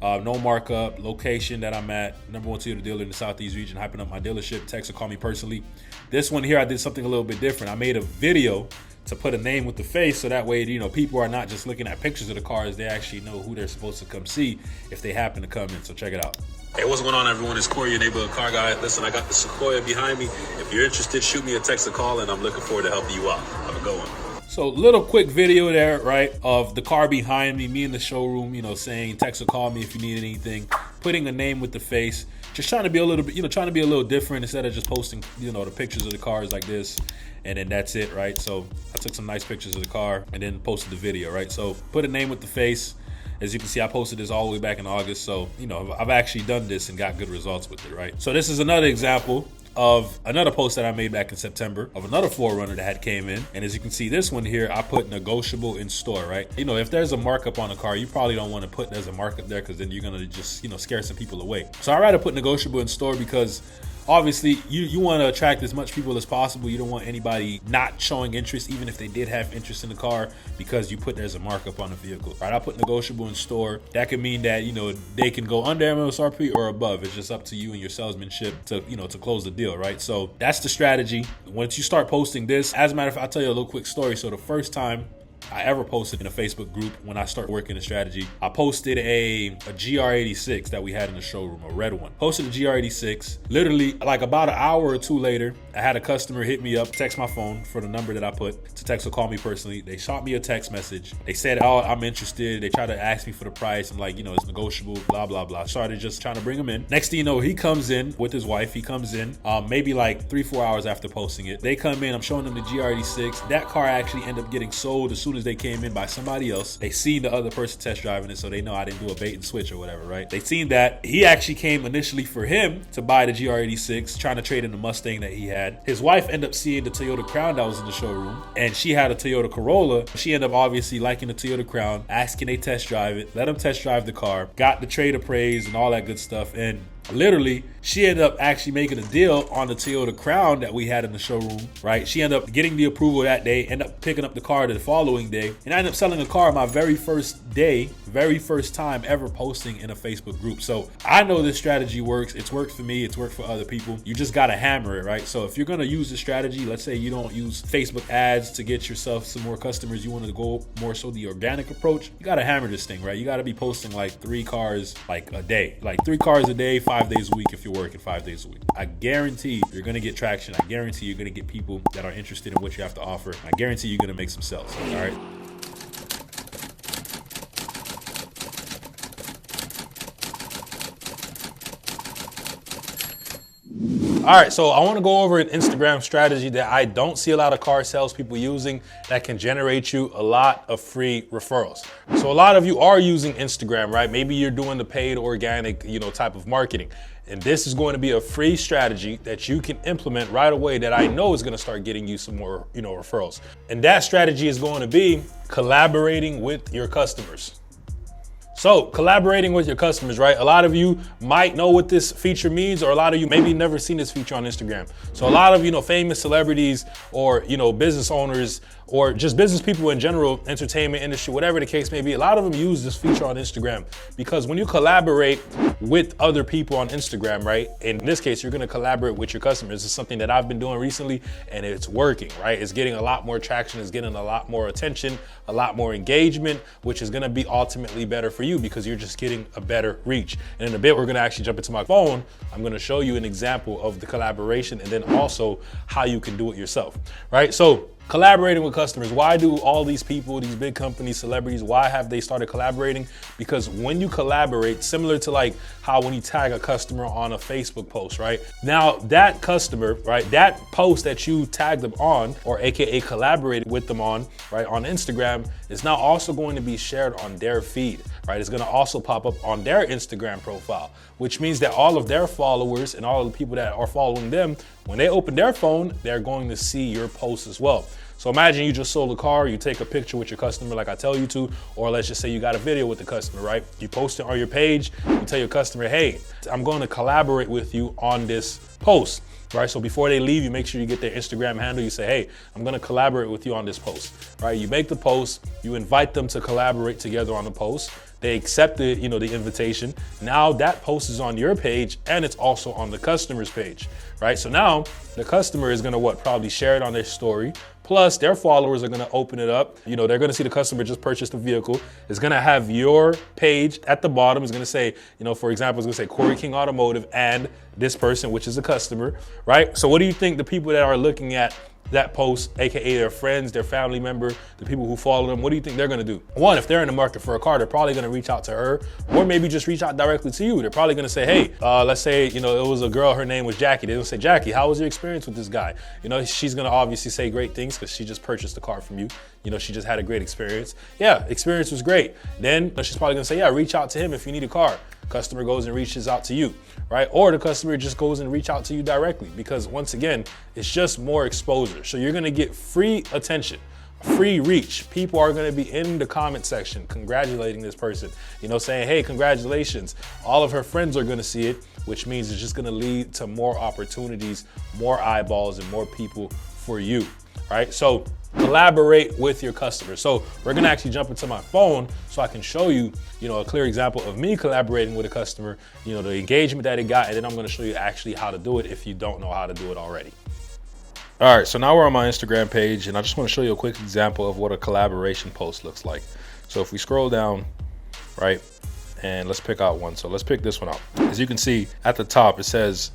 no markup, location that I'm at, #1 Toyota dealer in the Southeast region, hyping up my dealership, text or call me personally. This one here, I did something a little bit different. I made a video to put a name with the face, so that way, people are not just looking at pictures of the cars, they actually know who they're supposed to come see if they happen to come in. So check it out. Hey, what's going on, everyone? It's Corey, your neighborhood car guy. Listen, I got the Sequoia behind me. If you're interested, shoot me a text or call, and I'm looking forward to helping you out. Have a good one. So little quick video there, right, of the car behind me in the showroom, saying text or call me if you need anything, putting a name with the face, just trying to be a little bit, trying to be a little different instead of just posting, the pictures of the cars like this, and then that's it, right? So I took some nice pictures of the car and then posted the video, right? So put a name with the face. As you can see, I posted this all the way back in August. So, I've actually done this and got good results with it, right? So this is another example of another post that I made back in September of another 4Runner that had came in. And as you can see, this one here, I put negotiable in store, right? If there's a markup on a car, you probably don't want to put there's a markup there because then you're going to just, scare some people away. So I rather put negotiable in store because obviously you want to attract as much people as possible. You don't want anybody not showing interest, even if they did have interest in the car, because you put there's a markup on the vehicle, right? I put negotiable in store. That could mean that, they can go under MSRP or above. It's just up to you and your salesmanship to, to close the deal, right? So that's the strategy. Once you start posting this, as a matter of fact, I'll tell you a little quick story. So the first time I ever posted in a Facebook group when I started working the strategy, I posted a GR86 that we had in the showroom, a red one. Posted a GR86. Literally, like about an hour or two later, I had a customer hit me up, text my phone for the number that I put to text or call me personally. They shot me a text message. They said, "Oh, I'm interested." They tried to ask me for the price. I'm like, it's negotiable, blah, blah, blah. Started just trying to bring him in. Next thing you know, he comes in with his wife. He comes in maybe like 3-4 hours after posting it. They come in, I'm showing them the GR86. That car actually ended up getting sold as soon as they came in by somebody else. They seen the other person test driving it, so they know I didn't do a bait and switch or whatever, right? They seen that. He actually came initially for him to buy the GR86, trying to trade in the Mustang that he had. His wife ended up seeing the Toyota Crown that was in the showroom, and she had a Toyota Corolla. She ended up obviously liking the Toyota Crown, asking they test drive it, let them test drive the car, got the trade appraised and all that good stuff. And literally, she ended up actually making a deal on the Toyota Crown that we had in the showroom, right? She ended up getting the approval that day, ended up picking up the car the following day, and I ended up selling a car my very first day, very first time ever posting in a Facebook group. So I know this strategy works. It's worked for me. It's worked for other people. You just got to hammer it, right? So if you're going to use this strategy, let's say you don't use Facebook ads to get yourself some more customers, you want to go more so the organic approach, you got to hammer this thing, right? You got to be posting like 3 cars like a day, like 3 cars a day, 5 days a week if you're working 5 days a week. I guarantee you're going to get traction. I guarantee you're going to get people that are interested in what you have to offer. I guarantee you're going to make some sales. All right. All right, so I want to go over an Instagram strategy that I don't see a lot of car salespeople using that can generate you a lot of free referrals. So a lot of you are using Instagram, right? Maybe you're doing the paid organic, type of marketing. And this is going to be a free strategy that you can implement right away that I know is going to start getting you some more, referrals. And that strategy is going to be collaborating with your customers. So collaborating with your customers, right? A lot of you might know what this feature means, or a lot of you maybe never seen this feature on Instagram. So a lot of, famous celebrities or, business owners or just business people in general, entertainment industry, whatever the case may be, a lot of them use this feature on Instagram because when you collaborate with other people on Instagram, right? In this case, you're gonna collaborate with your customers. This is something that I've been doing recently and it's working, right? It's getting a lot more traction, it's getting a lot more attention, a lot more engagement, which is gonna be ultimately better for you because you're just getting a better reach. And in a bit, we're gonna actually jump into my phone. I'm gonna show you an example of the collaboration and then also how you can do it yourself, right? So collaborating with customers. Why do all these people, these big companies, celebrities, why have they started collaborating? Because when you collaborate, similar to like how when you tag a customer on a Facebook post, right? Now that customer, right, that post that you tagged them on, or AKA collaborated with them on, right, on Instagram, is now also going to be shared on their feed, right? It's gonna also pop up on their Instagram profile, which means that all of their followers and all of the people that are following them, when they open their phone, they're going to see your post as well. So imagine you just sold a car, you take a picture with your customer like I tell you to, or let's just say you got a video with the customer, right? You post it on your page, you tell your customer, hey, I'm going to collaborate with you on this post, right? So before they leave, you make sure you get their Instagram handle. You say, hey, I'm going to collaborate with you on this post, right? You make the post, you invite them to collaborate together on the post. They accept the invitation. Now that post is on your page and it's also on the customer's page, right? So now the customer is gonna probably share it on their story. Plus their followers are gonna open it up. They're gonna see the customer just purchased the vehicle. It's gonna have your page at the bottom. It's gonna say, for example, it's gonna say Corey King Automotive and this person, which is a customer, right? So what do you think the people that are looking at that post, AKA their friends, their family member, the people who follow them, what do you think they're gonna do? One, if they're in the market for a car, they're probably gonna reach out to her, or maybe just reach out directly to you. They're probably gonna say, hey, let's say, it was a girl, her name was Jackie. They're gonna say, Jackie, how was your experience with this guy? She's gonna obviously say great things because she just purchased the car from you. She just had a great experience. Yeah, experience was great. Then she's probably gonna say, yeah, reach out to him if you need a car. Customer goes and reaches out to you, right? Or the customer just goes and reach out to you directly because once again, it's just more exposure. So you're gonna get free attention, free reach. People are gonna be in the comment section congratulating this person, saying, hey, congratulations. All of her friends are gonna see it, which means it's just gonna lead to more opportunities, more eyeballs, and more people for you, right? So collaborate with your customers. So we're gonna actually jump into my phone so I can show you, a clear example of me collaborating with a customer, the engagement that it got, and then I'm gonna show you actually how to do it if you don't know how to do it already. All right, so now we're on my Instagram page and I just wanna show you a quick example of what a collaboration post looks like. So if we scroll down, right, and let's pick out one. So let's pick this one out. As you can see at the top, it says,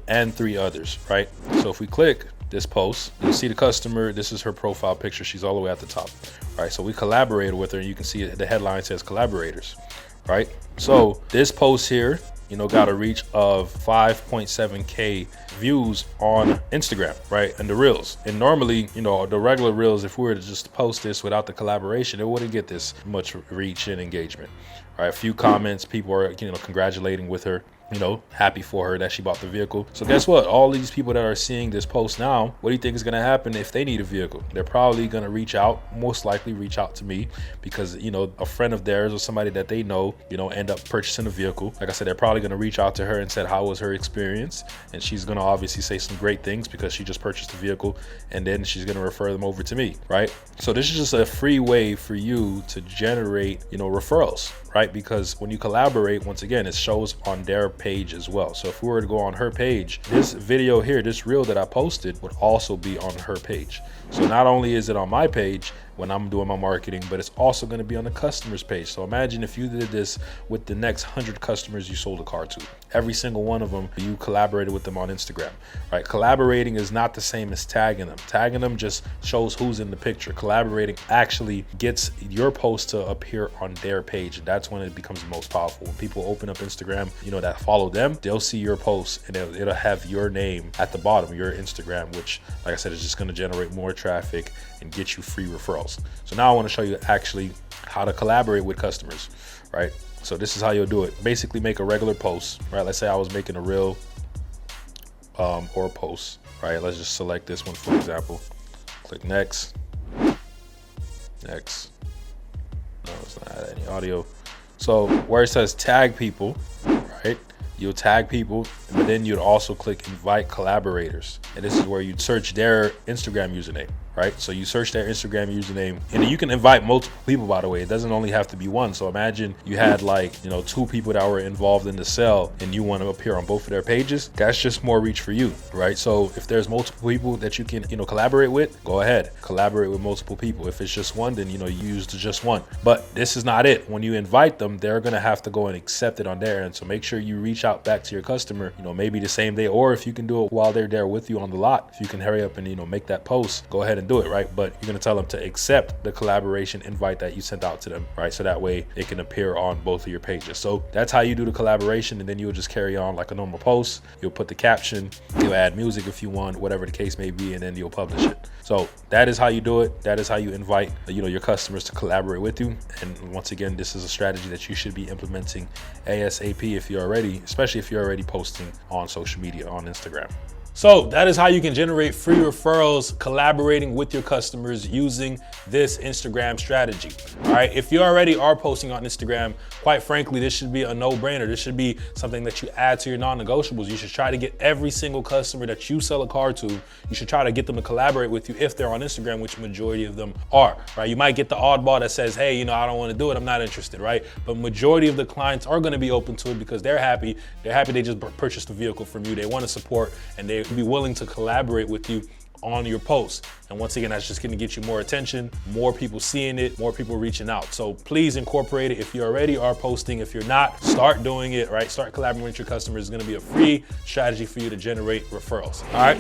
and 3 others, right? So if we click this post, you'll see the customer. This is her profile picture. She's all the way at the top. All right, so we collaborated with her and you can see the headline says collaborators, right? So this post here, got a reach of 5.7K views on Instagram, right? And the Reels. And normally, the regular Reels, if we were to just post this without the collaboration, it wouldn't get this much reach and engagement. All right, a few comments, people are, congratulating with her, happy for her that she bought the vehicle. So guess what? All these people that are seeing this post now, what do you think is gonna happen if they need a vehicle? They're probably gonna reach out, most likely reach out to me because, a friend of theirs or somebody that they know, end up purchasing a vehicle. Like I said, they're probably gonna reach out to her and said, how was her experience? And she's gonna obviously say some great things because she just purchased a vehicle and then she's gonna refer them over to me, right? So this is just a free way for you to generate, referrals, right? Because when you collaborate, once again, it shows on their page as well. So if we were to go on her page, this video here, this reel that I posted would also be on her page. So not only is it on my page when I'm doing my marketing, but it's also going to be on the customer's page. So imagine if you did this with the next 100 customers you sold a car to. Every single one of them, you collaborated with them on Instagram, right? Collaborating is not the same as tagging them. Tagging them just shows who's in the picture. Collaborating actually gets your post to appear on their page. That's when it becomes the most powerful. When people open up Instagram, that follow them, they'll see your post and it'll have your name at the bottom, your Instagram, which, like I said, is just going to generate more traffic and get you free referrals. So now I want to show you actually how to collaborate with customers, right? So this is how you'll do it. Basically make a regular post, right? Let's say I was making a reel or a post, right? Let's just select this one, for example. Click next. Next. No, it's not add any audio. So where it says tag people, right? You'll tag people, but then you'd also click invite collaborators. And this is where you'd search their Instagram username, right? So you search their Instagram username, and you can invite multiple people, by the way. It doesn't only have to be one. So imagine you had like, 2 people that were involved in the sale and you want to appear on both of their pages. That's just more reach for you, right? So if there's multiple people that you can, collaborate with, go ahead, collaborate with multiple people. If it's just one, then, you use just one. But this is not it. When you invite them, they're going to have to go and accept it on their end. So make sure you reach out back to your customer, maybe the same day, or if you can do it while they're there with you on the lot, if you can hurry up and, make that post, go ahead and do it, right? But you're going to tell them to accept the collaboration invite that you sent out to them, right? So that way it can appear on both of your pages. So that's how you do the collaboration. And then you'll just carry on like a normal post. You'll put the caption, you'll add music if you want, whatever the case may be, and then you'll publish it. So that is how you do it. That is how you invite, your customers to collaborate with you. And once again, this is a strategy that you should be implementing ASAP especially if you're already posting on social media, on Instagram. So that is how you can generate free referrals collaborating with your customers using this Instagram strategy. All right, if you already are posting on Instagram, quite frankly, this should be a no-brainer. This should be something that you add to your non-negotiables. You should try to get every single customer that you sell a car to, you should try to get them to collaborate with you if they're on Instagram, which majority of them are, right? You might get the oddball that says, hey, I don't want to do it, I'm not interested, right? But majority of the clients are going to be open to it because they're happy. They just purchased a vehicle from you. They want to support, and they be willing to collaborate with you on your posts. And once again, that's just going to get you more attention, more people seeing it, more people reaching out. So please incorporate it. If you already are posting, if you're not, start doing it, right? Start collaborating with your customers. It's going to be a free strategy for you to generate referrals. All right.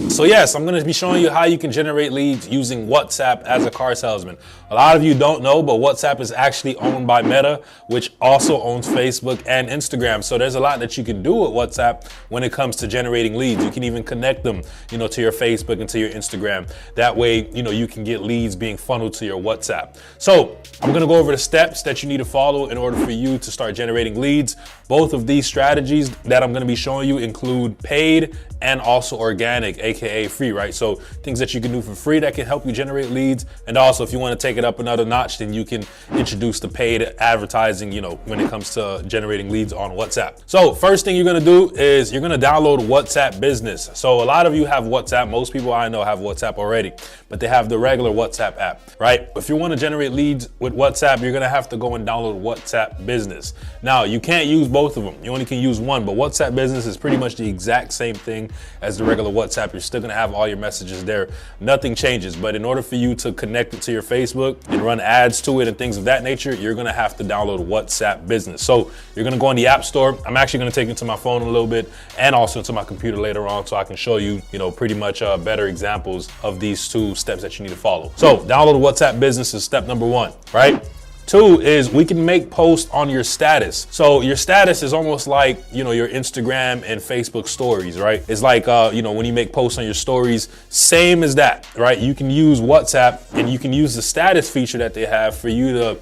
So yes, I'm gonna be showing you how you can generate leads using WhatsApp as a car salesman. A lot of you don't know, but WhatsApp is actually owned by Meta, which also owns Facebook and Instagram. So there's a lot that you can do with WhatsApp when it comes to generating leads. You can even connect them, to your Facebook and to your Instagram. That way, you can get leads being funneled to your WhatsApp. So I'm gonna go over the steps that you need to follow in order for you to start generating leads. Both of these strategies that I'm gonna be showing you include paid and also organic, AKA free, right? So things that you can do for free that can help you generate leads. And also if you want to take it up another notch, then you can introduce the paid advertising, when it comes to generating leads on WhatsApp. So first thing you're going to do is you're going to download WhatsApp Business. So a lot of you have WhatsApp. Most people I know have WhatsApp already, but they have the regular WhatsApp app, right? If you want to generate leads with WhatsApp, you're going to have to go and download WhatsApp Business. Now you can't use both of them. You only can use one, but WhatsApp Business is pretty much the exact same thing as the regular WhatsApp. You're still gonna have all your messages there. Nothing changes, but in order for you to connect it to your Facebook and run ads to it and things of that nature, you're gonna have to download WhatsApp Business. So you're gonna go on the App Store. I'm actually gonna take you to my phone a little bit and also to my computer later on so I can show you, pretty much better examples of these 2 steps that you need to follow. So download WhatsApp Business is step number 1, right? 2 is we can make posts on your status. So your status is almost like, your Instagram and Facebook stories, right? It's like, when you make posts on your stories, same as that, right? You can use WhatsApp and you can use the status feature that they have for you to,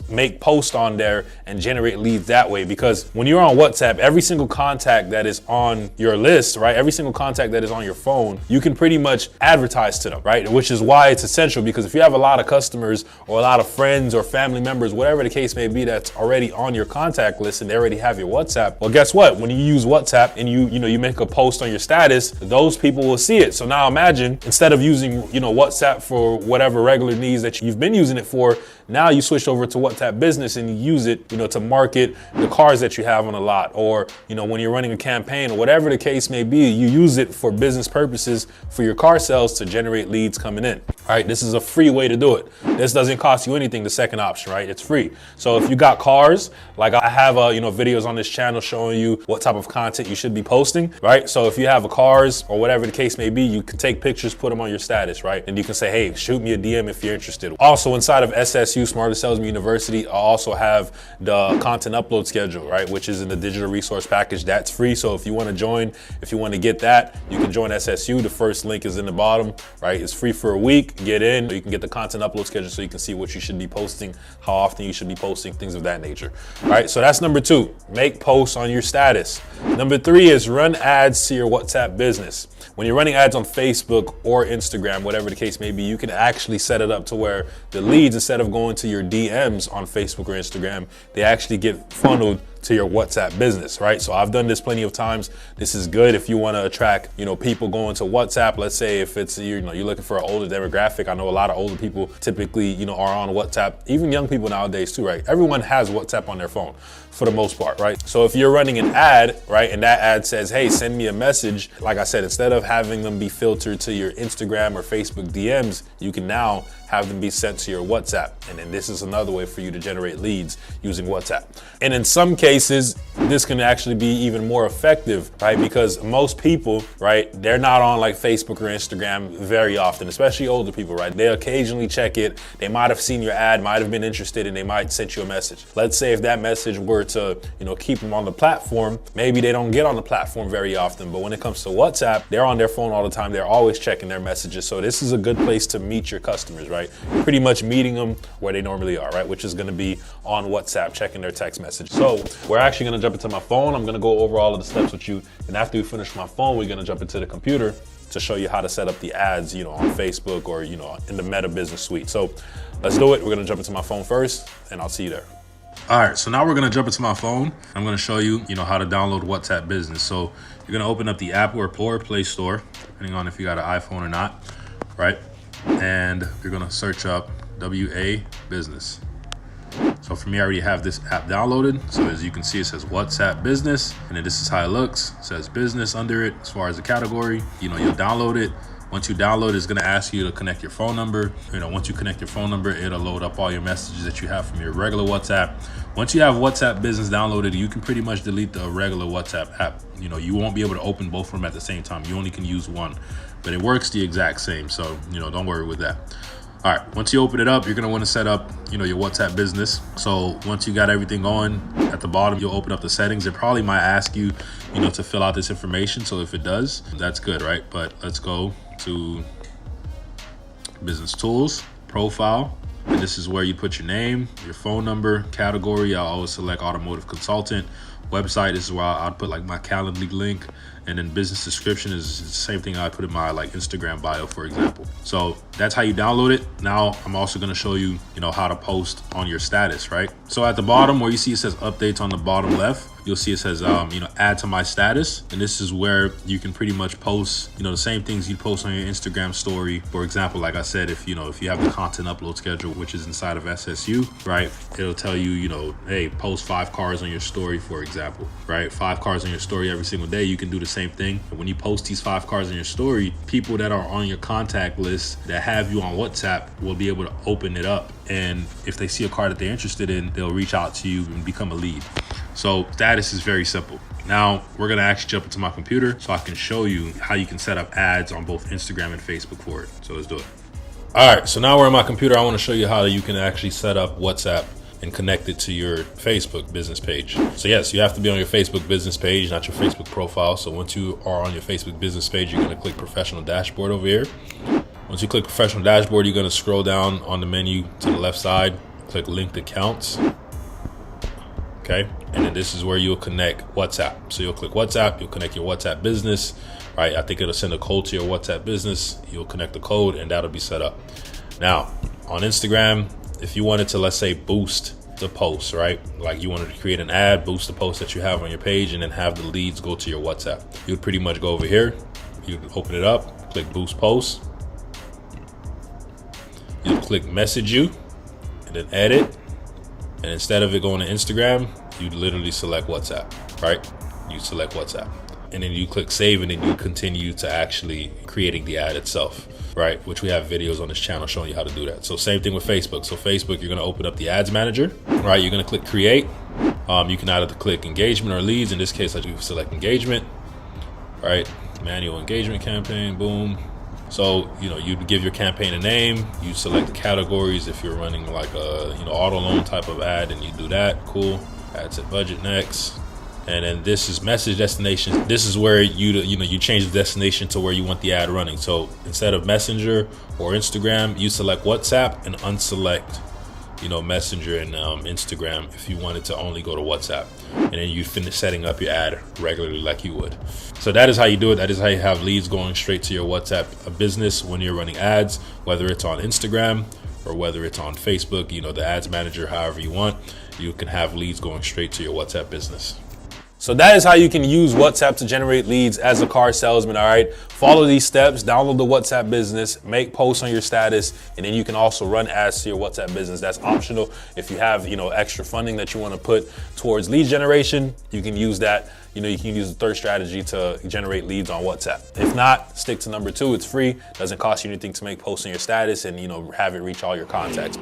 make posts on there and generate leads that way. Because when you're on WhatsApp, every single contact that is on your list, right? Every single contact that is on your phone, you can pretty much advertise to them, right? Which is why it's essential, because if you have a lot of customers or a lot of friends or family members, whatever the case may be, that's already on your contact list and they already have your WhatsApp, well, guess what? When you use WhatsApp and you make a post on your status, those people will see it. So now imagine, instead of using, WhatsApp for whatever regular needs that you've been using it for, now you switch over to WhatsApp Business and you use it, to market the cars that you have on a lot, or, when you're running a campaign or whatever the case may be, you use it for business purposes for your car sales to generate leads coming in. All right, this is a free way to do it. This doesn't cost you anything, the second option, right? It's free. So if you got cars, like I have, videos on this channel showing you what type of content you should be posting, right? So if you have cars or whatever the case may be, you can take pictures, put them on your status, right? And you can say, hey, shoot me a DM if you're interested. Also inside of SSU, Smarter Salesman University, I also have the content upload schedule, right? Which is in the digital resource package. That's free. So if you want to join, if you want to get that, you can join SSU. The first link is in the bottom, right? It's free for a week. Get in. You can get the content upload schedule so you can see what you should be posting, how often you should be posting, things of that nature. All right, so that's number 2. Make posts on your status. Number 3 is run ads to your WhatsApp Business. When you're running ads on Facebook or Instagram, whatever the case may be, you can actually set it up to where the leads, instead of going to your DMs on Facebook or Instagram, they actually get funneled to your WhatsApp business, right? So I've done this plenty of times. This is good if you want to attract, people going to WhatsApp. Let's say if it's, you're looking for an older demographic. I know a lot of older people typically, are on WhatsApp, even young people nowadays too, right? Everyone has WhatsApp on their phone for the most part, right? So if you're running an ad, right, and that ad says, hey, send me a message, like I said, instead of having them be filtered to your Instagram or Facebook DMs, you can now have them be sent to your WhatsApp. And then this is another way for you to generate leads using WhatsApp. And in some cases, this can actually be even more effective, right? Because most people, right, they're not on like Facebook or Instagram very often, especially older people, right? They occasionally check it. They might have seen your ad, might have been interested, and they might send you a message. Let's say if that message were to, keep them on the platform, maybe they don't get on the platform very often, but when it comes to WhatsApp, they're on their phone all the time. They're always checking their messages. So this is a good place to meet your customers, right? Pretty much meeting them where they normally are, right? Which is gonna be on WhatsApp, checking their text message. So we're actually gonna jump into my phone. I'm gonna go over all of the steps with you. And after we finish my phone, we're gonna jump into the computer to show you how to set up the ads, on Facebook or, in the Meta Business Suite. So let's do it. We're gonna jump into my phone first and I'll see you there. All right, so now we're gonna jump into my phone. I'm gonna show you, how to download WhatsApp Business. So you're gonna open up the app or Play Store, depending on if you got an iPhone or not, right? And you're gonna search up WA Business. So for me, I already have this app downloaded. So as you can see, it says WhatsApp Business, and then this is how it looks. It says business under it as far as the category. You'll download it. Once you download it, it's gonna ask you to connect your phone number. Once you connect your phone number, it'll load up all your messages that you have from your regular WhatsApp. Once you have WhatsApp Business downloaded, you can pretty much delete the regular WhatsApp app. You won't be able to open both of them at the same time. You only can use one, but it works the exact same. So, don't worry with that. All right, once you open it up, you're gonna wanna set up, your WhatsApp Business. So once you got everything going, at the bottom, you'll open up the settings. It probably might ask you, to fill out this information. So if it does, that's good, right? But let's go to Business Tools, Profile. And this is where you put your name, your phone number, category. I'll always select Automotive Consultant. Website, this is where I'd put like my Calendly link. And then business description is the same thing I put in my Instagram bio, for example. So that's how you download it. Now I'm also gonna show you, how to post on your status, right? So at the bottom where you see it says updates on the bottom left, you'll see it says, add to my status. And this is where you can pretty much post, the same things you post on your Instagram story. For example, like I said, if you have the content upload schedule, which is inside of SSU, right? It'll tell you, hey, post 5 cars on your story, for example, right? 5 cars on your story every single day. You can do the same thing. When you post these 5 cars on your story, people that are on your contact list that have you on WhatsApp will be able to open it up. And if they see a car that they're interested in, they'll reach out to you and become a lead. So status is very simple. Now we're gonna actually jump into my computer so I can show you how you can set up ads on both Instagram and Facebook for it. So let's do it. All right, so now we're on my computer. I wanna show you how you can actually set up WhatsApp and connect it to your Facebook business page. So yes, you have to be on your Facebook business page, not your Facebook profile. So once you are on your Facebook business page, you're gonna click Professional Dashboard over here. Once you click Professional Dashboard, you're gonna scroll down on the menu to the left side, click Linked Accounts. Okay, and then this is where you'll connect WhatsApp. So you'll click WhatsApp, you'll connect your WhatsApp business, right? I think it'll send a code to your WhatsApp business. You'll connect the code and that'll be set up. Now, on Instagram, if you wanted to, let's say, boost the post, right? Like you wanted to create an ad, boost the post that you have on your page and then have the leads go to your WhatsApp. You would pretty much go over here, you open it up, click Boost Post. You click Message You and then Edit. And instead of it going to Instagram, you literally select WhatsApp, right? You select WhatsApp. And then you click Save and then you continue to actually creating the ad itself, right? Which we have videos on this channel showing you how to do that. So same thing with Facebook. So Facebook, you're gonna open up the Ads Manager, right? You're gonna click Create. You can either click Engagement or Leads. In this case, I do select Engagement, right? Manual Engagement Campaign, boom. So, you give your campaign a name, you select the categories. If you're running like a, auto loan type of ad, and you do that, cool. Add to budget next. And then this is message destination. This is where you change the destination to where you want the ad running. So instead of Messenger or Instagram, you select WhatsApp and unselect, Messenger and Instagram if you wanted to only go to WhatsApp. And then you finish setting up your ad regularly like you would. So that is how you do it. That is how you have leads going straight to your WhatsApp business when you're running ads, whether it's on Instagram or whether it's on Facebook, the ads manager, however you want. you can have leads going straight to your WhatsApp business. So that is how you can use WhatsApp to generate leads as a car salesman, all right? Follow these steps, download the WhatsApp business, make posts on your status, and then you can also run ads to your WhatsApp business. That's optional. If you have, extra funding that you want to put towards lead generation, you can use that. You can use the third strategy to generate leads on WhatsApp. If not, stick to number 2. It's free, doesn't cost you anything to make posts on your status and, have it reach all your contacts.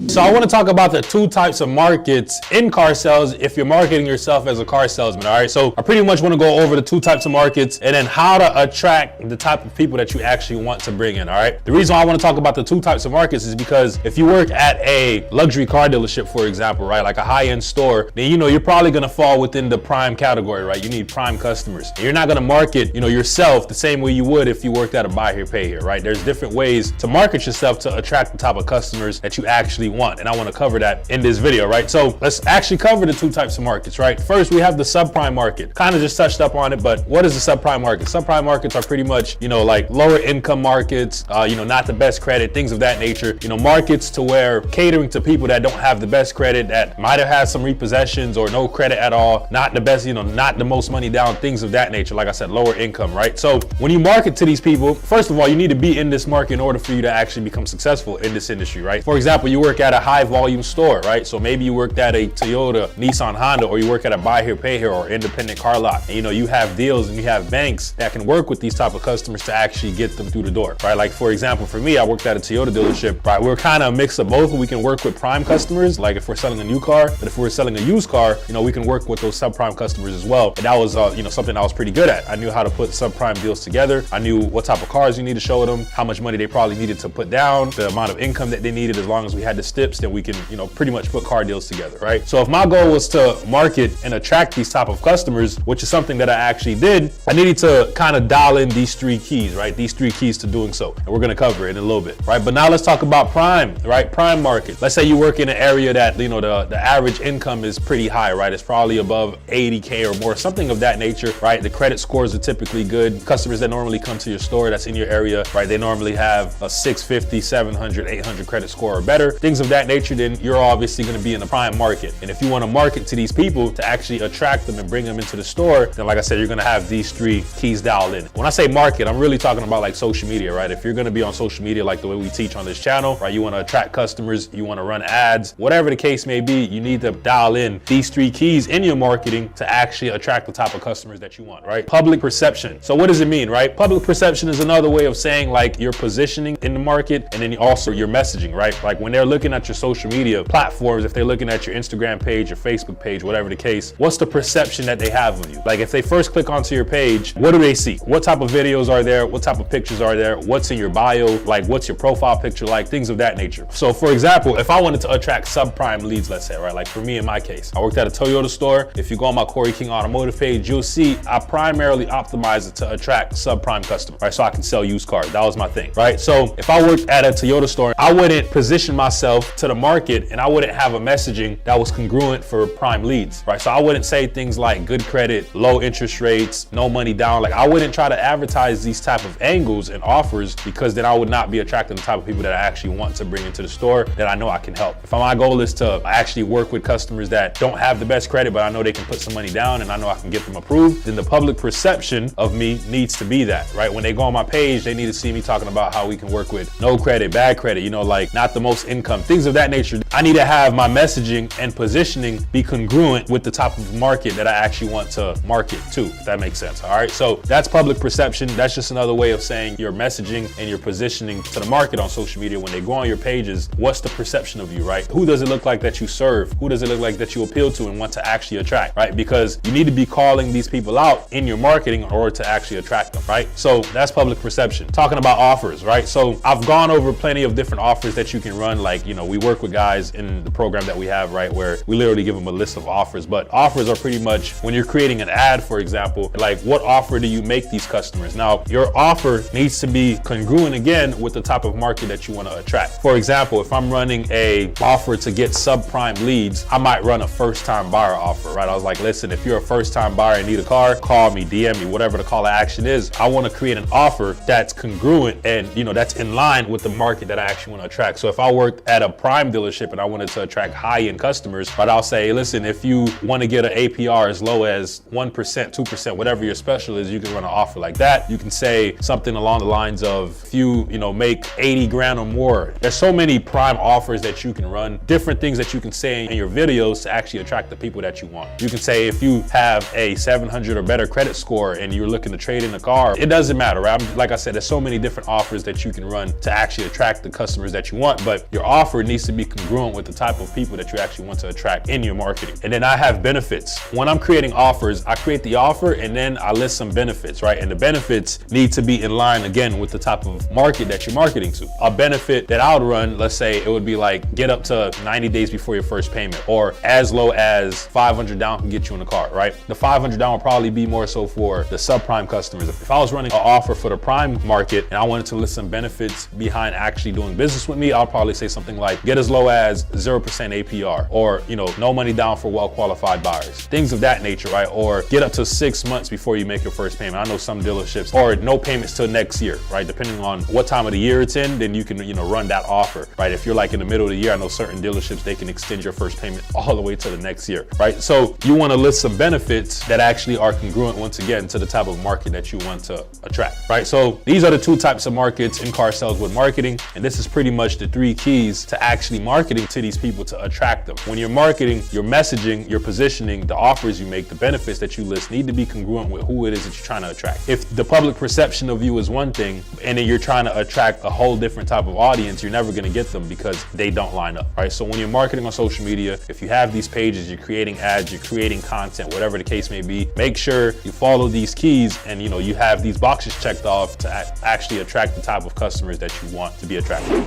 So I want to talk about the 2 types of markets in car sales if you're marketing yourself as a car salesman, all right? So I pretty much want to go over the 2 types of markets and then how to attract the type of people that you actually want to bring in, all right? The reason why I want to talk about the 2 types of markets is because if you work at a luxury car dealership, for example, right, like a high-end store, then you're probably going to fall within the prime category, right? You need prime customers. And you're not going to market, yourself the same way you would if you worked at a buy here, pay here, right? There's different ways to market yourself to attract the type of customers that you actually want. And I want to cover that in this video, right? So let's actually cover the 2 types of markets, right? First, we have the subprime market. Kind of just touched up on it, but what is the subprime market? Subprime markets are pretty much, like lower income markets, not the best credit, things of that nature. Markets to where catering to people that don't have the best credit, that might have had some repossessions or no credit at all, not the best, not the most money down, things of that nature. Like I said, lower income, right? So when you market to these people, first of all, you need to be in this market in order for you to actually become successful in this industry, right? For example, you work at a high volume store, right? So maybe you worked at a Toyota, Nissan, Honda, or you work at a buy here, pay here, or independent car lot. And, you have deals and you have banks that can work with these type of customers to actually get them through the door, right? Like for example, for me, I worked at a Toyota dealership, right? We're kind of a mix of both. We can work with prime customers, like if we're selling a new car, but if we're selling a used car, we can work with those subprime customers as well. And that was, something I was pretty good at. I knew how to put subprime deals together. I knew what type of cars you need to show them, how much money they probably needed to put down, the amount of income that they needed. As long as we had the steps, then we can, pretty much put car deals together, right? So if my goal was to market and attract these type of customers, which is something that I actually did, I needed to kind of dial in these 3 keys, right? These 3 keys to doing so. And we're going to cover it in a little bit, right? But now let's talk about prime, right? Prime market. Let's say you work in an area that, the average income is pretty high, right? It's probably above 80K or more, something of that nature, right? The credit scores are typically good. Customers that normally come to your store that's in your area, right? They normally have a 650, 700, 800 credit score or better, things of that nature. Then you're obviously going to be in the prime market. And if you want to market to these people to actually attract them and bring them into the store, then like I said, you're going to have these 3 keys dialed in. When I say market, I'm really talking about like social media, right? If you're going to be on social media like the way we teach on this channel, right? You want to attract customers, you want to run ads, whatever the case may be, you need to dial in these 3 keys in your marketing to actually attract the type of customers that you want, right? Public perception. So what does it mean, right? Public perception is another way of saying like your positioning in the market and then also your messaging, right? Like when they're looking at your social media platforms, if they're looking at your Instagram page, your Facebook page, whatever the case, what's the perception that they have of you? Like if they first click onto your page, what do they see? What type of videos are there? What type of pictures are there? What's in your bio? Like what's your profile picture like? Things of that nature. So for example, if I wanted to attract subprime leads, let's say, right? Like for me in my case, I worked at a Toyota store. If you go on my Corey King Automotive page, you'll see I primarily optimize it to attract subprime customers, right? So I can sell used cars. That was my thing, right? So if I worked at a Toyota store, I wouldn't position myself to the market and I wouldn't have a messaging that was congruent for prime leads, right? So I wouldn't say things like good credit, low interest rates, no money down. Like I wouldn't try to advertise these type of angles and offers because then I would not be attracting the type of people that I actually want to bring into the store that I know I can help. If my goal is to actually work with customers that don't have the best credit, but I know they can put some money down and I know I can get them approved, then the public perception of me needs to be that, right? When they go on my page, they need to see me talking about how we can work with no credit, bad credit, like not the most income, things of that nature. I need to have my messaging and positioning be congruent with the type of market that I actually want to market to, if that makes sense. All right, so that's public perception. That's just another way of saying your messaging and your positioning to the market on social media. When they go on your pages, what's the perception of you, right? Who does it look like that you serve? Who does it look like that you appeal to and want to actually attract, right? Because you need to be calling these people out in your marketing in order to actually attract them, right? So that's public perception. Talking about offers, right? So I've gone over plenty of different offers that you can run. Like, we work with guys guys in the program that we have, right, where we literally give them a list of offers. But offers are pretty much when you're creating an ad, for example, like what offer do you make these customers? Now, your offer needs to be congruent again with the type of market that you want to attract. For example, if I'm running a offer to get subprime leads, I might run a first-time buyer offer, right? I was like, listen, if you're a first-time buyer and need a car, call me, DM me, whatever the call to action is. I want to create an offer that's congruent and, you know, that's in line with the market that I actually want to attract. So if I worked at a prime dealership and I wanted to attract high-end customers, but I'll say, listen, if you want to get an APR as low as 1%, 2%, whatever your special is, you can run an offer like that. You can say something along the lines of, if you know, make 80 grand or more. There's so many prime offers that you can run, different things that you can say in your videos to actually attract the people that you want. You can say if you have a 700 or better credit score and you're looking to trade in a car, it doesn't matter, right? Like I said, there's so many different offers that you can run to actually attract the customers that you want, but your offer needs to be congruent with the type of people that you actually want to attract in your marketing. And then I have benefits. When I'm creating offers, I create the offer and then I list some benefits, right? And the benefits need to be in line again with the type of market that you're marketing to. A benefit that I would run, let's say it would be like get up to 90 days before your first payment, or as low as 500 down can get you in the car, right? The 500 down will probably be more so for the subprime customers. If I was running an offer for the prime market and I wanted to list some benefits behind actually doing business with me, I'll probably say something like get as low as 0% APR, or, you know, no money down for well-qualified buyers, things of that nature, right? Or get up to 6 months before you make your first payment. I know some dealerships, or no payments till next year, right? Depending on what time of the year it's in, then you can, you know, run that offer, right? If you're like in the middle of the year, I know certain dealerships, they can extend your first payment all the way to the next year, right? So you want to list some benefits that actually are congruent, once again, to the type of market that you want to attract, right? So these are the two types of markets in car sales with marketing. And this is pretty much the 3 keys to actually marketing to these people to attract them. When you're marketing, your messaging, your positioning, the offers you make, the benefits that you list need to be congruent with who it is that you're trying to attract. If the public perception of you is one thing, and then you're trying to attract a whole different type of audience, you're never going to get them because they don't line up, right? So when you're marketing on social media, if you have these pages, you're creating ads, you're creating content, whatever the case may be, make sure you follow these keys and, you know, you have these boxes checked off to actually attract the type of customers that you want to be attracted.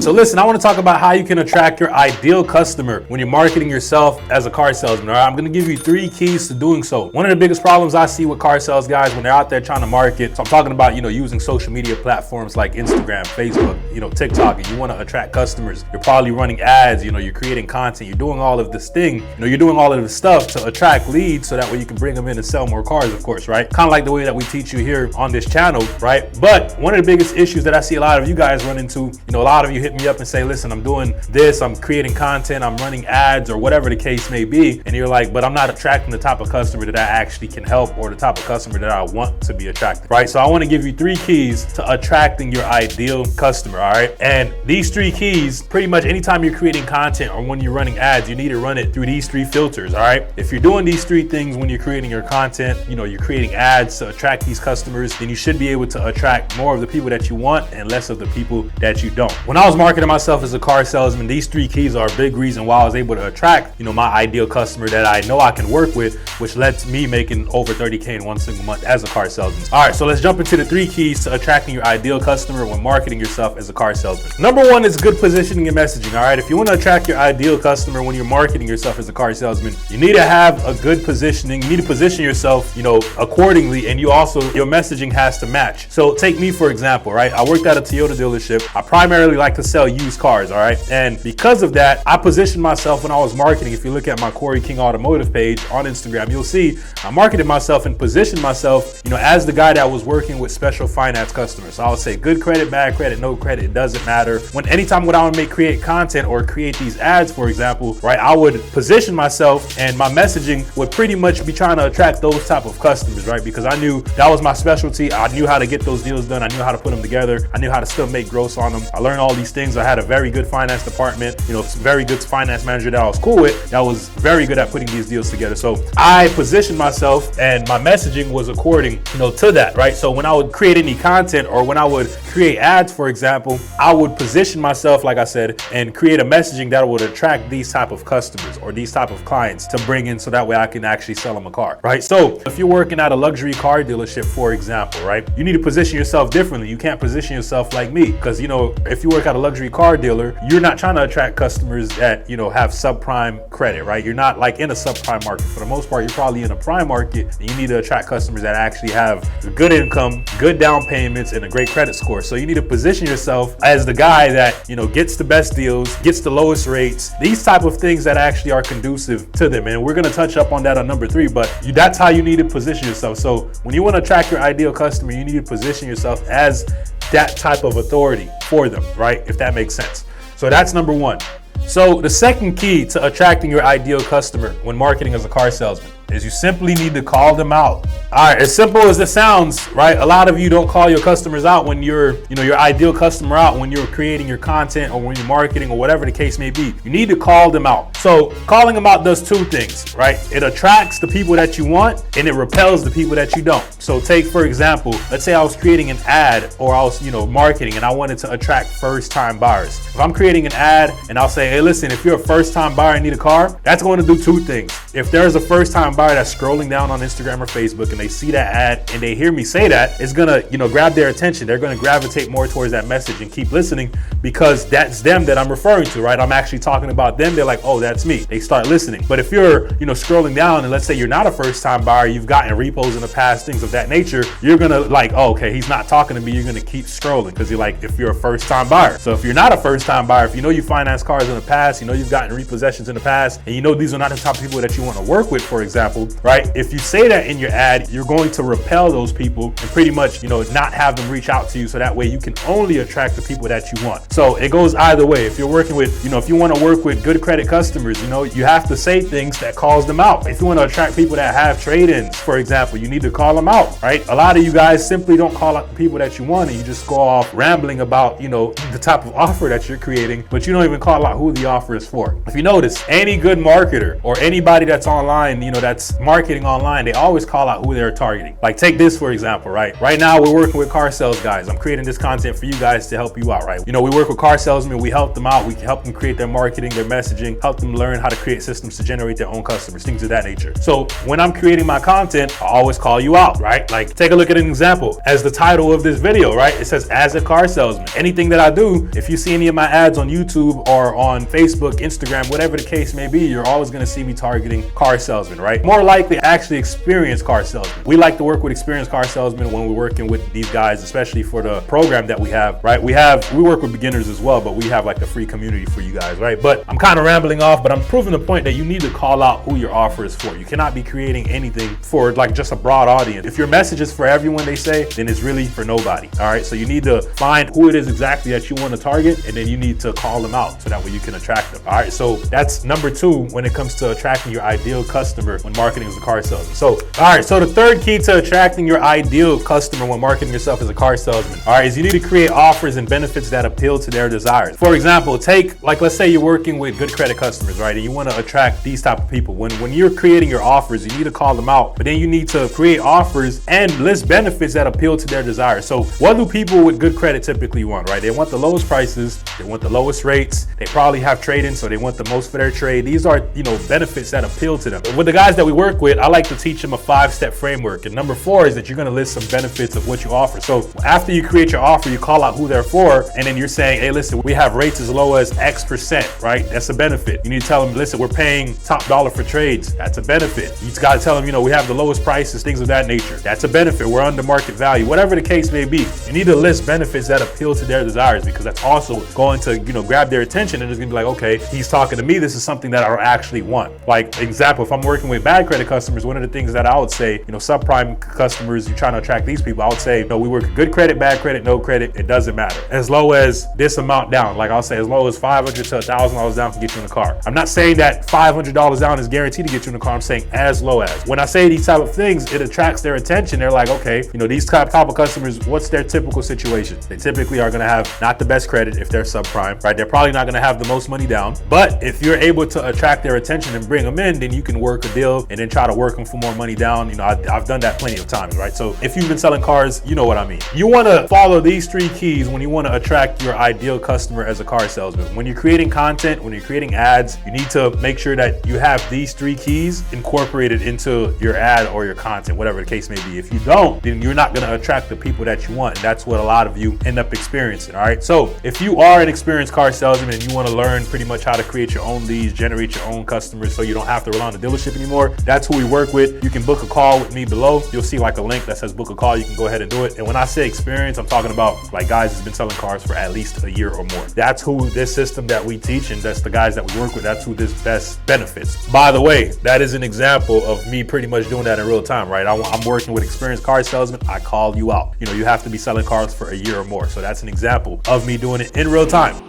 So listen, I want to talk about how you can attract your ideal customer when you're marketing yourself as a car salesman. All right, I'm going to give you 3 keys to doing so. One of the biggest problems I see with car sales guys when they're out there trying to market, so I'm talking about, you know, using social media platforms like Instagram, Facebook, you know, TikTok, and you want to attract customers. You're probably running ads, you know, you're creating content, you're doing all of this thing, you know, you're doing all of this stuff to attract leads so that way you can bring them in and sell more cars, of course, right? Kind of like the way that we teach you here on this channel, right? But one of the biggest issues that I see a lot of you guys run into, you know, a lot of you hit me up and say, listen, I'm doing this, I'm creating content, I'm running ads, or whatever the case may be, and you're like, but I'm not attracting the type of customer that I actually can help, or the type of customer that I want to be attracted, right? So I want to give you 3 keys to attracting your ideal customer, all right? And these 3 keys, pretty much anytime you're creating content or when you're running ads, you need to run it through these 3 filters, all right? If you're doing these 3 things when you're creating your content, you know, you're creating ads to attract these customers, then you should be able to attract more of the people that you want and less of the people that you don't. When I was marketing myself as a car salesman, these 3 keys are a big reason why I was able to attract, you know, my ideal customer that I know I can work with, which led to me making over 30K in one single month as a car salesman. All right, so let's jump into the 3 keys to attracting your ideal customer when marketing yourself as a car salesman. Number 1 is good positioning and messaging. All right, if you want to attract your ideal customer when you're marketing yourself as a car salesman, you need to have a good positioning. You need to position yourself, you know, accordingly, and you also, your messaging has to match. So take me for example, right? I worked at a Toyota dealership. I primarily like to sell used cars, all right? And because of that, I positioned myself when I was marketing. If you look at my Corey King Automotive page on Instagram, you'll see I marketed myself and positioned myself, you know, as the guy that was working with special finance customers. So I would say good credit, bad credit, no credit, it doesn't matter. Anytime when I would create content or create these ads, for example, right, I would position myself and my messaging would pretty much be trying to attract those type of customers, right? Because I knew that was my specialty. I knew how to get those deals done. I knew how to put them together. I knew how to still make gross on them. I learned all these things. I had a very good finance department, you know, very good finance manager that I was cool with, that was very good at putting these deals together. So I positioned myself and my messaging was according, you know, to that, right? So when I would create any content or when I would create ads, for example, I would position myself, like I said, and create a messaging that would attract these type of customers or these type of clients to bring in, so that way I can actually sell them a car, right? So if you're working at a luxury car dealership, for example, right, you need to position yourself differently. You can't position yourself like me, because, you know, if you work at a luxury car dealer, you're not trying to attract customers that, you know, have subprime credit, right? You're not like in a subprime market. For the most part, you're probably in a prime market, and you need to attract customers that actually have good income, good down payments, and a great credit score. So you need to position yourself as the guy that, you know, gets the best deals, gets the lowest rates, these type of things that actually are conducive to them. And we're going to touch up on that on number 3, but that's how you need to position yourself. So when you want to attract your ideal customer, you need to position yourself as that type of authority for them, right? If that makes sense. So that's number 1. So the second key to attracting your ideal customer when marketing as a car salesman is you simply need to call them out. All right, as simple as it sounds, right? A lot of you don't call your customers out when you're, you know, your ideal customer out when you're creating your content or when you're marketing or whatever the case may be. You need to call them out. So calling them out does 2 things, right? It attracts the people that you want and it repels the people that you don't. So take, for example, let's say I was creating an ad or I was, you know, marketing and I wanted to attract first-time buyers. If I'm creating an ad and I'll say, hey, listen, if you're a first-time buyer and need a car, that's going to do 2 things. If there's a first-time buyer that's scrolling down on Instagram or Facebook and they see that ad and they hear me say that, it's gonna, you know, grab their attention. They're gonna gravitate more towards that message and keep listening because that's them that I'm referring to, right? I'm actually talking about them. They're like, oh, that's me. They start listening. But if you're, you know, scrolling down and let's say you're not a first-time buyer, you've gotten repos in the past, things of that nature, you're gonna like, oh, okay, he's not talking to me. You're gonna keep scrolling because you're like, if you're a first-time buyer. So if you're not a first-time buyer, if you know you financed cars in the past, you know you've gotten repossessions in the past, and you know these are not the type of people that you want to work with, for example, right? If you say that in your ad, you're going to repel those people and pretty much, you know, not have them reach out to you, so that way you can only attract the people that you want. So it goes either way. If you're working with, you know, if you want to work with good credit customers, you know, you have to say things that calls them out. If you want to attract people that have trade-ins, for example, you need to call them out, right? A lot of you guys simply don't call out the people that you want and you just go off rambling about, you know, the type of offer that you're creating, but you don't even call out who the offer is for. If you notice, any good marketer or anybody that's online, you know, that's marketing online, they always call out who they're targeting. Like take this, for example, right? Right now we're working with car sales guys. I'm creating this content for you guys to help you out, right? You know, we work with car salesmen, we help them out, we help them create their marketing, their messaging, help them learn how to create systems to generate their own customers, things of that nature. So when I'm creating my content, I always call you out, right? Like take a look at an example. As the title of this video, right? It says, as a car salesman. Anything that I do, if you see any of my ads on YouTube or on Facebook, Instagram, whatever the case may be, you're always gonna see me targeting car salesmen, right? More likely actually experienced car salesmen. We like to work with experienced car salesmen when we're working with these guys, especially for the program that we have, right? We work with beginners as well, but we have like a free community for you guys, right? But I'm kind of rambling off, but I'm proving the point that you need to call out who your offer is for. You cannot be creating anything for like just a broad audience. If your message is for everyone, they say, then it's really for nobody. All right. So you need to find who it is exactly that you want to target, and then you need to call them out so that way you can attract them. All right. So that's number 2 when it comes to attracting your ideal customer when marketing as a car salesman. So, all right. So the third key to attracting your ideal customer when marketing yourself as a car salesman, all right, is you need to create offers and benefits that appeal to their desires. For example, take like, let's say you're working with good credit customers, right? And you want to attract these type of people. When you're creating your offers, you need to call them out, but then you need to create offers and list benefits that appeal to their desires. So what do people with good credit typically want, right? They want the lowest prices, they want the lowest rates, they probably have trade-in, so they want the most for their trade. These are, you know, benefits that appeal to them. With the guys that we work with, I like to teach them a 5-step framework. And number 4 is that you're going to list some benefits of what you offer. So after you create your offer, you call out who they're for, and then you're saying, hey, listen, we have rates as low as X%, right? That's a benefit. You need to tell them, listen, we're paying top dollar for trades. That's a benefit. You just got to tell them, you know, we have the lowest prices, things of that nature. That's a benefit. We're under market value, whatever the case may be. You need to list benefits that appeal to their desires, because that's also going to, you know, grab their attention, and it's going to be like, okay, he's talking to me. This is something that I actually want. Like example, if I'm working with bad credit customers, one of the things that I would say, you know, subprime customers, you're trying to attract these people, I would say, no, we work with good credit, bad credit, no credit, it doesn't matter. As low as this amount down, like I'll say as low as $500 to $1,000 down can get you in a car. I'm not saying that $500 down is guaranteed to get you in a car. I'm saying as low as. When I say these type of things, it attracts their attention. They're like, okay, you know, these type of customers, what's their typical situation? They typically are going to have not the best credit if they're subprime, right? They're probably not going to have the most money down. But if you're able to attract their attention and bring them in, then you can work a deal deal and then try to work them for more money down. You know, I've done that plenty of times, right? So if you've been selling cars, you know what I mean. You want to follow these 3 keys when you want to attract your ideal customer as a car salesman. When you're creating content, when you're creating ads, you need to make sure that you have these 3 keys incorporated into your ad or your content, whatever the case may be. If you don't, then you're not going to attract the people that you want. And that's what a lot of you end up experiencing. All right. So if you are an experienced car salesman and you want to learn pretty much how to create your own leads, generate your own customers so you don't have to rely on the dealership anymore, that's who we work with. You can book a call with me below. You'll see like a link that says book a call. You can go ahead and do it. And when I say experience, I'm talking about like guys who's been selling cars for at least a year or more. That's who this system that we teach, and that's the guys that we work with. That's who this best benefits. By the way, that is an example of me pretty much doing that in real time, right? I'm working with experienced car salesmen. I call you out. You know, you have to be selling cars for a year or more. So that's an example of me doing it in real time.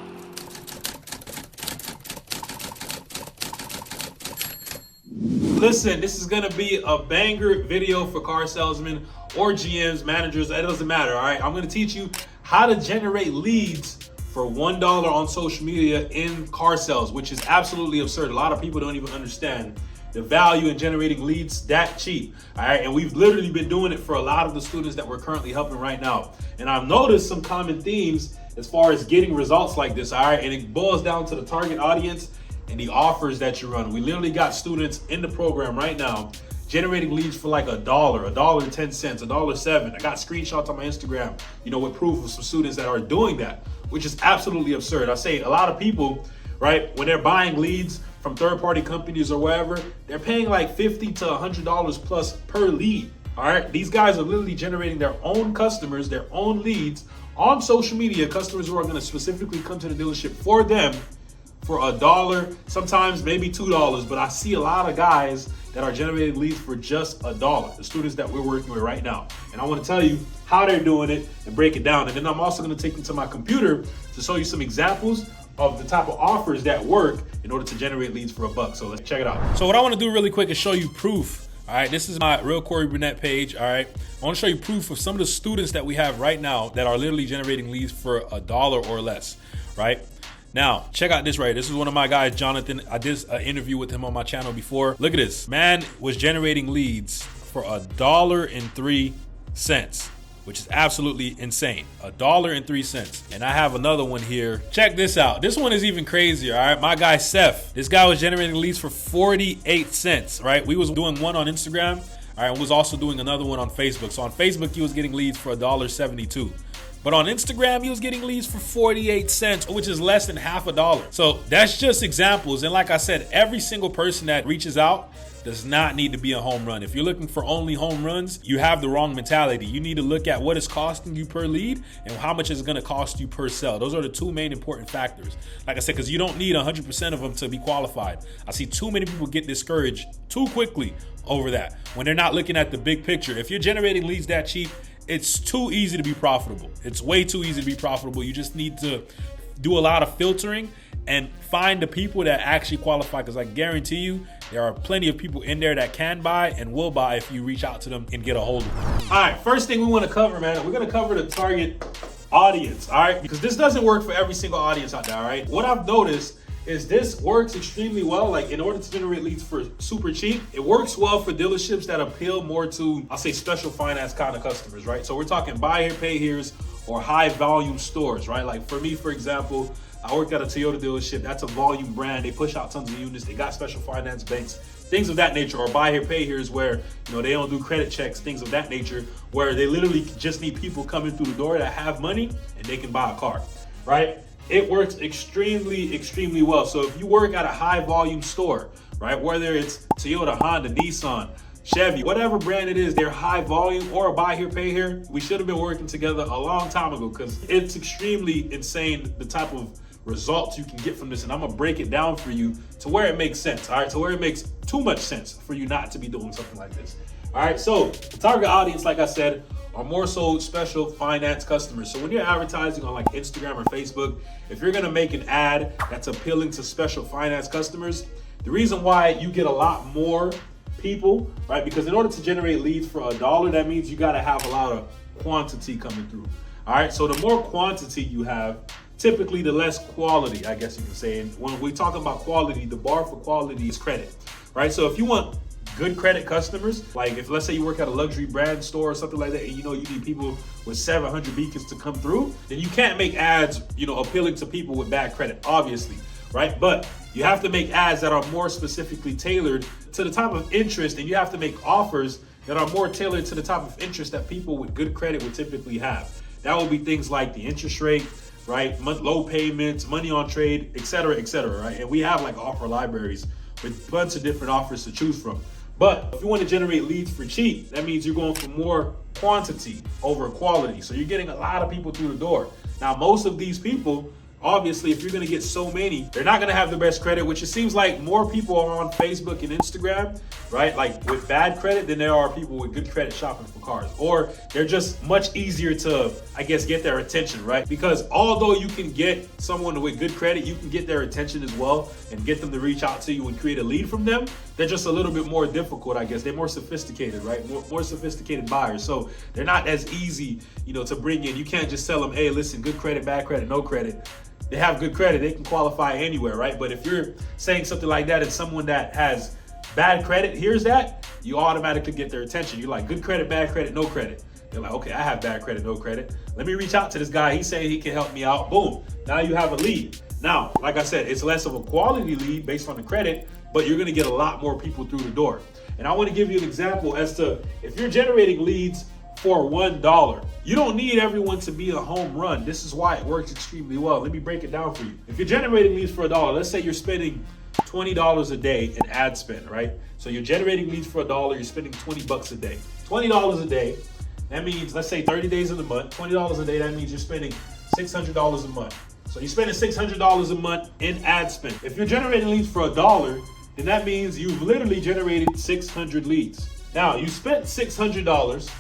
Listen, this is gonna be a banger video for car salesmen or GMs, managers, it doesn't matter, all right? I'm gonna teach you how to generate leads for $1 on social media in car sales, which is absolutely absurd. A lot of people don't even understand the value in generating leads that cheap, all right? And we've literally been doing it for a lot of the students that we're currently helping right now. And I've noticed some common themes as far as getting results like this, all right? And it boils down to the target audience and the offers that you run. We literally got students in the program right now generating leads for like $1, $1.10, $1.07. I got screenshots on my Instagram, you know, with proof of some students that are doing that, which is absolutely absurd. I say a lot of people, right, when they're buying leads from third-party companies or wherever, they're paying like $50 to $100 plus per lead. All right, these guys are literally generating their own customers, their own leads on social media, customers who are going to specifically come to the dealership for them for $1, sometimes maybe $2, but I see a lot of guys that are generating leads for just $1, the students that we're working with right now. And I want to tell you how they're doing it and break it down. And then I'm also going to take you to my computer to show you some examples of the type of offers that work in order to generate leads for $1. So let's check it out. So what I want to do really quick is show you proof. All right, this is my Real Corey Burnett page. All right, I want to show you proof of some of the students that we have right now that are literally generating leads for $1 or less, right? Now, check out this right. This is one of my guys, Jonathan. I did an interview with him on my channel before. Look at this. Man was generating leads for $1.03, which is absolutely insane. $1.03. And I have another one here. Check this out. This one is even crazier, all right? My guy, Seth. This guy was generating leads for 48 cents, right? We was doing one on Instagram, all right? And was also doing another one on Facebook. So on Facebook, he was getting leads for $1.72. But on Instagram, he was getting leads for 48 cents, which is less than half a dollar. So that's just examples. And like I said, every single person that reaches out does not need to be a home run. If you're looking for only home runs, you have the wrong mentality. You need to look at what it's costing you per lead and how much is gonna cost you per sell. Those are the 2 main important factors. Like I said, because you don't need 100% of them to be qualified. I see too many people get discouraged too quickly over that when they're not looking at the big picture. If you're generating leads that cheap, it's too easy to be profitable. It's way too easy to be profitable. You just need to do a lot of filtering and find the people that actually qualify, because I guarantee you there are plenty of people in there that can buy and will buy if you reach out to them and get a hold of them. All right, first thing we want to cover, man, we're going to cover the target audience, all right? Because this doesn't work for every single audience out there, all right? What I've noticed is this works extremely well. Like, in order to generate leads for super cheap, it works well for dealerships that appeal more to, I'll say, special finance kind of customers, right? So we're talking buy here, pay here's, or high volume stores, right? Like for me, for example, I worked at a Toyota dealership. That's a volume brand. They push out tons of units. They got special finance banks, things of that nature. Or buy here, pay here is where, you know, they don't do credit checks, things of that nature, where they literally just need people coming through the door that have money and they can buy a car, right? It works extremely, extremely well. So if you work at a high volume store, right, whether it's Toyota, Honda, Nissan, Chevy, whatever brand it is, they're high volume or buy here, pay here, we should have been working together a long time ago, because it's extremely insane the type of results you can get from this. And I'm gonna break it down for you to where it makes sense, all right? To where it makes too much sense for you not to be doing something like this. All right, so the target audience, like I said, are more so special finance customers. So when you're advertising on like Instagram or Facebook, if you're gonna make an ad that's appealing to special finance customers, the reason why you get a lot more people, right? Because in order to generate leads for $1, that means you gotta have a lot of quantity coming through. All right, so the more quantity you have, typically the less quality, I guess you can say. And when we talk about quality, the bar for quality is credit, right? So if you want good credit customers, like if let's say you work at a luxury brand store or something like that, and you know you need people with 700 beacons to come through, then you can't make ads, you know, appealing to people with bad credit, obviously, right? But you have to make ads that are more specifically tailored to the type of interest, and you have to make offers that are more tailored to the type of interest that people with good credit would typically have. That would be things like the interest rate, right? Low payments, money on trade, et cetera, right? And we have like offer libraries with a bunch of different offers to choose from. But if you want to generate leads for cheap, that means you're going for more quantity over quality. So you're getting a lot of people through the door. Now, most of these people, obviously, if you're going to get so many, they're not going to have the best credit, which it seems like more people are on Facebook and Instagram, right? Like with bad credit than there are people with good credit shopping for cars. Or they're just much easier to, I guess, get their attention, right? Because although you can get someone with good credit, you can get their attention as well and get them to reach out to you and create a lead from them. They're just a little bit more difficult, I guess. They're more sophisticated, right? More sophisticated buyers. So they're not as easy, you know, to bring in. You can't just tell them, hey, listen, good credit, bad credit, no credit. They have good credit, they can qualify anywhere, right? But if you're saying something like that and someone that has bad credit hears that, you automatically get their attention. You're like, good credit, bad credit, no credit. They're like, okay, I have bad credit, no credit. Let me reach out to this guy. He's saying he can help me out. Boom, now you have a lead. Now, like I said, it's less of a quality lead based on the credit, but you're gonna get a lot more people through the door. And I wanna give you an example as to if you're generating leads for $1, you don't need everyone to be a home run. This is why it works extremely well. Let me break it down for you. If you're generating leads for $1, let's say you're spending $20 a day in ad spend, right? So you're generating leads for $1, you're spending 20 bucks a day. $20 a day, that means, let's say 30 days in the month, $20 a day, that means you're spending $600 a month. So you're spending $600 a month in ad spend. If you're generating leads for $1, then that means you've literally generated 600 leads. Now, you spent $600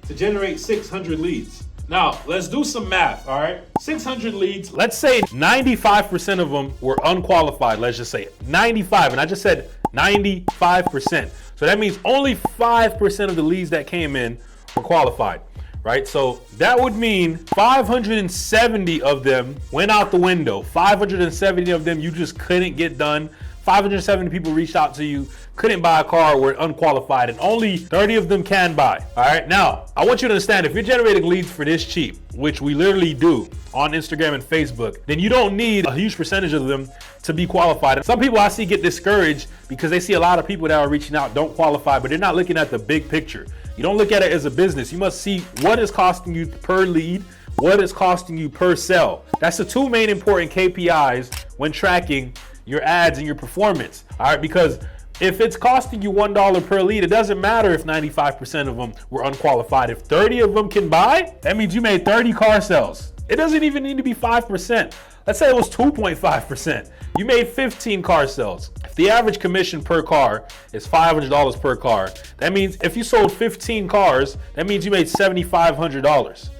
to generate 600 leads. Now, let's do some math, all right? 600 leads. Let's say 95% of them were unqualified. Let's just say 95, and I just said 95%. So that means only 5% of the leads that came in were qualified, right? So that would mean 570 of them went out the window. 570 of them you just couldn't get done. 570 people reached out to you, couldn't buy a car, were unqualified, and only 30 of them can buy. All right, now I want you to understand, if you're generating leads for this cheap, which we literally do on Instagram and Facebook, then you don't need a huge percentage of them to be qualified. Some people I see get discouraged because they see a lot of people that are reaching out don't qualify, but they're not looking at the big picture. You don't look at it as a business. You must see what is costing you per lead, what is costing you per sell. That's the two main important KPIs when tracking your ads and your performance, all right? Because if it's costing you $1 per lead, it doesn't matter if 95% of them were unqualified. If 30 of them can buy, that means you made 30 car sales. It doesn't even need to be 5%. Let's say it was 2.5%. You made 15 car sales. If the average commission per car is $500 per car, that means if you sold 15 cars, that means you made $7,500.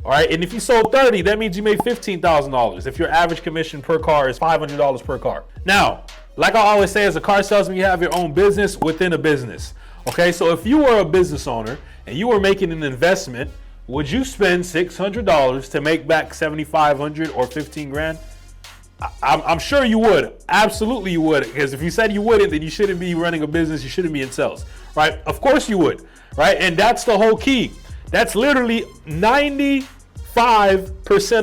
All right, and if you sold 30, that means you made $15,000 if your average commission per car is $500 per car. Now, like I always say, as a car salesman, you have your own business within a business. Okay, so if you were a business owner and you were making an investment, would you spend $600 to make back $7,500 or 15 grand? I'm sure you would. Absolutely you would. Because if you said you wouldn't, then you shouldn't be running a business. You shouldn't be in sales, right? Of course you would, right? And that's the whole key. That's literally 95%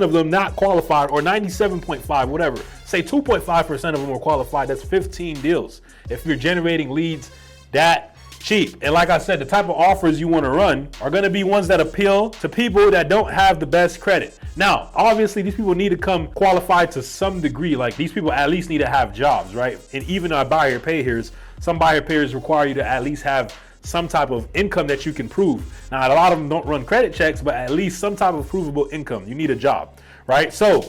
of them not qualified, or 97.5, whatever. Say 2.5% of them were qualified. That's 15 deals if you're generating leads that cheap. And like I said, the type of offers you want to run are going to be ones that appeal to people that don't have the best credit. Now, obviously, these people need to come qualified to some degree. Like, these people at least need to have jobs, right? And even our buyer pay here's, some buyer payers require you to at least have some type of income that you can prove. Now, a lot of them don't run credit checks, but at least some type of provable income. You need a job, right? So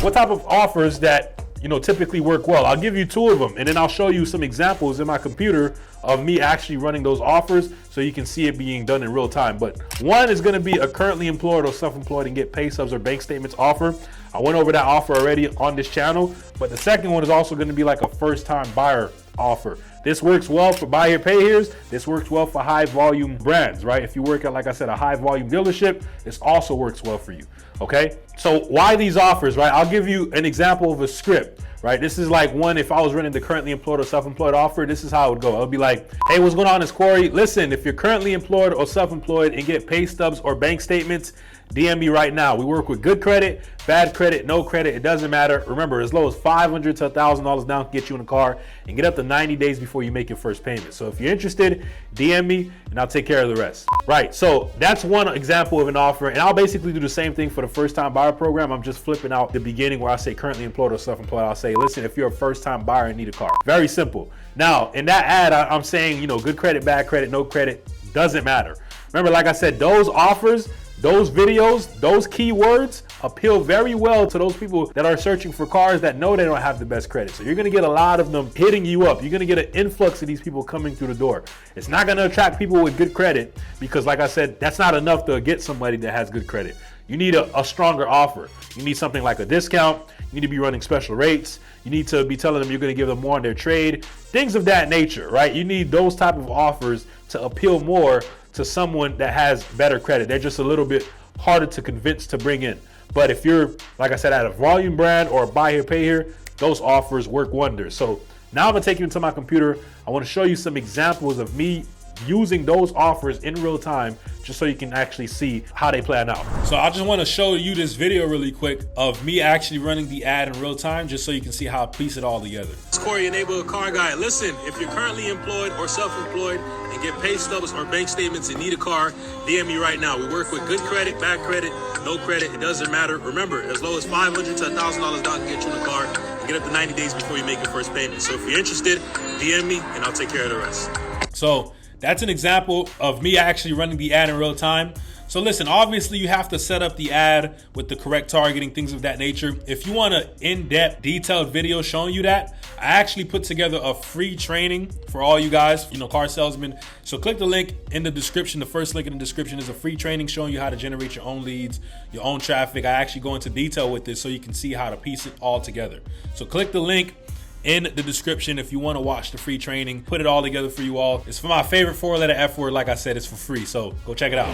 what type of offers that, you know, typically work well? I'll give you two of them, and then I'll show you some examples in my computer of me actually running those offers so you can see it being done in real time. But one is going to be a currently employed or self-employed and get pay stubs or bank statements offer. I went over that offer already on this channel, but the second one is also going to be like a first-time buyer offer. This works well for buyer pay here's. This works well for high volume brands, right? If you work at, like I said, a high volume dealership, this also works well for you, okay? So why these offers, right? I'll give you an example of a script, right? This is like one, if I was running the currently employed or self-employed offer, this is how it would go. It would be like, hey, what's going on, it's Corey. Listen, if you're currently employed or self-employed and get pay stubs or bank statements, DM me right now. We work with good credit, bad credit, no credit, it doesn't matter. Remember, as low as $500 to $1,000 down can get you in a car, and get up to 90 days before you make your first payment. So if you're interested, DM me and I'll take care of the rest. Right, so that's one example of an offer, and I'll basically do the same thing for the first time buyer program. I'm just flipping out the beginning where I say currently employed or self-employed. I'll say, listen, if you're a first time buyer and need a car. Very simple. Now, in that ad, I'm saying, good credit, bad credit, no credit, doesn't matter. Remember, like I said, those offers, those videos, those keywords appeal very well to those people that are searching for cars that know they don't have the best credit. So you're gonna get a lot of them hitting you up. You're gonna get an influx of these people coming through the door. It's not gonna attract people with good credit because, like I said, that's not enough to get somebody that has good credit. You need a stronger offer. You need something like a discount. You need to be running special rates. You need to be telling them you're gonna give them more on their trade. Things of that nature, right? You need those type of offers to appeal more to someone that has better credit. They're just a little bit harder to convince to bring in. But if you're, like I said, at a volume brand or a buy here, pay here, those offers work wonders. So now I'm gonna take you into my computer. I wanna show you some examples of me using those offers in real time, just so you can actually see how they plan out. So I just want to show you this video really quick of me actually running the ad in real time, just so you can see how I piece it all together. It's Corey, your neighborhood car guy. Listen, if you're currently employed or self-employed and get pay stubs or bank statements and need a car, DM me right now. We work with good credit, bad credit, no credit, it doesn't matter. Remember, as low as $500 to $1,000 down can get you in a car and get up to 90 days before you make your first payment. So if you're interested, DM me and I'll take care of the rest. So that's an example of me actually running the ad in real time. So listen, obviously you have to set up the ad with the correct targeting, things of that nature. If you want an in-depth, detailed video showing you that, I actually put together a free training for all you guys, car salesmen. So click the link in the description. The first link in the description is a free training showing you how to generate your own leads, your own traffic. I actually go into detail with this so you can see how to piece it all together. So click the link in the description if you want to watch the free training, put it all together for you all. It's for my favorite 4-letter F word. Like I said, it's for free, so go check it out.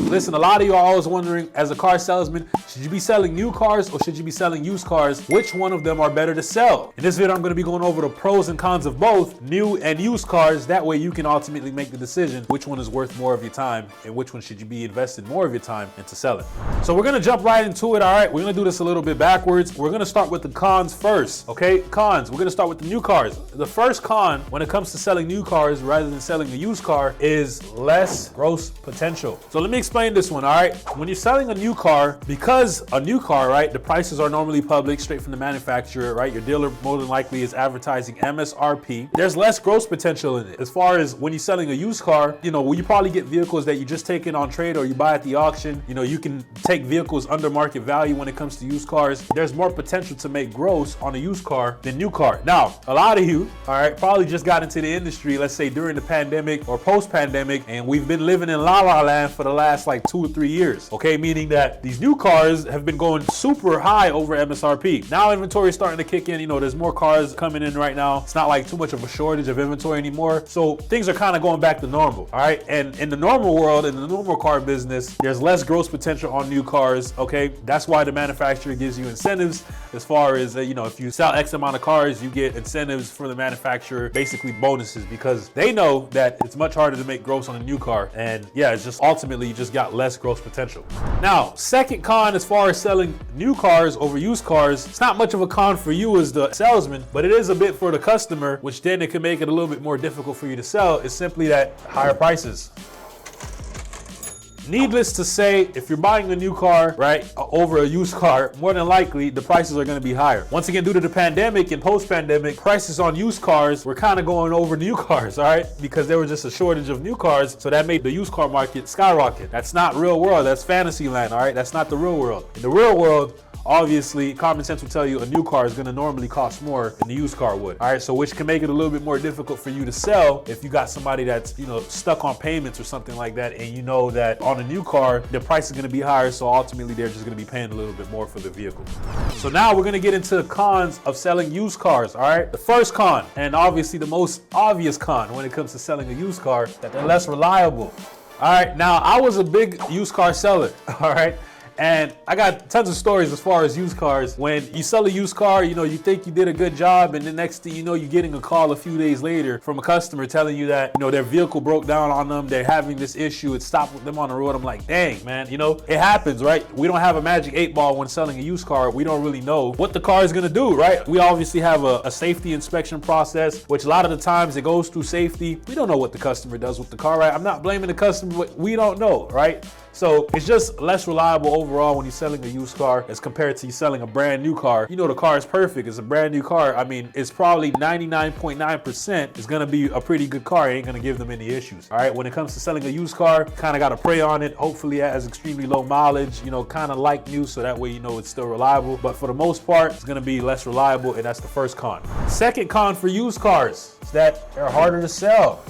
Listen, a lot of you are always wondering, as a car salesman, should you be selling new cars or should you be selling used cars? Which one of them are better to sell? In this video, I'm going to be going over the pros and cons of both new and used cars. That way you can ultimately make the decision which one is worth more of your time and which one should you be investing more of your time into selling. So we're going to jump right into it. All right, we're going to do this a little bit backwards. We're going to start with the cons first. Okay, cons. We're going to start with the new cars. The first con when it comes to selling new cars rather than selling a used car is less gross potential. So let me explain this one. All right, when you're selling a new car, because a new car, right, the prices are normally public straight from the manufacturer, right? Your dealer more than likely is advertising MSRP. There's less gross potential in it. As far as when you're selling a used car, you probably get vehicles that you just take in on trade or you buy at the auction. You can take vehicles under market value when it comes to used cars. There's more potential to make gross on a used car than new car. Now, a lot of you, all right, probably just got into the industry, let's say during the pandemic or post-pandemic, and we've been living in La La Land for the last like 2 or 3 years, okay? Meaning that these new cars have been going super high over MSRP. Now inventory is starting to kick in. There's more cars coming in right now. It's not like too much of a shortage of inventory anymore. So things are kind of going back to normal, all right? And in the normal world, in the normal car business, there's less gross potential on new cars, okay? That's why the manufacturer gives you incentives as far as, if you sell X amount of cars, you get incentives from the manufacturer, basically bonuses, because they know that it's much harder to make gross on a new car. And yeah, it's just ultimately you just got less gross potential. Now, second con as far as selling new cars over used cars, it's not much of a con for you as the salesman, but it is a bit for the customer, which then it can make it a little bit more difficult for you to sell. It's simply that higher prices. Needless to say, if you're buying a new car, right, over a used car, more than likely the prices are going to be higher. Once again, due to the pandemic and post-pandemic, prices on used cars were kind of going over new cars, all right, because there was just a shortage of new cars, so that made the used car market skyrocket. That's not real world, that's fantasy land, all right? That's not the real world. In the real world, obviously, common sense will tell you a new car is going to normally cost more than the used car would. All right, so which can make it a little bit more difficult for you to sell if you got somebody that's, stuck on payments or something like that, and you know that on a new car, the price is going to be higher, so ultimately they're just going to be paying a little bit more for the vehicle. So now we're going to get into the cons of selling used cars, all right? The first con, and obviously the most obvious con when it comes to selling a used car, that they're less reliable. All right, now I was a big used car seller, all right? And I got tons of stories as far as used cars. When you sell a used car, you know, you think you did a good job, and the next thing you know, you're getting a call a few days later from a customer telling you that, you know, their vehicle broke down on them, they're having this issue, it stopped with them on the road. I'm like, dang, man, you know, it happens, right? We don't have a magic 8-ball when selling a used car. We don't really know what the car is gonna do, right? We obviously have a safety inspection process, which a lot of the times it goes through safety. We don't know what the customer does with the car, right? I'm not blaming the customer, but we don't know, right? So it's just less reliable overall when you're selling a used car as compared to you selling a brand new car. You know, the car is perfect. It's a brand new car. I mean, it's probably 99.9% is gonna be a pretty good car. It ain't gonna give them any issues. All right, when it comes to selling a used car, kind of gotta pray on it. Hopefully it has extremely low mileage, you know, kind of like new, so that way you know it's still reliable. But for the most part, it's gonna be less reliable, and that's the first con. Second con for used cars is that they're harder to sell.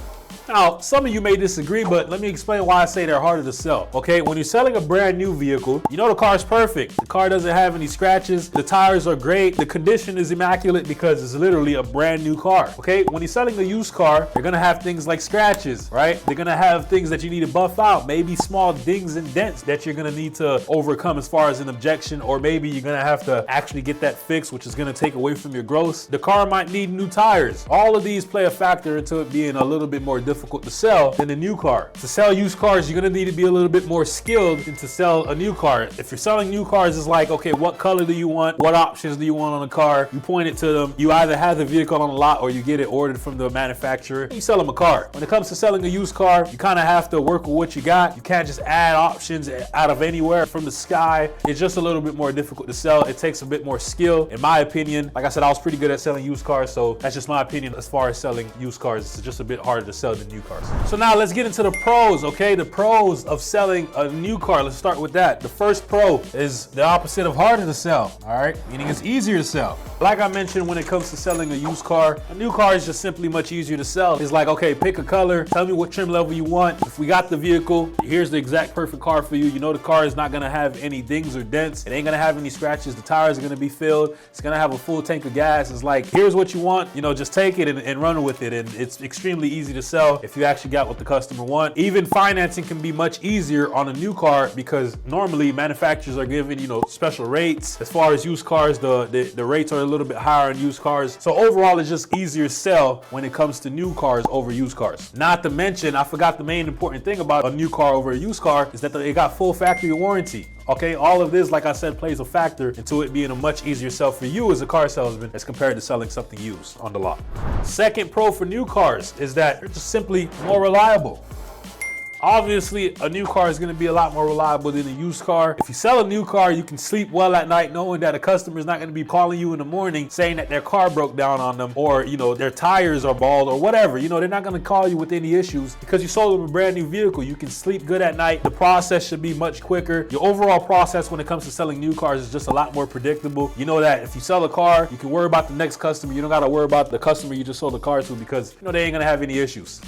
Now, some of you may disagree, but let me explain why I say they're harder to sell. Okay, when you're selling a brand new vehicle, you know the car is perfect. The car doesn't have any scratches. The tires are great. The condition is immaculate because it's literally a brand new car. Okay, when you're selling a used car, you're gonna have things like scratches, right? They're gonna have things that you need to buff out, maybe small dings and dents that you're gonna need to overcome as far as an objection, or maybe you're gonna have to actually get that fixed, which is gonna take away from your gross. The car might need new tires. All of these play a factor into it being a little bit more difficult to sell than a new car. To sell used cars, you're gonna need to be a little bit more skilled than to sell a new car. If you're selling new cars, it's like, okay, what color do you want? What options do you want on the car? You point it to them. You either have the vehicle on the lot or you get it ordered from the manufacturer. You sell them a car. When it comes to selling a used car, you kind of have to work with what you got. You can't just add options out of anywhere from the sky. It's just a little bit more difficult to sell. It takes a bit more skill, in my opinion. Like I said, I was pretty good at selling used cars, so that's just my opinion as far as selling used cars. It's just a bit harder to sell than new cars. So now let's get into the pros, okay? The pros of selling a new car. Let's start with that. The first pro is the opposite of harder to sell, all right? Meaning it's easier to sell. Like I mentioned, when it comes to selling a used car, a new car is just simply much easier to sell. It's like, okay, pick a color, tell me what trim level you want. If we got the vehicle, here's the exact perfect car for you. You know the car is not gonna have any dings or dents. It ain't gonna have any scratches. The tires are gonna be filled. It's gonna have a full tank of gas. It's like, here's what you want, you know, just take it and run with it. And it's extremely easy to sell if you actually got what the customer want. Even financing can be much easier on a new car because normally manufacturers are giving, you know, special rates. As far as used cars, the rates are a little bit higher on used cars. So overall, it's just easier to sell when it comes to new cars over used cars. Not to mention, I forgot the main important thing about a new car over a used car is that it got full factory warranty. Okay, all of this, like I said, plays a factor into it being a much easier sell for you as a car salesman as compared to selling something used on the lot. Second pro for new cars is that they're just simply more reliable. Obviously, a new car is going to be a lot more reliable than a used car. If you sell a new car, you can sleep well at night knowing that a customer is not going to be calling you in the morning saying that their car broke down on them or, you know, their tires are bald or whatever. You know, they're not going to call you with any issues because you sold them a brand new vehicle. You can sleep good at night. The process should be much quicker. Your overall process when it comes to selling new cars is just a lot more predictable. You know that if you sell a car, you can worry about the next customer. You don't got to worry about the customer you just sold the car to because, you know, they ain't going to have any issues.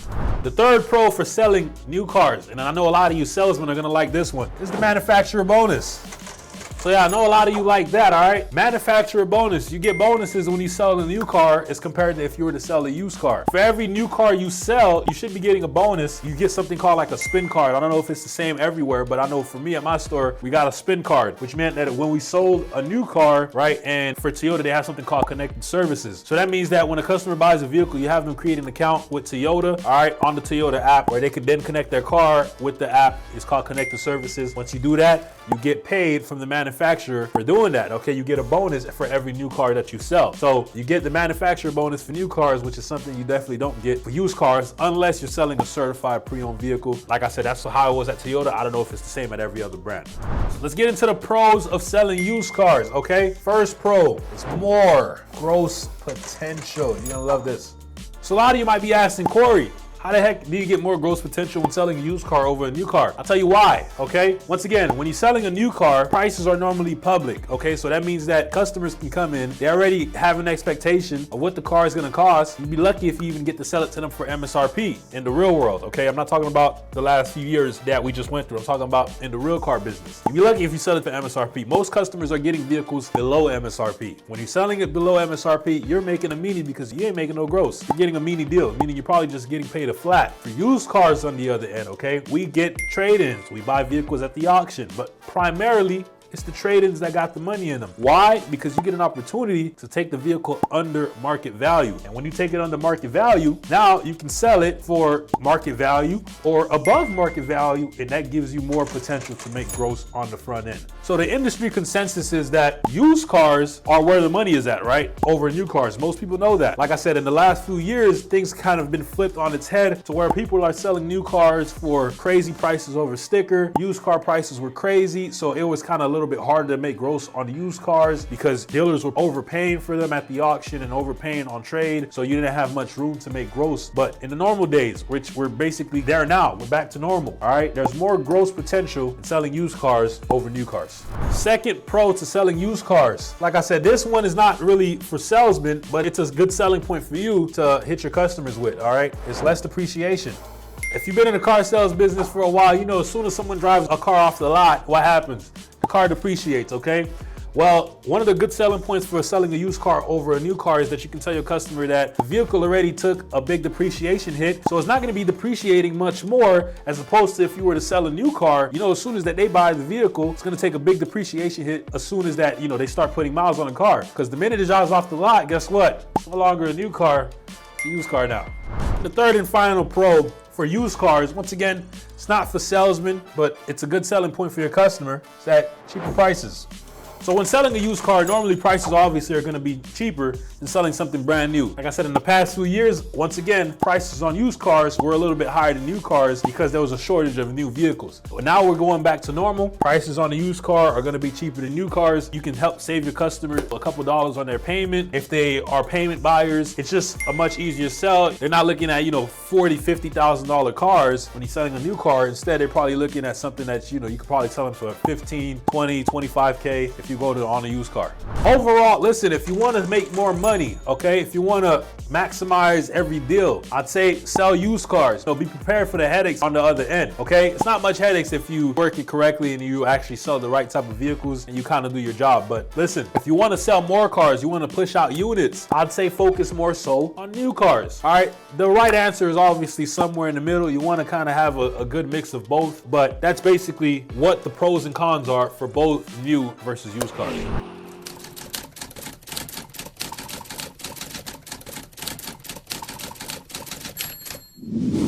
The third pro for selling new cars, and I know a lot of you salesmen are gonna like this one, is the manufacturer bonus. So yeah, I know a lot of you like that, all right? Manufacturer bonus. You get bonuses when you sell a new car as compared to if you were to sell a used car. For every new car you sell, you should be getting a bonus. You get something called like a spin card. I don't know if it's the same everywhere, but I know for me at my store, we got a spin card, which meant that when we sold a new car, right, and for Toyota, they have something called connected services. So that means that when a customer buys a vehicle, you have them create an account with Toyota, all right, on the Toyota app, where they can then connect their car with the app. It's called connected services. Once you do that, you get paid from the manufacturer for doing that, okay? You get a bonus for every new car that you sell. So you get the manufacturer bonus for new cars, which is something you definitely don't get for used cars unless you're selling a certified pre-owned vehicle. Like I said, that's how it was at Toyota. I don't know if it's the same at every other brand. So let's get into the pros of selling used cars, okay? First pro is more gross potential. You're gonna love this. So a lot of you might be asking, Corey, how the heck do you get more gross potential when selling a used car over a new car? I'll tell you why, okay? Once again, when you're selling a new car, prices are normally public, okay? So that means that customers can come in, they already have an expectation of what the car is gonna cost. You'd be lucky if you even get to sell it to them for MSRP in the real world, okay? I'm not talking about the last few years that we just went through. I'm talking about in the real car business. You'd be lucky if you sell it for MSRP. Most customers are getting vehicles below MSRP. When you're selling it below MSRP, you're making a meanie because you ain't making no gross. You're getting a meanie deal, meaning you're probably just getting paid a flat. For used cars on the other end, okay, we get trade-ins. We buy vehicles at the auction, but primarily it's the trade-ins that got the money in them. Why? Because you get an opportunity to take the vehicle under market value. And when you take it under market value, now you can sell it for market value or above market value, and that gives you more potential to make gross on the front end. So the industry consensus is that used cars are where the money is at, right? Over new cars. Most people know that. Like I said, in the last few years, things kind of been flipped on its head to where people are selling new cars for crazy prices over sticker. Used car prices were crazy, so it was kind of a little bit harder to make gross on the used cars because dealers were overpaying for them at the auction and overpaying on trade, so you didn't have much room to make gross. But in the normal days, which we're basically there now, we're back to normal, all right? There's more gross potential in selling used cars over new cars. Second pro to selling used cars. Like I said, this one is not really for salesmen, but it's a good selling point for you to hit your customers with, all right? It's less depreciation. If you've been in the car sales business for a while, you know as soon as someone drives a car off the lot, what happens? The car depreciates, okay? Well, one of the good selling points for selling a used car over a new car is that you can tell your customer that the vehicle already took a big depreciation hit, so it's not going to be depreciating much more as opposed to if you were to sell a new car. You know, as soon as that they buy the vehicle, it's going to take a big depreciation hit as soon as that, you know, they start putting miles on the car. Because the minute it drives off the lot, guess what? It's no longer a new car, it's a used car now. The third and final pro for used cars, once again, it's not for salesmen, but it's a good selling point for your customer. It's at cheaper prices. So when selling a used car, normally prices obviously are going to be cheaper than selling something brand new. Like I said, in the past few years, once again, prices on used cars were a little bit higher than new cars because there was a shortage of new vehicles. But now we're going back to normal. Prices on a used car are going to be cheaper than new cars. You can help save your customer a couple dollars on their payment. If they are payment buyers, it's just a much easier sell. They're not looking at, $40,000, $50,000 cars when he's selling a new car. Instead, they're probably looking at something that, you could probably sell them for 15, 20, 25K if you go on a used car. Overall, listen, if you want to make more money, okay, if you want to maximize every deal, I'd say sell used cars. So be prepared for the headaches on the other end, okay? It's not much headaches if you work it correctly and you actually sell the right type of vehicles and you kind of do your job. But listen, if you want to sell more cars, you want to push out units, I'd say focus more so on new cars, all right? The right answer is obviously somewhere in the middle. You want to kind of have a good mix of both, but that's basically what the pros and cons are for both new versus used cars.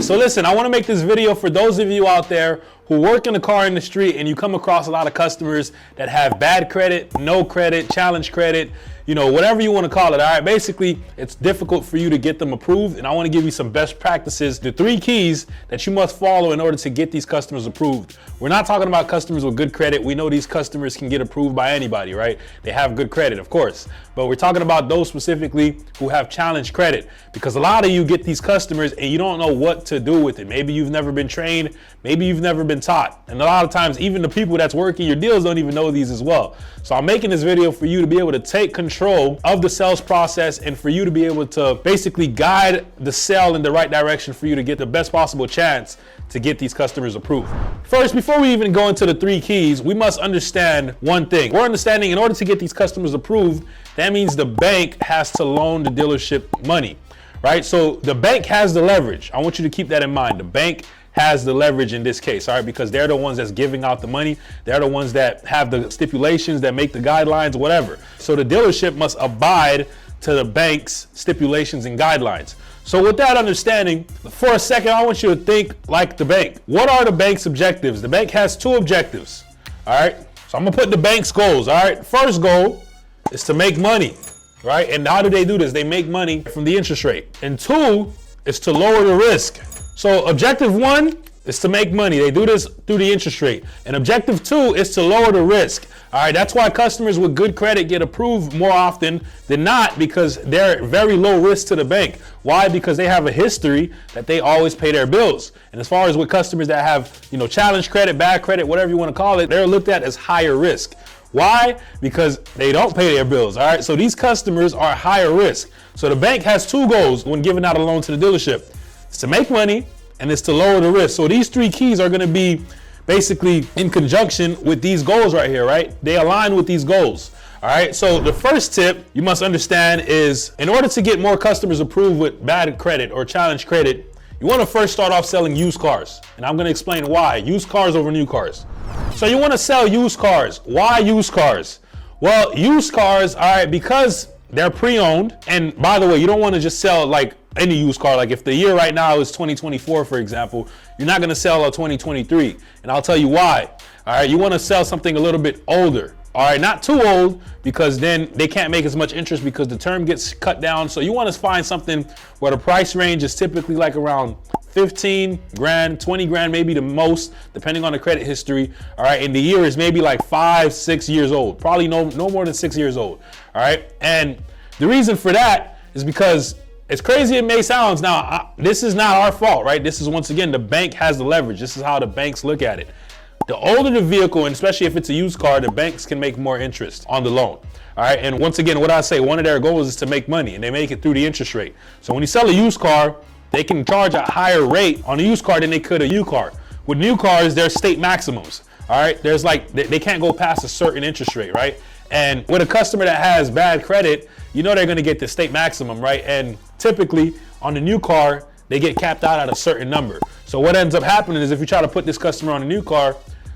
So listen, I want to make this video for those of you out there who work in the car industry and you come across a lot of customers that have bad credit, no credit, challenge credit, whatever you want to call it. All right, basically, it's difficult for you to get them approved. And I want to give you some best practices, the 3 keys that you must follow in order to get these customers approved. We're not talking about customers with good credit. We know these customers can get approved by anybody, right? They have good credit, of course. But we're talking about those specifically who have challenge credit, because a lot of you get these customers and you don't know what to do with it. Maybe you've never been trained. Maybe you've never been taught. And a lot of times, even the people that's working your deals don't even know these as well. So I'm making this video for you to be able to take control of the sales process and for you to be able to basically guide the sale in the right direction for you to get the best possible chance to get these customers approved. First, before we even go into the 3 keys, we must understand one thing. We're understanding in order to get these customers approved, that means the bank has to loan the dealership money, right? So the bank has the leverage. I want you to keep that in mind. The bank has the leverage in this case, all right? Because they're the ones that's giving out the money. They're the ones that have the stipulations, that make the guidelines, whatever. So the dealership must abide to the bank's stipulations and guidelines. So with that understanding, for a second, I want you to think like the bank. What are the bank's objectives? The bank has 2 objectives, all right? So I'm gonna put the bank's goals, all right? First goal is to make money, right? And how do they do this? They make money from the interest rate. And 2 is to lower the risk. So objective 1 is to make money. They do this through the interest rate. And objective 2 is to lower the risk. All right, that's why customers with good credit get approved more often than not, because they're very low risk to the bank. Why? Because they have a history that they always pay their bills. And as far as with customers that have, challenge credit, bad credit, whatever you want to call it, they're looked at as higher risk. Why? Because they don't pay their bills, all right? So these customers are higher risk. So the bank has 2 goals when giving out a loan to the dealership. It's to make money and it's to lower the risk. So these 3 keys are gonna be basically in conjunction with these goals right here, right? They align with these goals, all right? So the first tip you must understand is in order to get more customers approved with bad credit or challenge credit, You want to first start off selling used cars. And I'm going to explain why. Used cars over new cars. So you want to sell used cars. Why used cars? Well, used cars, all right, because they're pre-owned. And by the way, you don't want to just sell like any used car. Like if the year right now is 2024, for example, you're not going to sell a 2023. And I'll tell you why. All right, you want to sell something a little bit older. All right, not too old, because then they can't make as much interest because the term gets cut down. So you want to find something where the price range is typically like around 15 grand, 20 grand, maybe the most, depending on the credit history. All right, and the year is maybe like 5-6 years old, probably no more than 6 years old. All right, and the reason for that is because, as crazy it may sound, now this is not our fault, right? This is, once again, the bank has the leverage. This is how the banks look at it. The older the vehicle, and especially if it's a used car, the banks can make more interest on the loan. All right, and once again, what I say, one of their goals is to make money, and they make it through the interest rate. So when you sell a used car, they can charge a higher rate on a used car than they could a new car. With new cars, there's state maximums. All right, there's like, they can't go past a certain interest rate, right? And with a customer that has bad credit, you know they're going to get the state maximum, right? And typically on the new car, they get capped out at a certain number. So what ends up happening is, if you try to put this customer on a new car,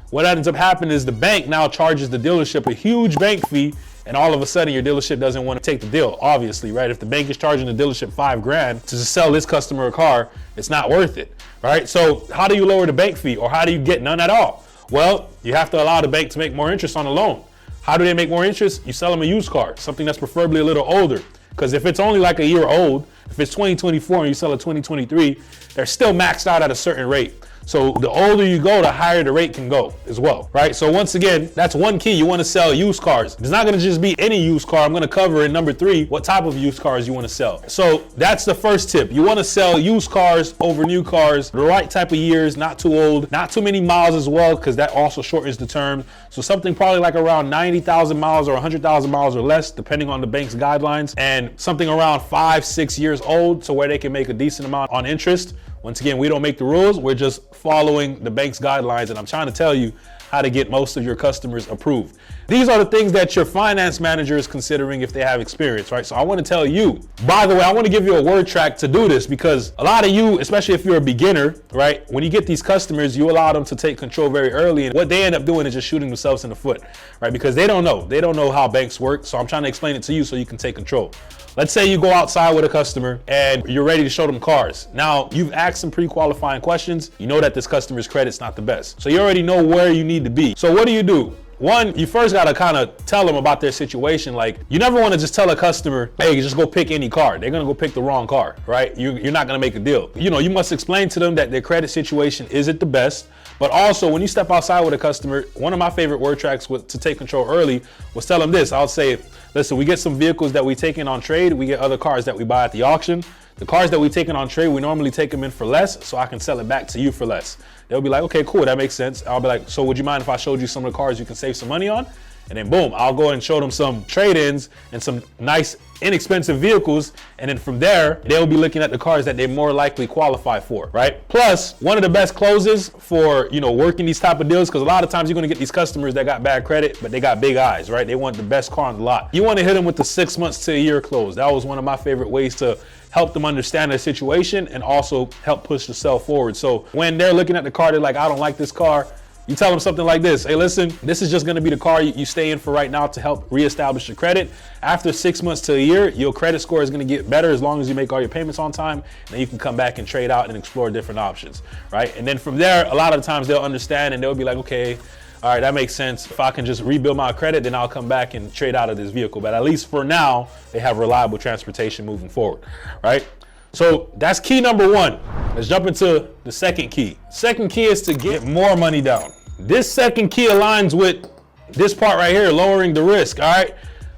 what ends up happening is the bank now charges the dealership a huge bank fee, and all of a sudden your dealership doesn't want to take the deal, obviously, right? If the bank is charging the dealership $5 grand to sell this customer a car, it's not worth it, right? So how do you lower the bank fee, or how do you get none at all? Well, you have to allow the bank to make more interest on the loan. How do they make more interest? You sell them a used car, something that's preferably a little older. Because if it's only like a year old, if it's 2024 and you sell a 2023, they're still maxed out at a certain rate. So the older you go, the higher the rate can go as well, right? So once again, that's one key. You want to sell used cars. It's not going to just be any used car. I'm going to cover in number 3 what type of used cars you want to sell. So that's the first tip. You want to sell used cars over new cars, the right type of years, not too old, not too many miles as well, because that also shortens the term. So something probably like around 90,000 miles or 100,000 miles or less, depending on the bank's guidelines, and something around 5-6 years old, so where they can make a decent amount on interest. Once again, we don't make the rules. We're just following the bank's guidelines, and I'm trying to tell you how to get most of your customers approved. These are the things that your finance manager is considering if they have experience, right? So I want to tell you, by the way, I want to give you a word track to do this, because a lot of you, especially if you're a beginner, right? When you get these customers, you allow them to take control very early, and what they end up doing is just shooting themselves in the foot, right? Because they don't know how banks work. So I'm trying to explain it to you so you can take control. Let's say you go outside with a customer and you're ready to show them cars. Now, you've asked some pre-qualifying questions. You know that this customer's credit's not the best. So you already know where you need to be. So what do? One, you first got to kind of tell them about their situation. Like, you never want to just tell a customer, hey, just go pick any car. They're going to go pick the wrong car, right? You're not going to make a deal. You know, you must explain to them that their credit situation isn't the best. But also, when you step outside with a customer, one of my favorite word tracks to take control early was tell them this. I'll say, listen, we get some vehicles that we take in on trade. We get other cars that we buy at the auction. The cars that we take in on trade, we normally take them in for less, so I can sell it back to you for less. They'll be like, okay, cool, that makes sense. I'll be like, so would you mind if I showed you some of the cars you can save some money on? And then boom, I'll go and show them some trade-ins and some nice, inexpensive vehicles. And then from there, they'll be looking at the cars that they more likely qualify for, right? Plus, one of the best closes for, working these type of deals, because a lot of times you're going to get these customers that got bad credit, but they got big eyes, right? They want the best car on the lot. You want to hit them with the 6 months to a year close. That was one of my favorite ways to help them understand their situation and also help push the sell forward. So when they're looking at the car, they're like, I don't like this car. You tell them something like this. Hey, listen, this is just going to be the car you stay in for right now to help reestablish your credit. After 6 months to a year, your credit score is going to get better as long as you make all your payments on time. And then you can come back and trade out and explore different options, right? And then from there, a lot of the times they'll understand and they'll be like, okay, all right, that makes sense. If I can just rebuild my credit, then I'll come back and trade out of this vehicle. But at least for now, they have reliable transportation moving forward, right? So that's key number 1. Let's jump into the second key. Second key is to get more money down. This second key aligns with this part right here, lowering the risk, all right?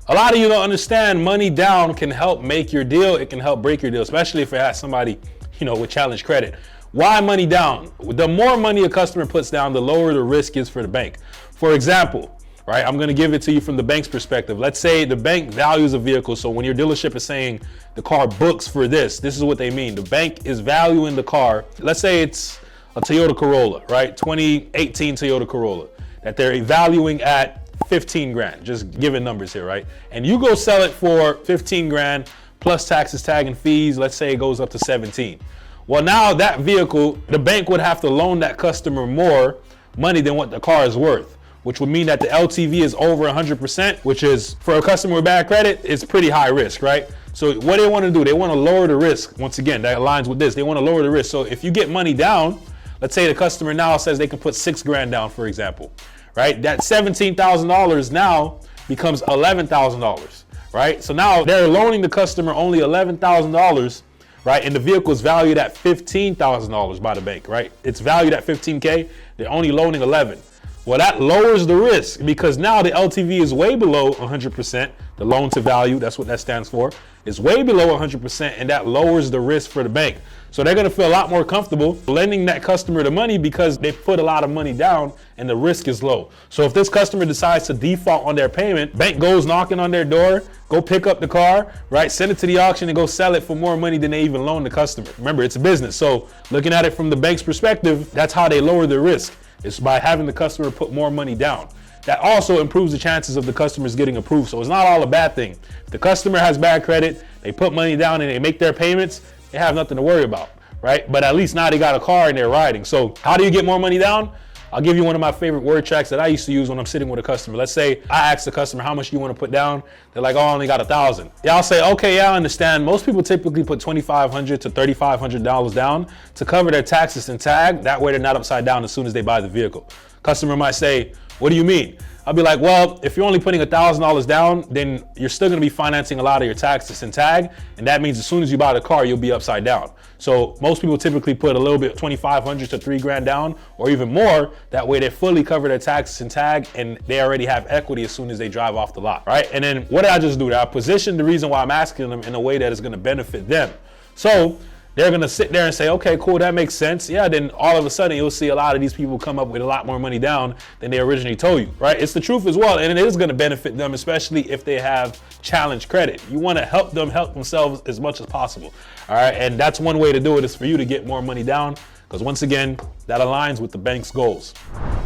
A lot of you don't understand money down can help make your deal. It can help break your deal, especially if it has somebody, with challenged credit. Why money down? The more money a customer puts down, the lower the risk is for the bank. For example, right, I'm gonna give it to you from the bank's perspective. Let's say the bank values a vehicle. So when your dealership is saying the car books for this is what they mean. The bank is valuing the car. Let's say it's a Toyota Corolla, right? 2018 Toyota Corolla that they're valuing at 15 grand, just giving numbers here, right? And you go sell it for 15 grand plus taxes, tag, and fees. Let's say it goes up to 17. Well, now that vehicle, the bank would have to loan that customer more money than what the car is worth, which would mean that the LTV is over 100%, which is, for a customer with bad credit, it's pretty high risk, right? So what they want to do, they want to lower the risk. Once again, that aligns with this. They want to lower the risk. So if you get money down, let's say the customer now says they can put $6,000 down, for example, right? That $17,000 now becomes $11,000, right? So now they're loaning the customer only $11,000, right? And the vehicle is valued at $15,000 by the bank, right? It's valued at 15K. They're only loaning 11. Well, that lowers the risk because now the LTV is way below 100%. The loan to value, that's what that stands for, is way below 100%, and that lowers the risk for the bank. So they're gonna feel a lot more comfortable lending that customer the money because they put a lot of money down and the risk is low. So if this customer decides to default on their payment, bank goes knocking on their door, go pick up the car, right? Send it to the auction and go sell it for more money than they even loaned the customer. Remember, it's a business. So looking at it from the bank's perspective, that's how they lower the risk. It's by having the customer put more money down. That also improves the chances of the customers getting approved. So it's not all a bad thing. If the customer has bad credit, they put money down and they make their payments, they have nothing to worry about, right? But at least now they got a car and they're riding. So how do you get more money down? I'll give you one of my favorite word tracks that I used to use when I'm sitting with a customer. Let's say I ask the customer, how much do you want to put down? They're like, oh, I only got 1,000. Yeah, I'll say, okay, yeah, I understand. Most people typically put $2,500 to $3,500 down to cover their taxes and tag. That way they're not upside down as soon as they buy the vehicle. Customer might say, what do you mean? I'll be like, well, if you're only putting $1,000 down, then you're still gonna be financing a lot of your taxes and tag. And that means as soon as you buy the car, you'll be upside down. So most people typically put a little bit, $2,500 to $3,000 down or even more. That way they fully cover their taxes and tag and they already have equity as soon as they drive off the lot, right? And then what did I just do? I positioned the reason why I'm asking them in a way that is gonna benefit them. So they're gonna sit there and say, okay, cool, that makes sense. Yeah, then all of a sudden you'll see a lot of these people come up with a lot more money down than they originally told you, right? It's the truth as well, and it is gonna benefit them, especially if they have challenged credit. You wanna help them help themselves as much as possible, all right? And that's one way to do it is for you to get more money down, because once again, that aligns with the bank's goals.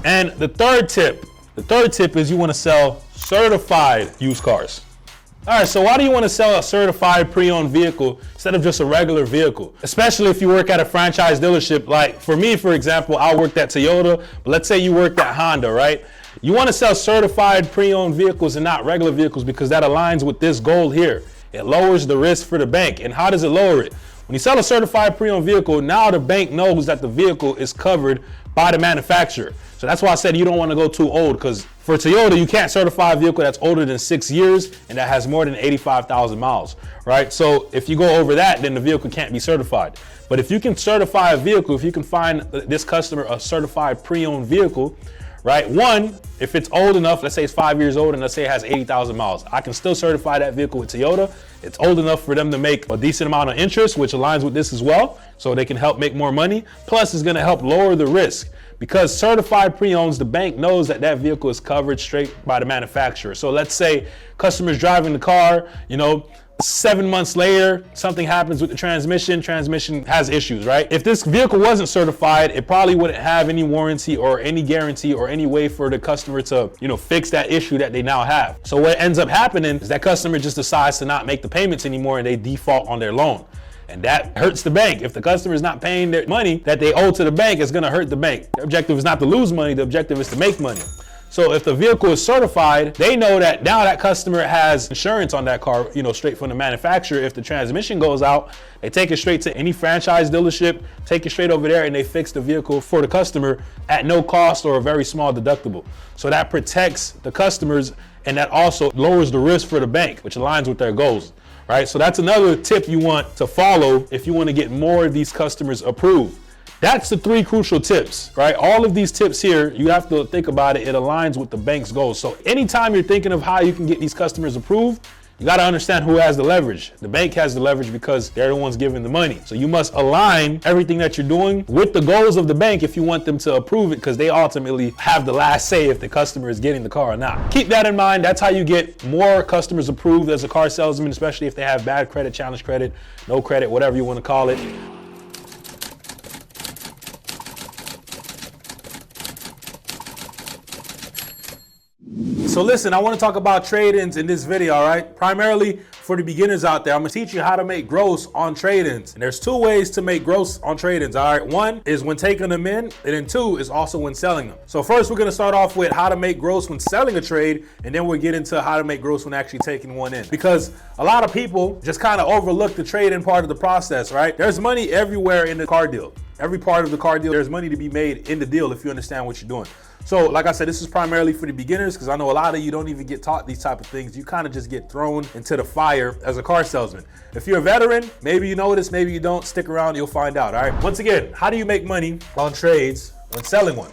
And the third tip is you wanna sell certified used cars. All right, so why do you want to sell a certified pre-owned vehicle instead of just a regular vehicle? Especially if you work at a franchise dealership. Like for me, for example, I worked at Toyota, but let's say you worked at Honda, right? You want to sell certified pre-owned vehicles and not regular vehicles because that aligns with this goal here. It lowers the risk for the bank. And how does it lower it? When you sell a certified pre-owned vehicle, now the bank knows that the vehicle is covered by the manufacturer. So that's why I said you don't want to go too old, because for Toyota, you can't certify a vehicle that's older than 6 years and that has more than 85,000 miles, right? So if you go over that, then the vehicle can't be certified. But if you can certify a vehicle, if you can find this customer a certified pre-owned vehicle, right? One, if it's old enough, let's say it's 5 years old and let's say it has 80,000 miles, I can still certify that vehicle with Toyota. It's old enough for them to make a decent amount of interest, which aligns with this as well. So they can help make more money. Plus it's gonna help lower the risk. Because certified pre-owns, the bank knows that that vehicle is covered straight by the manufacturer. So let's say customers driving the car, 7 months later, something happens with the transmission has issues, right? If this vehicle wasn't certified, it probably wouldn't have any warranty or any guarantee or any way for the customer to, fix that issue that they now have. So what ends up happening is that customer just decides to not make the payments anymore and they default on their loan. And that hurts the bank. If the customer is not paying their money that they owe to the bank, it's gonna hurt the bank. The objective is not to lose money, the objective is to make money. So if the vehicle is certified, they know that now that customer has insurance on that car, straight from the manufacturer. If the transmission goes out, they take it straight to any franchise dealership, take it straight over there and they fix the vehicle for the customer at no cost or a very small deductible. So that protects the customers and that also lowers the risk for the bank, which aligns with their goals. Right, so that's another tip you want to follow if you want to get more of these customers approved. That's the 3 crucial tips, right? All of these tips here, you have to think about it. It aligns with the bank's goals. So anytime you're thinking of how you can get these customers approved, you got to understand who has the leverage. The bank has the leverage because they're the ones giving the money. So you must align everything that you're doing with the goals of the bank if you want them to approve it, because they ultimately have the last say if the customer is getting the car or not. Keep that in mind. That's how you get more customers approved as a car salesman, especially if they have bad credit, challenge credit, no credit, whatever you want to call it. So listen, I want to talk about trade-ins in this video, all right? Primarily for the beginners out there, I'm gonna teach you how to make gross on trade-ins. And there's two ways to make gross on trade-ins, all right? One is when taking them in, and then two is also when selling them. So first, we're gonna start off with how to make gross when selling a trade, and then we'll get into how to make gross when actually taking one in. Because a lot of people just kind of overlook the trade-in part of the process, right? There's money everywhere in the car deal. Every part of the car deal, there's money to be made in the deal if you understand what you're doing. So like I said, this is primarily for the beginners because I know a lot of you don't even get taught these type of things. You kind of just get thrown into the fire as a car salesman. If you're a veteran, maybe you know this, maybe you don't. Stick around, you'll find out, all right? Once again, how do you make money on trades when selling one?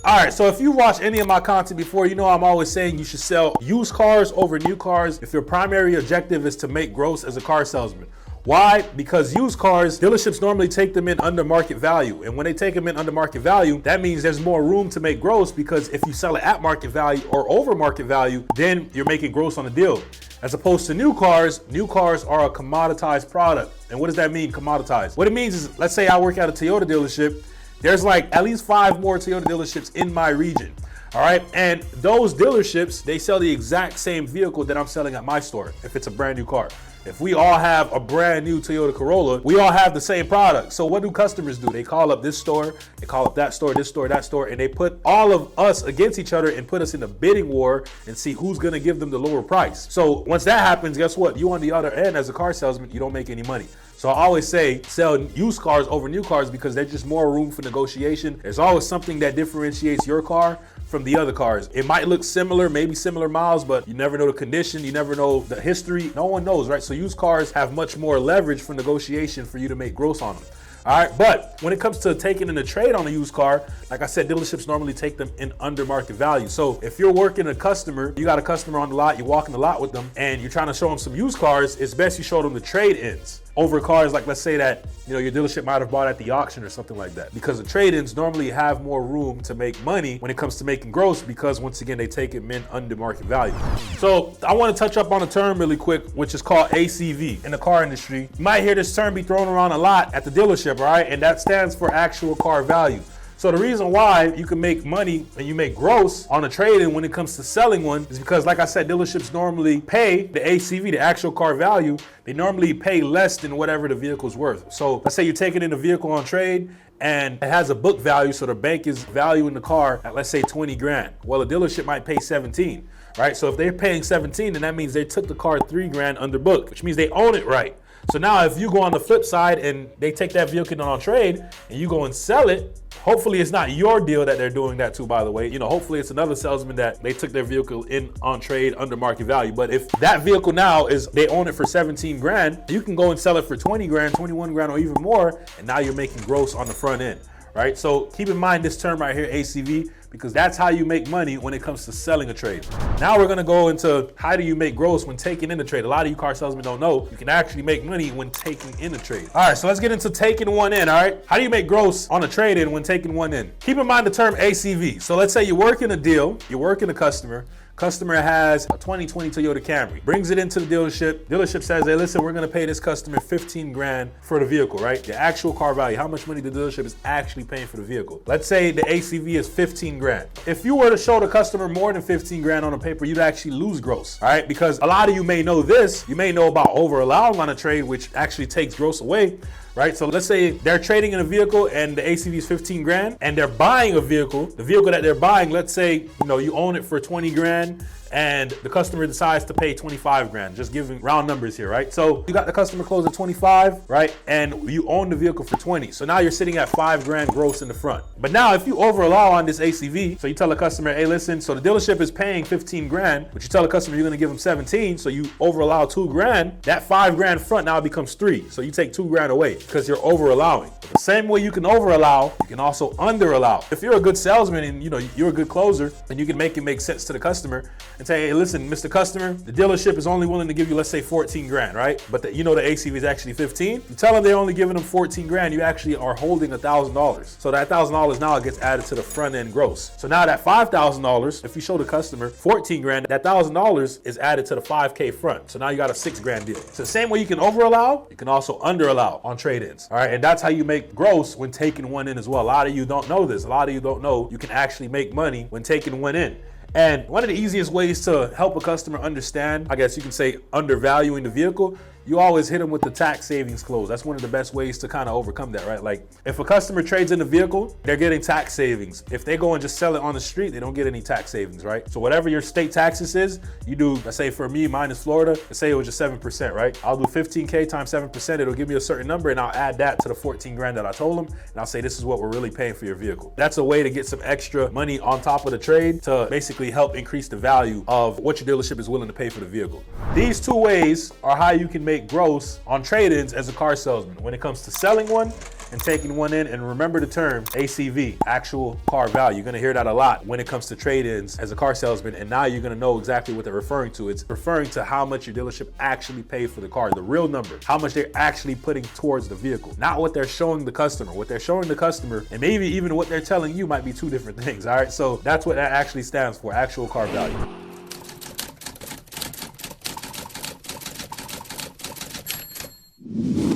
All right, so if you watched any of my content before, you know I'm always saying you should sell used cars over new cars if your primary objective is to make gross as a car salesman. Why? Because used cars, dealerships normally take them in under market value. And when they take them in under market value, that means there's more room to make gross because if you sell it at market value or over market value, then you're making gross on the deal. As opposed to new cars are a commoditized product. And what does that mean, commoditized? What it means is, let's say I work at a Toyota dealership, there's like at least 5 more Toyota dealerships in my region. All right, and those dealerships, they sell the exact same vehicle that I'm selling at my store if it's a brand new car. If we all have a brand new Toyota Corolla, we all have the same product. So what do customers do? They call up this store, they call up that store, this store, that store, and they put all of us against each other and put us in a bidding war and see who's gonna give them the lower price. So once that happens, guess what? You on the other end as a car salesman, you don't make any money. So I always say sell used cars over new cars because there's just more room for negotiation. There's always something that differentiates your car from the other cars. It might look similar, maybe similar miles, but you never know the condition, you never know the history. No one knows, right? So used cars have much more leverage for negotiation for you to make gross on them. All right, but when it comes to taking in a trade on a used car, like I said, dealerships normally take them in under market value. So if you're working a customer, you got a customer on the lot, you're walking the lot with them, and you're trying to show them some used cars, it's best you show them the trade-ins over cars like, let's say that, you know, your dealership might have bought at the auction or something like that. Because the trade-ins normally have more room to make money when it comes to making gross because once again, they take it in under market value. So I want to touch up on a term really quick, which is called ACV in the car industry. You might hear this term be thrown around a lot at the dealership, all right? And that stands for actual car value. So the reason why you can make money and you make gross on a trade-in when it comes to selling one is because, like I said, dealerships normally pay the ACV, the actual car value. They normally pay less than whatever the vehicle's worth. So let's say you're taking in a vehicle on trade and it has a book value, so the bank is valuing the car at, let's say, 20 grand. Well, a dealership might pay 17, right? So if they're paying 17, then that means they took the car 3 grand under book, which means they own it, right? So now if you go on the flip side and they take that vehicle on trade and you go and sell it, hopefully it's not your deal that they're doing that to, by the way. You know, hopefully it's another salesman that they took their vehicle in on trade under market value. But if that vehicle now is, they own it for 17 grand, you can go and sell it for 20 grand, 21 grand, or even more. And now you're making gross on the front end, right? So keep in mind this term right here, ACV, because that's how you make money when it comes to selling a trade. Now we're gonna go into how do you make gross when taking in a trade. A lot of you car salesmen don't know you can actually make money when taking in a trade. All right, so let's get into taking one in, all right? How do you make gross on a trade-in when taking one in? Keep in mind the term ACV. So let's say you're working a deal, you're working a customer has a 2020 Toyota Camry, brings it into the dealership says, hey, listen, we're gonna pay this customer 15 grand for the vehicle, right? The actual car value, how much money the dealership is actually paying for the vehicle. Let's say the ACV is 15 grand. If you were to show the customer more than 15 grand on a paper, you'd actually lose gross, all right? Because a lot of you may know this, you may know about over allowing on a trade, which actually takes gross away, right? So let's say they're trading in a vehicle and the ACV is 15 grand and they're buying a vehicle. The vehicle that they're buying, let's say, you know, you own it for 20 grand and the customer decides to pay 25 grand, just giving round numbers here, right? So you got the customer close at 25, right? And you own the vehicle for 20. So now you're sitting at 5 grand gross in the front. But now if you over allow on this ACV, so you tell the customer, hey, listen, so the dealership is paying 15 grand, but you tell the customer you're gonna give them 17, so you over allow 2 grand, that 5 grand front now becomes 3. So you take 2 grand away because you're over allowing. The same way you can over allow, you can also under allow. If you're a good salesman and you know you're a good closer, and you can make it make sense to the customer and say, hey, listen, Mr. Customer, the dealership is only willing to give you, let's say, 14 grand, right? But you know the ACV is actually 15. You tell them they're only giving them 14 grand, you actually are holding $1,000. So that $1,000 now gets added to the front end gross. So now that $5,000, if you show the customer 14 grand, that $1,000 is added to the 5K front. So now you got a 6 grand deal. So the same way you can over allow, you can also under allow on trade-ins. All right, and that's how you make gross when taking one in as well. A lot of you don't know this. A lot of you don't know you can actually make money when taking one in. And one of the easiest ways to help a customer understand, I guess you can say, undervaluing the vehicle, you always hit them with the tax savings clause. That's one of the best ways to kind of overcome that, right? Like if a customer trades in a vehicle, they're getting tax savings. If they go and just sell it on the street, they don't get any tax savings, right? So whatever your state taxes is, you do, let's say for me, mine is Florida, let's say it was just 7%, right? I'll do 15K times 7%, it'll give me a certain number and I'll add that to the 14 grand that I told them. And I'll say, this is what we're really paying for your vehicle. That's a way to get some extra money on top of the trade to basically help increase the value of what your dealership is willing to pay for the vehicle. These two ways are how you can make gross on trade-ins as a car salesman when it comes to selling one and taking one in. And remember the term ACV, actual car value. You're gonna hear that a lot when it comes to trade-ins as a car salesman, and now you're gonna know exactly what they're referring to. It's referring to how much your dealership actually paid for the car, the real number, how much they're actually putting towards the vehicle, not what they're showing the customer. What they're showing the customer, and maybe even what they're telling you, might be two different things, all right? So that's what that actually stands for, actual car value.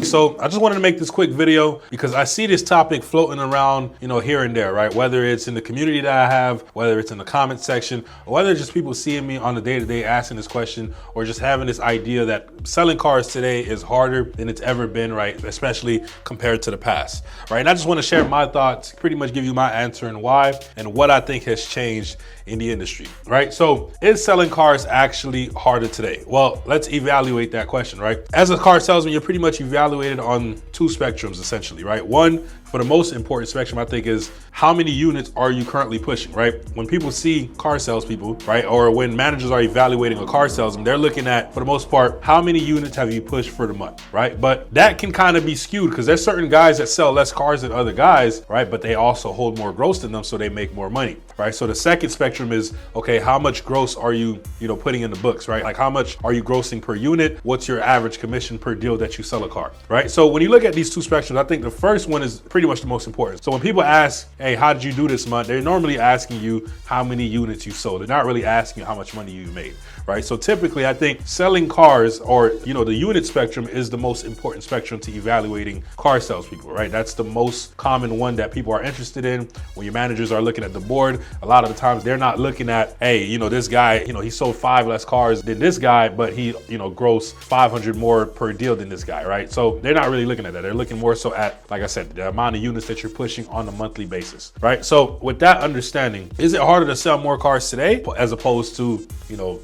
So I just wanted to make this quick video because I see this topic floating around, here and there, right? Whether it's in the community that I have, whether it's in the comment section, or whether it's just people seeing me on the day-to-day asking this question, or just having this idea that selling cars today is harder than it's ever been, right? Especially compared to the past, right? And I just want to share my thoughts, pretty much give you my answer and why, and what I think has changed in the industry, right? So is selling cars actually harder today? Well, let's evaluate that question, right? As a car salesman, you're pretty much evaluated on two spectrums essentially, right? One, for the most important spectrum, I think, is how many units are you currently pushing, right? When people see car salespeople, right, or when managers are evaluating a car salesman, they're looking at, for the most part, how many units have you pushed for the month, right? But that can kind of be skewed because there's certain guys that sell less cars than other guys, right? But they also hold more gross than them, so they make more money, right? So the second spectrum is, okay, how much gross are you, putting in the books, right? Like how much are you grossing per unit? What's your average commission per deal that you sell a car, right? So when you look at these two spectrums, I think the first one is pretty much the most important. So when people ask, hey, how did you do this month? They're normally asking you how many units you sold. They're not really asking you how much money you made, right? So typically I think selling cars, or, the unit spectrum, is the most important spectrum to evaluating car salespeople, right? That's the most common one that people are interested in. When your managers are looking at the board, a lot of the times they're not looking at, hey, this guy, he sold 5 less cars than this guy, but he, grossed 500 more per deal than this guy, right? So they're not really looking at that. They're looking more so at, like I said, the amount of units that you're pushing on a monthly basis, right? So with that understanding, is it harder to sell more cars today as opposed to,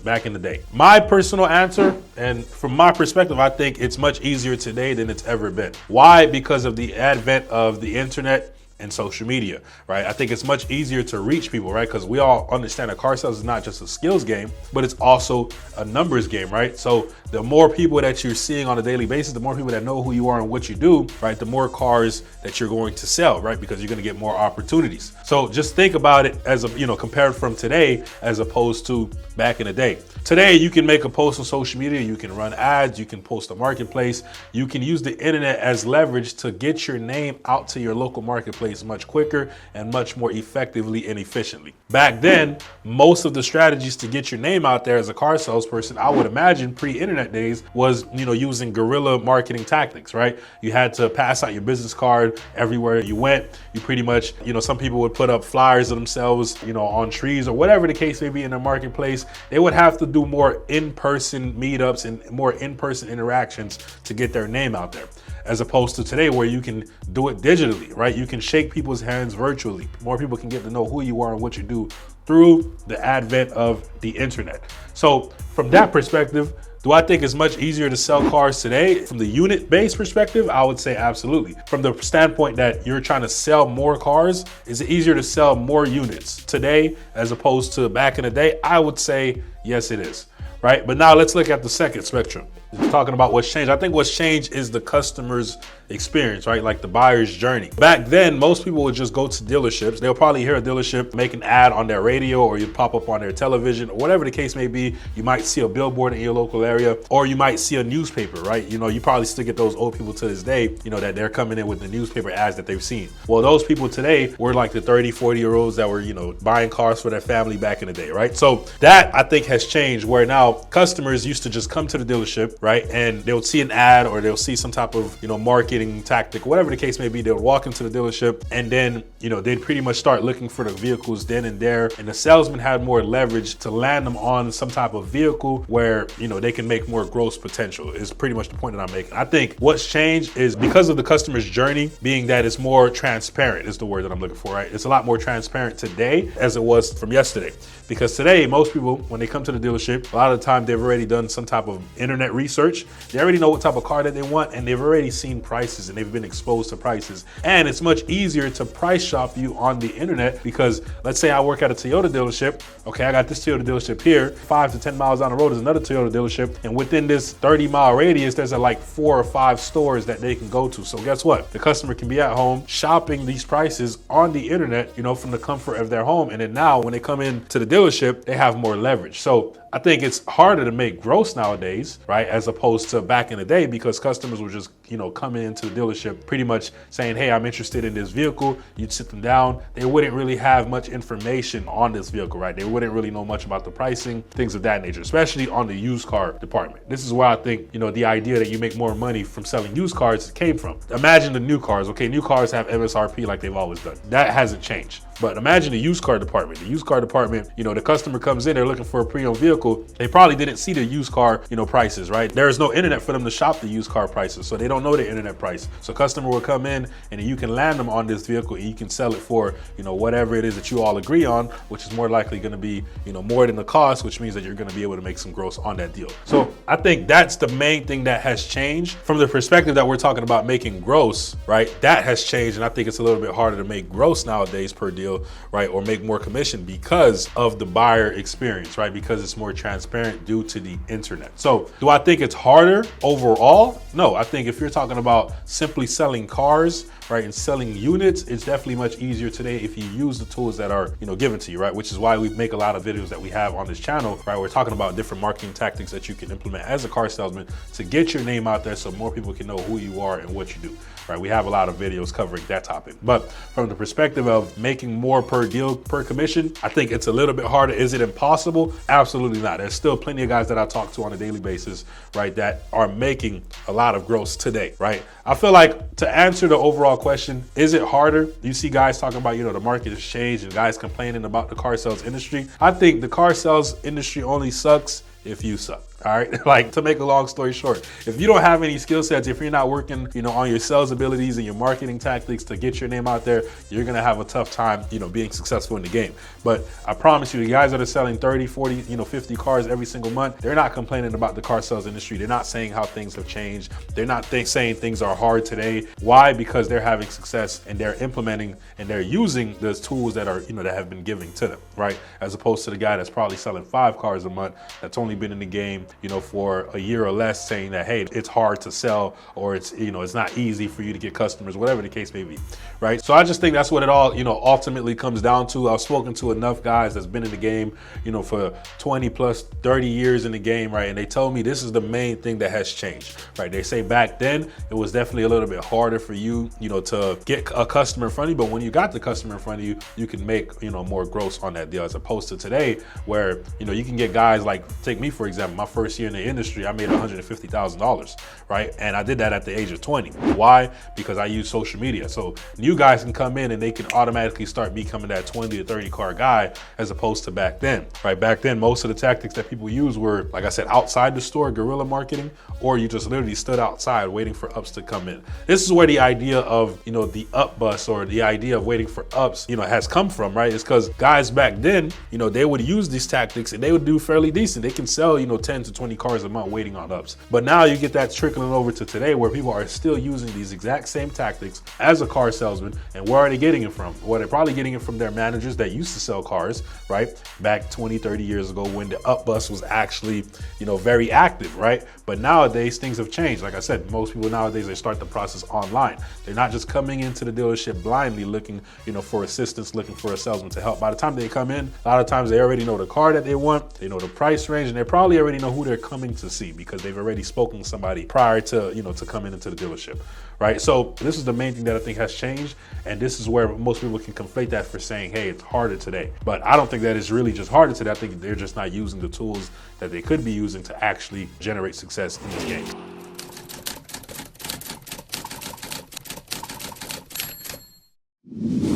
back in the day? My personal answer, and from my perspective, I think it's much easier today than it's ever been. Why? Because of the advent of the internet and social media, right? I think it's much easier to reach people, right? Because we all understand that car sales is not just a skills game, but it's also a numbers game, right? So the more people that you're seeing on a daily basis, the more people that know who you are and what you do, right? The more cars that you're going to sell, right? Because you're going to get more opportunities. So just think about it as compared from today as opposed to back in the day. Today, you can make a post on social media, you can run ads, you can post a marketplace, you can use the internet as leverage to get your name out to your local marketplace much quicker and much more effectively and efficiently. Back then, most of the strategies to get your name out there as a car salesperson, I would imagine pre-internet days, was, using guerrilla marketing tactics, right? You had to pass out your business card everywhere you went. You pretty much, some people would put up flyers of themselves, on trees or whatever the case may be in the marketplace. They would have to do more in-person meetups and more in-person interactions to get their name out there, as opposed to today where you can do it digitally, right? You can shake people's hands virtually. More people can get to know who you are and what you do through the advent of the internet. So from that perspective, do I think it's much easier to sell cars today? From the unit-based perspective, I would say absolutely. From the standpoint that you're trying to sell more cars, is it easier to sell more units today as opposed to back in the day? I would say yes, it is, right? But now let's look at the second spectrum. Talking about what's changed. I think what's changed is the customer's experience, right? Like the buyer's journey. Back then, most people would just go to dealerships. They'll probably hear a dealership make an ad on their radio, or you pop up on their television, or whatever the case may be. You might see a billboard in your local area, or you might see a newspaper, right? You probably still get those old people to this day, that they're coming in with the newspaper ads that they've seen. Well, those people today were like the 30, 40-year-olds that were, buying cars for their family back in the day, right? So that, I think, has changed, where now customers used to just come to the dealership, right? And they'll see an ad or they'll see some type of, marketing tactic, whatever the case may be. They'll walk into the dealership and then, they'd pretty much start looking for the vehicles then and there. And the salesman had more leverage to land them on some type of vehicle where, they can make more gross potential is pretty much the point that I'm making. I think what's changed is because of the customer's journey being that it's more transparent is the word that I'm looking for, right? It's a lot more transparent today as it was from yesterday. Because today, most people, when they come to the dealership, a lot of the time they've already done some type of internet research. They already know what type of car that they want, and they've already seen prices and they've been exposed to prices. And it's much easier to price shop you on the internet because let's say I work at a Toyota dealership. Okay, I got this Toyota dealership here. 5 to 10 miles down the road is another Toyota dealership. And within this 30-mile radius, there's like 4 or 5 stores that they can go to. So guess what? The customer can be at home shopping these prices on the internet, from the comfort of their home. And then now when they come in to the dealership, they have more leverage. So I think it's harder to make gross nowadays, right? As opposed to back in the day because customers were just, coming into the dealership pretty much saying, hey, I'm interested in this vehicle. You'd sit them down. They wouldn't really have much information on this vehicle, right? They wouldn't really know much about the pricing, things of that nature, especially on the used car department. This is where I think, the idea that you make more money from selling used cars came from. Imagine the new cars. Okay, new cars have MSRP like they've always done. That hasn't changed. But imagine the used car department. The used car department, the customer comes in, they're looking for a pre-owned vehicle. They probably didn't see the used car, prices, right? There is no internet for them to shop the used car prices, so they don't know the internet price. So customer will come in and you can land them on this vehicle and you can sell it for, whatever it is that you all agree on, which is more likely going to be, more than the cost, which means that you're going to be able to make some gross on that deal. So I think that's the main thing that has changed from the perspective that we're talking about making gross, right? That has changed. And I think it's a little bit harder to make gross nowadays per deal, right? Or make more commission because of the buyer experience, right? Because it's more transparent due to the internet. So do I think it's harder overall? No, I think if you're talking about simply selling cars, right, and selling units, it's definitely much easier today if you use the tools that are, given to you, right? Which is why we make a lot of videos that we have on this channel, right? We're talking about different marketing tactics that you can implement as a car salesman to get your name out there so more people can know who you are and what you do, right? We have a lot of videos covering that topic. But from the perspective of making more per deal, per commission, I think it's a little bit harder. Is it impossible? Absolutely not. There's still plenty of guys that I talk to on a daily basis, right, that are making a lot of gross today, right? I feel like to answer the overall question, is it harder? You see guys talking about, the market has changed and guys complaining about the car sales industry. I think the car sales industry only sucks if you suck. All right, like to make a long story short, if you don't have any skill sets, if you're not working, on your sales abilities and your marketing tactics to get your name out there, you're gonna have a tough time, being successful in the game. But I promise you, the guys that are selling 30, 40, 50 cars every single month, they're not complaining about the car sales industry. They're not saying how things have changed. They're not saying things are hard today. Why? Because they're having success and they're implementing and they're using those tools that are, that have been given to them, right? As opposed to the guy that's probably selling 5 cars a month, that's only been in the game, for a year or less, saying that, hey, it's hard to sell or it's, it's not easy for you to get customers, whatever the case may be, right? So I just think that's what it all, ultimately comes down to. I've spoken to enough guys that's been in the game, for 20 plus 30 years in the game, right? And they told me this is the main thing that has changed, right? They say back then, it was definitely a little bit harder for you, to get a customer in front of you, but when you got the customer in front of you, you can make, more gross on that deal as opposed to today where, you can get guys like, take me for example, my first year in the industry, I made $150,000, right? And I did that at the age of 20. Why? Because I use social media. So new guys can come in and they can automatically start becoming that 20 to 30 car guy as opposed to back then, right? Back then, most of the tactics that people use were, like I said, outside the store, guerrilla marketing, or you just literally stood outside waiting for ups to come in. This is where the idea of, the up bus or the idea of waiting for ups, has come from, right? It's because guys back then, they would use these tactics and they would do fairly decent. They can sell, 10 to 20 cars a month waiting on ups. But now you get that trickling over to today where people are still using these exact same tactics as a car salesman. And where are they getting it from? Well, they're probably getting it from their managers that used to sell cars, right? Back 20, 30 years ago when the up bus was actually, very active, right? But nowadays things have changed. Like I said, most people nowadays, they start the process online. They're not just coming into the dealership blindly looking, for assistance, looking for a salesman to help. By the time they come in, a lot of times they already know the car that they want, they know the price range, and they probably already know who who they're coming to see because they've already spoken to somebody prior to, to coming into the dealership, right? So this is the main thing that I think has changed. And this is where most people can conflate that for saying, hey, it's harder today. But I don't think that it's really just harder today. I think they're just not using the tools that they could be using to actually generate success in this game.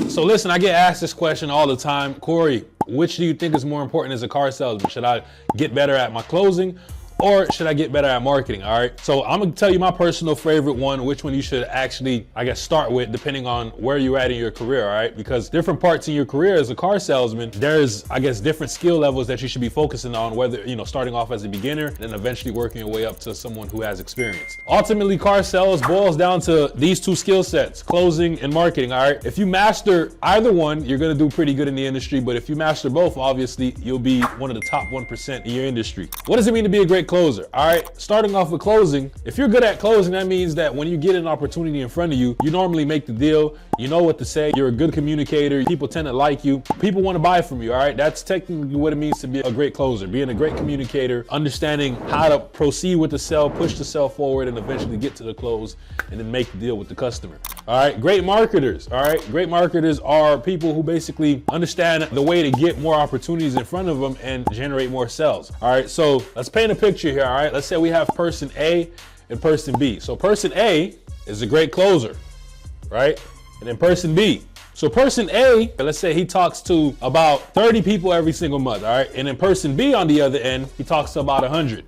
So listen, I get asked this question all the time. Corey, which do you think is more important as a car salesman? Should I get better at my closing or should I get better at marketing? All right. So I'm gonna tell you my personal favorite one, which one you should actually, I guess, start with depending on where you're at in your career. All right. Because different parts in your career as a car salesman, there's, I guess, different skill levels that you should be focusing on, whether, starting off as a beginner and eventually working your way up to someone who has experience. Ultimately, car sales boils down to these two skill sets, closing and marketing. All right. If you master either one, you're going to do pretty good in the industry. But if you master both, obviously, you'll be one of the top 1% in your industry. What does it mean to be a great closer? All right, starting off with closing. If you're good at closing, that means that when you get an opportunity in front of you, you normally make the deal. You know what to say. You're a good communicator. People tend to like you. People want to buy from you. All right, that's technically what it means to be a great closer. Being a great communicator, understanding how to proceed with the sale, push the sale forward, and eventually get to the close, and then make the deal with the customer. All right, great marketers. All right, great marketers are people who basically understand the way to get more opportunities in front of them and generate more sales. All right, so let's paint a picture here. All right, let's say we have person A and person B. So person A is a great closer, right? And then person B. So person A, let's say he talks to about 30 people every single month, all right? And then person B on the other end, he talks to about 100.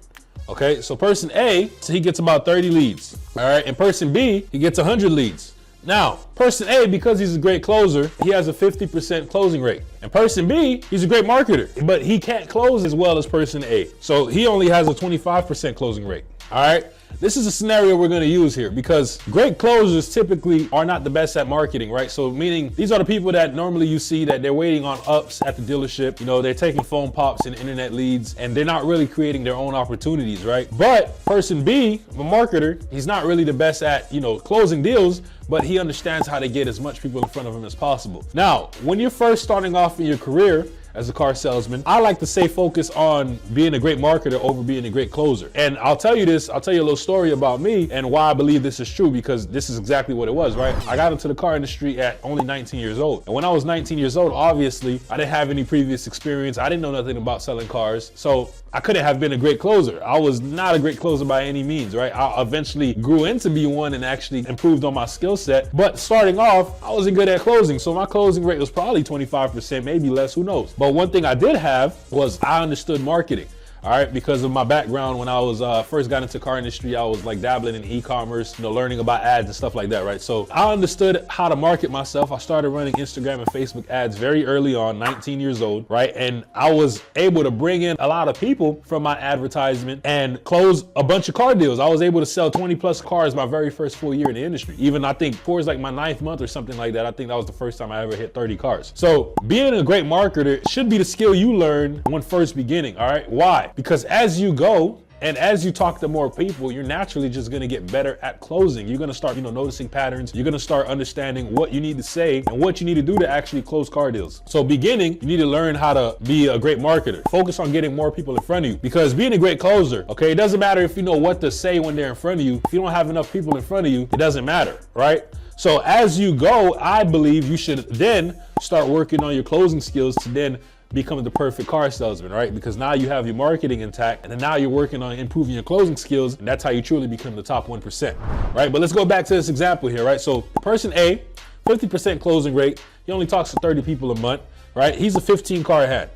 Okay, so person A, so he gets about 30 leads, all right? And person B, he gets 100 leads. Now, person A, because he's a great closer, he has a 50% closing rate. And person B, he's a great marketer, but he can't close as well as person A. So he only has a 25% closing rate, all right? This is a scenario we're gonna use here because great closers typically are not the best at marketing, right? So meaning these are the people that normally you see that they're waiting on ups at the dealership. They're taking phone pops and internet leads and they're not really creating their own opportunities, right? But person B, the marketer, he's not really the best at, closing deals, but he understands how to get as much people in front of him as possible. Now, when you're first starting off in your career as a car salesman, I like to say focus on being a great marketer over being a great closer. And I'll tell you a little story about me and why I believe this is true, because this is exactly what it was, right? I got into the car industry at only 19 years old. And when I was 19 years old, obviously, I didn't have any previous experience. I didn't know nothing about selling cars. So I couldn't have been a great closer. I was not a great closer by any means, right? I eventually grew into be one and actually improved on my skill set. But starting off, I wasn't good at closing. So my closing rate was probably 25%, maybe less, who knows? But one thing I did have was I understood marketing. All right, because of my background, when I was first got into car industry, I was like dabbling in e-commerce, learning about ads and stuff like that, right? So I understood how to market myself. I started running Instagram and Facebook ads very early on, 19 years old, right? And I was able to bring in a lot of people from my advertisement and close a bunch of car deals. I was able to sell 20 plus cars my very first full year in the industry. Even I think towards like my 9th month or something like that, I think that was the first time I ever hit 30 cars. So being a great marketer should be the skill you learn when first beginning, all right? Why? Because as you go and as you talk to more people, you're naturally just gonna get better at closing. You're gonna start, noticing patterns. You're gonna start understanding what you need to say and what you need to do to actually close car deals. So beginning, you need to learn how to be a great marketer. Focus on getting more people in front of you, because being a great closer, okay, it doesn't matter if you know what to say when they're in front of you. If you don't have enough people in front of you, it doesn't matter, right? So as you go, I believe you should then start working on your closing skills to then become the perfect car salesman, right? Because now you have your marketing intact and then now you're working on improving your closing skills, and that's how you truly become the top 1%, right? But let's go back to this example here, right? So person A, 50% closing rate. He only talks to 30 people a month, right? He's a 15 car hand,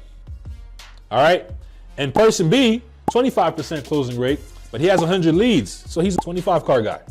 all right? And person B, 25% closing rate, but he has 100 leads. So he's a 25 car guy.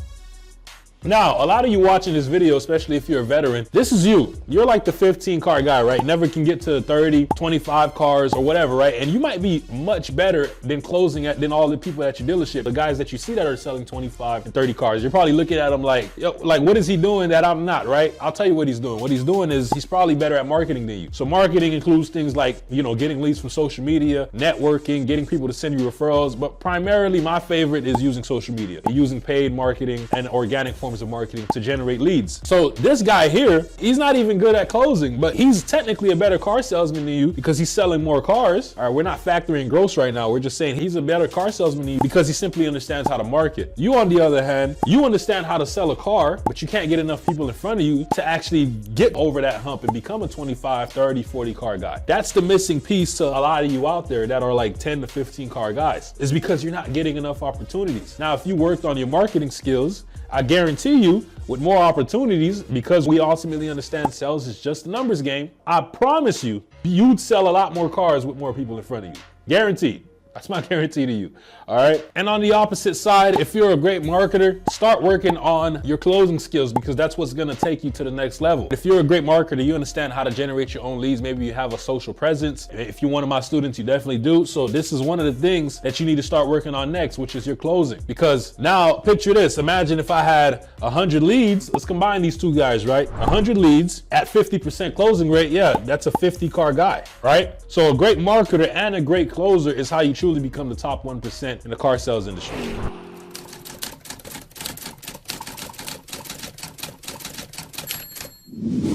Now, a lot of you watching this video, especially if you're a veteran, this is you. You're like the 15 car guy, right? Never can get to 30, 25 cars or whatever, right? And you might be much better than than all the people at your dealership. The guys that you see that are selling 25 and 30 cars, you're probably looking at them like, yo, like, what is he doing that I'm not, right? I'll tell you what he's doing. What he's doing is he's probably better at marketing than you. So marketing includes things like, getting leads from social media, networking, getting people to send you referrals. But primarily my favorite is using social media, using paid marketing and organic forms forms of marketing to generate leads. So this guy here, he's not even good at closing, but he's technically a better car salesman than you because he's selling more cars. All right, we're not factoring gross right now. We're just saying he's a better car salesman than you because he simply understands how to market. You, on the other hand, you understand how to sell a car, but you can't get enough people in front of you to actually get over that hump and become a 25, 30, 40 car guy. That's the missing piece to a lot of you out there that are like 10 to 15 car guys, is because you're not getting enough opportunities. Now, if you worked on your marketing skills, I guarantee you, with more opportunities, because we ultimately understand sales is just a numbers game, I promise you, you'd sell a lot more cars with more people in front of you. Guaranteed. That's my guarantee to you, all right? And on the opposite side, if you're a great marketer, start working on your closing skills because that's what's gonna take you to the next level. If you're a great marketer, you understand how to generate your own leads. Maybe you have a social presence. If you're one of my students, you definitely do. So this is one of the things that you need to start working on next, which is your closing. Because now, picture this. Imagine if I had 100 leads. Let's combine these two guys, right? 100 leads at 50% closing rate. Yeah, that's a 50 car guy, right? So a great marketer and a great closer is how you truly become the top 1% in the car sales industry.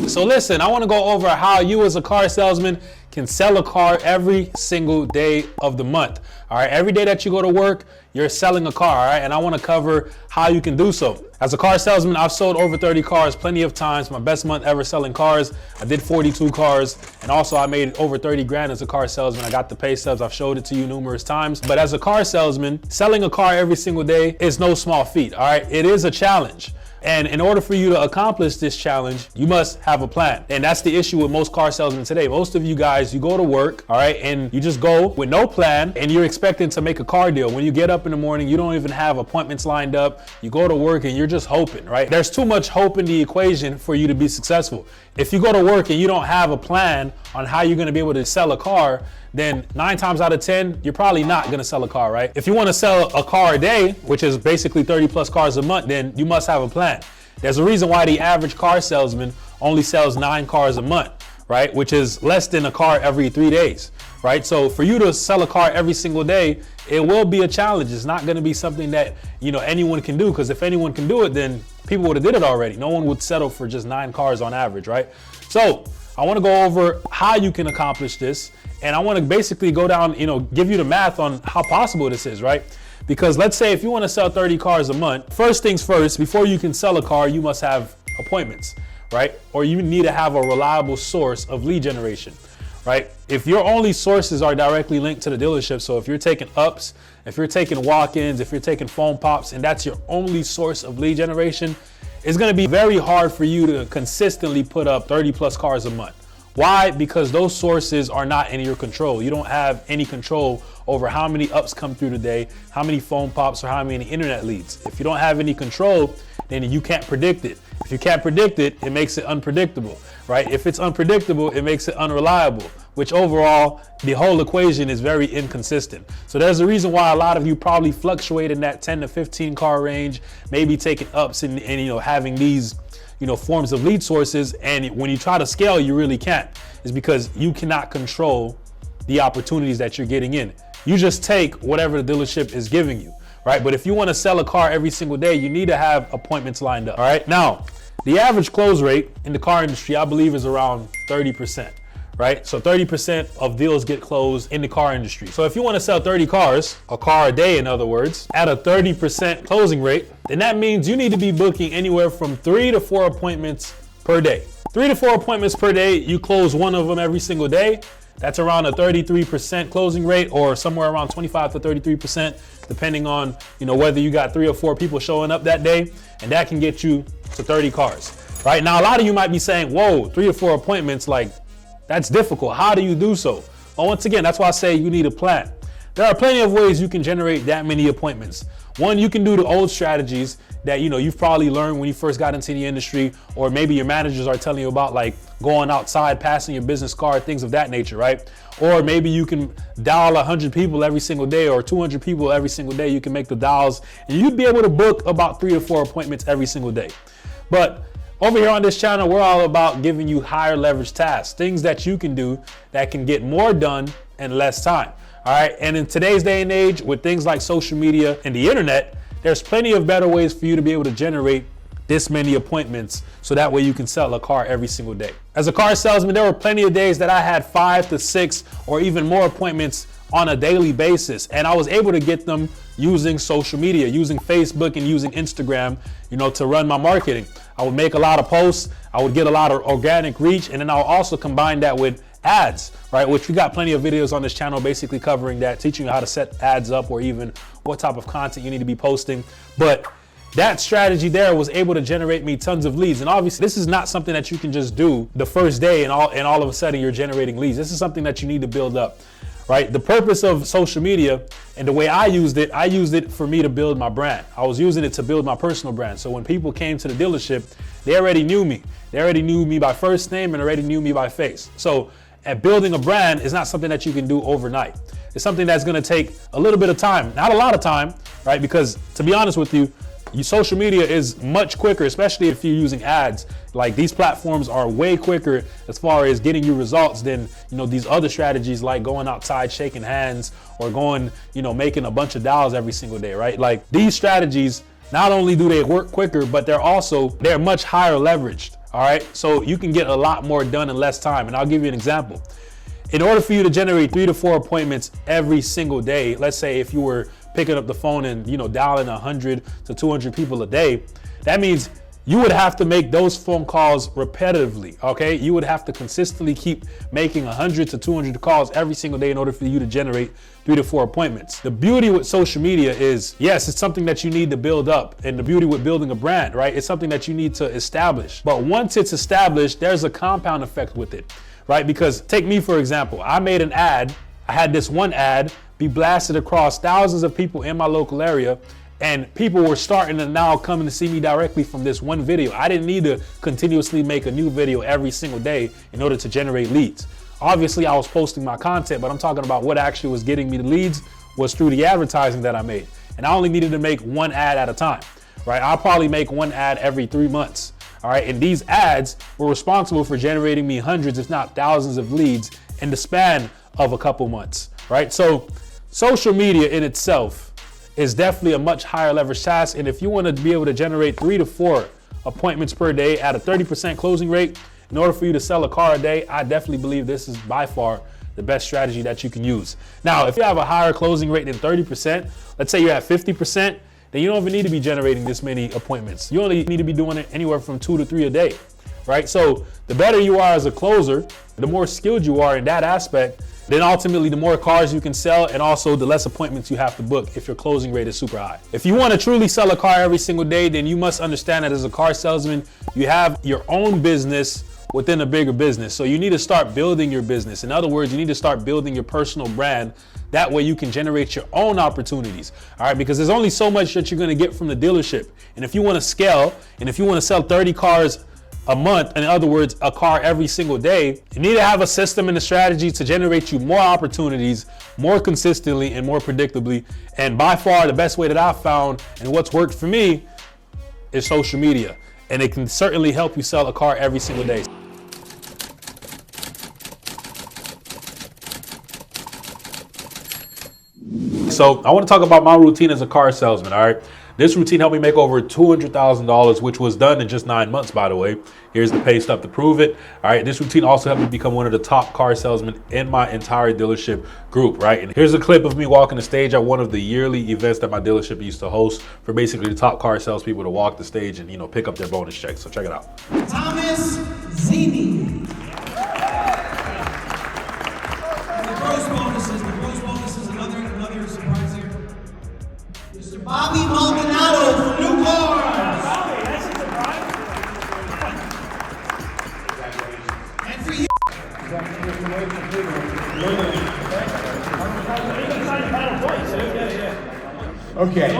So listen, I want to go over how you as a car salesman can sell a car every single day of the month. All right, every day that you go to work, you're selling a car, all right? And I want to cover how you can do so. As a car salesman, I've sold over 30 cars plenty of times. My best month ever selling cars, I did 42 cars. And also I made over 30 grand as a car salesman. I got the pay stubs. I've showed it to you numerous times. But as a car salesman, selling a car every single day is no small feat, all right? It is a challenge. And in order for you to accomplish this challenge, you must have a plan. And that's the issue with most car salesmen today. Most of you guys, you go to work, all right, and you just go with no plan and you're expecting to make a car deal. When you get up in the morning, you don't even have appointments lined up. You go to work and you're just hoping, right? There's too much hope in the equation for you to be successful. If you go to work and you don't have a plan on how you're gonna be able to sell a car, then 9 times out of 10, you're probably not gonna sell a car, right? If you wanna sell a car a day, which is basically 30 plus cars a month, then you must have a plan. There's a reason why the average car salesman only sells 9 cars a month, right? Which is less than a car every 3 days, right? So for you to sell a car every single day, it will be a challenge. It's not gonna be something that, you know, anyone can do, because if anyone can do it, then people would have did it already. No one would settle for just 9 cars on average, right? So I wanna go over how you can accomplish this. And I wanna basically go down, you know, give you the math on how possible this is, right? Because let's say if you wanna sell 30 cars a month, first things first, before you can sell a car, you must have appointments, right? Or you need to have a reliable source of lead generation, right? If your only sources are directly linked to the dealership, so if you're taking ups, if you're taking walk-ins, if you're taking phone pops, and that's your only source of lead generation, it's gonna be very hard for you to consistently put up 30 plus cars a month. Why? Because those sources are not in your control. You don't have any control over how many ups come through the day, how many phone pops, or how many internet leads. If you don't have any control, then you can't predict it. If you can't predict it, it makes it unpredictable, right? If it's unpredictable, it makes it unreliable, which overall, the whole equation is very inconsistent. So there's a reason why a lot of you probably fluctuate in that 10 to 15 car range, maybe taking ups and you know, having these, you know, forms of lead sources, and when you try to scale, you really can't. It's because you cannot control the opportunities that you're getting in. You just take whatever the dealership is giving you, right? But if you want to sell a car every single day, you need to have appointments lined up, all right? Now, the average close rate in the car industry, I believe, is around 30%. Right? So 30% of deals get closed in the car industry. So if you want to sell 30 cars, a car a day in other words, at a 30% closing rate, then that means you need to be booking anywhere from 3 to 4 appointments per day. 3 to 4 appointments per day, you close one of them every single day. That's around a 33% closing rate, or somewhere around 25 to 33%, depending on, you know, whether you got 3 or 4 people showing up that day, and that can get you to 30 cars. Right? Now, a lot of you might be saying, whoa, 3 or 4 appointments, like, that's difficult. How do you do so? Well, once again, that's why I say you need a plan. There are plenty of ways you can generate that many appointments. One, you can do the old strategies that, you know, you've probably learned when you first got into the industry, or maybe your managers are telling you about, like going outside, passing your business card, things of that nature, right? Or maybe you can dial 100 people every single day, or 200 people every single day. You can make the dials and you'd be able to book about 3 or 4 appointments every single day. But over here on this channel, we're all about giving you higher leverage tasks, things that you can do that can get more done in less time. All right. And in today's day and age, with things like social media and the internet, there's plenty of better ways for you to be able to generate this many appointments so that way you can sell a car every single day. As a car salesman, there were plenty of days that I had 5 to 6 or even more appointments on a daily basis. And I was able to get them using social media, using Facebook and using Instagram, to run my marketing. I would make a lot of posts, I would get a lot of organic reach, and then I'll also combine that with ads, right? Which we got plenty of videos on this channel basically covering that, teaching you how to set ads up or even what type of content you need to be posting. But that strategy there was able to generate me tons of leads. And obviously this is not something that you can just do the first day and all of a sudden you're generating leads. This is something that you need to build up, right? The purpose of social media and the way I used it for me to build my brand. I was using it to build my personal brand. So when people came to the dealership, they already knew me. They already knew me by first name and already knew me by face. So building a brand is not something that you can do overnight. It's something that's gonna take a little bit of time, not a lot of time, right? Because to be honest with you, social media is much quicker, especially if you're using ads. Like these platforms are way quicker as far as getting you results than, these other strategies like going outside, shaking hands, or going, making a bunch of dials every single day, right? Like these strategies, not only do they work quicker, but they're much higher leveraged, all right? So you can get a lot more done in less time. And I'll give you an example. In order for you to generate 3 to 4 appointments every single day, let's say if you were picking up the phone and dialing 100 to 200 people a day, that means you would have to make those phone calls repetitively, okay? You would have to consistently keep making 100 to 200 calls every single day in order for you to generate 3 to 4 appointments. The beauty with social media is, yes, it's something that you need to build up, and the beauty with building a brand, right? It's something that you need to establish. But once it's established, there's a compound effect with it, right? Because take me, for example, I made an ad. I had this one ad be blasted across thousands of people in my local area, and people were starting to now come to see me directly from this one video. I didn't need to continuously make a new video every single day in order to generate leads. Obviously, I was posting my content, but I'm talking about what actually was getting me the leads was through the advertising that I made. And I only needed to make one ad at a time, right? I'll probably make one ad every 3 months, all right? And these ads were responsible for generating me hundreds, if not thousands of leads in the span of a couple months, right? So social media in itself is definitely a much higher leverage task. And if you want to be able to generate 3 to 4 appointments per day at a 30% closing rate, in order for you to sell a car a day, I definitely believe this is by far the best strategy that you can use. Now, if you have a higher closing rate than 30%, let's say you're at 50%, then you don't even need to be generating this many appointments. You only need to be doing it anywhere from 2 to 3 a day, right? So the better you are as a closer, the more skilled you are in that aspect, then ultimately the more cars you can sell, and also the less appointments you have to book if your closing rate is super high. If you want to truly sell a car every single day, then you must understand that as a car salesman, you have your own business within a bigger business. So you need to start building your business. In other words, you need to start building your personal brand. That way you can generate your own opportunities, all right? Because there's only so much that you're gonna get from the dealership. And if you wanna scale, and if you wanna sell 30 cars a month, in other words, a car every single day, you need to have a system and a strategy to generate you more opportunities, more consistently and more predictably. And by far the best way that I've found and what's worked for me is social media. And it can certainly help you sell a car every single day. So I want to talk about my routine as a car salesman, all right? This routine helped me make over $200,000, which was done in just 9 months, by the way. Here's the pay stub to prove it. All right, this routine also helped me become one of the top car salesmen in my entire dealership group, right? And here's a clip of me walking the stage at one of the yearly events that my dealership used to host for basically the top car salespeople to walk the stage and, pick up their bonus checks. So check it out. Thomas Zini. The gross bonuses, another surprise here. Mr. Bobby Maldonado from New Cars. Bobby, that's a surprise. And for you. Okay.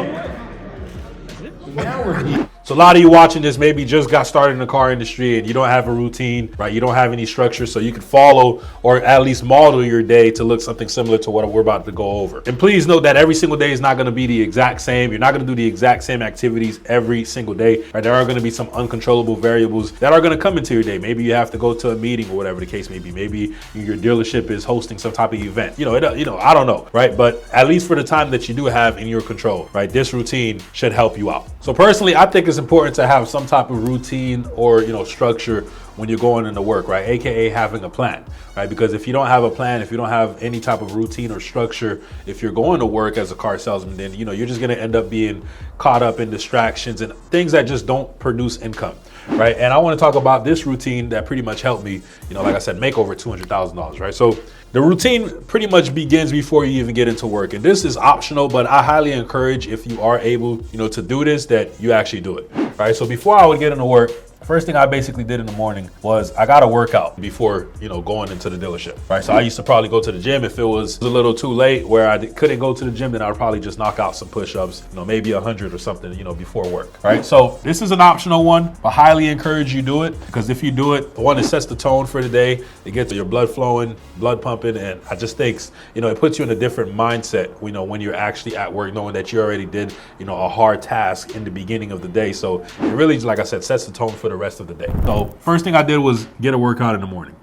Now we're here. So a lot of you watching this maybe just got started in the car industry and you don't have a routine, right? You don't have any structure, so you can follow or at least model your day to look something similar to what we're about to go over. And please note that every single day is not going to be the exact same. You're not going to do the exact same activities every single day, right? There are going to be some uncontrollable variables that are going to come into your day. Maybe you have to go to a meeting or whatever the case may be. Maybe your dealership is hosting some type of event. I don't know, right? But at least for the time that you do have in your control, right? This routine should help you out. So personally, I think it's it's important to have some type of routine or, structure when you're going into work, right? AKA having a plan, right? Because if you don't have a plan, if you don't have any type of routine or structure, if you're going to work as a car salesman, then, you're just going to end up being caught up in distractions and things that just don't produce income, right? And I want to talk about this routine that pretty much helped me, like I said, make over $200,000, right? So the routine pretty much begins before you even get into work. And this is optional, but I highly encourage, if you are able, to do this, that you actually do it, right? So before I would get into work, first thing I basically did in the morning was I got to work out before, going into the dealership, right? So I used to probably go to the gym if it was a little too late where I couldn't go to the gym, then I would probably just knock out some push-ups, maybe 100 or something, before work, right? So this is an optional one, but highly encourage you do it, because if you do it, one, it sets the tone for the day, it gets your blood flowing, blood pumping, and I just think, it puts you in a different mindset, when you're actually at work, knowing that you already did, a hard task in the beginning of the day. So it really, like I said, sets the tone for the rest of the day. So first thing I did was get a workout in the morning.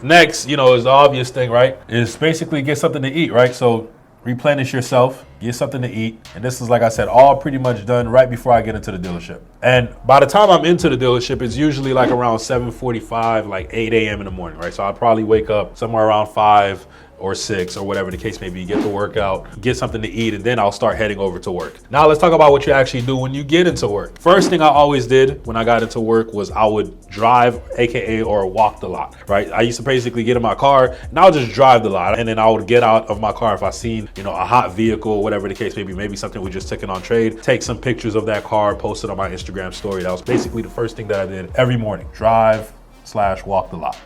Next, is the obvious thing, right? Is basically get something to eat, right? So replenish yourself, get something to eat. And this is, like I said, all pretty much done right before I get into the dealership. And by the time I'm into the dealership, it's usually like around 7:45, like 8 a.m. in the morning, right? So I'll probably wake up somewhere around 5 or 6 or whatever the case may be, get the workout, get something to eat, and then I'll start heading over to work. Now let's talk about what you actually do when you get into work. First thing I always did when I got into work was I would drive, AKA, or walk the lot, right? I used to basically get in my car and I would just drive the lot, and then I would get out of my car if I seen, a hot vehicle, whatever the case may be, maybe something we just taken on trade, take some pictures of that car, post it on my Instagram story. That was basically the first thing that I did every morning, drive/walk the lot.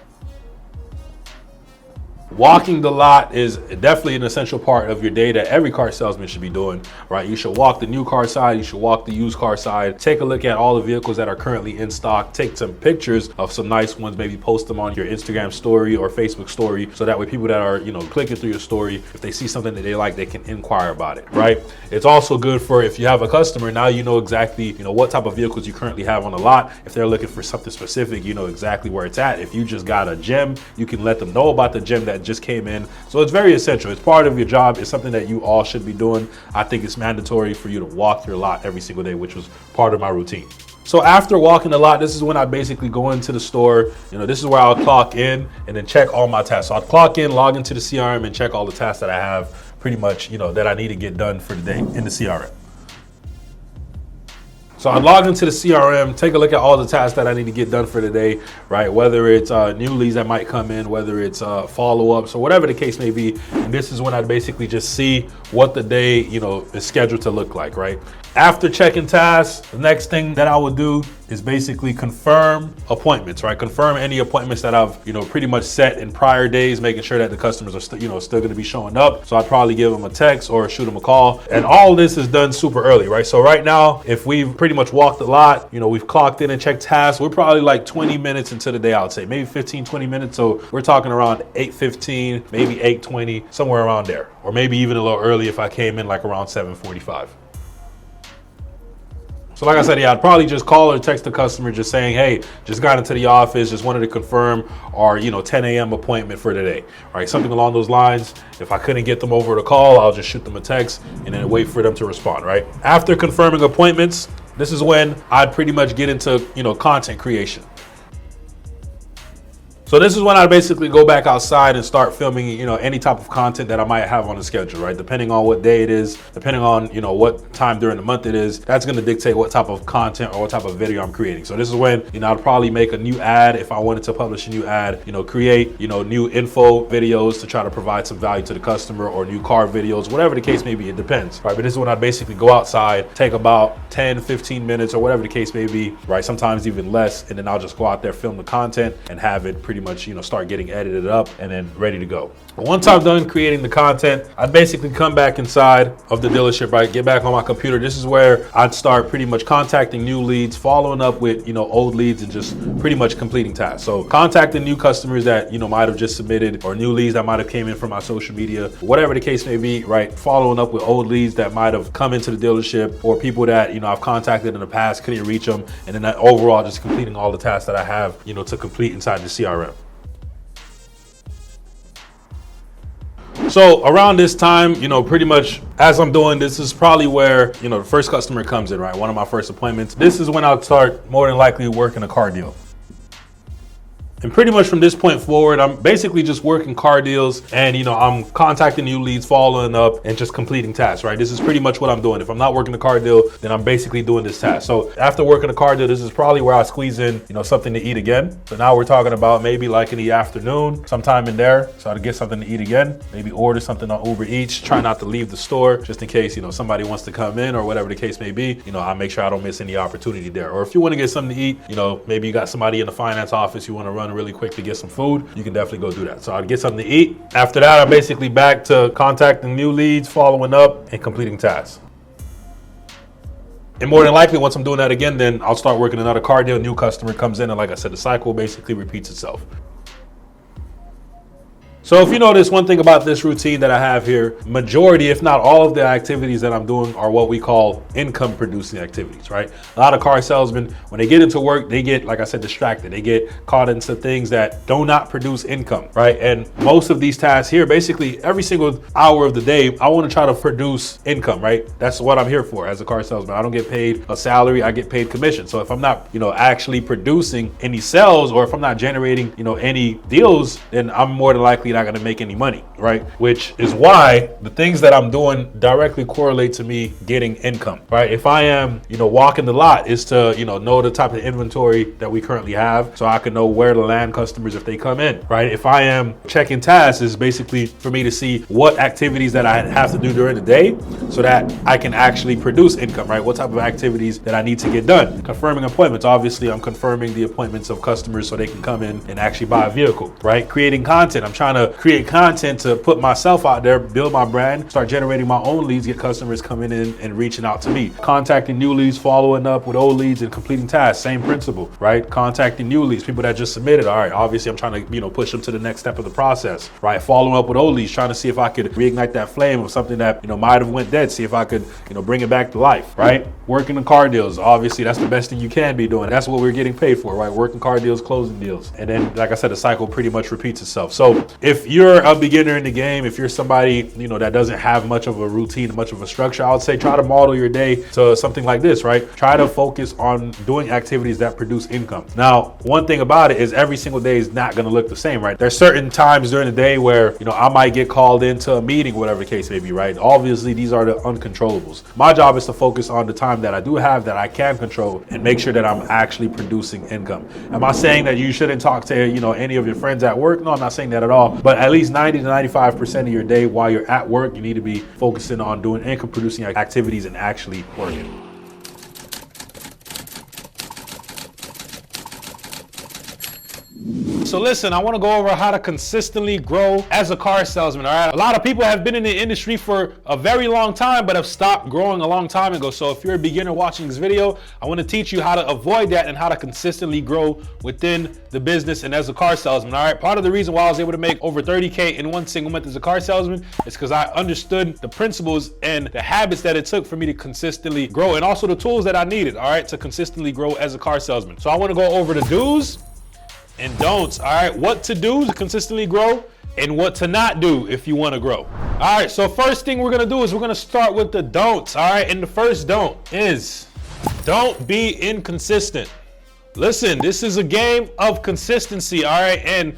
Walking the lot is definitely an essential part of your day that every car salesman should be doing, right? You should walk the new car side, you should walk the used car side, take a look at all the vehicles that are currently in stock, take some pictures of some nice ones, maybe post them on your Instagram story or Facebook story, so that way people that are, clicking through your story, if they see something that they like, they can inquire about it, right? It's also good for if you have a customer, now you know exactly, what type of vehicles you currently have on the lot. If they're looking for something specific, you know exactly where it's at. If you just got a gem, you can let them know about the gem that just came in. So it's very essential. It's part of your job. It's something that you all should be doing. I think it's mandatory for you to walk your lot every single day, which was part of my routine. So after walking the lot, this is when I basically go into the store. This is where I'll clock in and then check all my tasks. So I'll clock in, log into the CRM, and check all the tasks that I have pretty much, that I need to get done for the day in the CRM. So I log into the CRM, take a look at all the tasks that I need to get done for the day, right? Whether it's new leads that might come in, whether it's follow-ups, or whatever the case may be. And this is when I basically just see what the day, is scheduled to look like, right? After checking tasks, the next thing that I would do is basically confirm appointments, right? Confirm any appointments that I've, pretty much set in prior days, making sure that the customers are still going to be showing up. So I'd probably give them a text or shoot them a call. And all this is done super early, right? So right now, if we've pretty much walked the lot, we've clocked in and checked tasks, we're probably like 20 minutes into the day, I would say, maybe 15, 20 minutes. So we're talking around 8:15, maybe 8:20, somewhere around there. Or maybe even a little early if I came in like around 7:45. So like I said, yeah, I'd probably just call or text the customer just saying, hey, just got into the office, just wanted to confirm our 10 a.m. appointment for today, right? Something along those lines. If I couldn't get them over the call, I'll just shoot them a text and then wait for them to respond, right? After confirming appointments, this is when I'd pretty much get into, content creation. So this is when I basically go back outside and start filming, any type of content that I might have on the schedule, right? Depending on what day it is, depending on, what time during the month it is, that's going to dictate what type of content or what type of video I'm creating. So this is when, I'd probably make a new ad if I wanted to publish a new ad, create, new info videos to try to provide some value to the customer, or new car videos, whatever the case may be, it depends, right? But this is when I basically go outside, take about 10, 15 minutes or whatever the case may be, right? Sometimes even less. And then I'll just go out there, film the content, and have it pretty much, start getting edited up and then ready to go. Once I'm done creating the content, I'd basically come back inside of the dealership, right? Get back on my computer. This is where I'd start pretty much contacting new leads, following up with, old leads, and just pretty much completing tasks. So contacting new customers that, might have just submitted, or new leads that might have came in from my social media, whatever the case may be, right? Following up with old leads that might have come into the dealership, or people that, I've contacted in the past, couldn't reach them. And then that overall just completing all the tasks that I have, to complete inside the CRM. So around this time, you know, pretty much as I'm doing this is probably where, you know, the first customer comes in, right? One of my first appointments. This is when I'll start more than likely working a car deal. And pretty much from this point forward, I'm basically just working car deals and, you know, I'm contacting new leads, following up and just completing tasks, right? This is pretty much what I'm doing. If I'm not working a car deal, then I'm basically doing this task. So after working a car deal, this is probably where I squeeze in, you know, something to eat again. So now we're talking about maybe like in the afternoon, sometime in there. So to get something to eat again, maybe order something on Uber Eats, try not to leave the store just in case, you know, somebody wants to come in or whatever the case may be. You know, I make sure I don't miss any opportunity there. Or if you want to get something to eat, you know, maybe you got somebody in the finance office, you want to run really quick to get some food, you can definitely go do that. So I'd get something to eat. After that, I'm basically back to contacting new leads, following up, and completing tasks. And more than likely, once I'm doing that again, then I'll start working another car deal, new customer comes in, and like I said, the cycle basically repeats itself. So if you notice one thing about this routine that I have here, majority, if not all of the activities that I'm doing are what we call income producing activities, right? A lot of car salesmen, when they get into work, they get, like I said, distracted. They get caught into things that do not produce income, right? And most of these tasks here, basically every single hour of the day, I want to try to produce income, right? That's what I'm here for as a car salesman. I don't get paid a salary, I get paid commission. So if I'm not, you know, actually producing any sales, or if I'm not generating, you know, any deals, then I'm more than likely not going to make any money, right? Which is why the things that I'm doing directly correlate to me getting income, right? If I am, you know, walking the lot is to, you know the type of inventory that we currently have so I can know where to land customers if they come in, right? If I am checking tasks is basically for me to see what activities that I have to do during the day so that I can actually produce income, right? What type of activities that I need to get done. Confirming appointments, obviously I'm confirming the appointments of customers so they can come in and actually buy a vehicle, right? Creating content, I'm trying to create content to put myself out there, build my brand, start generating my own leads, get customers coming in and reaching out to me. Contacting new leads, following up with old leads and completing tasks, same principle, right? Contacting new leads, people that just submitted, all right, obviously I'm trying to, you know, push them to the next step of the process, right? Following up with old leads, trying to see if I could reignite that flame of something that, you know, might have went dead, see if I could, you know, bring it back to life, right? Working the car deals, obviously that's the best thing you can be doing. That's what we're getting paid for, right? Working car deals, closing deals. And then, like I said, the cycle pretty much repeats itself. So if you're a beginner in the game, if you're somebody, you know, that doesn't have much of a routine, much of a structure, I would say try to model your day to something like this, right? Try to focus on doing activities that produce income. Now, one thing about it is every single day is not going to look the same, right? There's certain times during the day where, you know, I might get called into a meeting, whatever the case may be, right? Obviously, these are the uncontrollables. My job is to focus on the time that I do have that I can control and make sure that I'm actually producing income. Am I saying that you shouldn't talk to, you know, any of your friends at work? No, I'm not saying that at all. But at least 90 to 95% of your day while you're at work, you need to be focusing on doing income producing activities and actually working. So listen, I want to go over how to consistently grow as a car salesman, all right? A lot of people have been in the industry for a very long time, but have stopped growing a long time ago. So if you're a beginner watching this video, I want to teach you how to avoid that and how to consistently grow within the business and as a car salesman, all right? Part of the reason why I was able to make over 30K in one single month as a car salesman is because I understood the principles and the habits that it took for me to consistently grow, and also the tools that I needed, all right, to consistently grow as a car salesman. So I want to go over the do's and don'ts, all right? What to do to consistently grow and what to not do if you want to grow. All right, so first thing we're gonna do is we're gonna start with the don'ts, all right? And the first don't is don't be inconsistent. Listen, this is a game of consistency, all right? And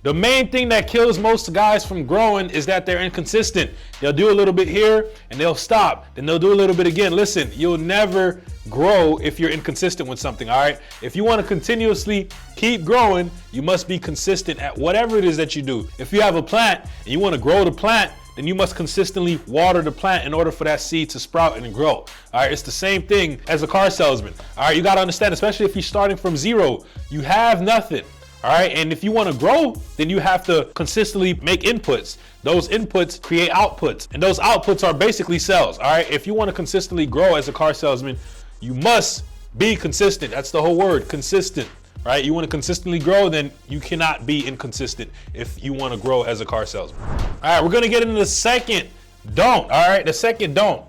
the main thing that kills most guys from growing is that they're inconsistent. They'll do a little bit here and they'll stop. Then they'll do a little bit again. Listen, you'll never grow if you're inconsistent with something, all right? If you want to continuously keep growing, you must be consistent at whatever it is that you do. If you have a plant and you want to grow the plant, then you must consistently water the plant in order for that seed to sprout and grow. All right, it's the same thing as a car salesman. All right, you got to understand, especially if you're starting from zero, you have nothing. All right, and if you want to grow, then you have to consistently make inputs. Those inputs create outputs, and those outputs are basically sales. All right, if you want to consistently grow as a car salesman, you must be consistent. That's the whole word, consistent. Right? You want to consistently grow, then you cannot be inconsistent if you want to grow as a car salesman. All right, we're going to get into the second don't. All right, the second don't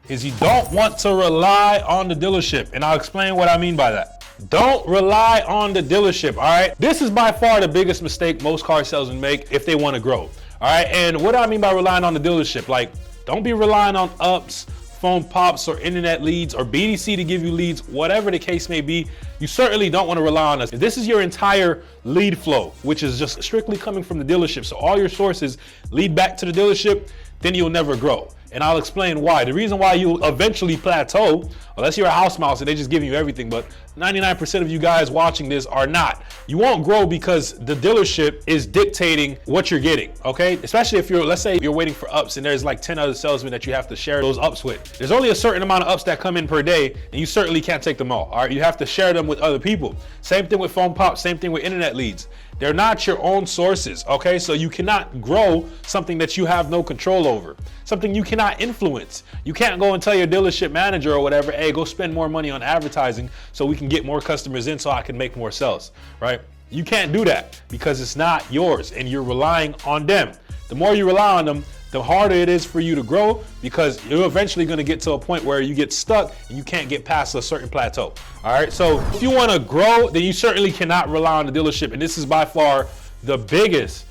is you don't want to rely on the dealership, and I'll explain what I mean by that. Don't rely on the dealership, all right? This is by far the biggest mistake most car salesmen make if they want to grow. All right, and what do I mean by relying on the dealership? Like, don't be relying on ups, phone pops, or internet leads, or BDC to give you leads, whatever the case may be. You certainly don't want to rely on us. If this is your entire lead flow, which is just strictly coming from the dealership, so all your sources lead back to the dealership, then you'll never grow. And I'll explain why. The reason why you'll eventually plateau, unless you're a house mouse and they just give you everything, but 99% of you guys watching this are not. You won't grow because the dealership is dictating what you're getting, okay? Especially if let's say you're waiting for ups and there's like 10 other salesmen that you have to share those ups with. There's only a certain amount of ups that come in per day, and you certainly can't take them all right? You have to share them with other people. Same thing with phone pops, same thing with internet leads. They're not your own sources, okay? So you cannot grow something that you have no control over, something you cannot influence. You can't go and tell your dealership manager or whatever, hey, go spend more money on advertising so we can get more customers in so I can make more sales, right? You can't do that because it's not yours and you're relying on them. The more you rely on them, the harder it is for you to grow because you're eventually going to get to a point where you get stuck and you can't get past a certain plateau. All right. So if you want to grow, then you certainly cannot rely on the dealership. And this is by far the biggest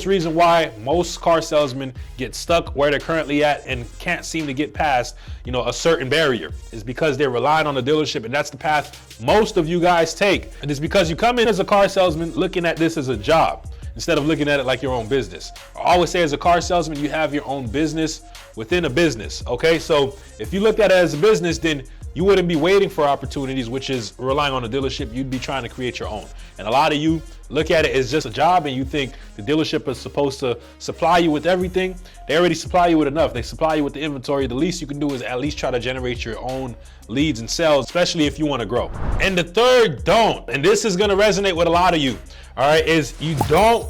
reason why most car salesmen get stuck where they're currently at and can't seem to get past, a certain barrier, is because they're relying on the dealership. And that's the path most of you guys take. And it's because you come in as a car salesman looking at this as a job, instead of looking at it like your own business. I always say as a car salesman, you have your own business within a business, okay? So if you look at it as a business, then you wouldn't be waiting for opportunities, which is relying on a dealership. You'd be trying to create your own. And a lot of you look at it as just a job and you think the dealership is supposed to supply you with everything. They already supply you with enough. They supply you with the inventory. The least you can do is at least try to generate your own leads and sales, especially if you want to grow. And the third don't, and this is going to resonate with a lot of you, all right, is you don't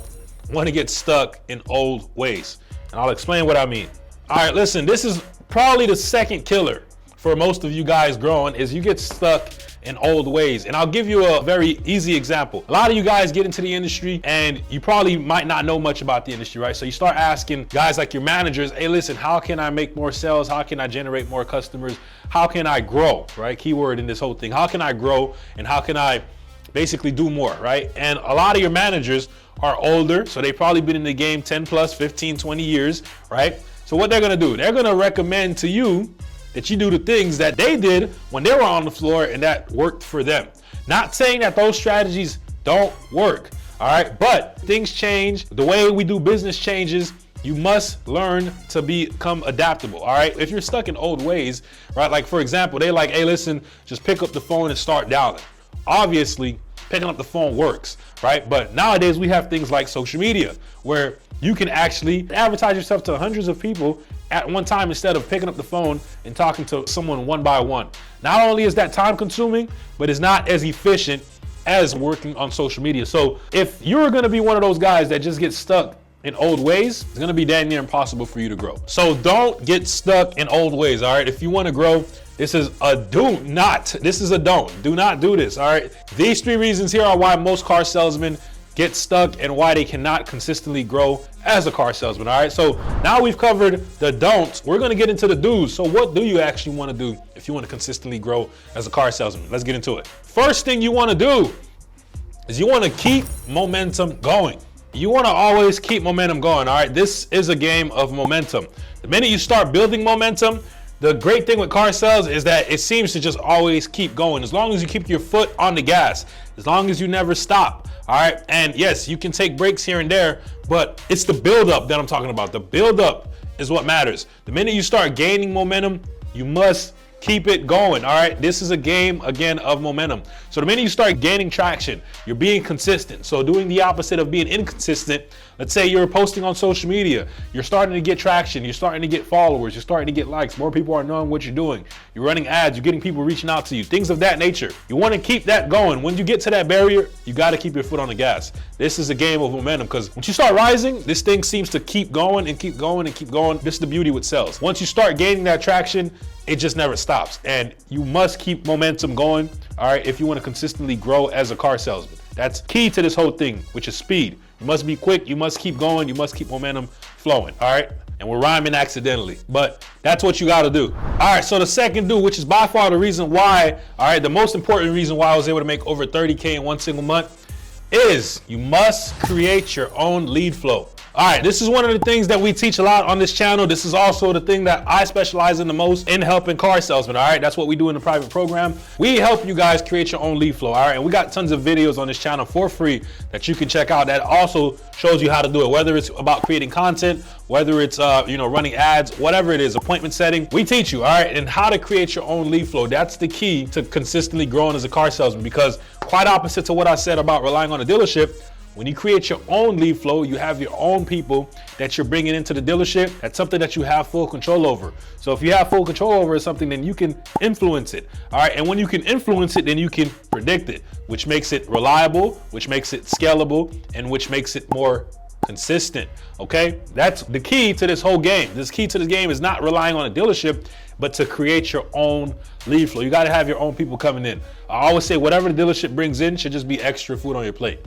want to get stuck in old ways. And I'll explain what I mean. All right, listen, this is probably the second killer for most of you guys growing, is you get stuck in old ways. And I'll give you a very easy example. A lot of you guys get into the industry and you probably might not know much about the industry, right? So you start asking guys like your managers, hey, listen, how can I make more sales? How can I generate more customers? How can I grow, right? Keyword in this whole thing. How can I grow and how can I basically do more, right? And a lot of your managers are older, so they've probably been in the game 10 plus, 15, 20 years, right? So what they're gonna do, they're gonna recommend to you that you do the things that they did when they were on the floor and that worked for them. Not saying that those strategies don't work, all right? But things change, the way we do business changes. You must learn to become adaptable, all right? If you're stuck in old ways, right? Like for example, they like, hey, listen, just pick up the phone and start dialing. Obviously, picking up the phone works, right? But nowadays we have things like social media where you can actually advertise yourself to hundreds of people at one time instead of picking up the phone and talking to someone one by one. Not only is that time consuming, but it's not as efficient as working on social media. So if you're gonna be one of those guys that just get stuck in old ways, it's gonna be damn near impossible for you to grow. So don't get stuck in old ways, all right? If you wanna grow, this is a do not. This is a don't. Do not do this, all right? These 3 reasons here are why most car salesmen get stuck and why they cannot consistently grow as a car salesman, all right? So now we've covered the don'ts. We're gonna get into the do's. So what do you actually wanna do if you wanna consistently grow as a car salesman? Let's get into it. First thing you wanna do is you wanna keep momentum going. You wanna always keep momentum going, all right? This is a game of momentum. The minute you start building momentum, the great thing with car sales is that it seems to just always keep going. As long as you keep your foot on the gas, as long as you never stop, all right? And yes, you can take breaks here and there, but it's the buildup that I'm talking about. The buildup is what matters. The minute you start gaining momentum, you must keep it going, all right? This is a game, again, of momentum. So the minute you start gaining traction, you're being consistent. So doing the opposite of being inconsistent, let's say you're posting on social media, you're starting to get traction, you're starting to get followers, you're starting to get likes, more people are knowing what you're doing, you're running ads, you're getting people reaching out to you, things of that nature. You want to keep that going. When you get to that barrier, you got to keep your foot on the gas. This is a game of momentum because once you start rising, this thing seems to keep going and keep going and keep going. This is the beauty with sales. Once you start gaining that traction, it just never stops. And you must keep momentum going, all right, if you want to consistently grow as a car salesman. That's key to this whole thing, which is speed. You must be quick, you must keep going, you must keep momentum flowing, all right? And we're rhyming accidentally, but that's what you gotta do. All right, so the second do, which is by far the reason why, all right, the most important reason why I was able to make over 30K in one single month, is you must create your own lead flow. All right, this is one of the things that we teach a lot on this channel. This is also the thing that I specialize in the most in helping car salesmen, all right? That's what we do in the private program. We help you guys create your own lead flow, all right? And we got tons of videos on this channel for free that you can check out that also shows you how to do it, whether it's about creating content, whether it's running ads, whatever it is, appointment setting. We teach you, all right, and how to create your own lead flow. That's the key to consistently growing as a car salesman, because quite opposite to what I said about relying on a dealership, when you create your own lead flow, you have your own people that you're bringing into the dealership. That's something that you have full control over. So if you have full control over something, then you can influence it. All right. And when you can influence it, then you can predict it, which makes it reliable, which makes it scalable, and which makes it more consistent. Okay. That's the key to this whole game. This key to this game is not relying on a dealership, but to create your own lead flow. You got to have your own people coming in. I always say whatever the dealership brings in should just be extra food on your plate.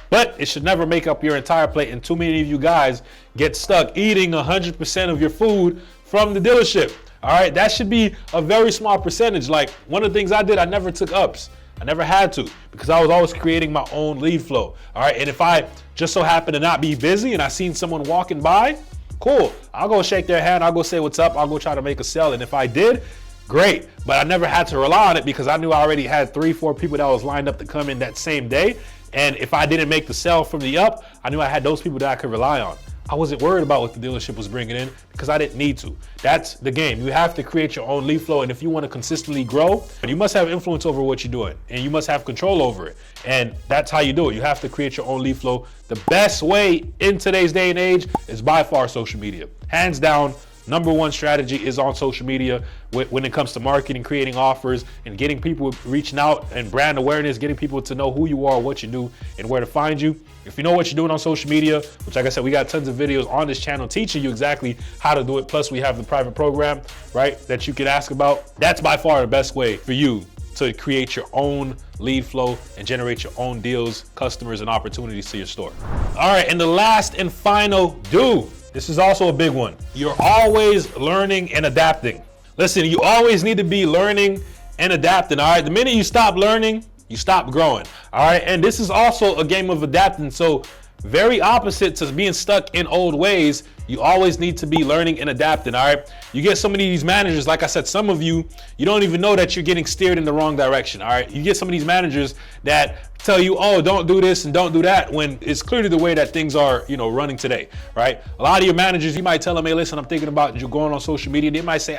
But it should never make up your entire plate, and too many of you guys get stuck eating 100% of your food from the dealership. All right, that should be a very small percentage. Like one of the things I did, I never took ups. I never had to, because I was always creating my own lead flow. All right, and if I just so happen to not be busy and I seen someone walking by, cool, I'll go shake their hand, I'll go say what's up, I'll go try to make a sale. And if I did, great, but I never had to rely on it because I knew I already had 3-4 people that was lined up to come in that same day. And if I didn't make the sale from the up, I knew I had those people that I could rely on. I wasn't worried about what the dealership was bringing in because I didn't need to. That's the game. You have to create your own lead flow. And if you want to consistently grow, you must have influence over what you're doing and you must have control over it. And that's how you do it. You have to create your own lead flow. The best way in today's day and age is by far social media. Hands down, number one strategy is on social media when it comes to marketing, creating offers, and getting people reaching out, and brand awareness, getting people to know who you are, what you do, and where to find you. If you know what you're doing on social media, which like I said, we got tons of videos on this channel teaching you exactly how to do it. Plus we have the private program, right, that you can ask about. That's by far the best way for you to create your own lead flow and generate your own deals, customers, and opportunities to your store. All right, and the last and final do. This is also a big one. You're always learning and adapting. Listen, you always need to be learning and adapting, all right? The minute you stop learning, you stop growing, all right? And this is also a game of adapting. So very opposite to being stuck in old ways, you always need to be learning and adapting, all right? You get so many of these managers, like I said, some of you don't even know that you're getting steered in the wrong direction, all right? You get some of these managers that tell you, oh, don't do this and don't do that, when it's clearly the way that things are, running today, right? A lot of your managers, you might tell them, hey, listen, I'm thinking about you going on social media. They might say,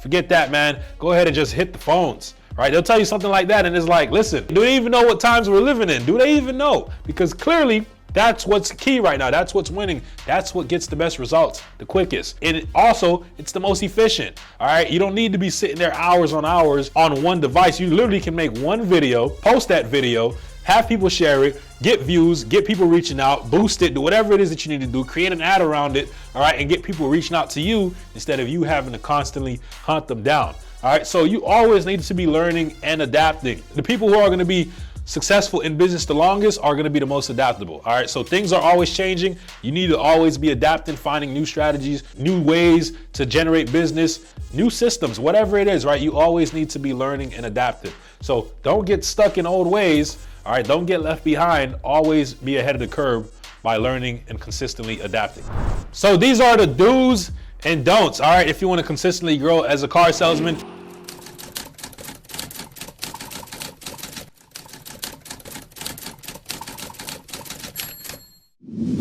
forget that, man. Go ahead and just hit the phones. Right? They'll tell you something like that, and it's like, listen, do they even know what times we're living in? Do they even know? Because clearly, that's what's key right now. That's what's winning. That's what gets the best results, the quickest. And also, it's the most efficient. All right. You don't need to be sitting there hours on hours on one device. You literally can make one video, post that video, have people share it, get views, get people reaching out, boost it, do whatever it is that you need to do, create an ad around it, all right, and get people reaching out to you instead of you having to constantly hunt them down. All right. So you always need to be learning and adapting. The people who are going to be successful in business the longest are going to be the most adaptable. All right. So things are always changing. You need to always be adapting, finding new strategies, new ways to generate business, new systems, whatever it is, right? You always need to be learning and adapting. So don't get stuck in old ways. All right. Don't get left behind. Always be ahead of the curve by learning and consistently adapting. So these are the do's and don'ts. All right. If you want to consistently grow as a car salesman.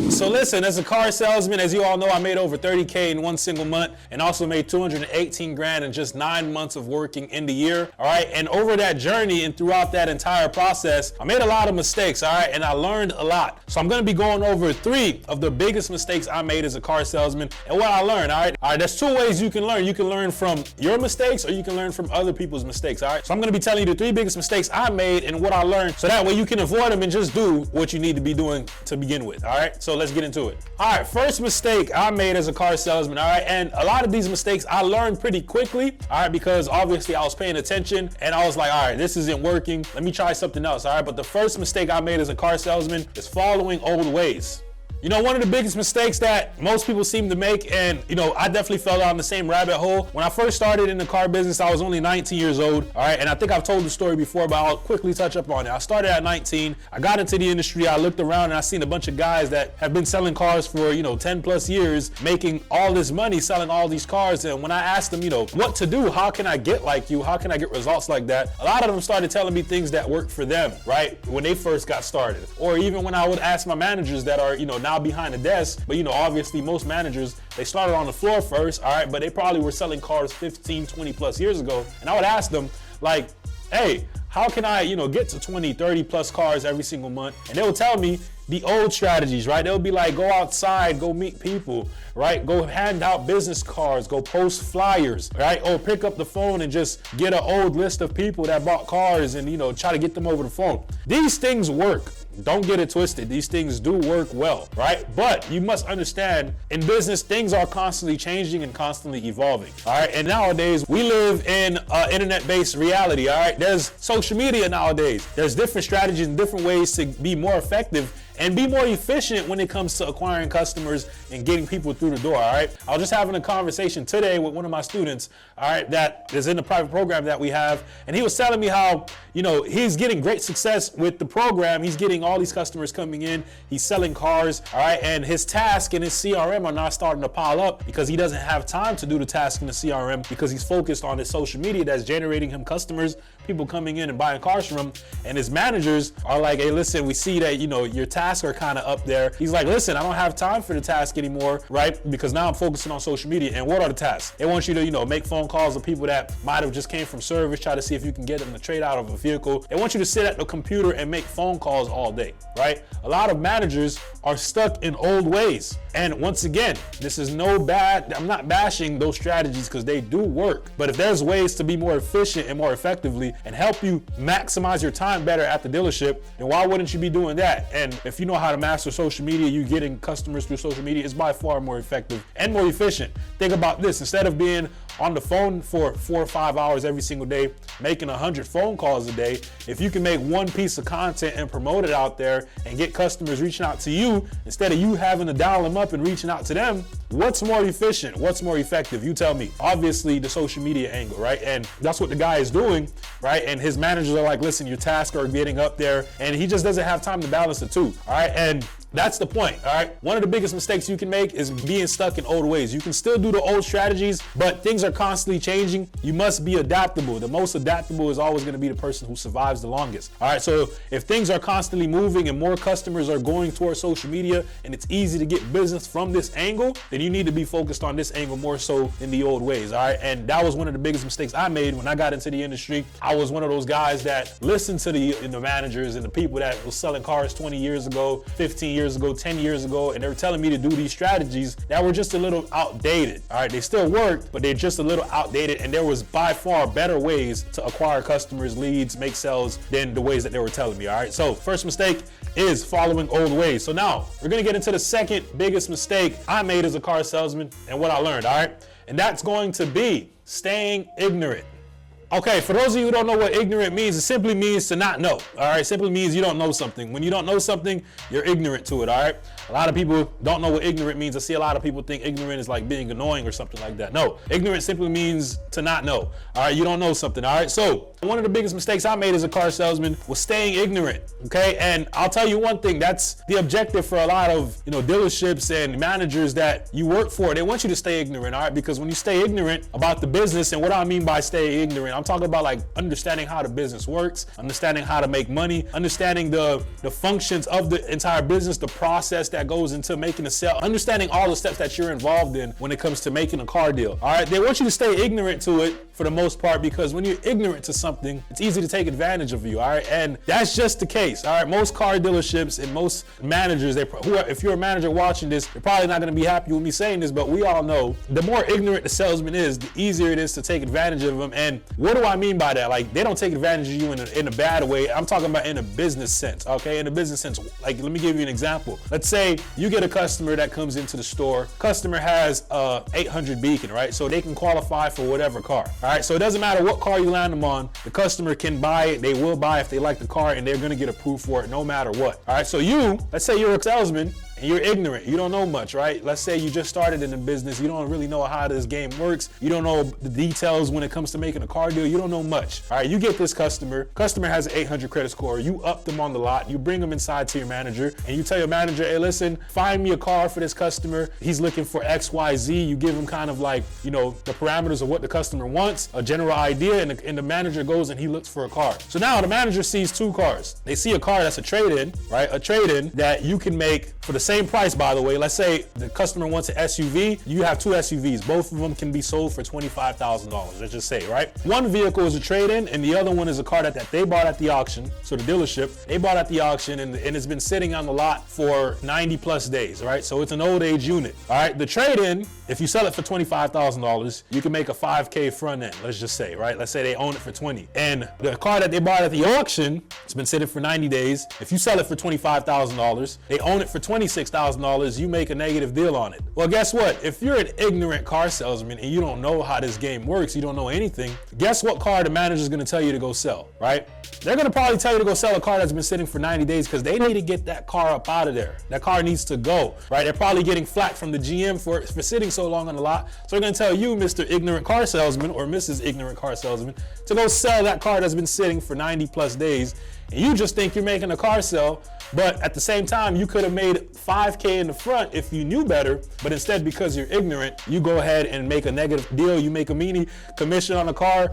So listen, as a car salesman, as you all know, I made over 30K in one single month and also made 218 grand in just 9 months of working in the year. All right. And over that journey and throughout that entire process, I made a lot of mistakes. All right. And I learned a lot. So I'm going to be going over 3 of the biggest mistakes I made as a car salesman and what I learned. All right. All right. There's 2 ways you can learn. You can learn from your mistakes or you can learn from other people's mistakes. All right. So I'm going to be telling you the 3 biggest mistakes I made and what I learned. So that way you can avoid them and just do what you need to be doing to begin with. All right. So let's get into it. All right, first mistake I made as a car salesman, all right, and a lot of these mistakes I learned pretty quickly, all right, because obviously I was paying attention and I was like, all right, this isn't working. Let me try something else, all right? But the first mistake I made as a car salesman is following old ways. You know, one of the biggest mistakes that most people seem to make, and you know, I definitely fell down the same rabbit hole. When I first started in the car business, I was only 19 years old, all right? And I think I've told the story before, but I'll quickly touch up on it. I started at 19, I got into the industry, I looked around and I seen a bunch of guys that have been selling cars for, you know, 10 plus years, making all this money, selling all these cars. And when I asked them, you know, what to do, how can I get like you, how can I get results like that? A lot of them started telling me things that worked for them, right? When they first got started. Or even when I would ask my managers that are, you know, now behind the desk, but you know, obviously most managers, they started on the floor first, all right, but they probably were selling cars 15, 20 plus years ago. And I would ask them like, hey, how can I, you know, get to 20, 30 plus cars every single month? And they will tell me the old strategies, right? They'll be like, go outside, go meet people, right? Go hand out business cards, go post flyers, right? Or pick up the phone and just get an old list of people that bought cars and, you know, try to get them over the phone. These things work. Don't get it twisted. These things do work well, right? But you must understand, in business, things are constantly changing and constantly evolving, all right? And nowadays, we live in an internet-based reality, all right? There's social media nowadays. There's different strategies and different ways to be more effective and be more efficient when it comes to acquiring customers and getting people through the door, all right? I was just having a conversation today with one of my students, all right, that is in the private program that we have, and he was telling me how, you know, he's getting great success with the program. He's getting all these customers coming in, he's selling cars, all right, and his task and his CRM are not starting to pile up because he doesn't have time to do the task in the CRM because he's focused on his social media that's generating him customers, people coming in and buying cars from him. And his managers are like, hey, listen, we see that, you know, your tasks are kind of up there. He's like, listen, I don't have time for the task anymore, right? Because now I'm focusing on social media. And what are the tasks? They want you to, you know, make phone calls to people that might have just came from service, try to see if you can get them to trade out of a vehicle. They want you to sit at the computer and make phone calls all day, right? A lot of managers are stuck in old ways. And once again, this is no bad, I'm not bashing those strategies because they do work. But if there's ways to be more efficient and more effectively and help you maximize your time better at the dealership, then why wouldn't you be doing that? And if you know how to master social media, you getting customers through social media is by far more effective and more efficient. Think about this, instead of being on the phone for 4 or 5 hours every single day, making 100 phone calls a day, if you can make one piece of content and promote it out there and get customers reaching out to you, instead of you having to dial them up and reaching out to them, what's more efficient? What's more effective? You tell me. Obviously the social media angle, right? And that's what the guy is doing, right? And his managers are like, listen, your tasks are getting up there, and he just doesn't have time to balance the two, all right? And that's the point, all right? One of the biggest mistakes you can make is being stuck in old ways. You can still do the old strategies, but things are constantly changing. You must be adaptable. The most adaptable is always gonna be the person who survives the longest, all right? So if things are constantly moving and more customers are going towards social media and it's easy to get business from this angle, then you need to be focused on this angle more so in the old ways, all right? And that was one of the biggest mistakes I made when I got into the industry. I was one of those guys that listened to the managers and the people that was selling cars 20 years ago, 15 years ago, 10 years ago, and they were telling me to do these strategies that were just a little outdated, all right? They still worked, but they're just a little outdated, and there was by far better ways to acquire customers, leads, make sales than the ways that they were telling me, all right? So first mistake is following old ways. So now we're gonna get into the second biggest mistake I made as a car salesman and what I learned, all right? And that's going to be staying ignorant. Okay, for those of you who don't know what ignorant means, it simply means to not know, all right? It simply means you don't know something. When you don't know something, you're ignorant to it, all right? A lot of people don't know what ignorant means. I see a lot of people think ignorant is like being annoying or something like that. No, ignorant simply means to not know, all right? You don't know something, all right? So one of the biggest mistakes I made as a car salesman was staying ignorant, okay? And I'll tell you one thing, that's the objective for a lot of, you know, dealerships and managers that you work for. They want you to stay ignorant, all right? Because when you stay ignorant about the business, and what I mean by stay ignorant, I'm talking about like understanding how the business works, understanding how to make money, understanding the functions of the entire business, the process that goes into making a sale, understanding all the steps that you're involved in when it comes to making a car deal. All right, they want you to stay ignorant to it for the most part, because when you're ignorant to something, it's easy to take advantage of you. All right, and that's just the case. All right, most car dealerships and most managers, if you're a manager watching this, you're probably not going to be happy with me saying this, but we all know the more ignorant the salesman is, the easier it is to take advantage of them. And what do I mean by that? Like, they don't take advantage of you in a bad way. I'm talking about in a business sense, okay? In a business sense, like, let me give you an example. Let's say you get a customer that comes into the store. Customer has a 800 Beacon, right? So they can qualify for whatever car, all right? So it doesn't matter what car you land them on, the customer can buy it, they will buy if they like the car, and they're gonna get approved for it no matter what, all right? So let's say you're a salesman, and you're ignorant. You don't know much, right? Let's say you just started in the business. You don't really know how this game works. You don't know the details when it comes to making a car deal. You don't know much. All right, you get this customer. Customer has an 800 credit score. You up them on the lot. You bring them inside to your manager, and you tell your manager, hey, listen, find me a car for this customer. He's looking for XYZ. You give him kind of like, you know, the parameters of what the customer wants, a general idea, and the manager goes and he looks for a car. So now the manager sees two cars. They see a car that's a trade-in, right? A trade-in that you can make for the same price, by the way. Let's say the customer wants an SUV. You have two SUVs. Both of them can be sold for $25,000, let's just say, right? One vehicle is a trade-in and the other one is a car that they bought at the auction. So the dealership, they bought at the auction and it's been sitting on the lot for 90 plus days, right? So it's an old age unit, all right? The trade-in, if you sell it for $25,000, you can make a 5K front end, let's just say, right? Let's say they own it for 20. And the car that they bought at the auction, it's been sitting for 90 days. If you sell it for $25,000, they own it for $26,000, you make a negative deal on it. Well, guess what? If you're an ignorant car salesman and you don't know how this game works, you don't know anything, guess what car the manager's gonna tell you to go sell, right? They're gonna probably tell you to go sell a car that's been sitting for 90 days because they need to get that car up out of there. That car needs to go, right? They're probably getting flack from the GM for sitting so long on the lot. So they're gonna tell you, Mr. Ignorant Car Salesman or Mrs. Ignorant Car Salesman, to go sell that car that's been sitting for 90 plus days. And you just think you're making a car sale, but at the same time, you could have made 5K in the front if you knew better, but instead, because you're ignorant, you go ahead and make a negative deal. You make a mini commission on a car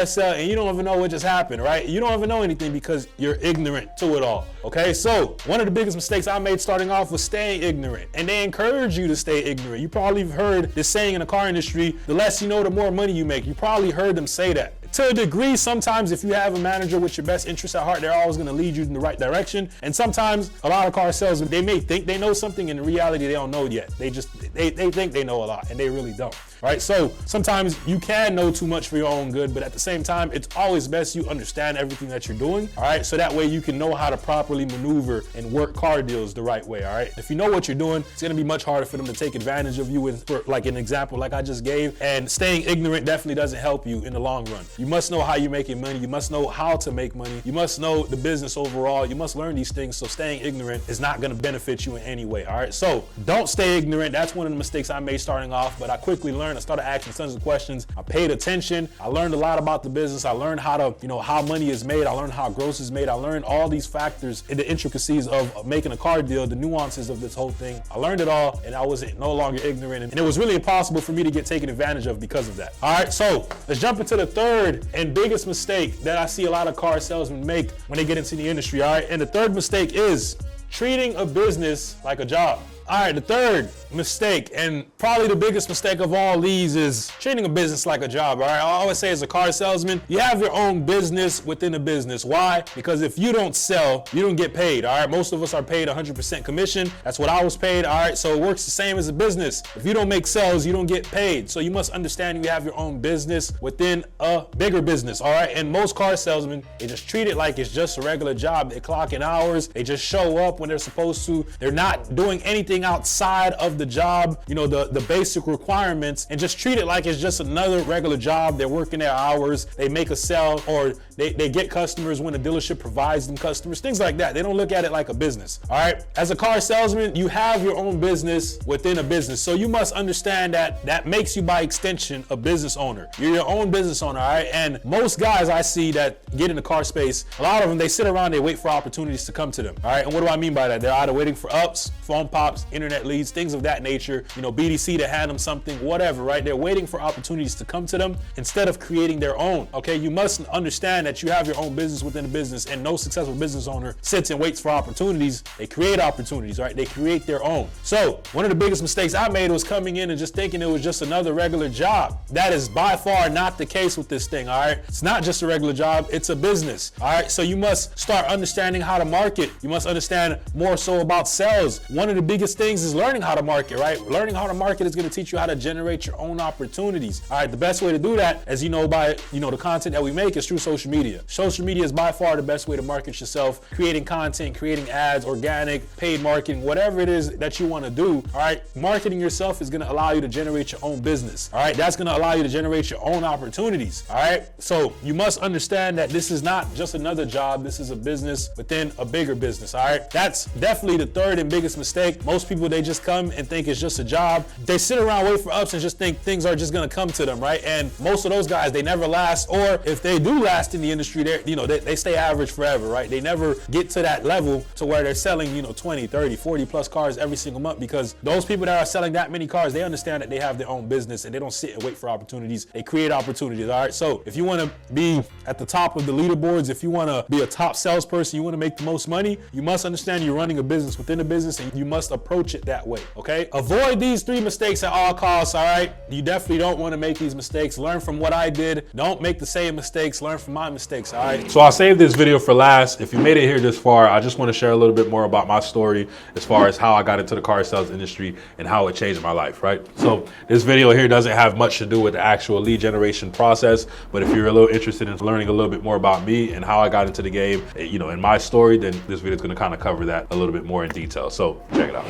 sale, and you don't even know what just happened, right? You don't even know anything because you're ignorant to it all, okay? So one of the biggest mistakes I made starting off was staying ignorant, and they encourage you to stay ignorant. You probably have heard this saying in the car industry, the less you know, the more money you make. You probably heard them say that. To a degree, sometimes if you have a manager with your best interests at heart, they're always going to lead you in the right direction. And sometimes a lot of car salesmen, they may think they know something, and in reality, they don't know yet. They think they know a lot, and they really don't. Right? So sometimes you can know too much for your own good, but at the same time, it's always best you understand everything that you're doing. All right. So that way you can know how to properly maneuver and work car deals the right way. All right. If you know what you're doing, it's going to be much harder for them to take advantage of you. For like an example, like I just gave, and staying ignorant definitely doesn't help you in the long run. You must know how you're making money. You must know how to make money. You must know the business overall. You must learn these things. So staying ignorant is not going to benefit you in any way. All right. So don't stay ignorant. That's one of the mistakes I made starting off, but I quickly learned. I started asking tons of questions. I paid attention. I learned a lot about the business. I learned how to, how money is made. I learned how gross is made. I learned all these factors and the intricacies of making a car deal, the nuances of this whole thing. I learned it all, and I was no longer ignorant. And it was really impossible for me to get taken advantage of because of that. All right, so let's jump into the third and biggest mistake that I see a lot of car salesmen make when they get into the industry. All right, and the third mistake is treating a business like a job. All right, the third mistake, and probably the biggest mistake of all these, is treating a business like a job. All right, I always say, as a car salesman, you have your own business within a business. Why? Because if you don't sell, you don't get paid. All right, most of us are paid 100% commission. That's what I was paid. All right, so it works the same as a business. If you don't make sales, you don't get paid. So you must understand you have your own business within a bigger business. All right, and most car salesmen, they just treat it like it's just a regular job. They clock in hours. They just show up when they're supposed to. They're not doing anything outside of the job, the basic requirements, and just treat it like it's just another regular job. They're working their hours, they make a sale, or they get customers when the dealership provides them customers, things like that. They don't look at it like a business. All right, as a car salesman, you have your own business within a business, so you must understand that makes you, by extension, a business owner. You're your own business owner. All right, and most guys I see that get in the car space, a lot of them, they sit around, they wait for opportunities to come to them. All right, and what do I mean by that? They're either waiting for ups, phone pops, internet leads, things of that nature, BDC to hand them something, whatever, right? They're waiting for opportunities to come to them instead of creating their own. Okay, you must understand that you have your own business within a business, and no successful business owner sits and waits for opportunities. They create opportunities, right? They create their own. So one of the biggest mistakes I made was coming in and just thinking it was just another regular job. That is by far not the case with this thing. All right, it's not just a regular job, it's a business. All right, so you must start understanding how to market. You must understand more so about sales. One of the biggest things is learning how to market, right? Learning how to market is gonna teach you how to generate your own opportunities. All right, the best way to do that, as you know, by the content that we make is through social media. Social media is by far the best way to market yourself, creating content, creating ads, organic, paid marketing, whatever it is that you wanna do, all right? Marketing yourself is gonna allow you to generate your own business, all right? That's gonna allow you to generate your own opportunities, all right? So you must understand that this is not just another job, this is a business within a bigger business, all right? That's definitely the third and biggest mistake. Most people, they just come and think it's just a job. They sit around, wait for ups and just think things are just gonna come to them, right? And most of those guys, they never last, or if they do last in the industry, they stay average forever, right? They never get to that level to where they're selling, 20, 30, 40 plus cars every single month, because those people that are selling that many cars, they understand that they have their own business and they don't sit and wait for opportunities. They create opportunities, all right? So if you wanna be at the top of the leaderboards, if you wanna be a top salesperson, you wanna make the most money, you must understand you're running a business within a business and you must approach it that way, okay? Avoid these 3 mistakes at all costs, all right? You definitely don't wanna make these mistakes. Learn from what I did. Don't make the same mistakes. Learn from my mistakes, all right? So I'll save this video for last. If you made it here this far, I just want to share a little bit more about my story as far as how I got into the car sales industry and how it changed my life, right? So this video here doesn't have much to do with the actual lead generation process, but if you're a little interested in learning a little bit more about me and how I got into the game, in my story, then this video is going to kind of cover that a little bit more in detail. So check it out.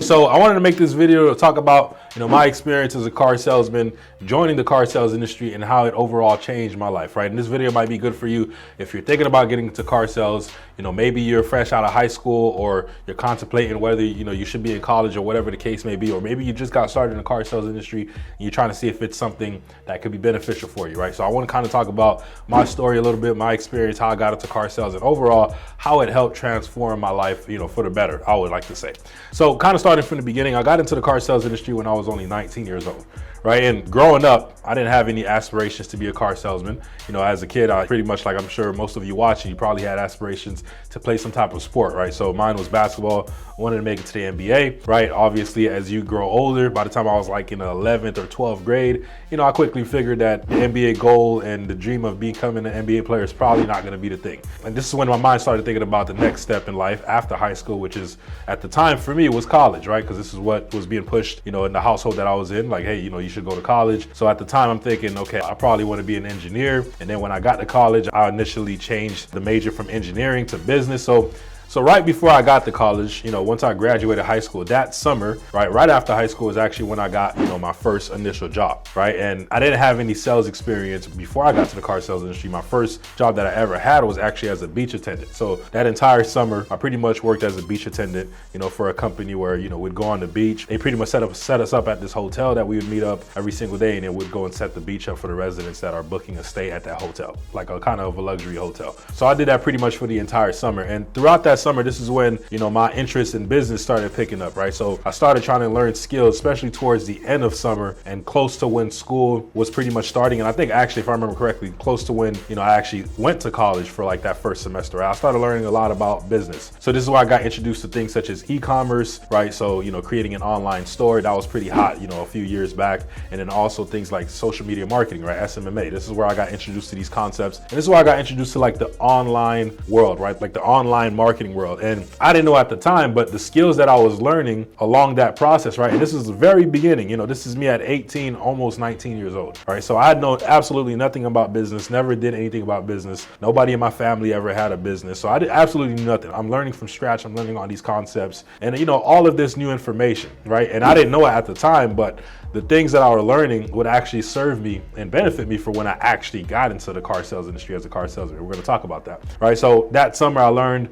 So I wanted to make this video to talk about, my experience as a car salesman, joining the car sales industry and how it overall changed my life, right? And this video might be good for you if you're thinking about getting into car sales. Maybe you're fresh out of high school, or you're contemplating whether, you should be in college or whatever the case may be, or maybe you just got started in the car sales industry and you're trying to see if it's something that could be beneficial for you, right? So I want to kind of talk about my story a little bit, my experience, how I got into car sales, and overall how it helped transform my life, for the better, I would like to say. So kind of starting from the beginning, I got into the car sales industry when I was only 19 years old. Right, and growing up, I didn't have any aspirations to be a car salesman. As a kid, I pretty much, like I'm sure most of you watching, you probably had aspirations to play some type of sport, right? So mine was basketball. I wanted to make it to the NBA, right? Obviously, as you grow older, by the time I was like in the 11th or 12th grade, I quickly figured that the NBA goal and the dream of becoming an NBA player is probably not going to be the thing. And this is when my mind started thinking about the next step in life after high school, which is, at the time for me, it was college, right? Because this is what was being pushed, in the household that I was in. Like, hey, you should go to college. So at the time, I'm thinking, okay, I probably want to be an engineer. And then when I got to college, I initially changed the major from engineering to business. So right before I got to college, once I graduated high school, that summer, right after high school is actually when I got, my first initial job, right? And I didn't have any sales experience before I got to the car sales industry. My first job that I ever had was actually as a beach attendant. So that entire summer, I pretty much worked as a beach attendant, for a company where, we'd go on the beach. They pretty much set us up at this hotel that we would meet up every single day, and then we'd go and set the beach up for the residents that are booking a stay at that hotel, like a kind of a luxury hotel. So I did that pretty much for the entire summer. And throughout that summer, this is when, my interest in business started picking up, right? So I started trying to learn skills, especially towards the end of summer and close to when school was pretty much starting. And I think actually, if I remember correctly, close to when, I actually went to college for like that first semester, I started learning a lot about business. So this is where I got introduced to things such as e-commerce, right? So, creating an online store, that was pretty hot, a few years back. And then also things like social media marketing, right? SMMA. This is where I got introduced to these concepts. And this is where I got introduced to like the online world, right? Like the online marketing world. And I didn't know at the time, but the skills that I was learning along that process, right? And this is the very beginning, this is me at 18, almost 19 years old, right? So I had known absolutely nothing about business, never did anything about business. Nobody in my family ever had a business. So I did absolutely nothing. I'm learning from scratch. I'm learning all these concepts and, all of this new information, right? And I didn't know it at the time, but the things that I was learning would actually serve me and benefit me for when I actually got into the car sales industry as a car salesman. We're going to talk about that, right? So that summer I learned,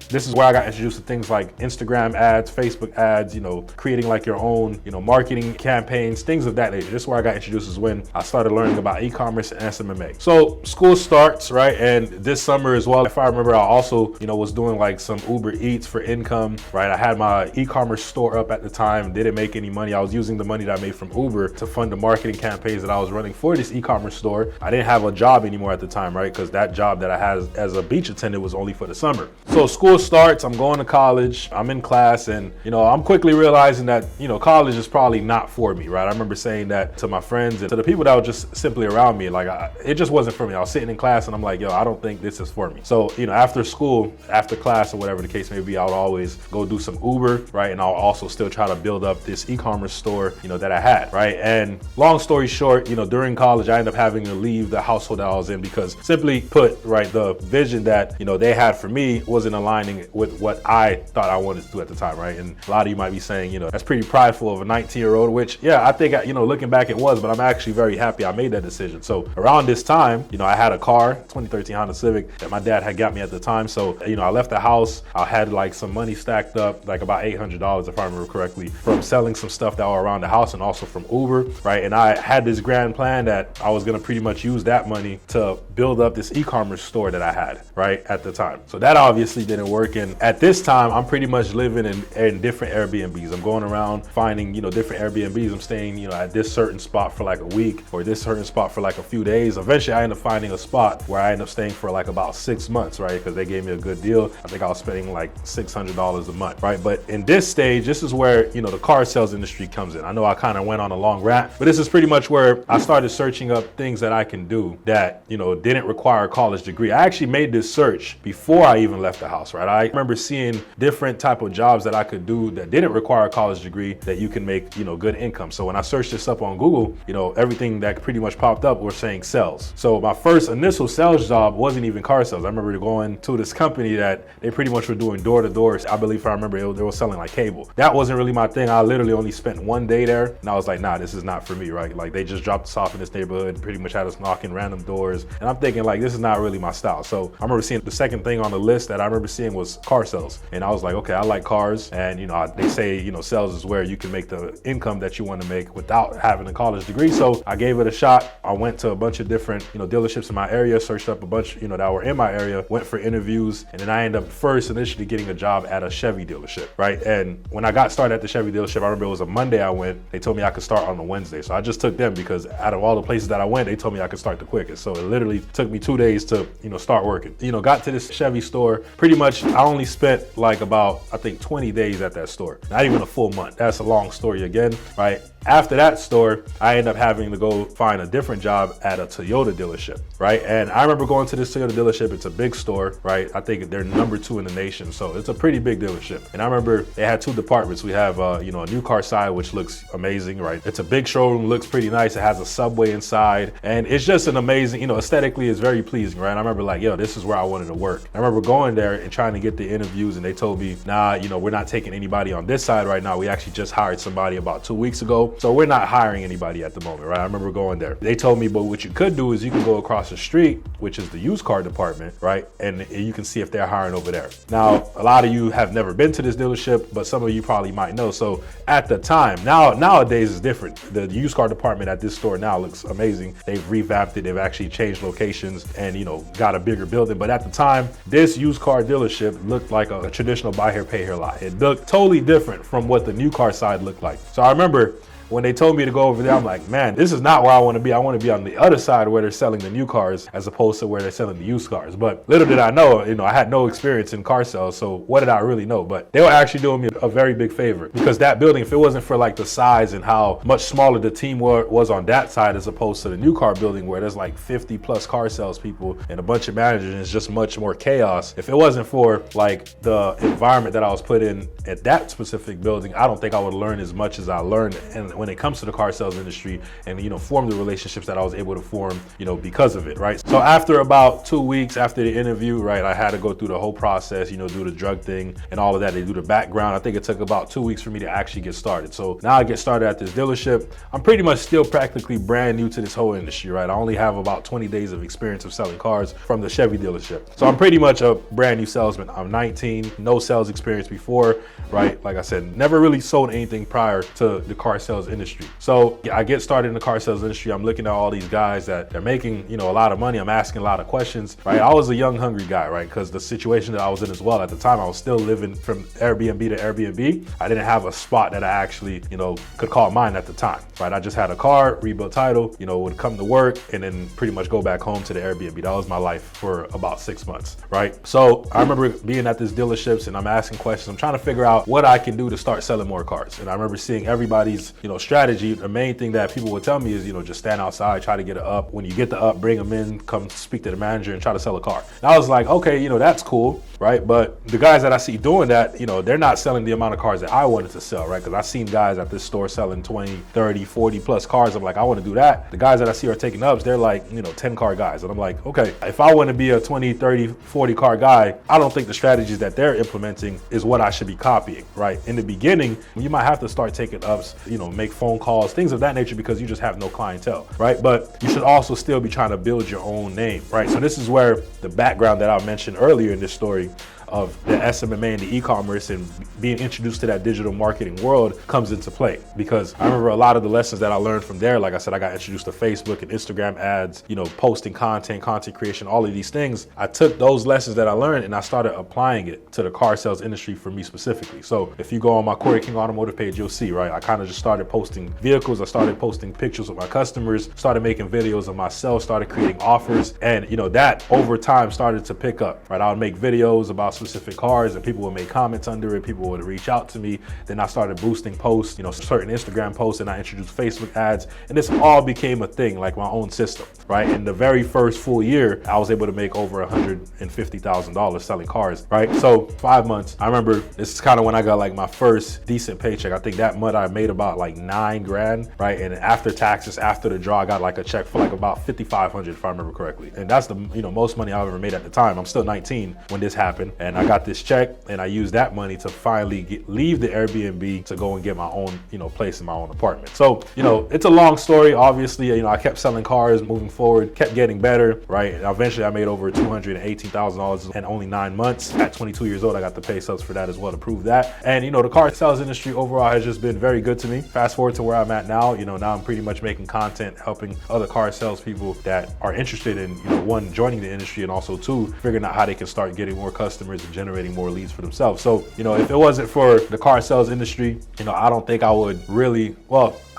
this is where I got introduced to things like Instagram ads, Facebook ads, creating like your own, marketing campaigns, things of that nature. This is where I got introduced is when I started learning about e-commerce and SMMA. So school starts, right? And this summer as well, if I remember, I also, was doing like some Uber Eats for income, right? I had my e-commerce store up at the time, didn't make any money. I was using the money that I made from Uber to fund the marketing campaigns that I was running for this e-commerce store. I didn't have a job anymore at the time, right? Because that job that I had as a beach attendant was only for the summer. So school starts, I'm going to college, I'm in class, and I'm quickly realizing that college is probably not for me, right? I remember saying that to my friends and to the people that were just simply around me. Like, it just wasn't for me. I was sitting in class and I'm like, yo, I don't think this is for me. So after school, after class, or whatever the case may be, I would always go do some Uber, right? And I'll also still try to build up this e-commerce store that I had, right? And long story short, during college, I ended up having to leave the household that I was in because, simply put, right, the vision that they had for me wasn't aligning with what I thought I wanted to do at the time, right? And a lot of you might be saying, that's pretty prideful of a 19-year-old, which, yeah, I think, looking back it was, but I'm actually very happy I made that decision. So around this time, I had a car, 2013 Honda Civic, that my dad had got me at the time. So, I left the house. I had like some money stacked up, like about $800, if I remember correctly, from selling some stuff that were around the house and also from Uber, right? And I had this grand plan that I was gonna pretty much use that money to build up this e-commerce store that I had, right, at the time. So that obviously didn't work. And at this time, I'm pretty much living in different Airbnbs. I'm going around finding, different Airbnbs. I'm staying, at this certain spot for like a week or this certain spot for like a few days. Eventually, I ended up finding a spot where I ended up staying for like about 6 months, right? Because they gave me a good deal. I think I was spending like $600 a month, right? But in this stage, this is where, the car sales industry comes in. I know I kind of went on a long rant, but this is pretty much where I started searching up things that I can do that, didn't require a college degree. I actually made this search before I even left the house, right? I remember seeing different type of jobs that I could do that didn't require a college degree that you can make, good income. So when I searched this up on Google, everything that pretty much popped up were saying sales. So my first initial sales job wasn't even car sales. I remember going to this company that they pretty much were doing door to door. I believe, if I remember, they were selling like cable. That wasn't really my thing. I literally only spent one day there and I was like, nah, this is not for me, right? Like, they just dropped us off in this neighborhood and pretty much had us knocking random doors. And I'm thinking, like, this is not really my style. So I remember seeing the second thing on the list that I remember seeing was car sales. And I was like, okay, I like cars. And, they say, sales is where you can make the income that you want to make without having a college degree. So I gave it a shot. I went to a bunch of different, dealerships in my area, searched up a bunch, that were in my area, went for interviews. And then I ended up first initially getting a job at a Chevy dealership, right? And when I got started at the Chevy dealership, I remember it was a Monday I went, they told me I could start on a Wednesday. So I just took them because out of all the places that I went, they told me I could start the quickest. So it literally took me 2 days to, start working. Got to this Chevy store. Pretty much I only spent like about, I think, 20 days at that store. Not even a full month. That's a long story again, right? After that store, I ended up having to go find a different job at a Toyota dealership, right? And I remember going to this Toyota dealership. It's a big store, right? I think they're #2 in the nation. So it's a pretty big dealership. And I remember they had 2 departments. We have, a new car side, which looks amazing, right? It's a big showroom, looks pretty nice. It has a subway inside. And it's just an amazing, aesthetically it's very pleasing, right? And I remember like, yo, this is where I wanted to work. I remember going there and trying to get the interviews and they told me, nah, we're not taking anybody on this side right now. We actually just hired somebody about 2 weeks ago. So we're not hiring anybody at the moment, right? I remember going there. They told me, but what you could do is you can go across the street, which is the used car department, right? And you can see if they're hiring over there. Now, a lot of you have never been to this dealership, but some of you probably might know. So at the time, nowadays is different. The used car department at this store now looks amazing. They've revamped it. They've actually changed locations and, got a bigger building. But at the time, this used car dealership looked like a traditional buy here, pay here lot. It looked totally different from what the new car side looked like. So I remember when they told me to go over there, I'm like, man, this is not where I want to be. I want to be on the other side where they're selling the new cars as opposed to where they're selling the used cars. But little did I know, I had no experience in car sales. So what did I really know? But they were actually doing me a very big favor because that building, if it wasn't for like the size and how much smaller the team was on that side as opposed to the new car building where there's like 50 plus car sales people and a bunch of managers and it's just much more chaos. If it wasn't for like the environment that I was put in at that specific building, I don't think I would learn as much as I learned. And when it comes to the car sales industry and, form the relationships that I was able to form, because of it, right? So after about 2 weeks after the interview, right, I had to go through the whole process, do the drug thing and all of that. They do the background. I think it took about 2 weeks for me to actually get started. So now I get started at this dealership. I'm pretty much still practically brand new to this whole industry, right? I only have about 20 days of experience of selling cars from the Chevy dealership. So I'm pretty much a brand new salesman. I'm 19, no sales experience before, right? Like I said, never really sold anything prior to the car sales sales industry. So I get started in the car sales industry. I'm looking at all these guys that they're making, a lot of money. I'm asking a lot of questions, right? I was a young, hungry guy, right? Because the situation that I was in as well at the time, I was still living from Airbnb to Airbnb. I didn't have a spot that I actually, could call mine at the time, right? I just had a car, rebuilt title, would come to work and then pretty much go back home to the Airbnb. That was my life for about 6 months, right? So I remember being at these dealerships and I'm asking questions. I'm trying to figure out what I can do to start selling more cars. And I remember seeing everybody's, strategy. The main thing that people would tell me is, just stand outside, try to get it up. When you get the up, bring them in, come speak to the manager and try to sell a car. And I was like, okay, that's cool, right? But the guys that I see doing that, they're not selling the amount of cars that I wanted to sell, right? Because I've seen guys at this store selling 20, 30, 40 plus cars. I'm like, I want to do that. The guys that I see are taking ups, they're like, 10 car guys. And I'm like, okay, if I want to be a 20, 30, 40 car guy, I don't think the strategies that they're implementing is what I should be copying, right? In the beginning, you might have to start taking ups, make phone calls, things of that nature, because you just have no clientele, right? But you should also still be trying to build your own name, right? So this is where the background that I mentioned earlier in this story of the SMMA and the e-commerce and being introduced to that digital marketing world comes into play. Because I remember a lot of the lessons that I learned from there. Like I said, I got introduced to Facebook and Instagram ads, posting content creation, all of these things. I took those lessons that I learned and I started applying it to the car sales industry for me specifically. So if you go on my Corey King Automotive page, you'll see, right? I kind of just started posting vehicles. I started posting pictures with my customers, started making videos of myself, started creating offers. And that over time started to pick up, right? I would make videos about specific cars and people would make comments under it. People would reach out to me. Then I started boosting posts, certain Instagram posts, and I introduced Facebook ads. And this all became a thing, like my own system, right? In the very first full year, I was able to make over $150,000 selling cars, right? So 5 months, I remember this is kind of when I got like my first decent paycheck. I think that month I made about like $9,000, right? And after taxes, after the draw, I got like a check for like about $5,500 if I remember correctly. And that's the most money I've ever made at the time. I'm still 19 when this happened. And I got this check and I used that money to finally leave the Airbnb to go and get my own, place in my own apartment. So, it's a long story. Obviously, I kept selling cars moving forward, kept getting better, right? And eventually I made over $218,000 in only 9 months. At 22 years old, I got the pay stubs for that as well to prove that. And, the car sales industry overall has just been very good to me. Fast forward to where I'm at now, now I'm pretty much making content, helping other car salespeople that are interested in, one, joining the industry, and also two, figuring out how they can start getting more customers and generating more leads for themselves. So, if it wasn't for the car sales industry, I don't think I would really,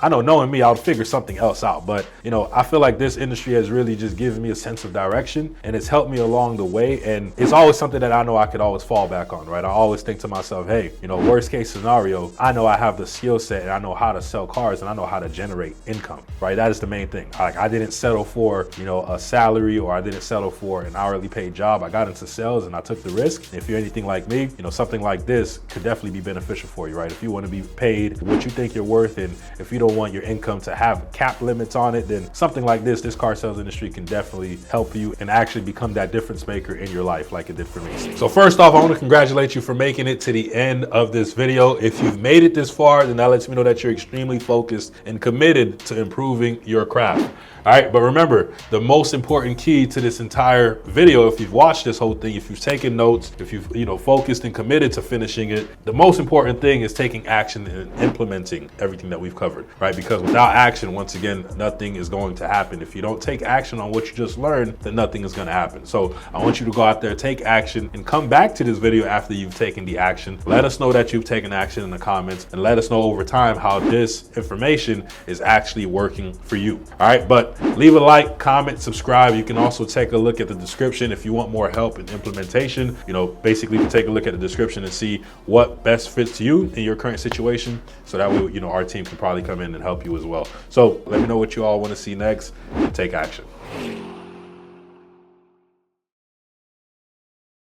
I know knowing me, I would figure something else out. But, I feel like this industry has really just given me a sense of direction and it's helped me along the way. And it's always something that I know I could always fall back on, right? I always think to myself, hey, worst case scenario, I know I have the skill set and I know how to sell cars and I know how to generate income, right? That is the main thing. Like I didn't settle for, a salary, or I didn't settle for an hourly paid job. I got into sales and I took the risk. If you're anything like me, something like this could definitely be beneficial for you, right? If you want to be paid what you think you're worth, and if you don't want your income to have cap limits on it, then something like this car sales industry can definitely help you and actually become that difference maker in your life like it did for me. So first off, I want to congratulate you for making it to the end of this video. If you've made it this far, then that lets me know that you're extremely focused and committed to improving your craft. All right, but remember, the most important key to this entire video, if you've watched this whole thing, if you've taken notes, if you've focused and committed to finishing it, the most important thing is taking action and implementing everything that we've covered, right? Because without action, once again, nothing is going to happen. If you don't take action on what you just learned, then nothing is going to happen. So I want you to go out there, take action, and come back to this video after you've taken the action. Let us know that you've taken action in the comments, and let us know over time how this information is actually working for you. All right, but leave a like, comment, subscribe. You can also take a look at the description if you want more help in implementation. Basically you can take a look at the description and see what best fits you in your current situation. So that way, our team can probably come in and help you as well. So let me know what you all want to see next and take action.